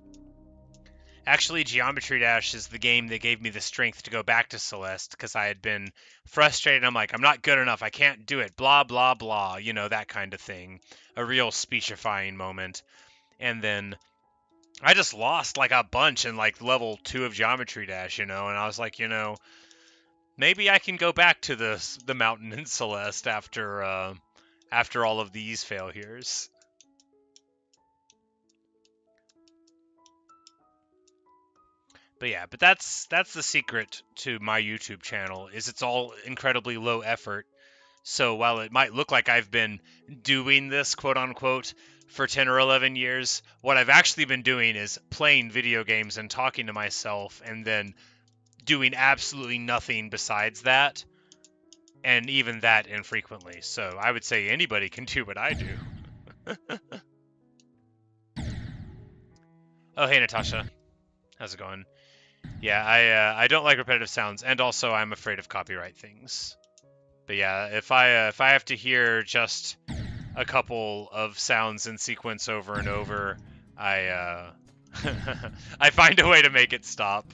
Actually, Geometry Dash is the game that gave me the strength to go back to Celeste, because I had been frustrated. I'm like, I'm not good enough. I can't do it. Blah, blah, blah. You know, that kind of thing. A real speechifying moment. And then I just lost like a bunch in like level 2 of Geometry Dash, you know, and I was like, you know, maybe I can go back to the mountain in Celeste after all of these failures. But yeah, but that's the secret to my YouTube channel, is it's all incredibly low effort. So while it might look like I've been doing this, quote unquote, for 10 or 11 years, what I've actually been doing is playing video games and talking to myself, and then doing absolutely nothing besides that. And even that infrequently. So I would say anybody can do what I do. Oh, hey, Natasha. How's it going? Yeah, I don't like repetitive sounds, and also I'm afraid of copyright things. But yeah, if I have to hear just a couple of sounds in sequence over and over, I I find a way to make it stop.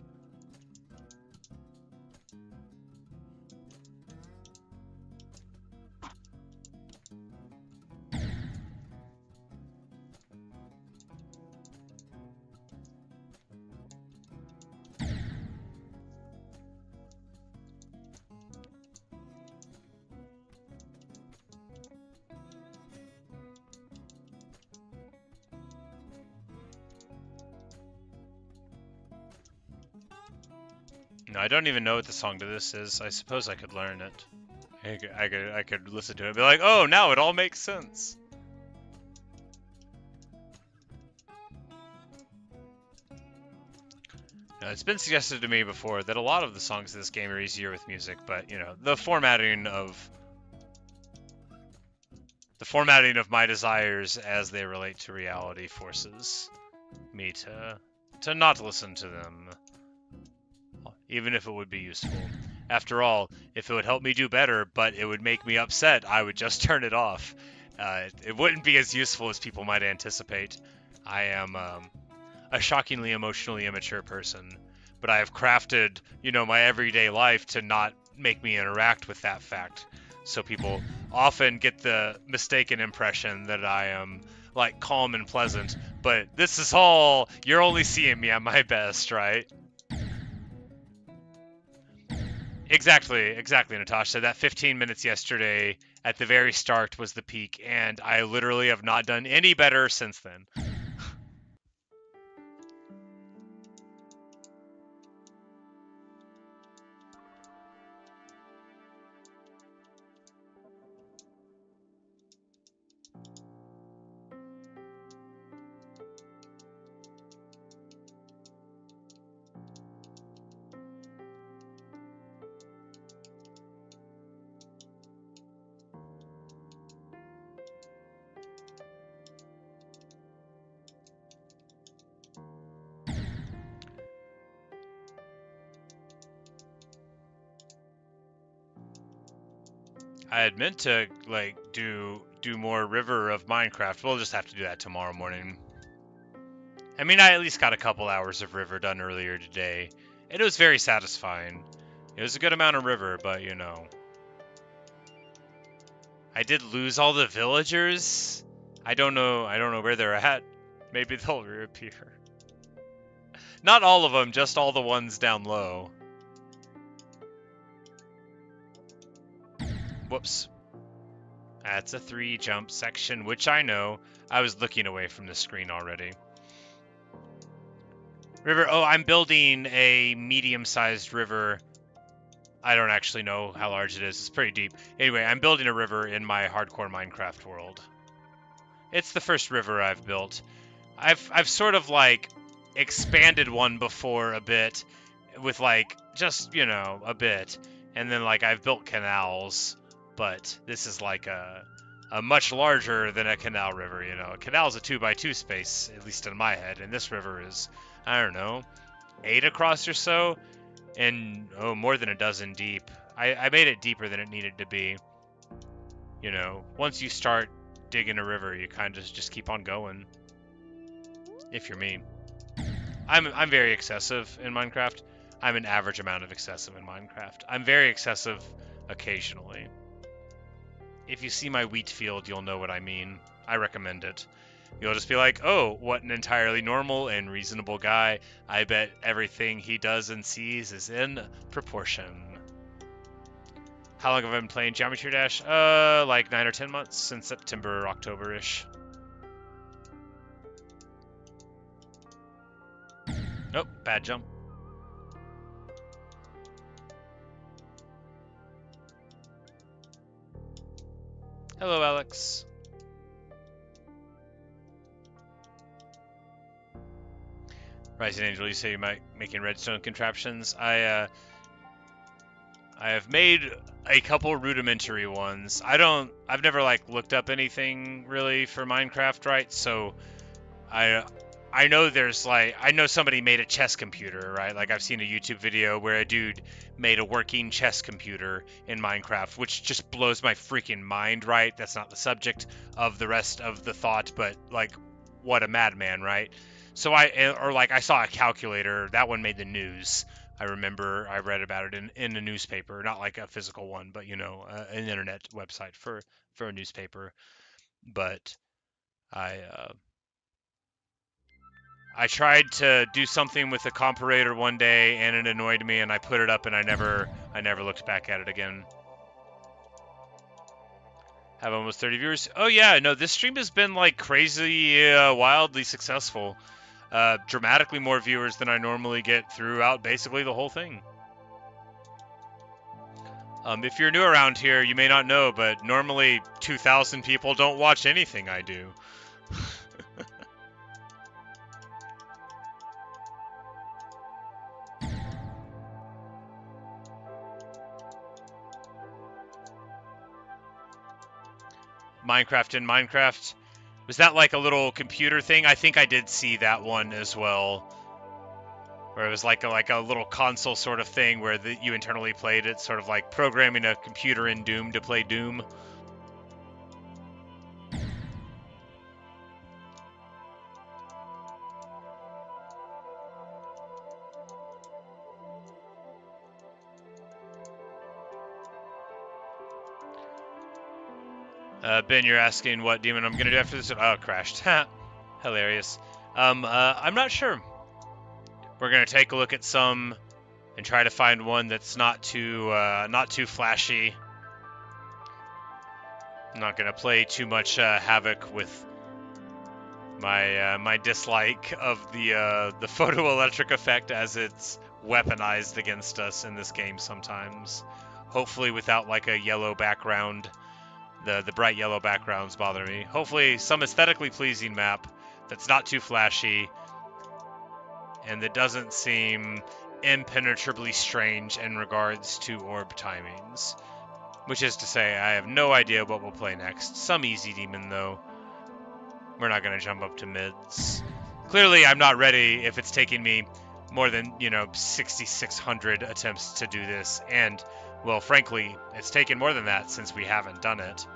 No, I don't even know what the song to this is. I suppose I could learn it. I could listen to it and be like, oh, now it all makes sense. No, it's been suggested to me before that a lot of the songs in this game are easier with music, but, you know, the formatting of my desires as they relate to reality forces me to not listen to them, even if it would be useful. After all, if it would help me do better, but it would make me upset, I would just turn it off. It wouldn't be as useful as people might anticipate. I am a shockingly emotionally immature person, but I have crafted, you know, my everyday life to not make me interact with that fact. So people often get the mistaken impression that I am, like, calm and pleasant, but this is all, you're only seeing me at my best, right? Exactly, Natasha. That 15 minutes yesterday at the very start was the peak, and I literally have not done any better since then. I had meant to, like, do more river of Minecraft. We'll just have to do that tomorrow morning. I mean, I at least got a couple hours of river done earlier today. It was very satisfying. It was a good amount of river, but, you know. I did lose all the villagers. I don't know where they're at. Maybe they'll reappear. Not all of them, just all the ones down low. Whoops. That's a 3 jump section, which I know. I was looking away from the screen already. River. Oh, I'm building a medium-sized river. I don't actually know how large it is. It's pretty deep. Anyway, I'm building a river in my hardcore Minecraft world. It's the first river I've built. I've sort of like expanded one before a bit with like just, you know, a bit. And then like I've built canals, but this is like a much larger than a canal river, you know. A canal is a 2x2 space, at least in my head, and this river is, I don't know, 8 across or so, and oh, more than a dozen deep. I made it deeper than it needed to be. You know, once you start digging a river, you kind of just keep on going. If you're me. I'm very excessive in Minecraft. I'm an average amount of excessive in Minecraft. I'm very excessive occasionally. If you see my wheat field, you'll know what I mean. I recommend it. You'll just be like, oh, what an entirely normal and reasonable guy. I bet everything he does and sees is in proportion. How long have I been playing Geometry Dash? Like 9 or 10 months, since September, October-ish. Nope, bad jump. Hello, Alex. Rising Angel, you say you might making redstone contraptions. I have made a couple rudimentary ones. I've never like looked up anything really for Minecraft, right? So I know there's like, I know somebody made a chess computer, right? Like I've seen a YouTube video where a dude made a working chess computer in Minecraft, which just blows my freaking mind, right? That's not the subject of the rest of the thought, but like, what a madman, right? So I saw a calculator, that one made the news. I remember I read about it in a newspaper, not like a physical one, but you know, an internet website for a newspaper. But I tried to do something with the comparator one day, and it annoyed me, and I put it up, and I never looked back at it again. Have almost 30 viewers. Oh yeah, no, this stream has been like crazy, wildly successful. Dramatically more viewers than I normally get throughout basically the whole thing. If you're new around here, you may not know, but normally 2,000 people don't watch anything I do. Minecraft in Minecraft. Was that like a little computer thing? I think I did see that one as well. Where it was like a little console sort of thing where you internally played it, sort of like programming a computer in Doom to play Doom. Ben, you're asking what demon I'm gonna do after this? Oh, it crashed. Hilarious. I'm not sure. We're gonna take a look at some and try to find one that's not too flashy. I'm not gonna play too much havoc with my dislike of the photoelectric effect, as it's weaponized against us in this game sometimes. Hopefully without like a yellow background. The bright yellow backgrounds bother me. Hopefully some aesthetically pleasing map that's not too flashy and that doesn't seem impenetrably strange in regards to orb timings. Which is to say, I have no idea what we'll play next. Some easy demon, though. We're not going to jump up to mids. Clearly, I'm not ready if it's taking me more than, 6,600 attempts to do this. And, well, frankly, it's taken more than that since we haven't done it.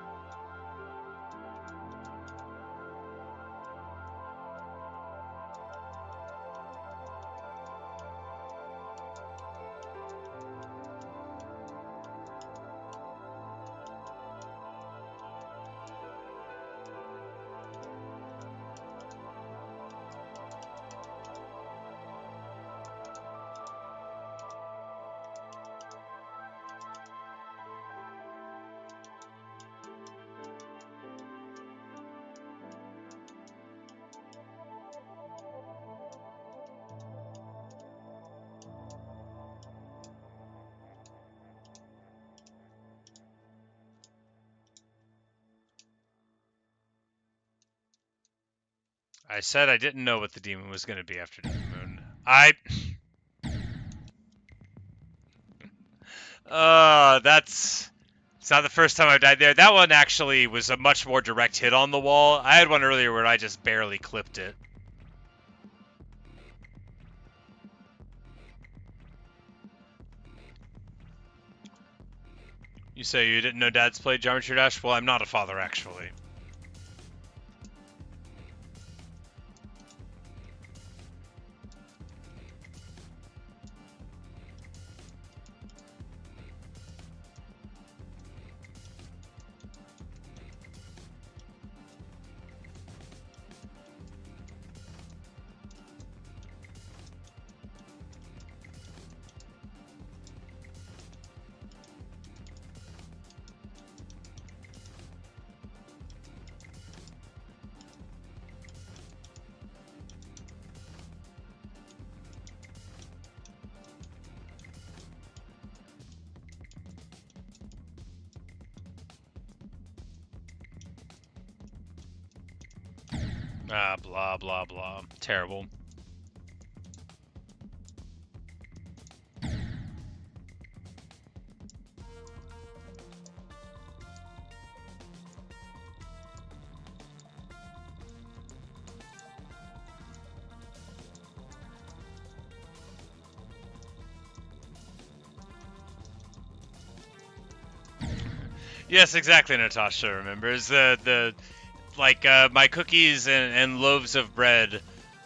I said I didn't know what the demon was going to be after Death Moon. It's not the first time I've died there. That one actually was a much more direct hit on the wall. I had one earlier where I just barely clipped it. You say you didn't know Dad's played Geometry Dash? Well, I'm not a father, actually. Blah, blah, blah. Terrible. Yes, exactly, Natasha remembers. My cookies and loaves of bread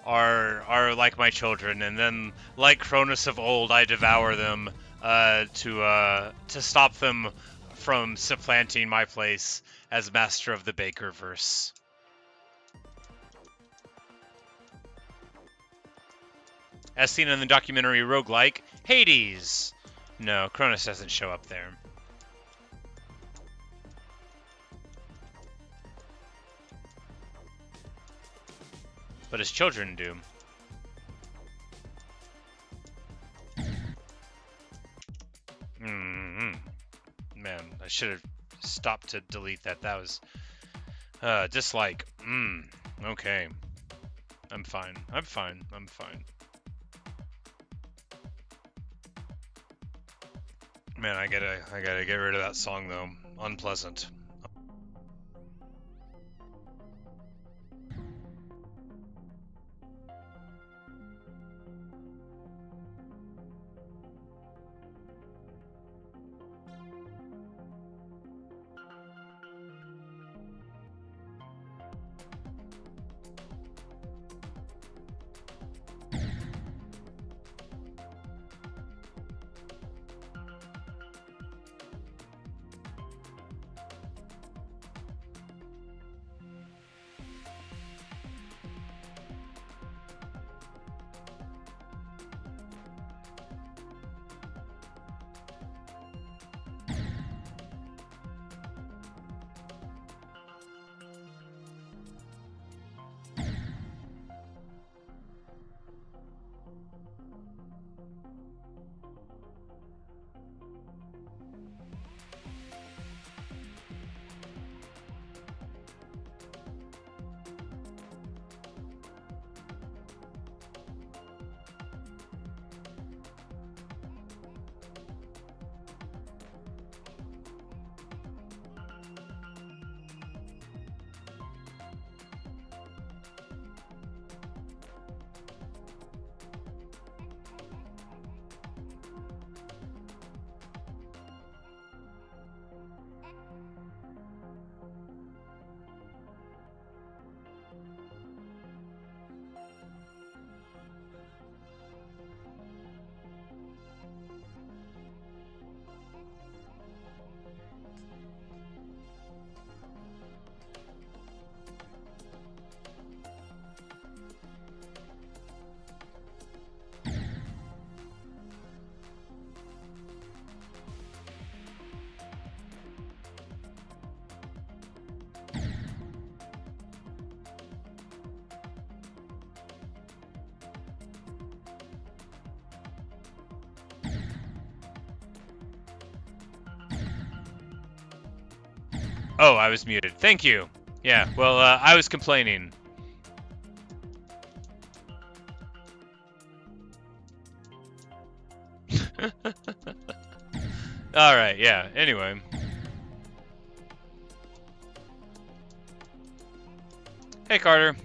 are like my children, and then like Cronus of old, I devour them to stop them from supplanting my place as master of the Bakerverse. As seen in the documentary Roguelike, Hades. No, Cronus doesn't show up there. But his children do. Man, I should have stopped to delete that. That was dislike. Okay. I'm fine. I'm fine. I'm fine. Man, I gotta get rid of that song though. Unpleasant. Oh, I was muted. Thank you. Yeah, well, I was complaining. Alright, yeah, anyway. Hey, Carter.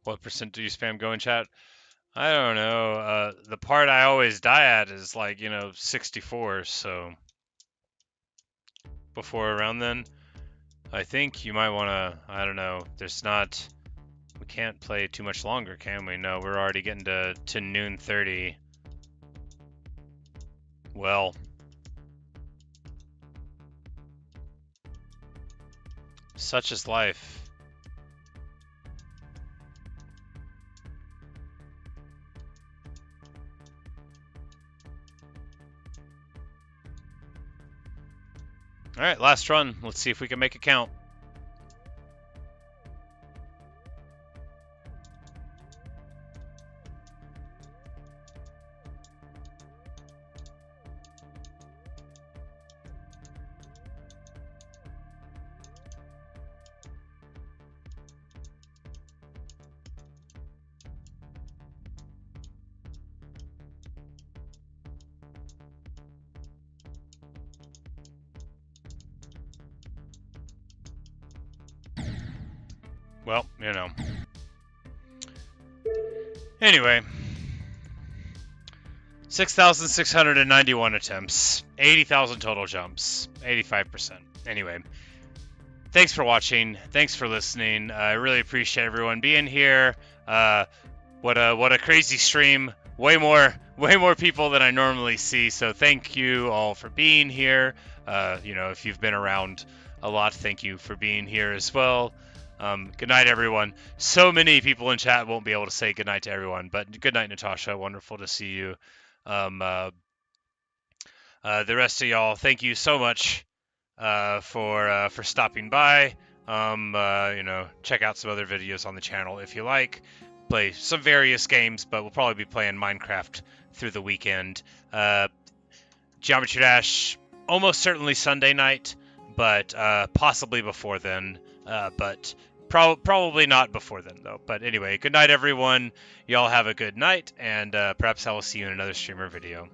What percent do you spam go in chat? I don't know. The part I always die at is like, 64, so before around then, I think you might want to, I don't know, we can't play too much longer, can we? No, we're already getting to noon 30. Well, such is life. All right, last run. Let's see if we can make it count. Well, Anyway, 6,691 attempts, 80,000 total jumps, 85%. Anyway, thanks for watching. Thanks for listening. I really appreciate everyone being here. What a crazy stream. Way more people than I normally see. So thank you all for being here. If you've been around a lot, thank you for being here as well. Good night, everyone. So many people in chat won't be able to say good night to everyone, but good night, Natasha. Wonderful to see you. The rest of y'all, thank you so much for stopping by. Check out some other videos on the channel if you like. Play some various games, but we'll probably be playing Minecraft through the weekend. Geometry Dash, almost certainly Sunday night, but possibly before then. But probably not before then, though. But anyway, good night, everyone. Y'all have a good night, and perhaps I will see you in another streamer video.